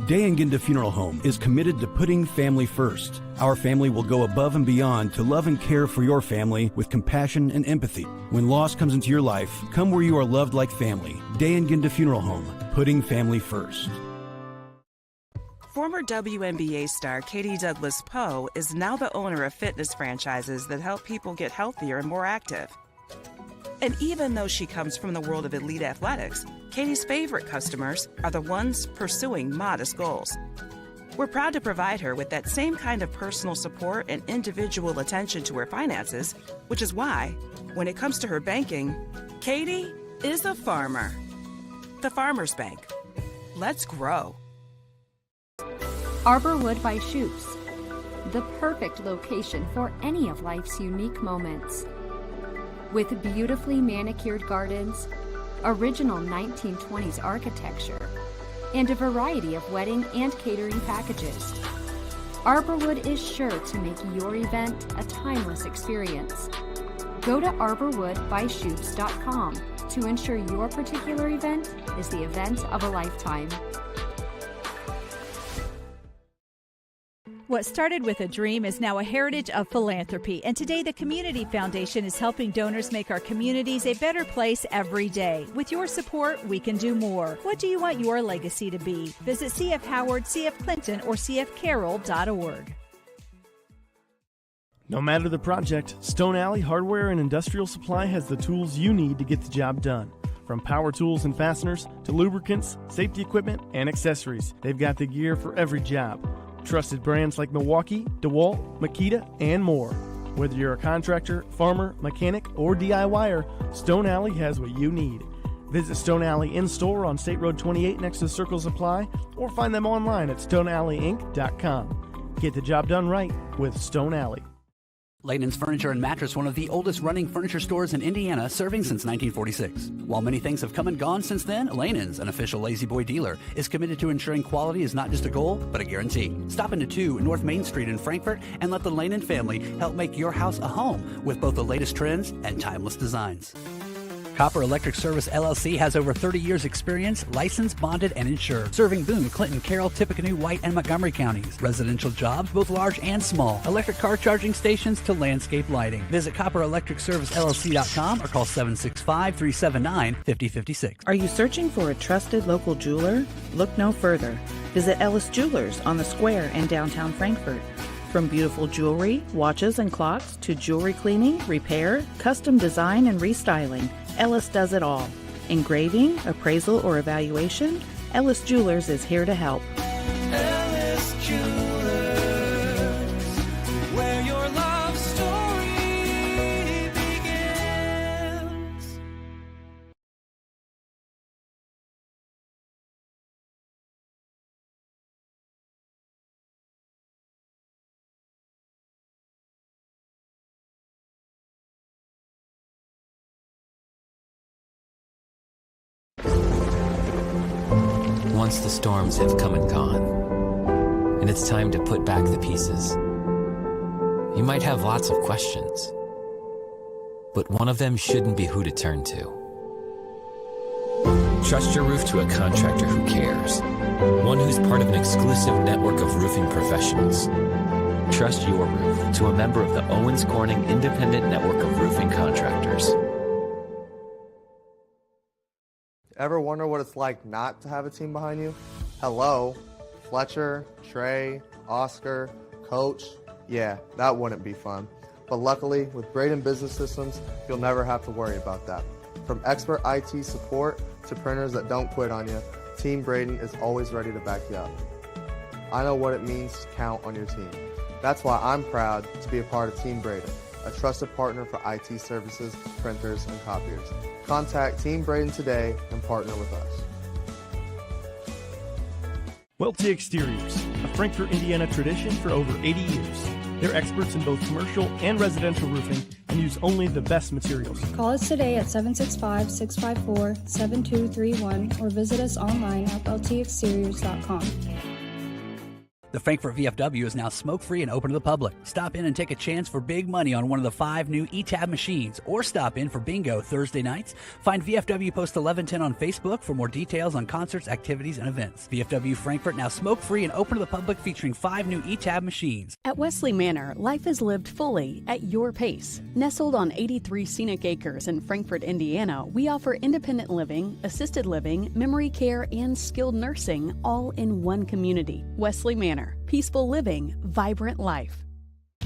S12: Day & Genda Funeral Home is committed to putting family first. Our family will go above and beyond to love and care for your family with compassion and empathy. When loss comes into your life, come where you are loved like family. Day & Genda Funeral Home, putting family first.
S13: Former WNBA star Katie Douglas Poe is now the owner of fitness franchises that help people get healthier and more active. And even though she comes from the world of elite athletics, Katie's favorite customers are the ones pursuing modest goals. We're proud to provide her with that same kind of personal support and individual attention to her finances, which is why, when it comes to her banking, Katie is a farmer. The Farmer's Bank. Let's grow.
S14: Arborwood by Shoups, the perfect location for any of life's unique moments. With beautifully manicured gardens, original 1920s architecture, and a variety of wedding and catering packages, Arborwood is sure to make your event a timeless experience. Go to arborwoodbyshoups.com to ensure your particular event is the event of a lifetime.
S3: What started with a dream is now a heritage of philanthropy, and today the Community Foundation is helping donors make our communities a better place every day. With your support, we can do more. What do you want your legacy to be? Visit CF Howard, CF Clinton, or cfcarroll.org.
S4: No matter the project, Stone Alley Hardware and Industrial Supply has the tools you need to get the job done. From power tools and fasteners to lubricants, safety equipment, and accessories, they've got the gear for every job. Trusted brands like Milwaukee, DeWalt, Makita, and more. Whether you're a contractor, farmer, mechanic, or DIYer, Stone Alley has what you need. Visit Stone Alley in-store on State Road 28 next to Circle Supply, or find them online at stonealleyinc.com. Get the job done right with Stone Alley.
S15: Lanan's Furniture and Mattress, one of the oldest running furniture stores in Indiana, serving since 1946. While many things have come and gone since then, Lanan's, an official Lazy Boy dealer, is committed to ensuring quality is not just a goal, but a guarantee. Stop into 2 North Main Street in Frankfort and let the Lanan family help make your house a home with both the latest trends and timeless designs. Copper Electric Service LLC has over 30 years experience, licensed, bonded, and insured, serving Boone, Clinton, Carroll, Tippecanoe, White, and Montgomery counties. Residential jobs, both large and small. Electric car charging stations to landscape lighting. Visit copperelectricservicellc.com or call 765-379-5056.
S16: Are you searching for a trusted local jeweler? Look no further. Visit Ellis Jewelers on the Square in downtown Frankfort. From beautiful jewelry, watches, and clocks to jewelry cleaning, repair, custom design, and restyling, Ellis does it all. Engraving, appraisal, or evaluation, Ellis Jewelers is here to help.
S8: Ellis Jewelers, where your love story begins.
S17: Once the storms have come and gone, and it's time to put back the pieces, you might have lots of questions, but one of them shouldn't be who to turn to. Trust your roof to a contractor who cares, one who's part of an exclusive network of roofing professionals. Trust your roof to a member of the Owens Corning Independent Network of Roofing Contractors.
S18: Ever wonder what it's like not to have a team behind you? Hello, Fletcher, Trey, Oscar, Coach. Yeah, that wouldn't be fun. But luckily, with Braden Business Systems, you'll never have to worry about that. From expert IT support to printers that don't quit on you, Team Braden is always ready to back you up. I know what it means to count on your team. That's why I'm proud to be a part of Team Braden, a trusted partner for IT services, printers, and copiers. Contact Team Braden today and partner with us.
S4: Welty Exteriors, a Frankfort, Indiana tradition for over 80 years. They're experts in both commercial and residential roofing and use only the best materials.
S19: Call us today at 765-654-7231 or visit us online at weltyexteriors.com.
S15: The Frankfort VFW is now smoke-free and open to the public. Stop in and take a chance for big money on one of the 5 new ETAB machines, or stop in for bingo Thursday nights. Find VFW Post 1110 on Facebook for more details on concerts, activities, and events. VFW Frankfort now smoke-free and open to the public, featuring 5 new ETAB machines.
S20: At Wesley Manor, life is lived fully at your pace. Nestled on 83 scenic acres in Frankfort, Indiana, we offer independent living, assisted living, memory care, and skilled nursing all in one community. Wesley Manor. Peaceful living, vibrant life.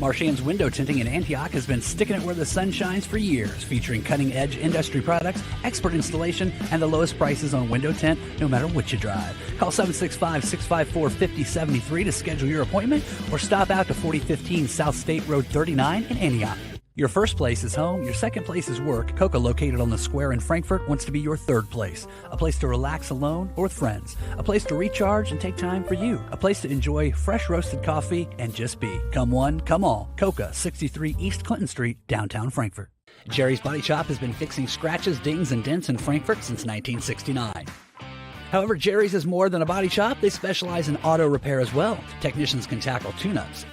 S15: Marchand's Window Tinting in Antioch has been sticking it where the sun shines for years, featuring cutting-edge industry products, expert installation, and the lowest prices on window tint, no matter what you drive. Call 765-654-5073 to schedule your appointment, or stop out to 4015 South State Road 39 in Antioch. Your first place is home, your second place is work. Coca, located on the square in Frankfort, wants to be your third place. A place to relax alone or with friends. A place to recharge and take time for you. A place to enjoy fresh roasted coffee and just be. Come one, come all. Coca, 63 East Clinton Street, downtown Frankfort. Jerry's Body Shop has been fixing scratches, dings, and dents in Frankfort since 1969. However, Jerry's is more than a body shop. They specialize in auto repair as well. Technicians can tackle tune-ups,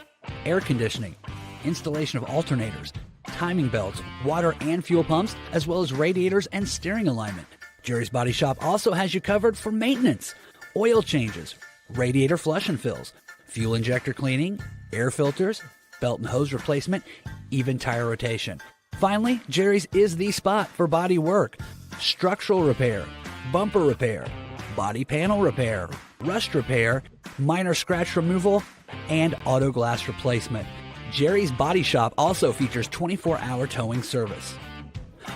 S15: air conditioning, installation of alternators, timing belts, water and fuel pumps, as well as radiators and steering alignment. Jerry's Body Shop also has you covered for maintenance, oil changes, radiator flush and fills, fuel injector cleaning, air filters, belt and hose replacement, even tire rotation. Finally, Jerry's is the spot for body work, structural repair, bumper repair, body panel repair, rust repair, minor scratch removal, and auto glass replacement. Jerry's Body Shop also features 24-hour towing service.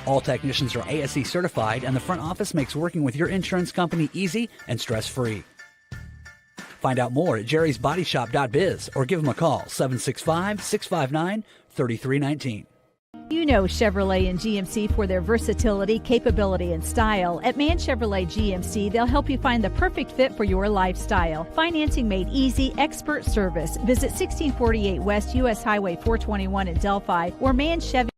S15: All technicians are ASE certified, and the front office makes working with your insurance company easy and stress-free. Find out more at jerrysbodyshop.biz or give them a call, 765-659-3319.
S3: You know Chevrolet and GMC for their versatility, capability, and style. At Mann Chevrolet GMC, they'll help you find the perfect fit for your lifestyle. Financing made easy, expert service. Visit 1648 West US Highway 421 in Delphi or Mann Chevy.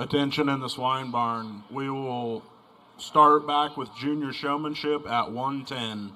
S21: Attention in the swine barn. We will start back with junior showmanship at 1:10.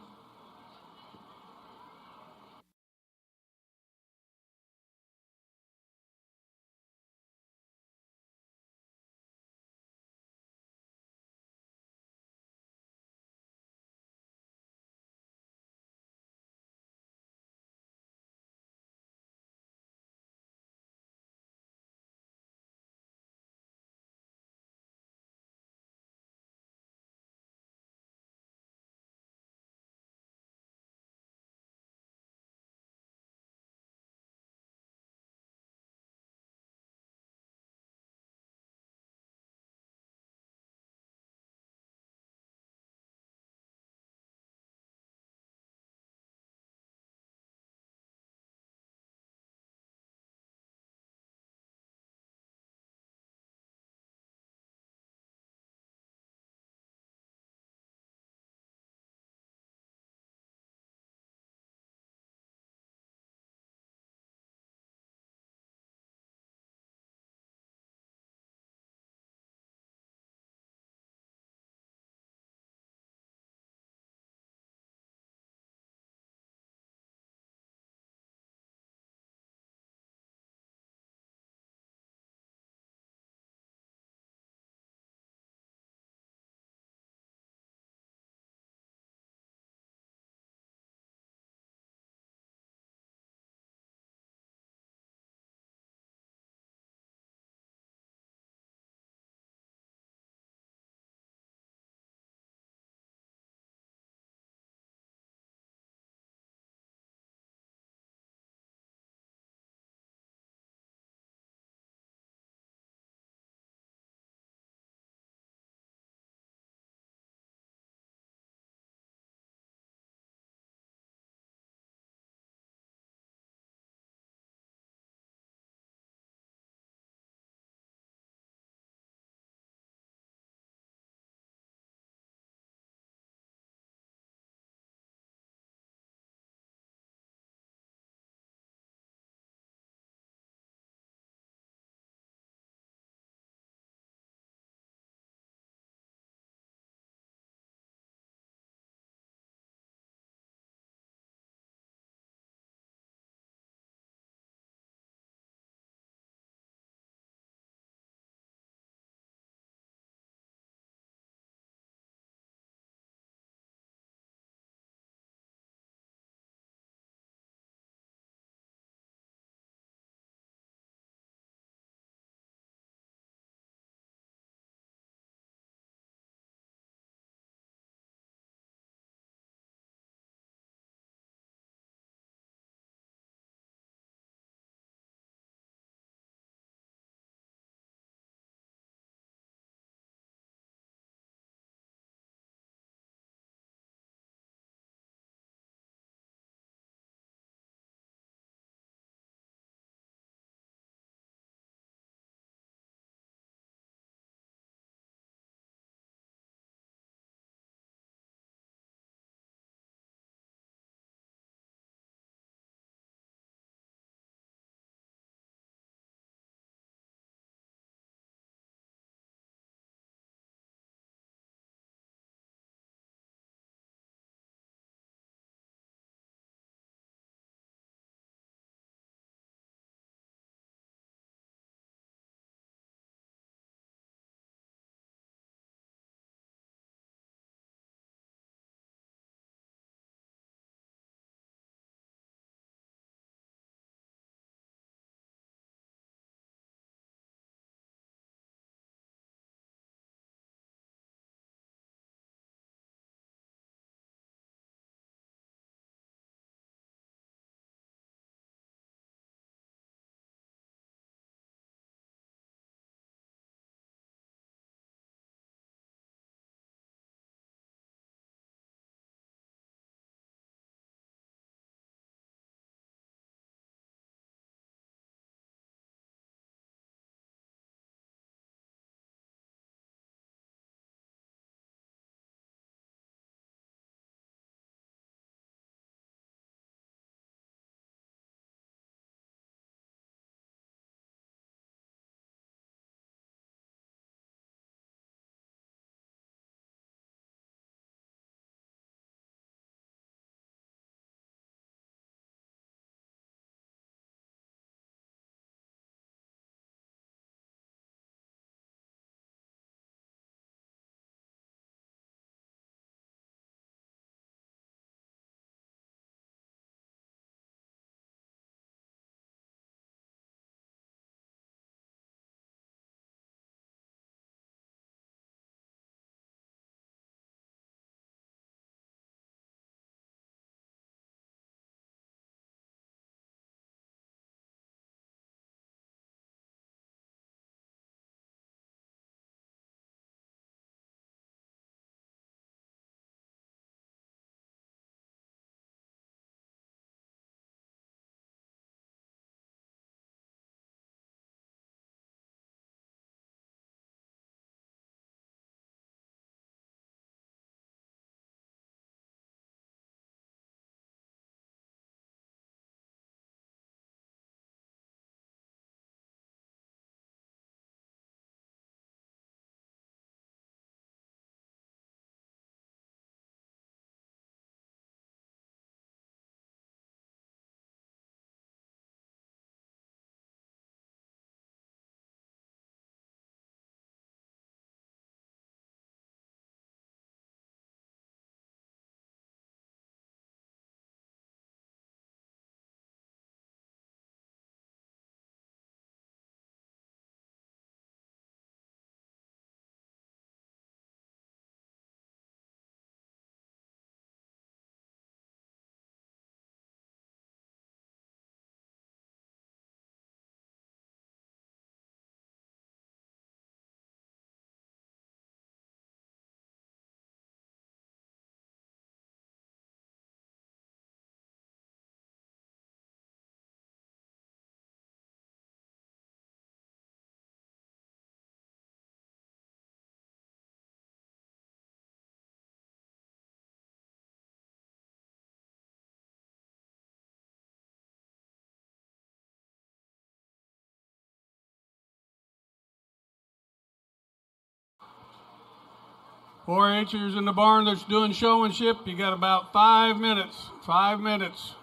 S2: 4-H'ers in the barn that's doing showmanship, you got about 5 minutes. 5 minutes.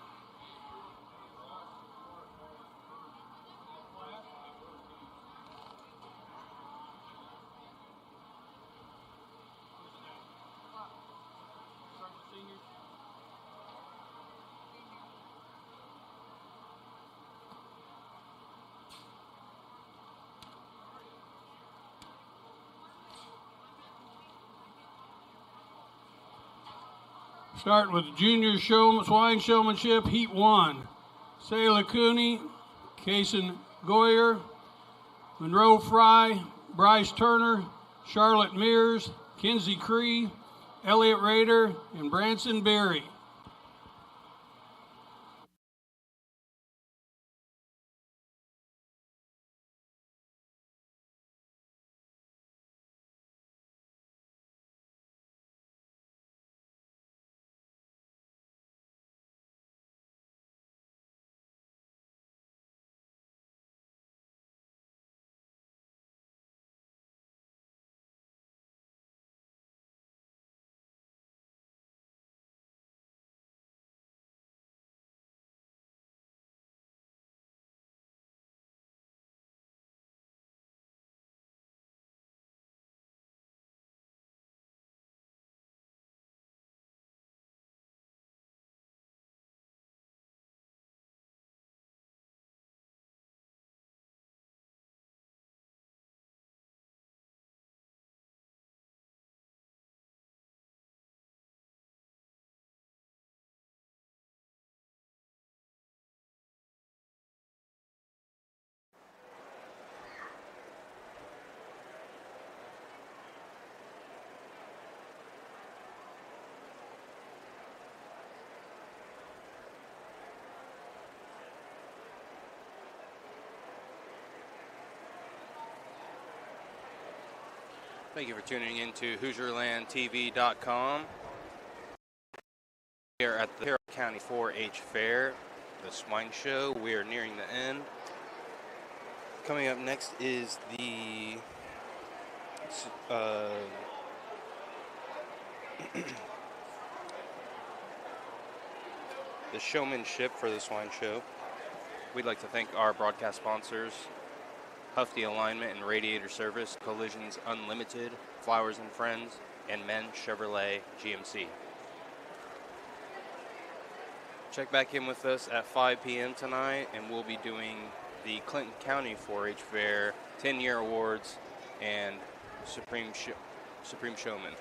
S2: Start with junior swine showmanship, heat 1. Sayla Cooney, Kason Goyer, Monroe Fry, Bryce Turner, Charlotte Mears, Kinsey Cree, Elliott Rader, and Branson Berry.
S1: Thank you for tuning in to HoosierlandTV.com. We are at the Carroll County 4-H Fair, the Swine Show. We are nearing the end. Coming up next is the the showmanship for the Swine Show. We'd like to thank our broadcast sponsors, Hufty Alignment and Radiator Service, Collisions Unlimited, Flowers and Friends, and Mann Chevrolet GMC. Check back in with us at 5 p.m. tonight, and we'll be doing the Clinton County 4-H Fair 10-year awards and Supreme Showman.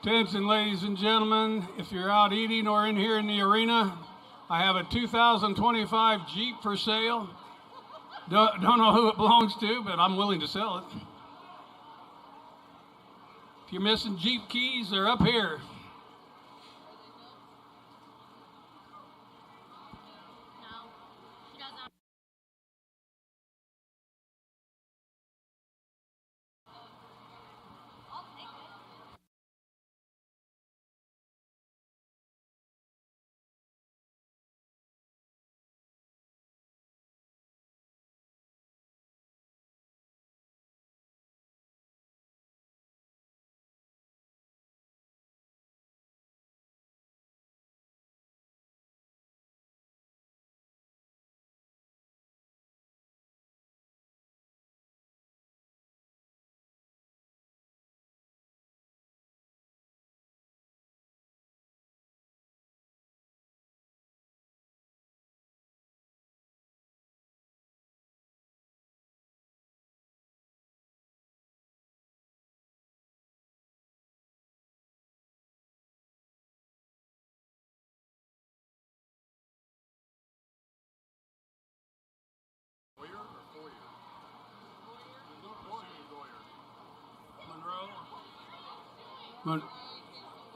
S2: Attention, ladies and gentlemen, if you're out eating or in here in the arena, I have a 2025 Jeep for sale. Don't know who it belongs to, but I'm willing to sell it. If you're missing Jeep keys, they're up here.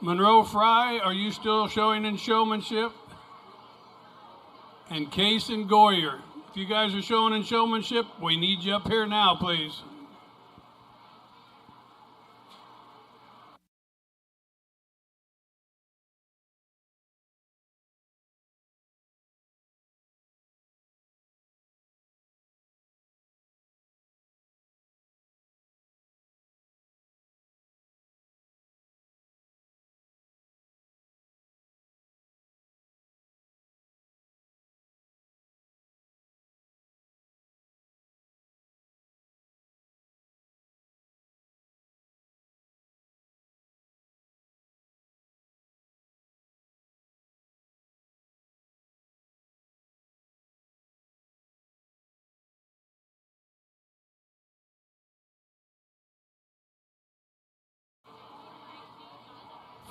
S2: Monroe Fry, are you still showing in showmanship? And Case and Goyer. If you guys are showing in showmanship, we need you up here now, please.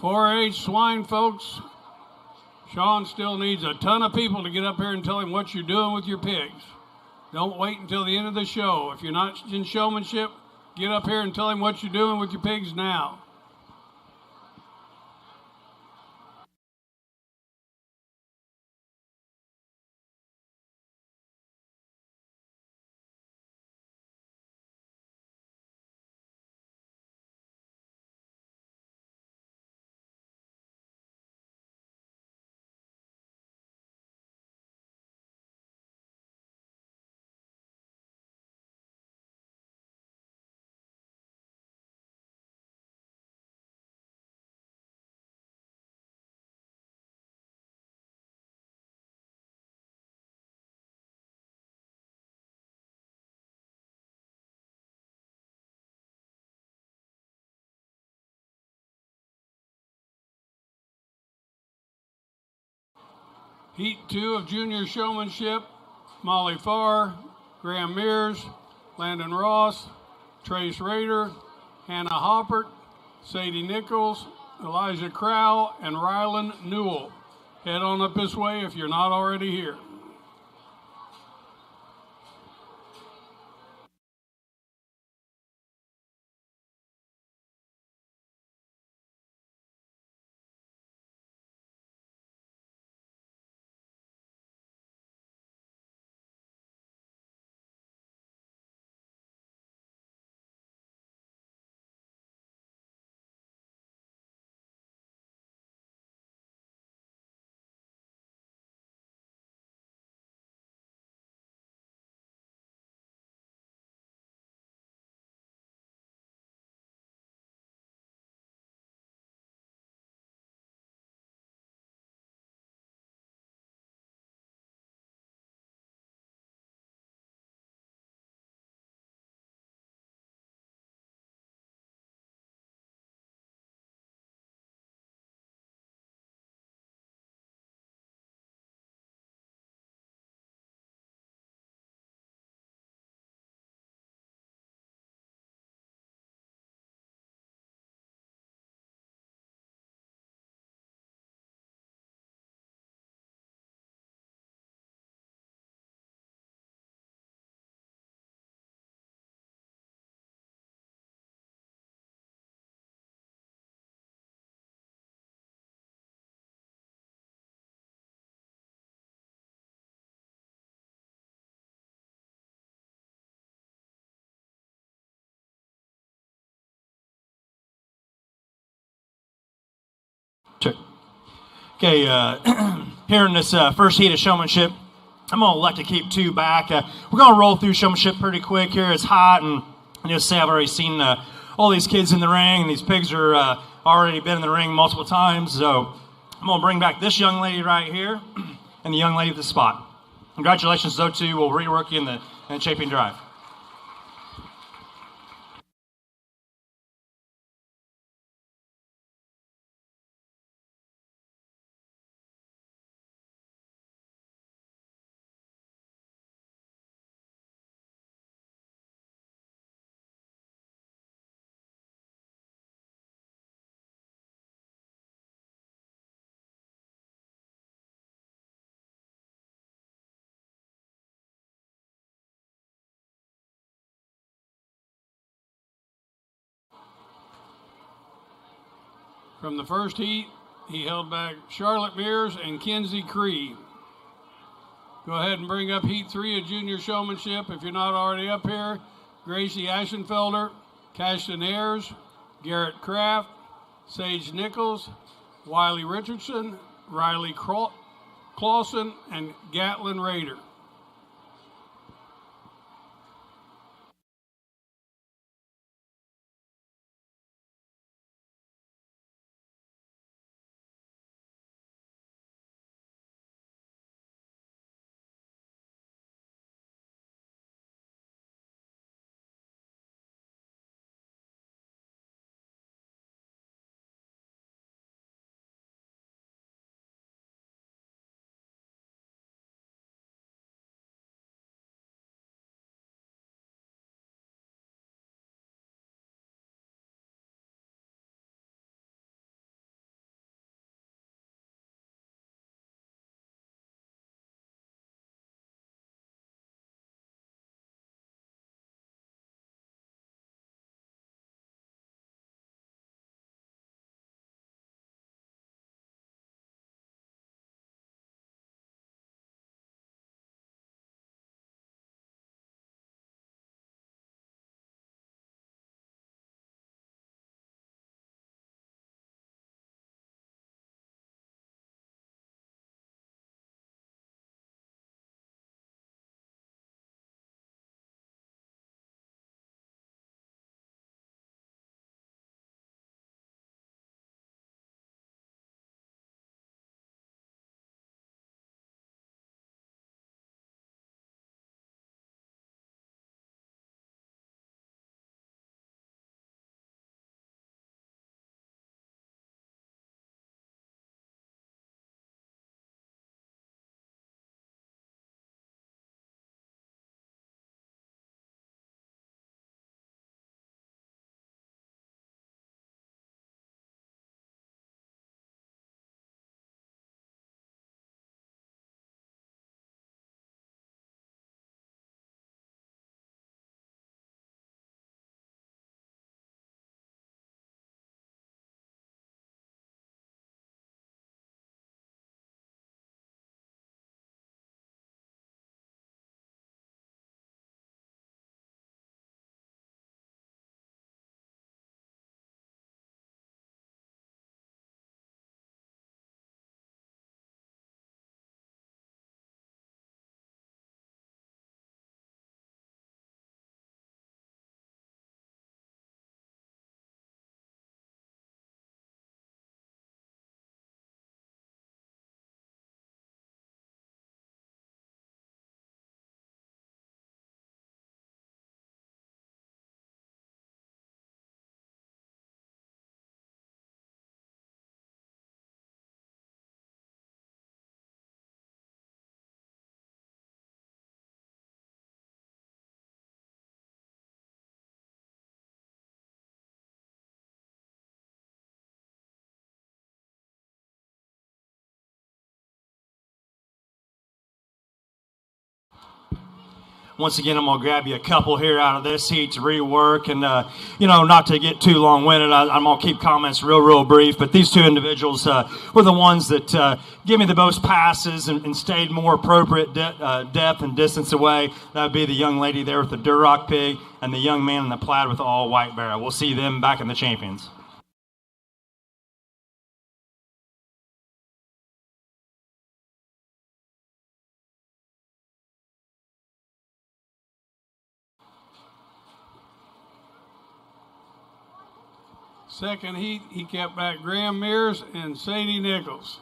S2: .4-H swine folks, Sean still needs a ton of people to get up here and tell him what you're doing with your pigs. Don't wait until the end of the show. If you're not in showmanship, get up here and tell him what you're doing with your pigs now. Heat 2 of junior showmanship, Molly Farr, Graham Mears, Landon Ross, Trace Rader, Hannah Hoppert, Sadie Nichols, Elijah Crowell, and Rylan Newell. Head on up this way if you're not already here.
S6: Okay, here in this first heat of showmanship, I'm going to elect to keep 2 back. We're going to roll through showmanship pretty quick here. It's hot, and just say I've already seen all these kids in the ring, and these pigs are already been in the ring multiple times. So I'm going to bring back this young lady right here and the young lady at the spot. Congratulations, those two. We'll rework you in the Chapin Drive.
S2: From the first heat, he held back Charlotte Mears and Kinsey Cree. Go ahead and bring up heat 3 of junior showmanship if you're not already up here. Gracie Aschenfelder, Cashton Ayers, Garrett Kraft, Sage Nichols, Wiley Richardson, Riley Clausen, and Gatlin Rader.
S6: Once again, I'm going to grab you a couple here out of this heat to rework. And, not to get too long-winded, I'm going to keep comments real brief. But these two individuals were the ones that give me the most passes and stayed more appropriate depth and distance away. That would be the young lady there with the Duroc pig and the young man in the plaid with the all-white barrel. We'll see them back in the champions.
S2: Second heat, he kept back Graham Mears and Sadie Nichols.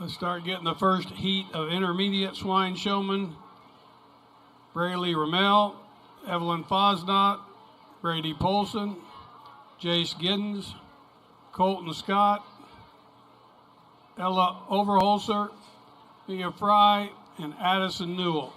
S2: Let's start getting the first heat of intermediate swine showmen. Braylee Ramel, Evelyn Fosnot, Brady Polson, Jace Giddens, Colton Scott, Ella Overholser, Mia Fry, and Addison Newell.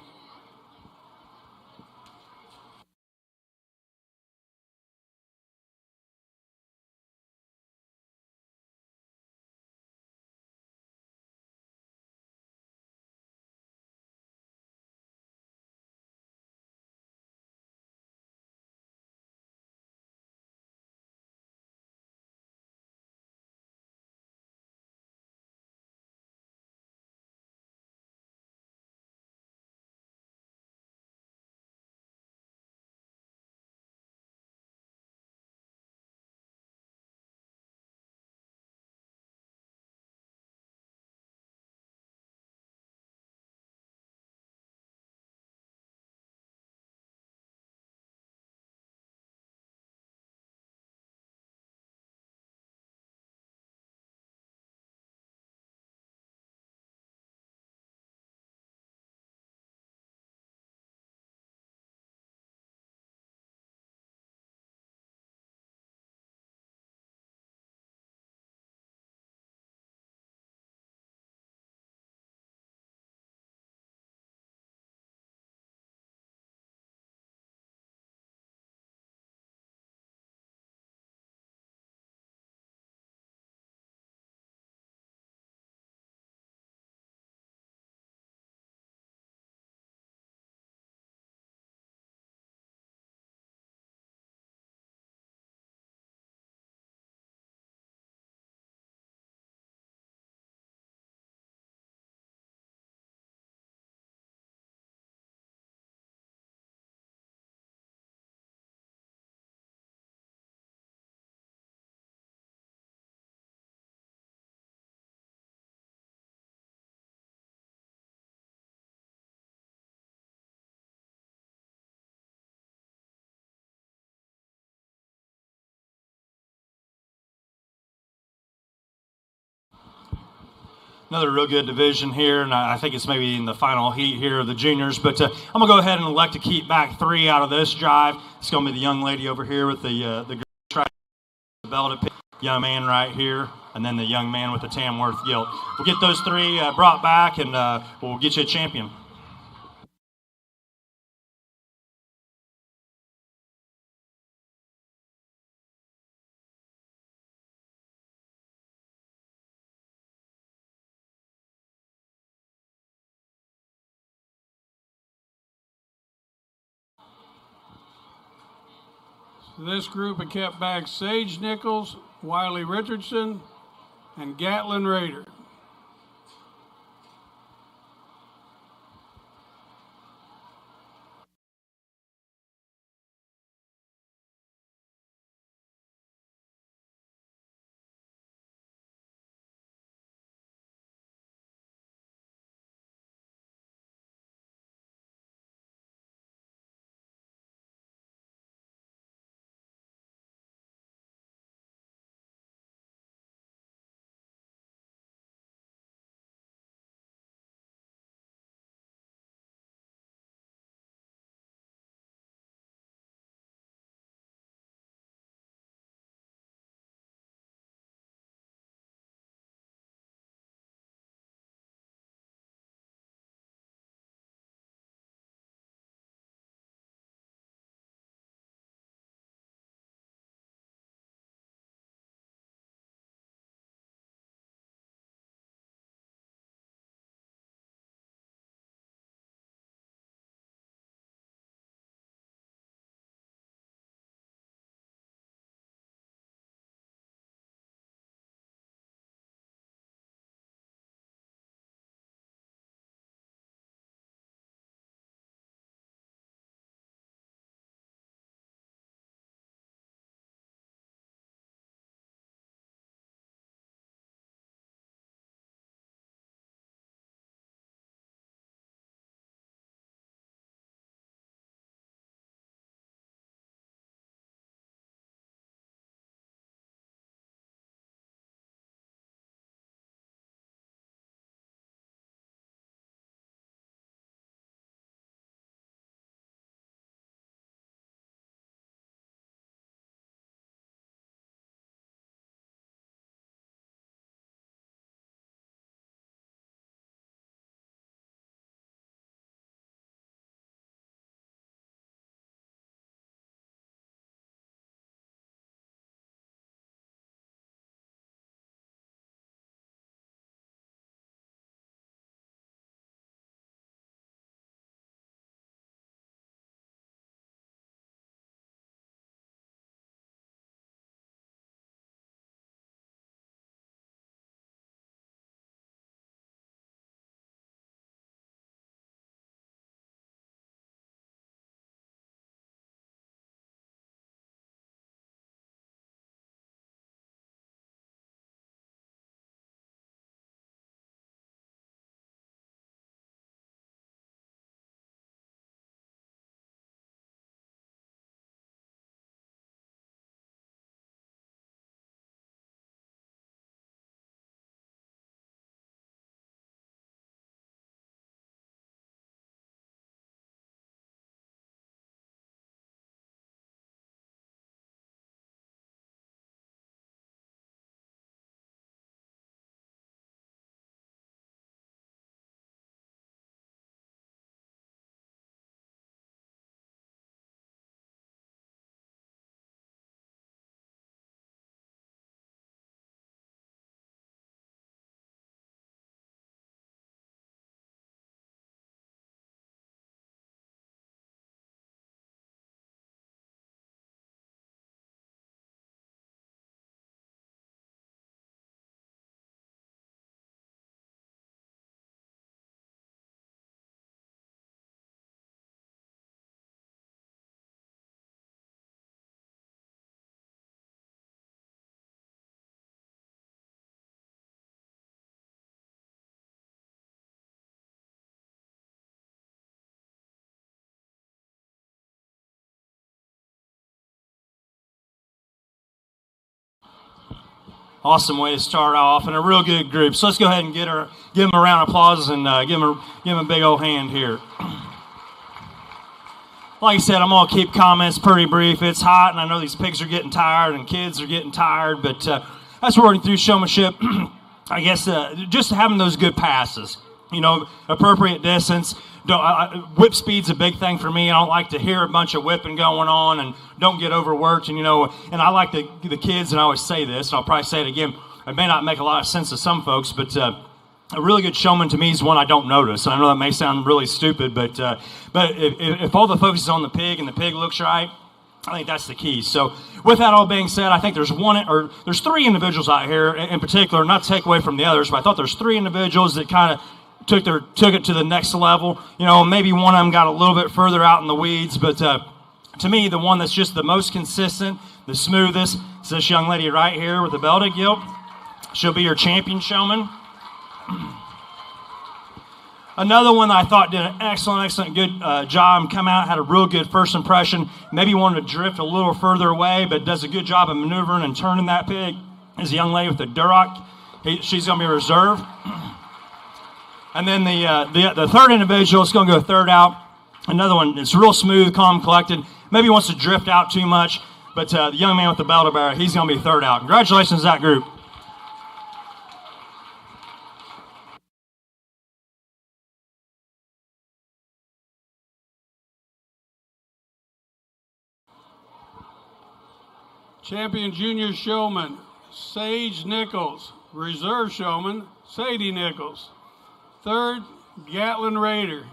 S6: Another real good division here, and I think it's maybe in the final heat here of the juniors. But I'm going to go ahead and elect to keep back 3 out of this drive. It's going to be the young lady over here with the belt, young man right here, and then the young man with the Tamworth gilt. We'll get those 3 brought back, and we'll get you a champion.
S2: This group had kept back Sage Nichols, Wiley Richardson, and Gatlin Rader.
S6: Awesome way to start off, and a real good group. So let's go ahead and give them a round of applause and give them a big old hand here. Like I said, I'm going to keep comments pretty brief. It's hot, and I know these pigs are getting tired and kids are getting tired, but that's working through showmanship. I guess just having those good passes, appropriate distance. Whip speed's a big thing for me. I don't like to hear a bunch of whipping going on, and don't get overworked. And I like the kids, and I always say this, and I'll probably say it again. It may not make a lot of sense to some folks, but a really good showman to me is one I don't notice. And I know that may sound really stupid, but if all the focus is on the pig and the pig looks right, I think that's the key. So with that all being said, I think there's three individuals out here in particular, not to take away from the others, but I thought there's three individuals that kind of took it to the next level. Maybe one of them got a little bit further out in the weeds, but to me, the one that's just the most consistent, the smoothest, is this young lady right here with the belted gilt. She'll be your champion showman. Another one that I thought did an excellent good job, come out, had a real good first impression, maybe wanted to drift a little further away, but does a good job of maneuvering and turning that pig, is a young lady with the Duroc. She's going to be reserve. And then the third individual is going to go third out. Another one that's real smooth, calm, collected, maybe wants to drift out too much, but the young man with the belted barrel, he's going to be third out. Congratulations to that group.
S2: Champion Junior Showman, Sage Nichols. Reserve Showman, Sadie Nichols. Third, Gatlin Raider.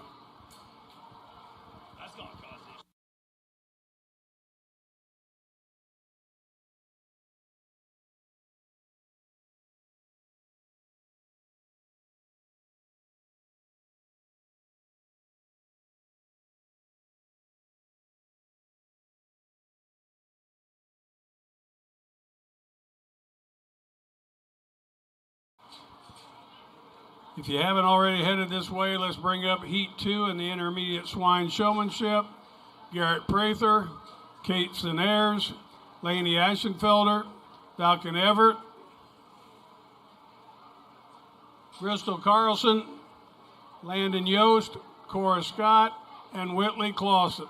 S2: If you haven't already headed this way, let's bring up Heat 2 in the intermediate swine showmanship. Garrett Prather, Kate Sinners, Lainey Aschenfelder, Falcon Everett, Bristol Carlson, Landon Yost, Cora Scott, and Whitley Clausen.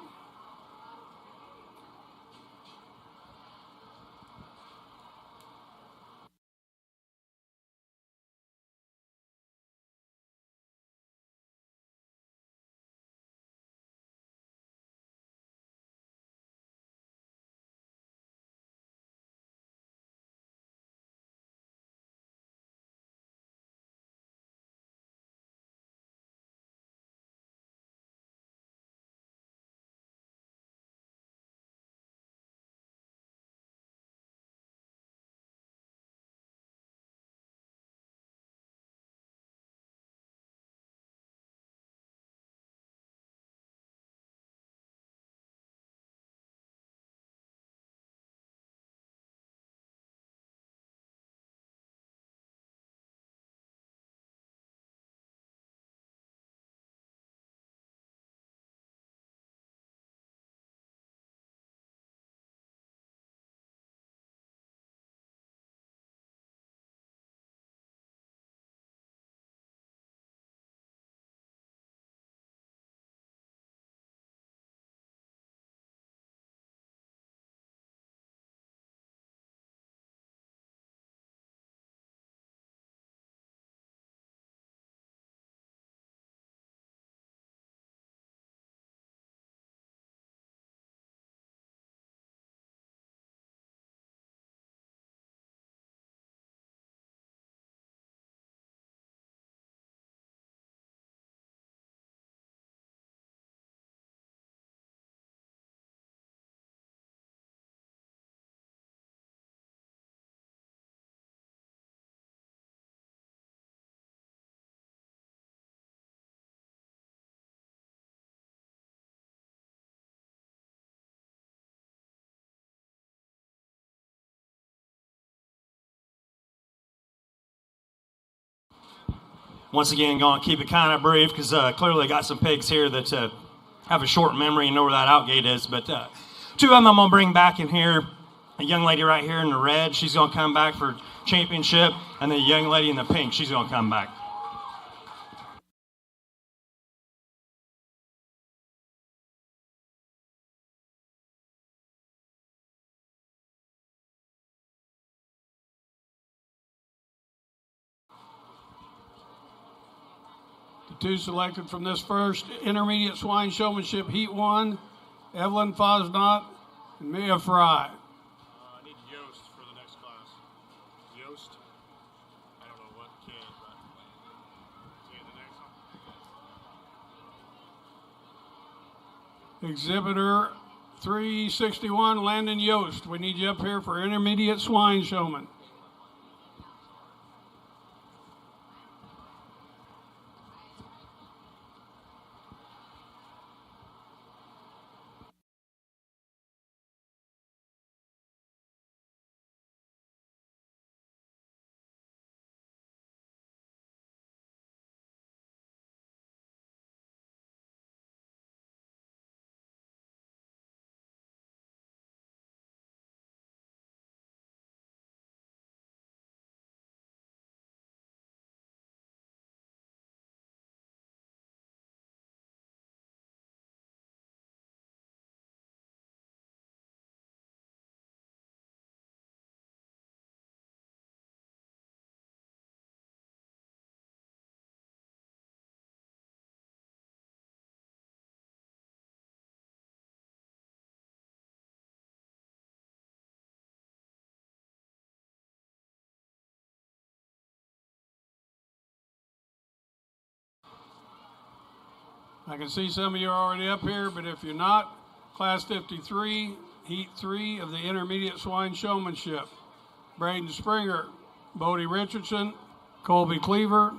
S6: Once again, going to keep it kind of brief because clearly got some pigs here that have a short memory and know where that outgate is. But two of them I'm going to bring back in here a young lady right here in the red, she's going to come back for championship, and the young lady in the pink, she's going to come back.
S2: The two selected from this first intermediate swine showmanship heat 1, Evelyn Fosnot and Mia Fry.
S21: I need Yost for the next class. Yost? I don't know what kid, but is he the next one?
S2: Exhibitor 361, Landon Yost. We need you up here for intermediate swine showman. I can see some of you are already up here, but if you're not, Class 53, Heat 3 of the Intermediate Swine Showmanship. Braden Springer, Bodie Richardson, Colby Cleaver,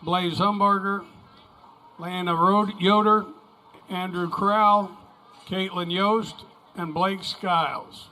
S2: Blaze Humbarger, Lana Yoder, Andrew Corral, Caitlin Yost, and Blake Skiles.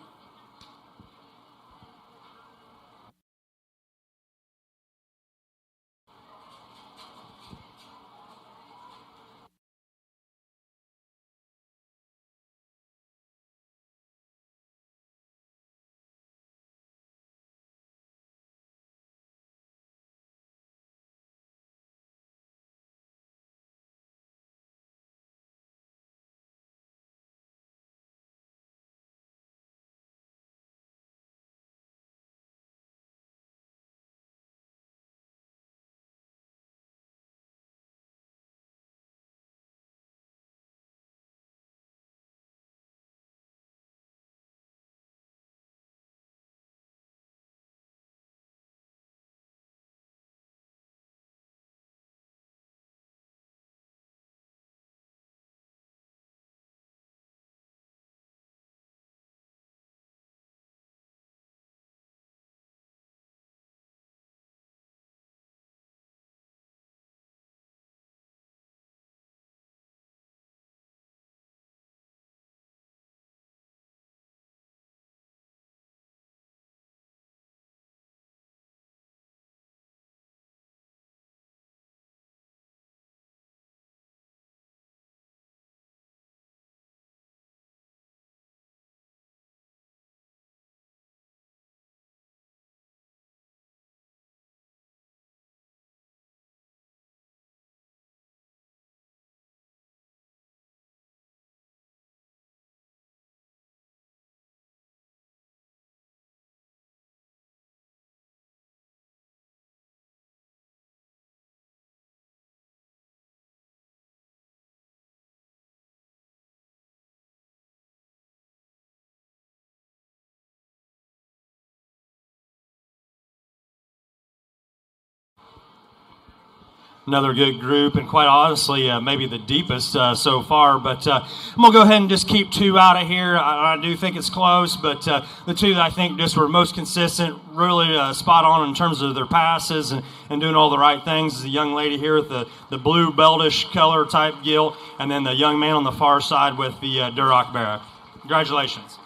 S6: Another good group, and quite honestly, maybe the deepest so far. But I'm going to go ahead and just keep two out of here. I do think it's close, but the two that I think just were most consistent, really spot on in terms of their passes and doing all the right things, is the young lady here with the blue beltish color type gilt, and then the young man on the far side with the Duroc Barra. Congratulations.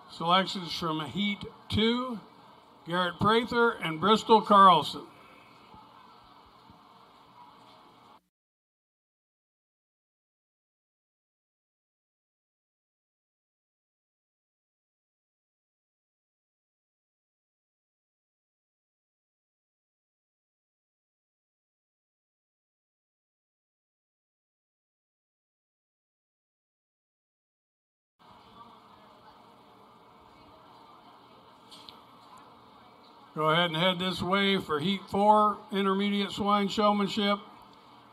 S2: Selections from Heat 2, Garrett Prather and Bristol Carlson. Go ahead and head this way for Heat 4, Intermediate Swine Showmanship.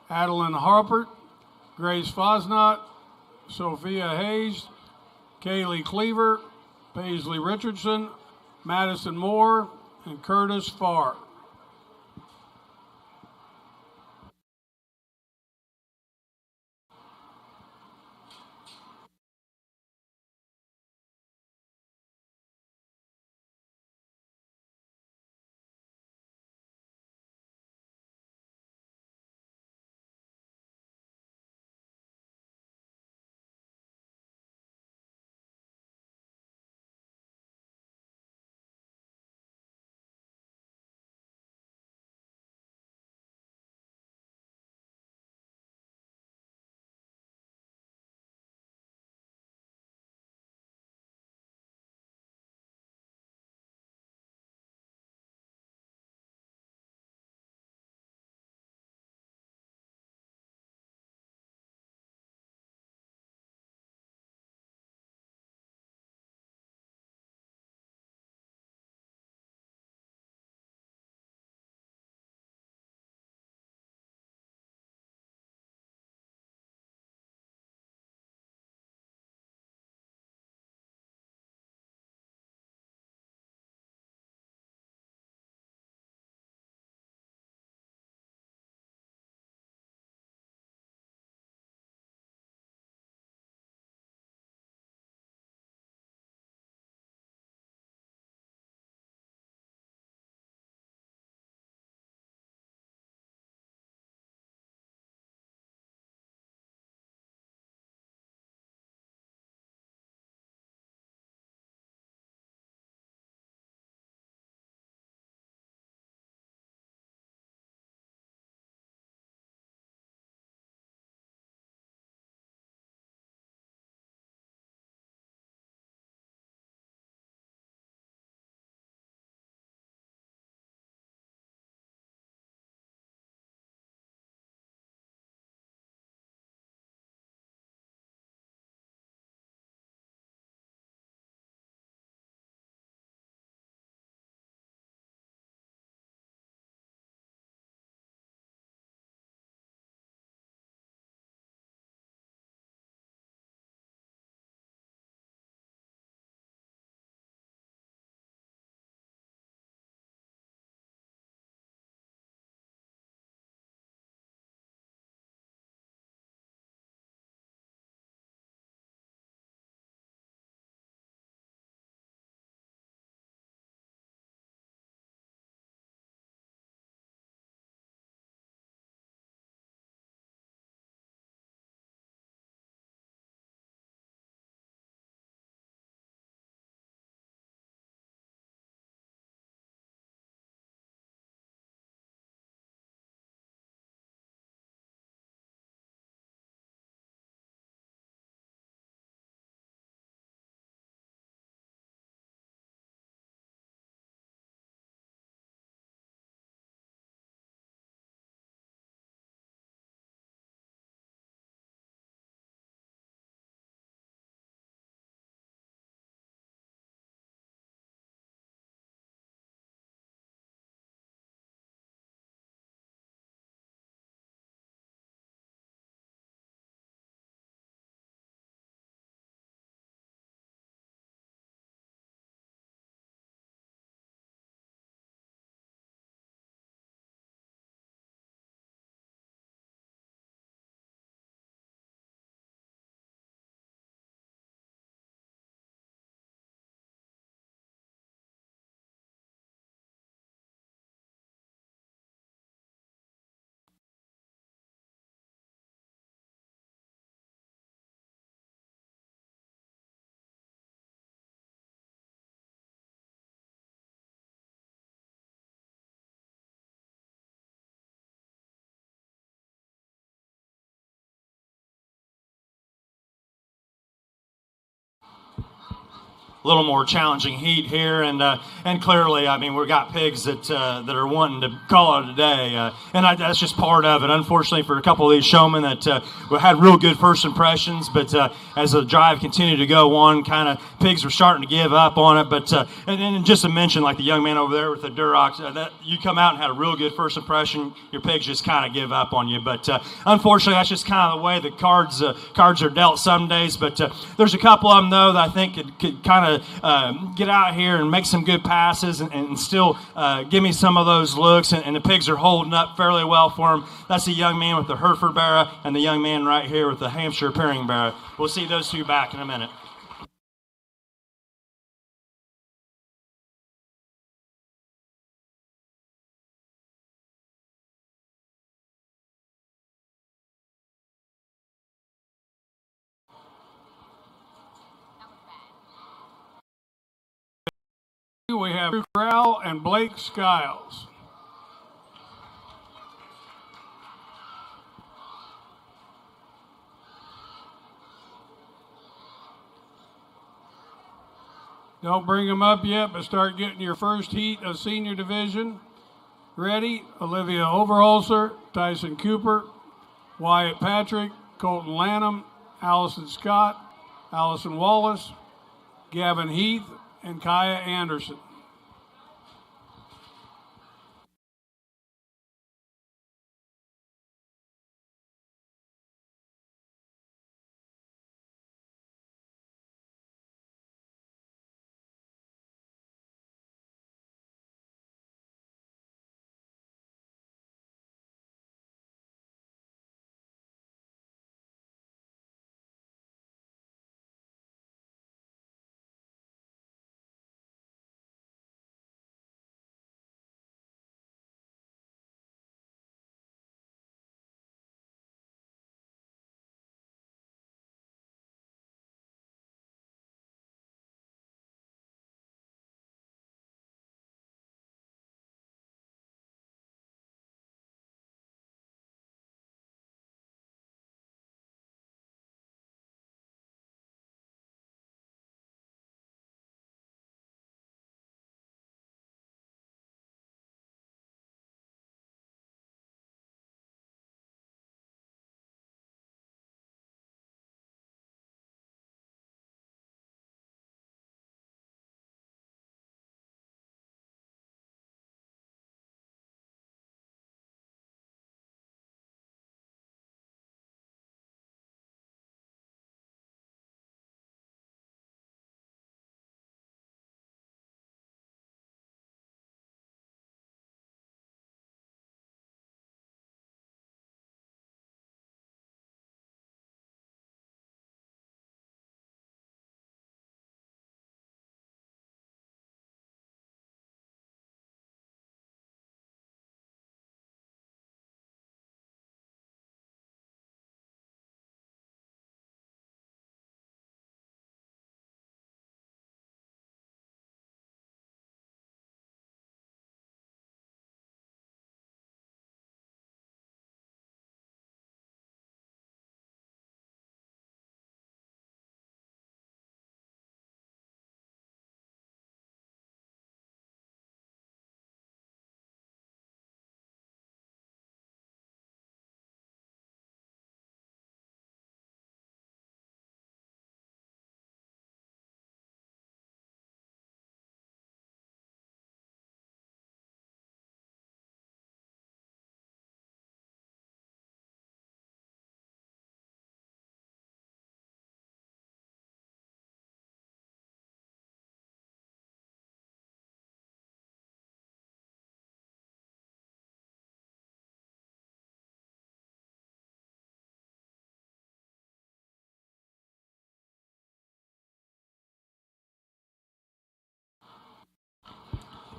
S2: Adeline Harpert, Grace Fosnot, Sophia Hayes, Kaylee Cleaver, Paisley Richardson, Madison Moore, and Curtis Farr.
S6: little more challenging heat here, and clearly, I mean, we've got pigs that are wanting to call it a day, and that's just part of it. Unfortunately, for a couple of these showmen that had real good first impressions, but as the drive continued to go on, kind of pigs were starting to give up on it. But and just to mention, like the young man over there with the Durox, that you come out and had a real good first impression, your pigs just kind of give up on you. But unfortunately, that's just kind of the way the cards are dealt some days. But there's a couple of them though that I think could kind of get out here and make some good passes and still give me some of those looks, and the pigs are holding up fairly well for him. That's the young man with the Hereford Barra and the young man right here with the Hampshire Pairing Barra. We'll see those two back in a minute.
S2: We have Corral and Blake Skiles. Don't bring them up yet, but start getting your first heat of senior division. Ready? Olivia Overholser, Tyson Cooper, Wyatt Patrick, Colton Lanham, Allison Scott, Allison Wallace, Gavin Heath, and Kaya Anderson.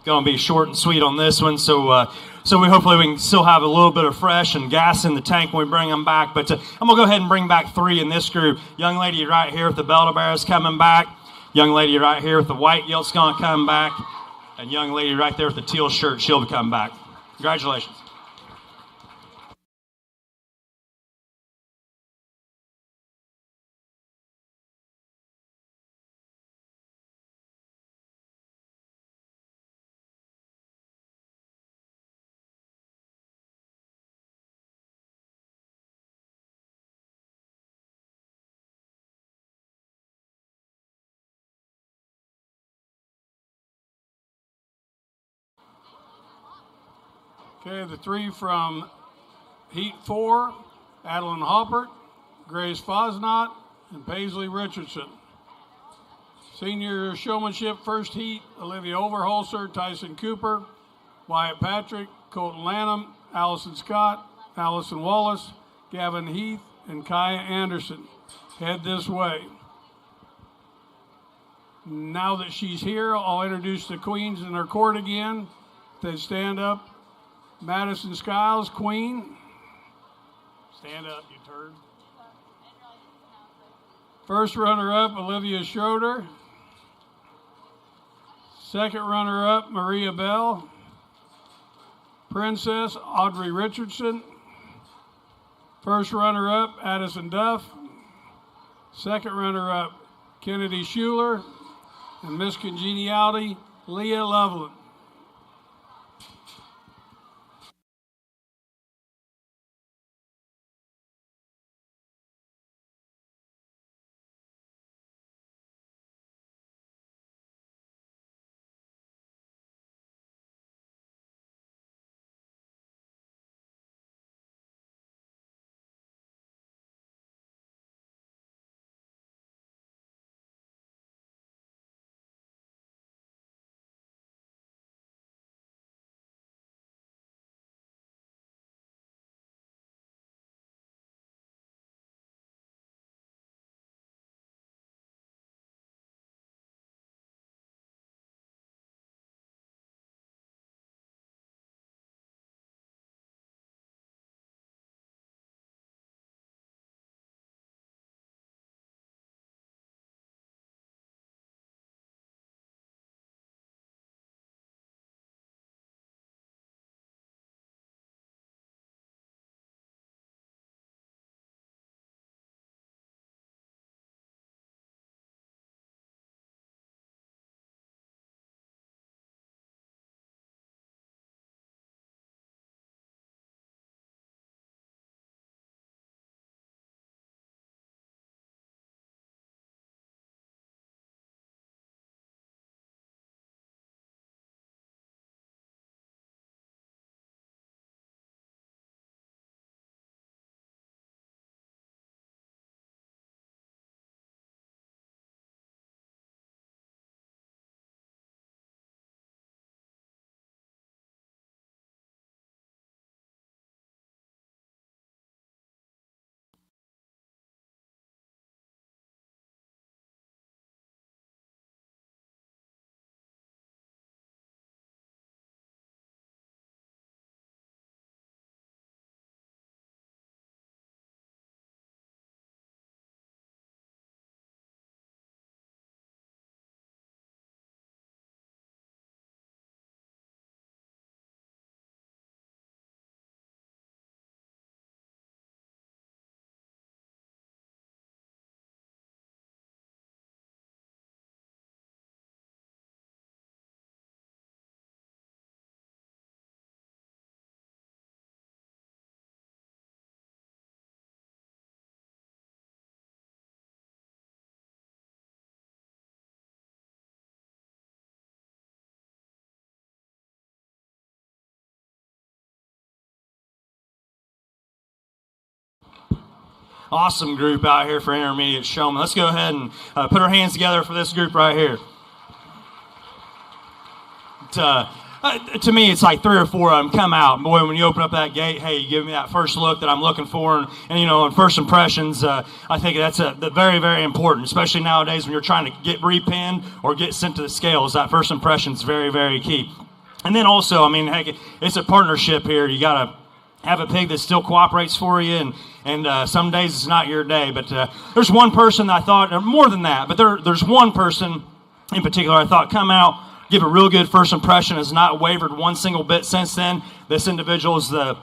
S6: Going to be short and sweet on this one, so we hopefully we can still have a little bit of fresh and gas in the tank when we bring them back. But I'm going to go ahead and bring back three in this group. Young lady right here with the Belter is coming back. Young lady right here with the white gilt's going to come back. And young lady right there with the teal shirt, she'll be coming back. Congratulations.
S2: Okay, the three from Heat 4, Adeline Hoppert, Grace Fosnot, and Paisley Richardson. Senior showmanship first heat, Olivia Overholser, Tyson Cooper, Wyatt Patrick, Colton Lanham, Allison Scott, Allison Wallace, Gavin Heath, and Kaya Anderson. Head this way. Now that she's here, I'll introduce the queens in their court again. They stand up. Madison Skiles, queen. Stand up, you turd. First runner-up, Olivia Schroeder. Second runner-up, Maria Bell. Princess, Audrey Richardson. First runner-up, Addison Duff. Second runner-up, Kennedy Schuler. And Miss Congeniality, Leah Loveland.
S6: Awesome group out here for intermediate showman. Let's go ahead and put our hands together for this group right here. To me, it's like 3 or 4 of them come out. Boy, when you open up that gate, hey, you give me that first look that I'm looking for. And you know, and first impressions, I think that's very, very important, especially nowadays when you're trying to get repinned or get sent to the scales. That first impression is very, very key. And then also, I mean, heck, it's a partnership here. You got to have a pig that still cooperates for you, and some days it's not your day. But there's one person that I thought, or more than that, but there's one person in particular I thought come out, give a real good first impression, has not wavered one single bit since then. This individual is the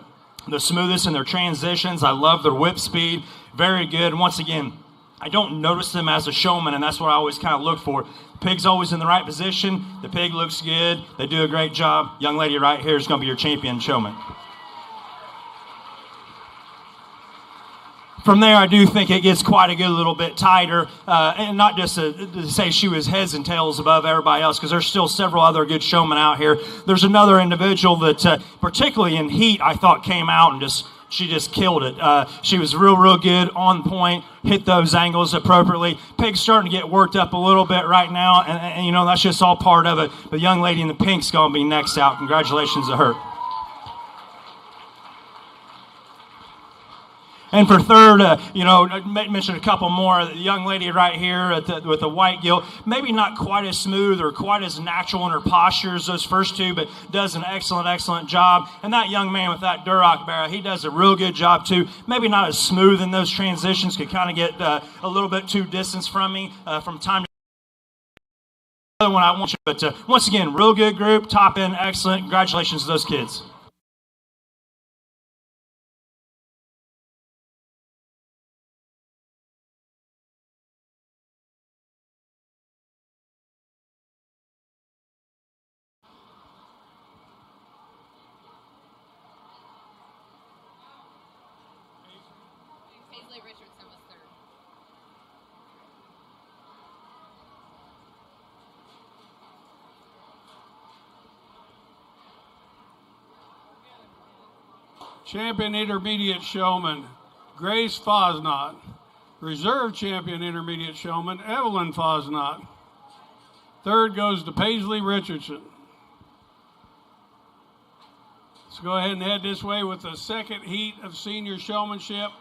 S6: smoothest in their transitions. I love their whip speed, very good. And once again, I don't notice them as a showman, and that's what I always kind of look for. The pig's always in the right position. The pig looks good. They do a great job. Young lady right here is going to be your champion showman. From there, I do think it gets quite a good little bit tighter, and not just to say she was heads and tails above everybody else, because there's still several other good showmen out here. There's another individual that, particularly in heat, I thought came out and she just killed it. She was real good, on point, hit those angles appropriately. Pig's starting to get worked up a little bit right now, and you know, that's just all part of it. The young lady in the pink's going to be next out. Congratulations to her. And for third, you know, I mentioned a couple more. The young lady right here with the white gilt, maybe not quite as smooth or quite as natural in her posture as those first two, but does an excellent job. And that young man with that Duroc barrel, he does a real good job too. Maybe not as smooth in those transitions, could kind of get a little bit too distance from me from time to another one I want you. But once again, real good group, top end, excellent. Congratulations to those kids.
S2: Champion Intermediate Showman, Grace Fosnot. Reserve Champion Intermediate Showman, Evelyn Fosnot. Third goes to Paisley Richardson. Let's go ahead and head this way with the second heat of senior showmanship.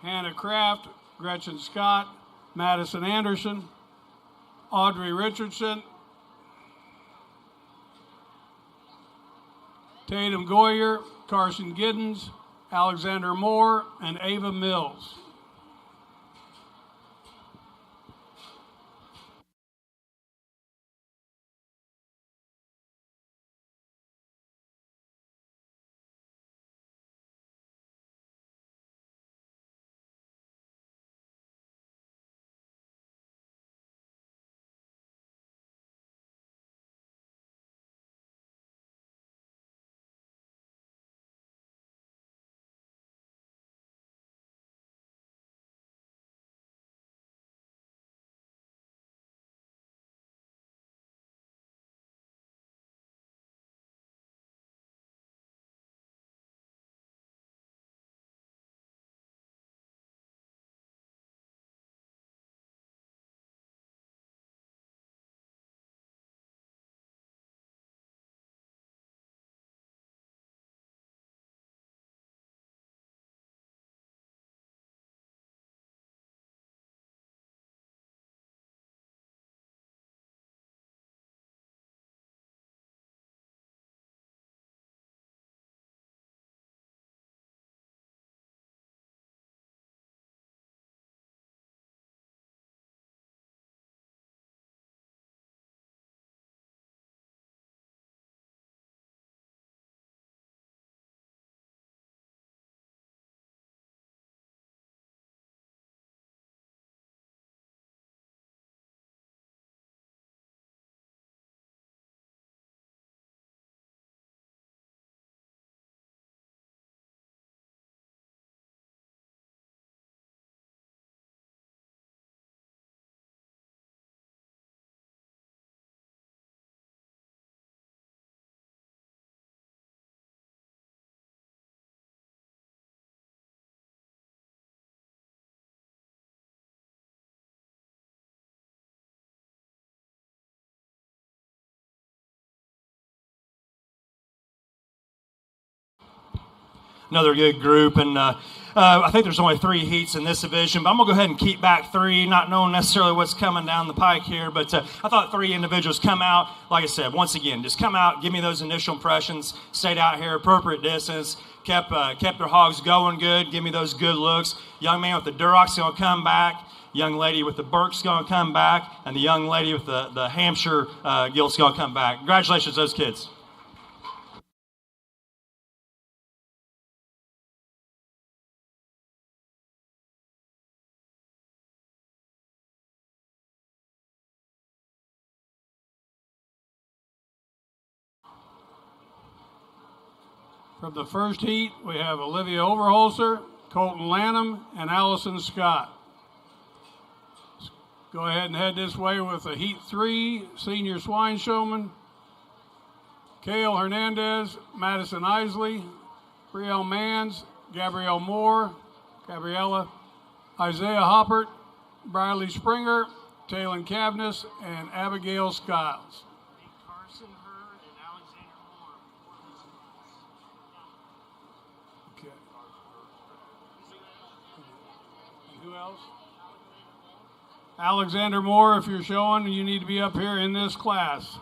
S2: Hannah Kraft, Gretchen Scott, Madison Anderson, Audrey Richardson, Tatum Goyer, Carson Giddens, Alexander Moore, and Ava Mills.
S6: Another good group, and I think there's only 3 heats in this division, but I'm going to go ahead and keep back 3, not knowing necessarily what's coming down the pike here, but I thought 3 individuals come out, like I said, once again, just come out, give me those initial impressions, stayed out here, appropriate distance, kept their hogs going good, give me those good looks. Young man with the Duroc's going to come back, young lady with the Burke's going to come back, and the young lady with the Hampshire gilt's going to come back. Congratulations to those kids.
S2: From the first heat, we have Olivia Overholzer, Colton Lanham, and Allison Scott. Go ahead and head this way with the Heat 3 senior swine showman. Cale Hernandez, Madison Isley, Brielle Manns, Gabrielle Moore, Gabriella, Isaiah Hoppert, Briley Springer, Taylon Cavness, and Abigail Skiles. Okay. And who else? Alexander Moore, if you're showing, you need to be up here in this class.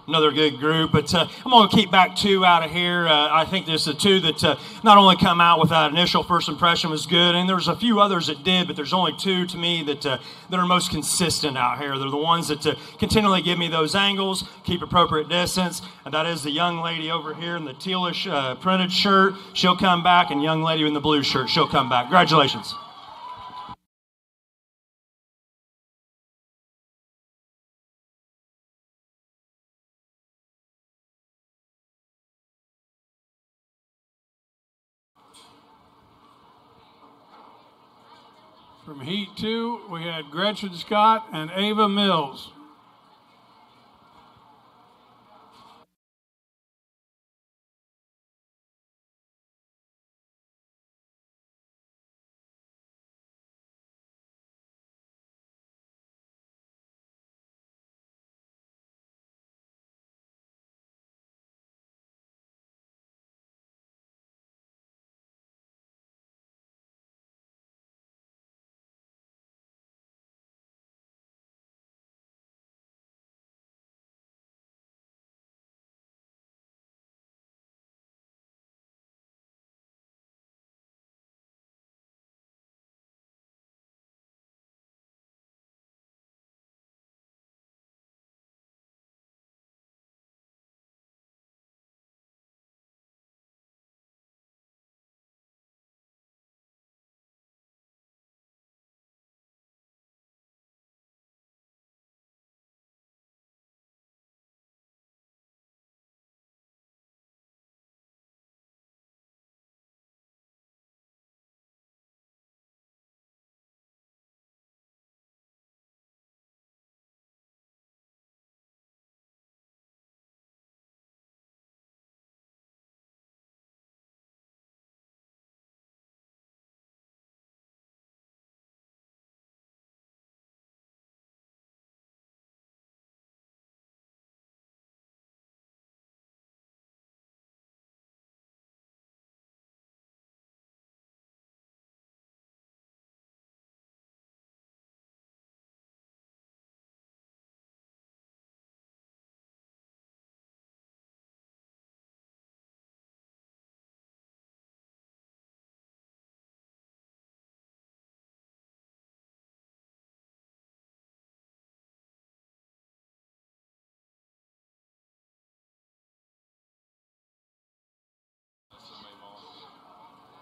S6: Another good group, but I'm going to keep back two out of here. I think there's the two that not only come out with that initial first impression was good, and there's a few others that did, but there's only two to me that are most consistent out here. They're the ones that continually give me those angles, keep appropriate distance, and that is the young lady over here in the tealish printed shirt. She'll come back, and young lady in the blue shirt, she'll come back. Congratulations.
S2: From Heat 2, we had Gretchen Scott and Ava Mills.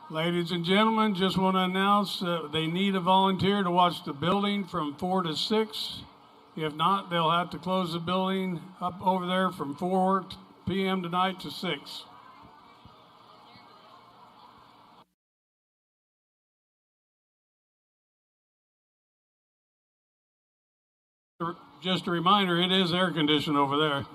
S2: Ladies and gentlemen, just want to announce that they need a volunteer to watch the building from 4 to 6. If not, they'll have to close the building up over there from 4 p.m. tonight to 6. Just a reminder, it is air conditioned over there.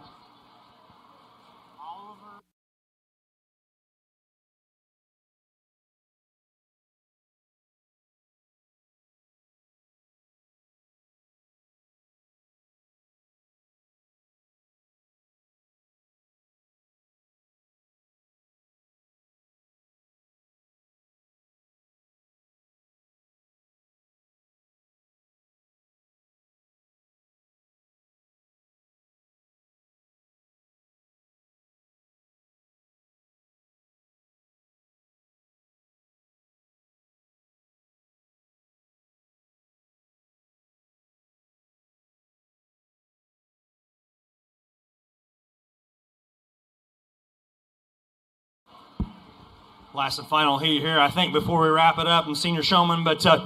S6: Last and final heat here, I think, before we wrap it up, and senior showman, but going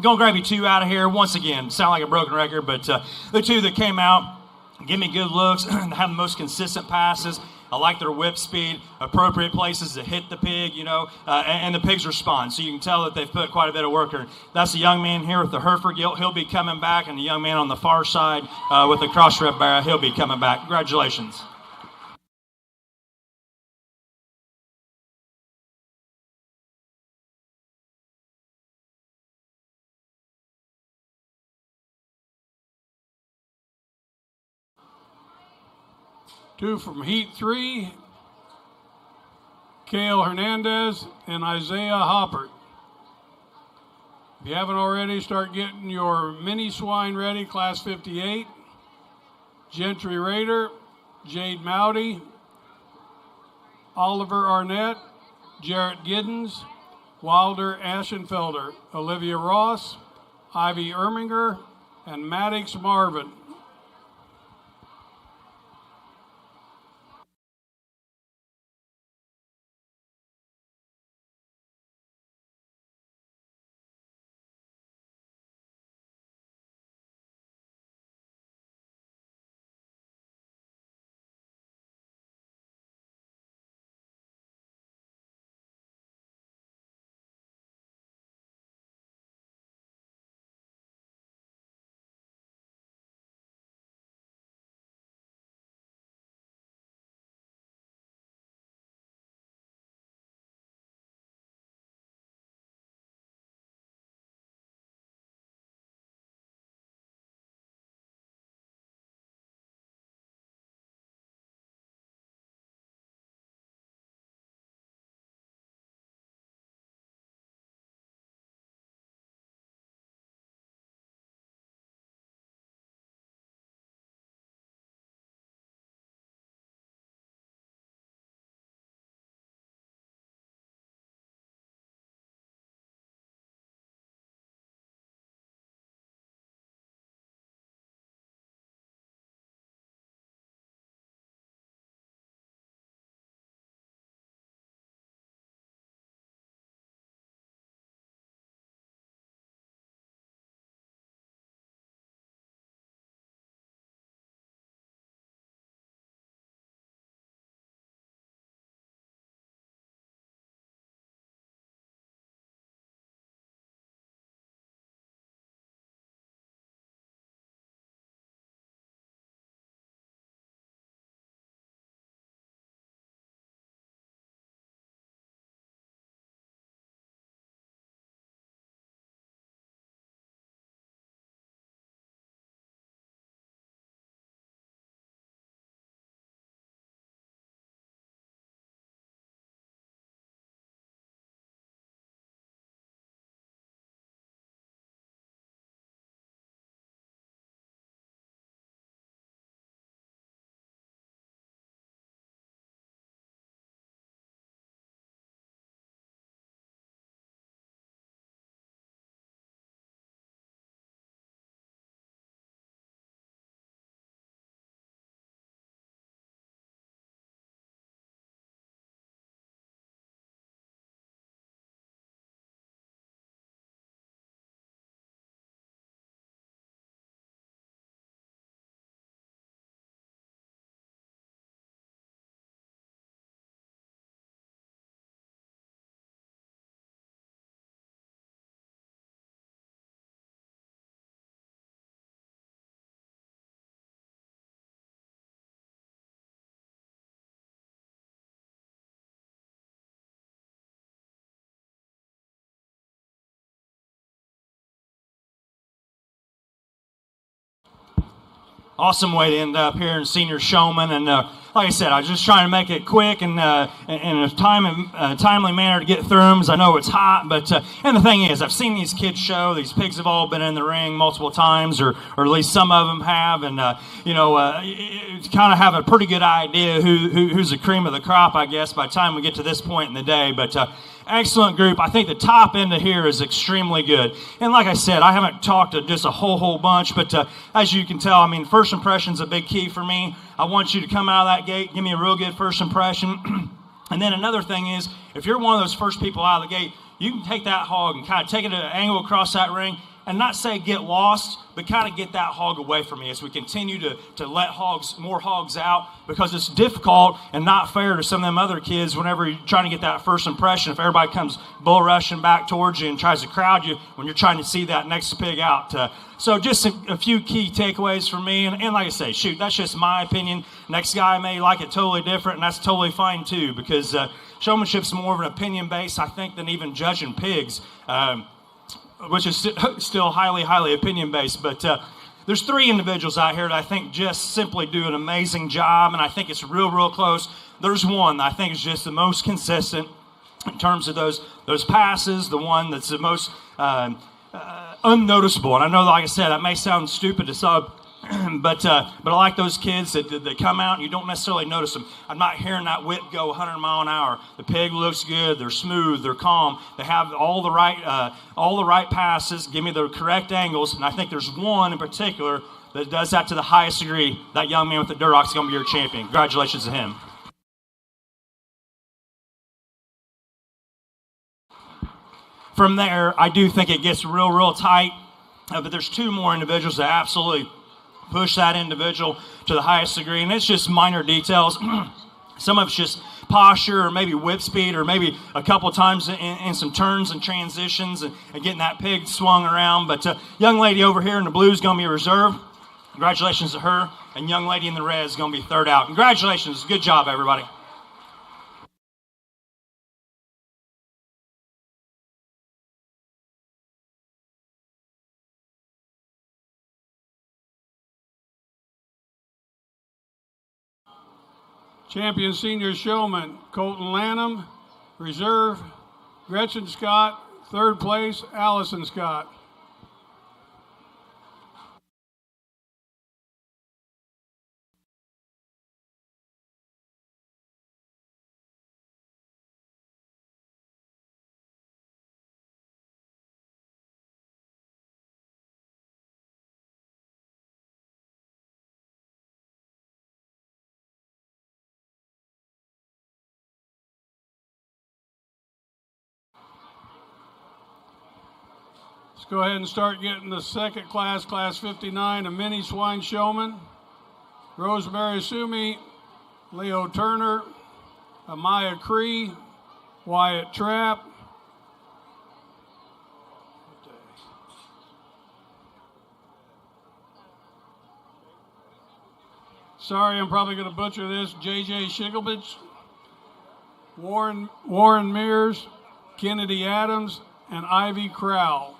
S6: to grab you two out of here. Once again, sound like a broken record, but the two that came out, give me good looks, have the most consistent passes. I like their whip speed, appropriate places to hit the pig, and the pigs respond. So you can tell that they've put quite a bit of work in. That's the young man here with the Hereford. He'll be coming back, and the young man on the far side with the cross-rep barrel, he'll be coming back. Congratulations.
S2: Two from Heat 3, Cale Hernandez and Isaiah Hoppert. If you haven't already, start getting your mini swine ready, Class 58. Gentry Raider, Jade Mowdy, Oliver Arnett, Jarrett Giddens, Wilder Aschenfelder, Olivia Ross, Ivy Erminger, and Maddox Marvin.
S6: awesome way to end up here in Senior Showman. And like I said, I was just trying to make it quick and in a timely manner to get through them, because I know it's hot. But and the thing is, I've seen these kids show. These pigs have all been in the ring multiple times, or at least some of them have. And you kind of have a pretty good idea who's the cream of the crop, I guess, by the time we get to this point in the day. But excellent group. I think the top end of here is extremely good. And like I said, I haven't talked to just a whole bunch, but as you can tell, I mean, first impression's a big key for me. I want you to come out of that gate, give me a real good first impression. And then another thing is, if you're one of those first people out of the gate, you can take that hog and kind of take it at an angle across that ring, and not say get lost, but kind of get that hog away from me as we continue to let more hogs out, because it's difficult and not fair to some of them other kids whenever you're trying to get that first impression. If everybody comes bull rushing back towards you and tries to crowd you when you're trying to see that next pig out. So just a few key takeaways for me. And like I say, shoot, that's just my opinion. Next guy may like it totally different, and that's totally fine too, because showmanship's more of an opinion base, I think, than even judging pigs. Which is still highly opinion-based. But there's 3 individuals out here that I think just simply do an amazing job, and I think it's real close. There's one that I think is just the most consistent in terms of those passes, the one that's the most unnoticeable. And I know, like I said, that may sound stupid to some, but I like those kids that come out and you don't necessarily notice them. I'm not hearing that whip go 100 mile an hour. The pig looks good. They're smooth. They're calm. They have all the right passes. Give me the correct angles. And I think there's one in particular that does that to the highest degree. That young man with the Duroc is going to be your champion. Congratulations to him. From there, I do think it gets real tight. But there's 2 more individuals that absolutely push that individual to the highest degree, and it's just minor details. Some of it's just posture, or maybe whip speed, or maybe a couple times in some turns and transitions and getting that pig swung around. But young lady over here in the blue is going to be reserve. Congratulations to her. And young lady in the red is going to be third out. Congratulations. Good job, everybody.
S2: Champion Senior Showman, Colton Lanham. Reserve, Gretchen Scott. Third place, Allison Scott. Let's go ahead and start getting the second class, class 59, a mini swine showman. Rosemary Sumi, Leo Turner, Amaya Cree, Wyatt Trapp. Sorry, I'm probably going to butcher this. JJ Shigelbich, Warren Mears, Kennedy Adams, and Ivy Crowell.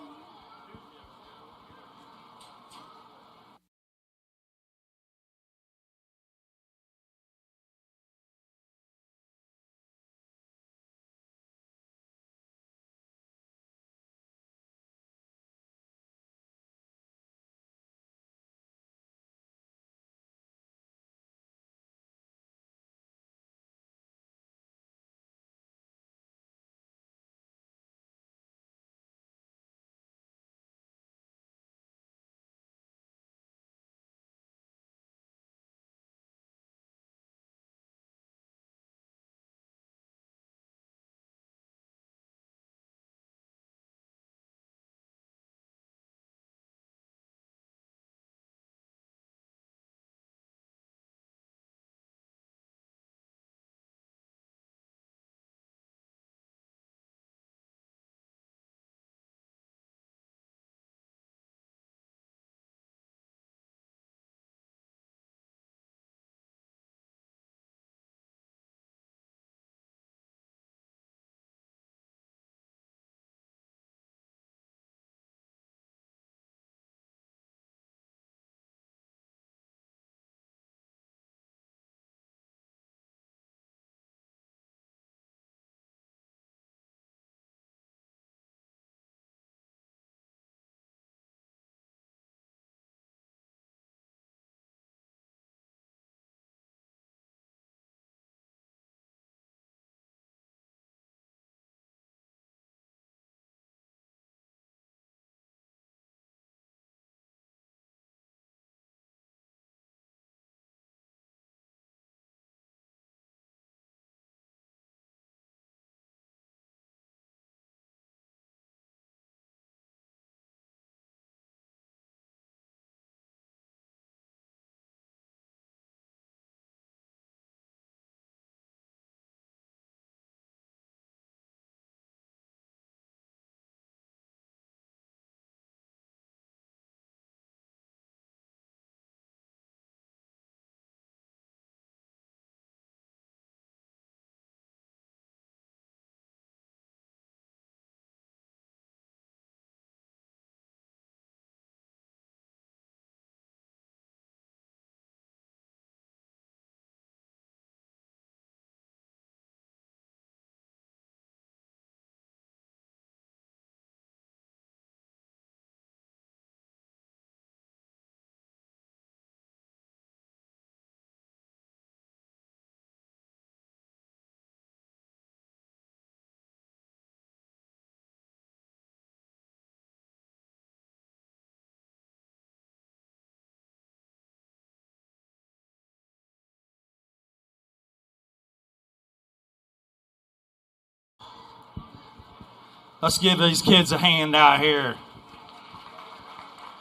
S6: Let's give these kids a hand out here.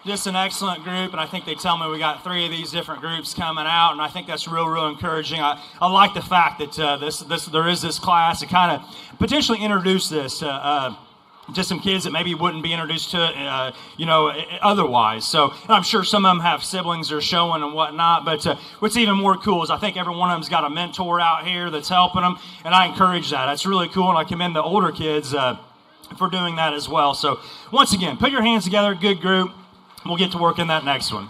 S6: Just an excellent group, and I think they tell me we got 3 of these different groups coming out, and I think that's real encouraging. I like the fact that there is this class to kind of potentially introduce this to some kids that maybe wouldn't be introduced to it, otherwise. So, and I'm sure some of them have siblings they're showing and whatnot, but what's even more cool is I think every one of them's got a mentor out here that's helping them, and I encourage that. That's really cool, and I commend the older kids for doing that as well. So, once again, put your hands together, good group. We'll get to work in that next one.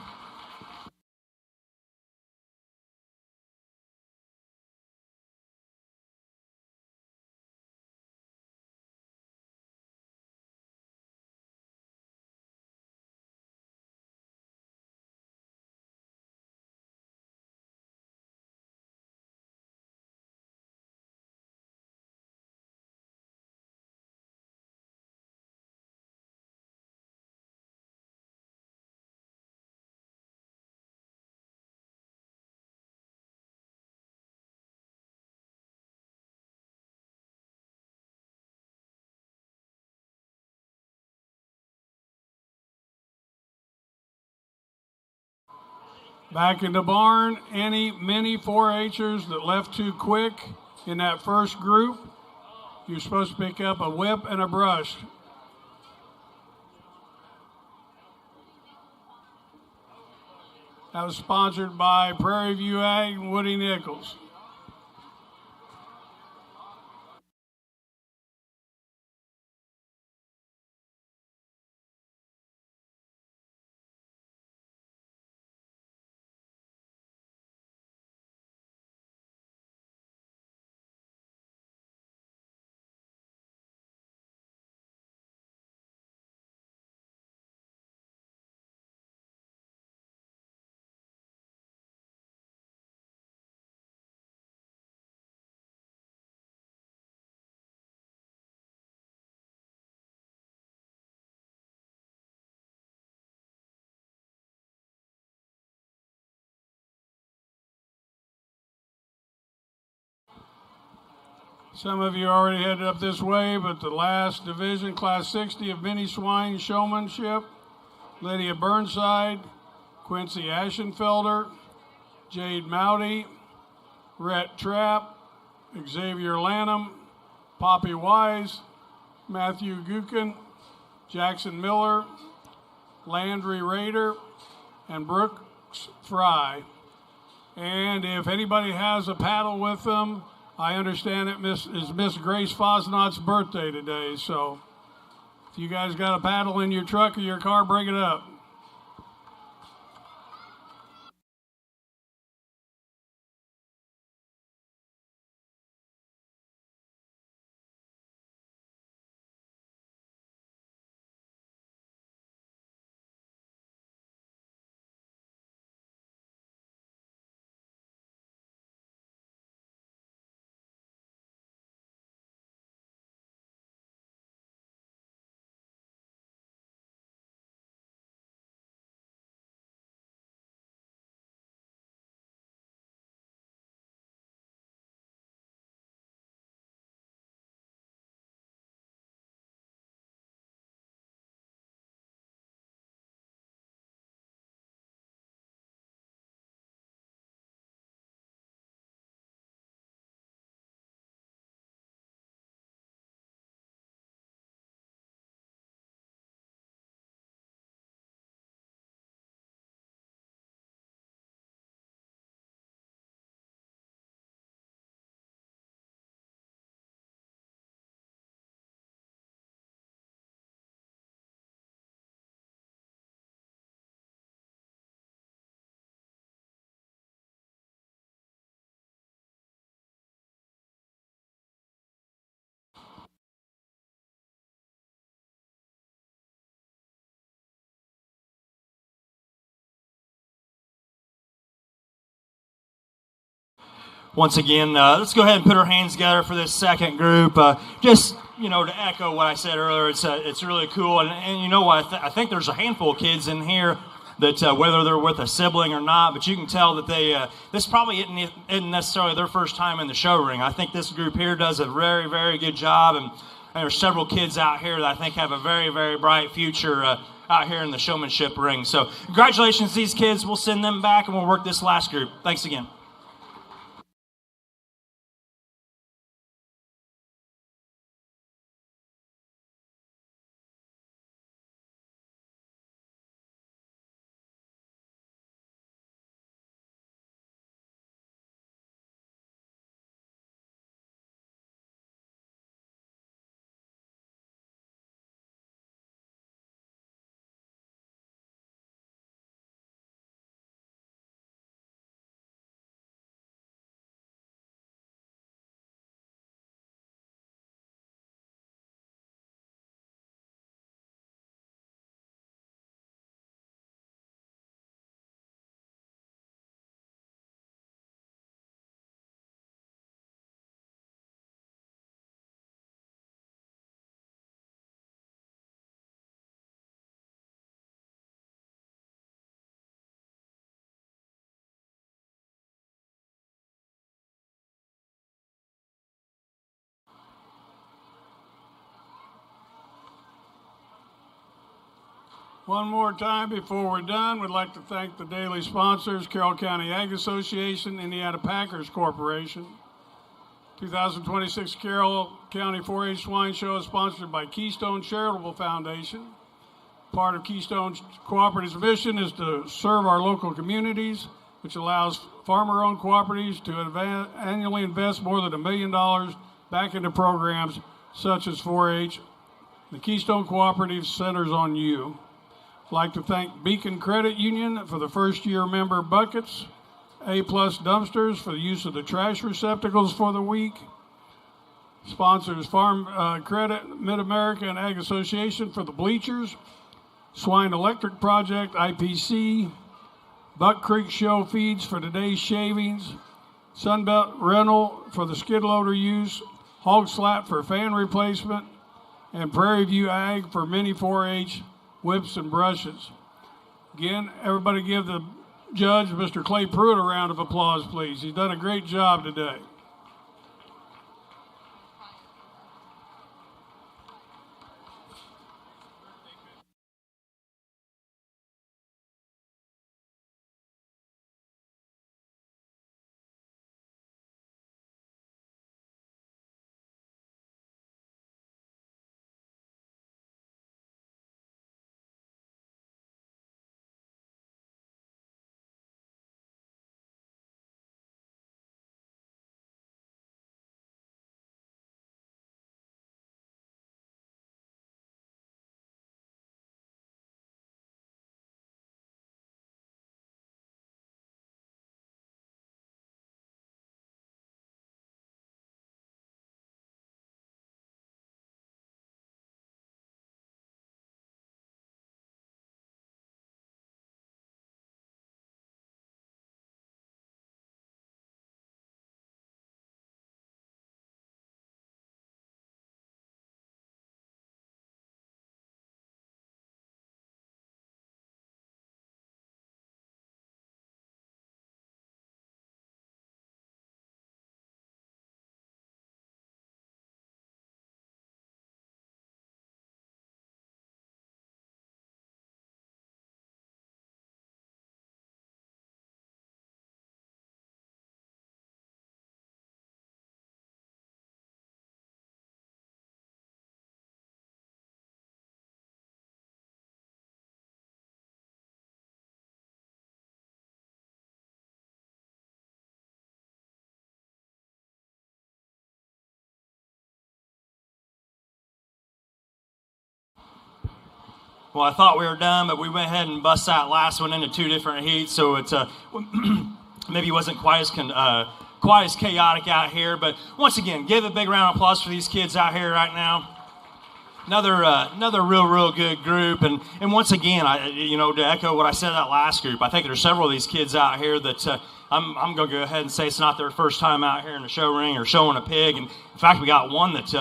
S2: Back in the barn, any mini 4-Hers that left too quick in that first group, you're supposed to pick up a whip and a brush. That was sponsored by Prairie View Ag and Woody Nichols. Some of you already headed up this way, but the last division, Class 60 of Mini Swine Showmanship, Lydia Burnside, Quincy Ashenfelder, Jade Mowdy, Rhett Trapp, Xavier Lanham, Poppy Wise, Matthew Gukin, Jackson Miller, Landry Rader, and Brooks Fry. And if anybody has a paddle with them, I understand it is Miss Grace Fosnot's birthday today, so if you guys got a paddle in your truck or your car, bring it up.
S6: Once again, let's go ahead and put our hands together for this second group. Just, to echo what I said earlier, it's really cool. And you know what? I think there's a handful of kids in here that whether they're with a sibling or not, but you can tell that this probably isn't necessarily their first time in the show ring. I think this group here does a very, very good job. And there's several kids out here that I think have a very, very bright future out here in the showmanship ring. So congratulations to these kids. We'll send them back, and we'll work this last group. Thanks again.
S2: One more time before we're done, we'd like to thank the daily sponsors, Carroll County Ag Association, Indiana Packers Corporation. 2026 Carroll County 4-H Swine Show is sponsored by Keystone Charitable Foundation. Part of Keystone's cooperative's mission is to serve our local communities, which allows farmer-owned cooperatives to annually invest more than $1 million back into programs such as 4-H. The Keystone Cooperative centers on you. I'd like to thank Beacon Credit Union for the first-year member buckets, A-plus dumpsters for the use of the trash receptacles for the week. Sponsors Farm Credit, Mid-America, and Ag Association for the bleachers. Swine Electric Project, IPC. Buck Creek Show feeds for today's shavings. Sunbelt Rental for the skid loader use. Hog Slap for fan replacement. And Prairie View Ag for mini 4-H whips and brushes. Again, everybody give the judge, Mr. Clay Pruitt, a round of applause, please. He's done a great job today.
S6: Well, I thought we were done, but we went ahead and bust that last one into 2 different heats, so it's maybe it wasn't quite as chaotic out here. But once again, give a big round of applause for these kids out here right now. Another real good group, and once again, to echo what I said that last group, I think there's several of these kids out here that I'm going to go ahead and say it's not their first time out here in the show ring or showing a pig. And in fact, we got one that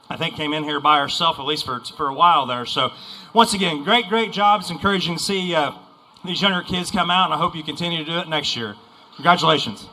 S6: I think came in here by herself, at least for a while there. So once again, great job. It's encouraging to see these younger kids come out, and I hope you continue to do it next year. Congratulations.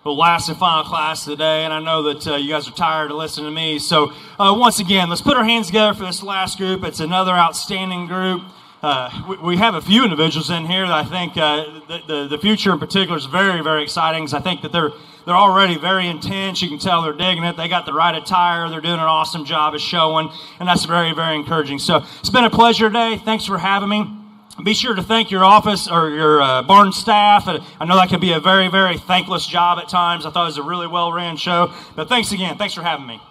S6: the last and final class of the day, and I know that you guys are tired of listening to me. So once again, let's put our hands together for this last group. It's another outstanding group. We have a few individuals in here that I think the future in particular is very, very exciting, because I think that they're already very intense. You can tell they're digging it. They got the right attire. They're doing an awesome job of showing, and that's very, very encouraging. So it's been a pleasure today. Thanks for having me. Be sure to thank your office or your barn staff. I know that can be a very, very thankless job at times. I thought it was a really well-ran show. But thanks again. Thanks for having me.